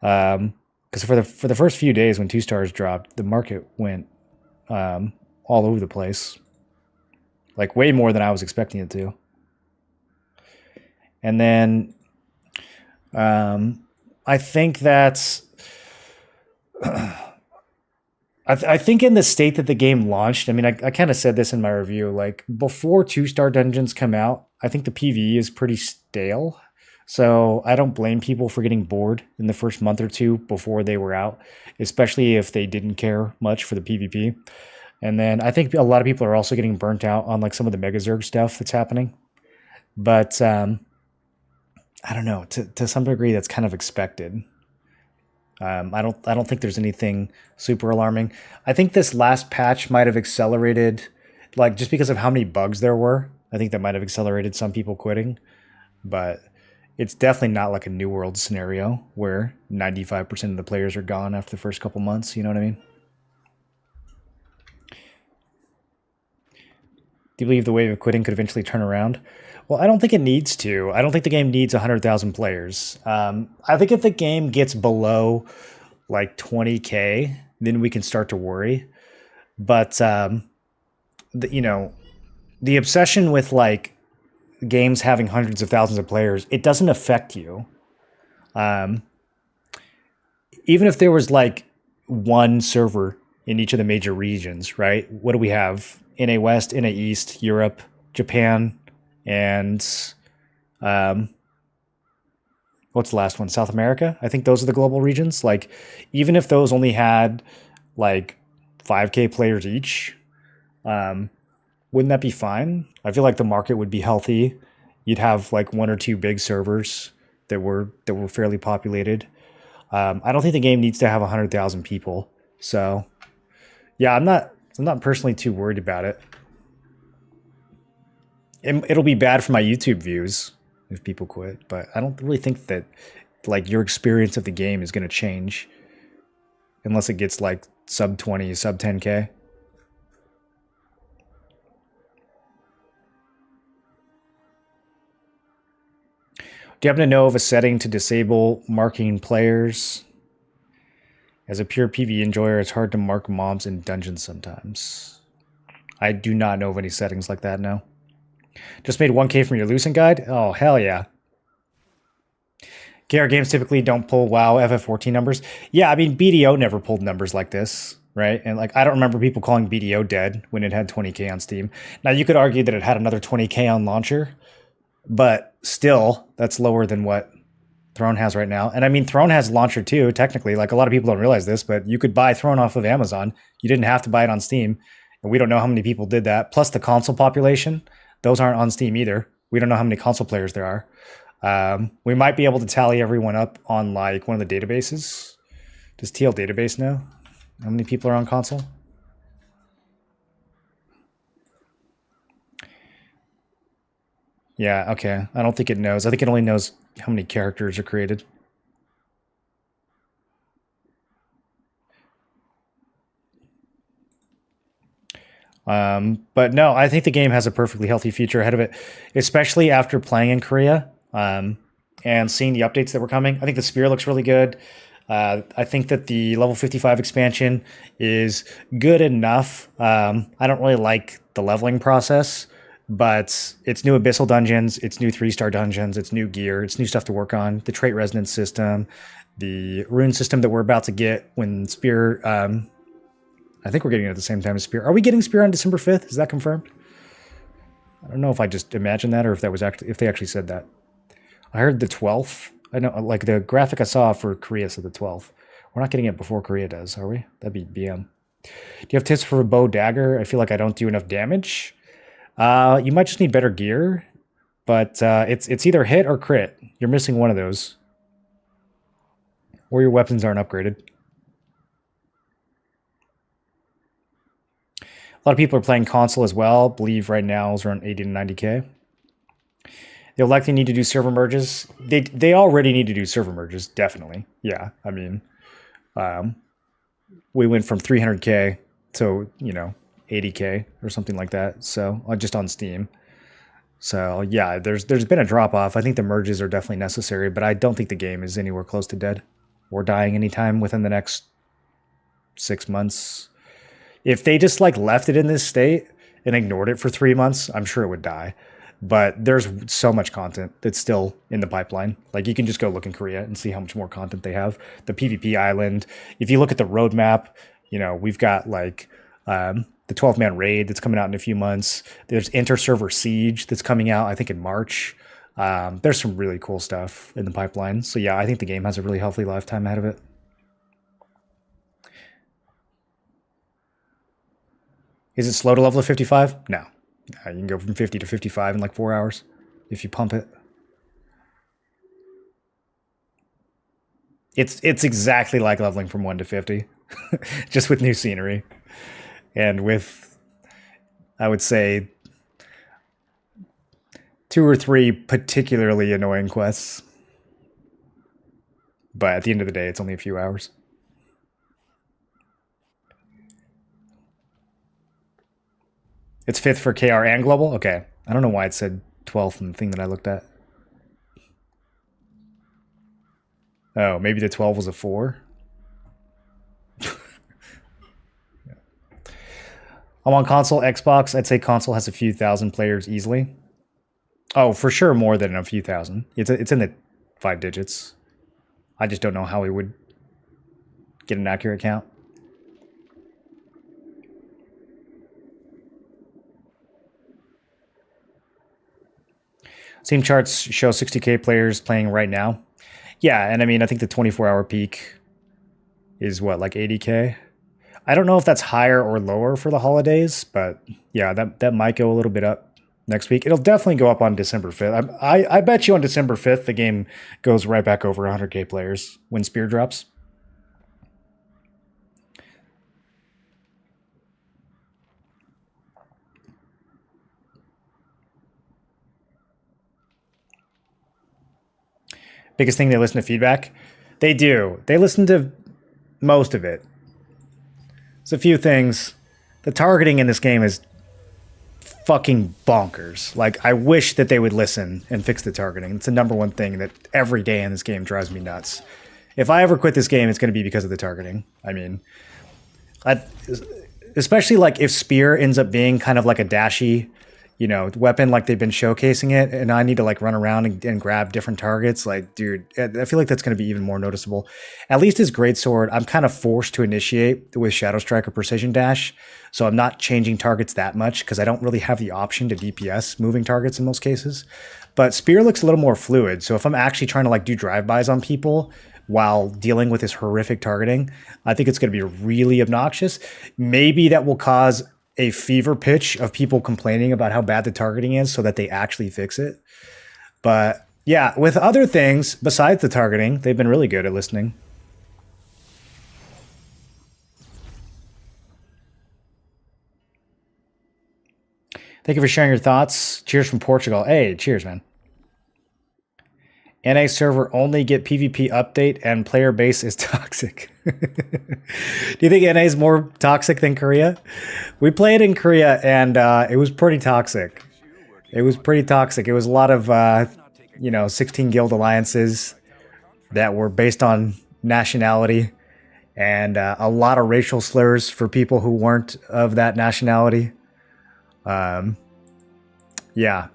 Because for the first few days when 2 stars dropped, the market went all over the place, like way more than I was expecting it to. And then I think that's I think in the state that the game launched, I mean, I kind of said this in my review, like before 2-star dungeons come out, I think the PvE is pretty stale. So I don't blame people for getting bored in the first month or two before they were out, especially if they didn't care much for the PvP. And then I think a lot of people are also getting burnt out on like some of the Megazerg stuff that's happening. But I don't know, to some degree that's kind of expected. I don't think there's anything super alarming. I think this last patch might have accelerated, like just because of how many bugs there were. I think that might have accelerated some people quitting, but it's definitely not like a New World scenario where 95% of the players are gone after the first couple months. You know what I mean? Do you believe the wave of quitting could eventually turn around? Well, I don't think it needs to. I don't think the game needs 100,000 players. I think if the game gets below like 20K, then we can start to worry. But, you know, the obsession with like games having hundreds of thousands of players, it doesn't affect you. Even if there was like one server in each of the major regions, right? What do we have? NA West, NA East, Europe, Japan, and what's the last one? South America? I think those are the global regions. Like, even if those only had like 5K players each, wouldn't that be fine? I feel like the market would be healthy. You'd have like one or two big servers that were fairly populated. I don't think the game needs to have 100,000 people. So, yeah, I'm not personally too worried about it. It'll be bad for my YouTube views if people quit, but I don't really think that like your experience of the game is going to change unless it gets like sub 20, sub 10K. Do you happen to know of a setting to disable marking players? As a pure PvE enjoyer, it's hard to mark mobs in dungeons sometimes. I do not know of any settings like that, no. Just made 1K from your Lucent guide? Oh, hell yeah. KR games typically don't pull WoW FF14 numbers. Yeah, I mean, BDO never pulled numbers like this, right? And like, I don't remember people calling BDO dead when it had 20K on Steam. Now, you could argue that it had another 20K on launcher, but still, that's lower than what Throne has right now. And I mean, Throne has launcher too, technically. Like, a lot of people don't realize this, but you could buy Throne off of Amazon. You didn't have to buy it on Steam. And we don't know how many people did that. Plus the console population, those aren't on Steam either. We don't know how many console players there are. We might be able to tally everyone up on like one of the databases. Does TL database know how many people are on console? Yeah, okay. I don't think it knows. I think it only knows how many characters are created. But no, I think the game has a perfectly healthy future ahead of it, especially after playing in Korea and seeing the updates that were coming. I think the Spear looks really good. I think that the level 55 expansion is good enough. I don't really like the leveling process, but it's new Abyssal dungeons, it's new 3-star dungeons, it's new gear, it's new stuff to work on. The trait resonance system, the rune system that we're about to get when Spear... I think we're getting it at the same time as Spear. Are we getting Spear on December 5th? Is that confirmed? I don't know if I just imagined that or if that was actually if they actually said that. I heard the 12th. I know, like the graphic I saw for Korea said the 12th. We're not getting it before Korea does, are we? That'd be BM. Do you have tips for a bow dagger? I feel like I don't do enough damage. You might just need better gear, but it's either hit or crit. You're missing one of those, or your weapons aren't upgraded. A lot of people are playing console as well. I believe right now is around 80 to 90k. They'll likely need to do server merges. They already need to do server merges, definitely. Yeah, I mean, we went from 300k to 80k or something like that. So just on Steam. So yeah, there's been a drop off. I think the merges are definitely necessary, but I don't think the game is anywhere close to dead or dying anytime within the next 6 months. If they just like left it in this state and ignored it for 3 months, I'm sure it would die. But there's so much content that's still in the pipeline. Like you can just go look in Korea and see how much more content they have. The PvP island. If you look at the roadmap, we've got like the 12-man raid that's coming out in a few months. There's inter-server siege that's coming out, I think, in March. There's some really cool stuff in the pipeline. So yeah, I think the game has a really healthy lifetime ahead of it. Is it slow to level to 55? No. You can go from 50 to 55 in like 4 hours if you pump it. It's exactly like leveling from 1 to 50, just with new scenery. And with, I would say, 2 or 3 particularly annoying quests. But at the end of the day, it's only a few hours. It's 5th for KR and global? Okay. I don't know why it said 12th in the thing that I looked at. Oh, maybe the 12 was a 4? I'm on console, Xbox. I'd say console has a few thousand players easily. Oh, for sure more than a few thousand. It's in the 5 digits. I just don't know how we would get an accurate count. Steam charts show 60k players playing right now. Yeah, and I mean, I think the 24-hour peak is what, like 80k? I don't know if that's higher or lower for the holidays, but yeah, that might go a little bit up next week. It'll definitely go up on December 5th. I bet you on December 5th, the game goes right back over 100k players when Spear drops. Biggest thing, they listen to feedback. They do. They listen to most of it. There's a few things. The targeting in this game is fucking bonkers. Like, I wish that they would listen and fix the targeting. It's the #1 thing that every day in this game drives me nuts. If I ever quit this game, it's going to be because of the targeting. I mean, especially like if Spear ends up being kind of like a dashy, weapon, like they've been showcasing it, and I need to like run around and grab different targets. Like, dude, I feel like that's going to be even more noticeable. At least his Greatsword, I'm kind of forced to initiate with Shadow Strike or Precision Dash, so I'm not changing targets that much because I don't really have the option to DPS moving targets in most cases. But Spear looks a little more fluid, so if I'm actually trying to like do drive-bys on people while dealing with this horrific targeting, I think it's going to be really obnoxious. Maybe that will cause a fever pitch of people complaining about how bad the targeting is so that they actually fix it. But yeah, with other things besides the targeting, they've been really good at listening. Thank you for sharing your thoughts. Cheers from Portugal. Hey, cheers, man. NA server only get PvP update and player base is toxic. Do you think NA is more toxic than Korea? We played in Korea and it was pretty toxic. It was pretty toxic. It was a lot of, 16 guild alliances that were based on nationality and a lot of racial slurs for people who weren't of that nationality. Yeah.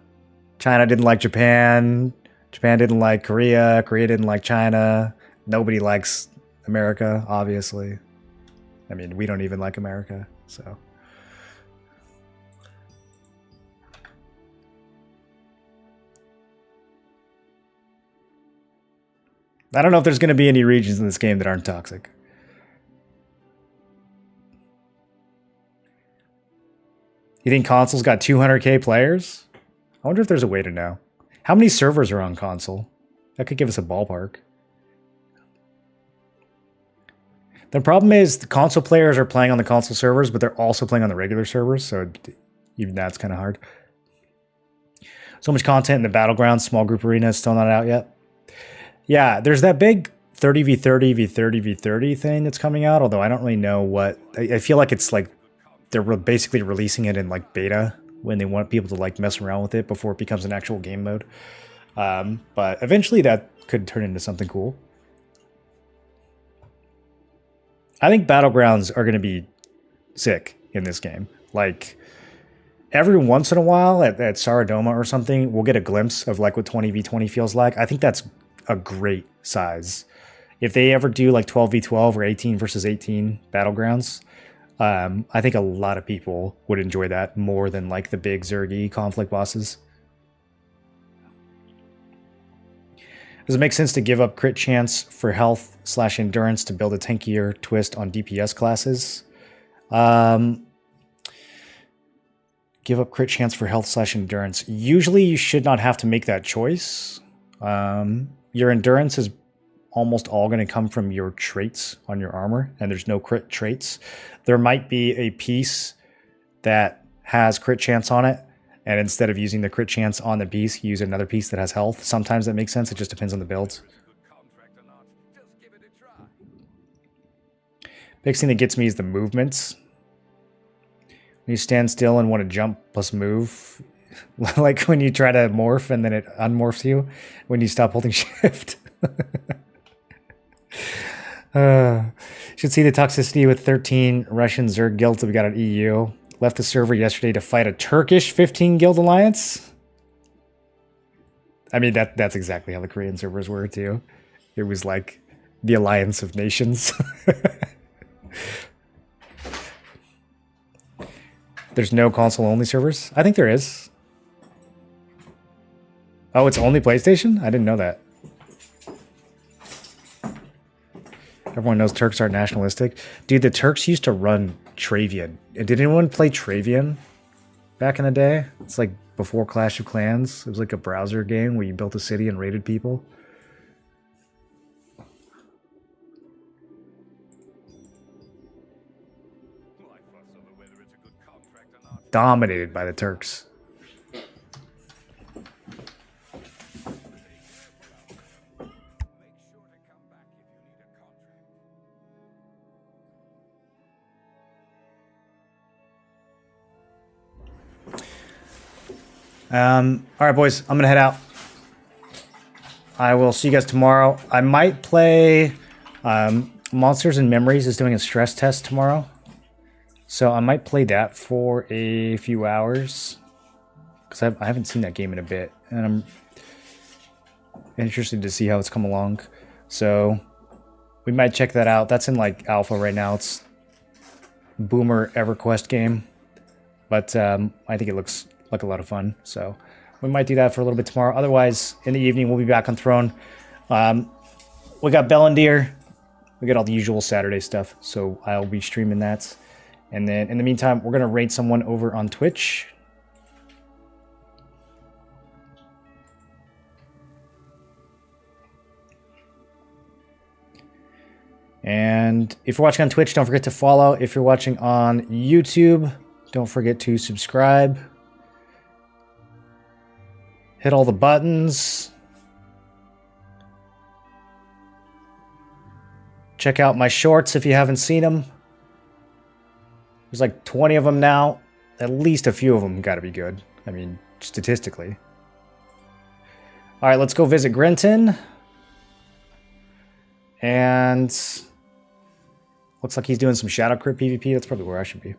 China didn't like Japan. Japan didn't like Korea. Korea didn't like China. Nobody likes America, obviously. I mean, we don't even like America, so. I don't know if there's going to be any regions in this game that aren't toxic. You think console's got 200k players? I wonder if there's a way to know. How many servers are on console? That could give us a ballpark. The problem is the console players are playing on the console servers, but they're also playing on the regular servers, so even that's kind of hard. So much content in the Battlegrounds small group arena is still not out yet. Yeah, there's that big 30v30 v30 v30 thing that's coming out, although I don't really know what... I feel like it's like they're basically releasing it in like beta when they want people to like mess around with it before it becomes an actual game mode. But eventually that could turn into something cool. I think Battlegrounds are going to be sick in this game. Like, every once in a while at Sardoma or something, we'll get a glimpse of like what 20v20 feels like. I think that's a great size. If they ever do like 12v12 or 18 versus 18 Battlegrounds, I think a lot of people would enjoy that more than like the big Zergy conflict bosses. Does it make sense to give up crit chance for health / endurance to build a tankier twist on DPS classes? Give up crit chance for health / endurance. Usually you should not have to make that choice. Your endurance is almost all going to come from your traits on your armor, and there's no crit traits. There might be a piece that has crit chance on it, and instead of using the crit chance on the piece, you use another piece that has health. Sometimes that makes sense. It just depends on the builds. Biggest thing that gets me is the movements. When you stand still and want to jump plus move, like when you try to morph and then it unmorphs you when you stop holding shift. Should see the toxicity with 13 Russian Zerg guilds that we got on EU. Left the server yesterday to fight a Turkish 15 guild alliance. I mean, that's exactly how the Korean servers were too. It was like the alliance of nations. There's no console-only servers? I think there is. Oh, it's only PlayStation? I didn't know that. Everyone knows Turks aren't nationalistic. Dude, the Turks used to run Travian. Did anyone play Travian back in the day? It's like before Clash of Clans. It was like a browser game where you built a city and raided people. Dominated by the Turks. All right, boys, I'm gonna head out. I will see you guys tomorrow. I might play Monsters and Memories is doing a stress test tomorrow. So I might play that for a few hours. Because I haven't seen that game in a bit. And I'm interested to see how it's come along. So we might check that out. That's in like alpha right now. It's Boomer EverQuest game. But I think it looks like a lot of fun. So we might do that for a little bit tomorrow. Otherwise, in the evening, we'll be back on Throne. We got Bellendeer. We got all the usual Saturday stuff. So I'll be streaming that. And then in the meantime, we're going to raid someone over on Twitch. And if you're watching on Twitch, don't forget to follow. If you're watching on YouTube, don't forget to subscribe. Hit all the buttons. Check out my shorts if you haven't seen them. There's like 20 of them now. At least a few of them got to be good. I mean, statistically. All right, let's go visit Grenton. And looks like he's doing some Shadow Crit PvP. That's probably where I should be.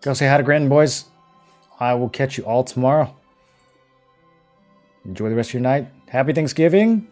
Go say hi to Grenton, boys. I will catch you all tomorrow. Enjoy the rest of your night. Happy Thanksgiving.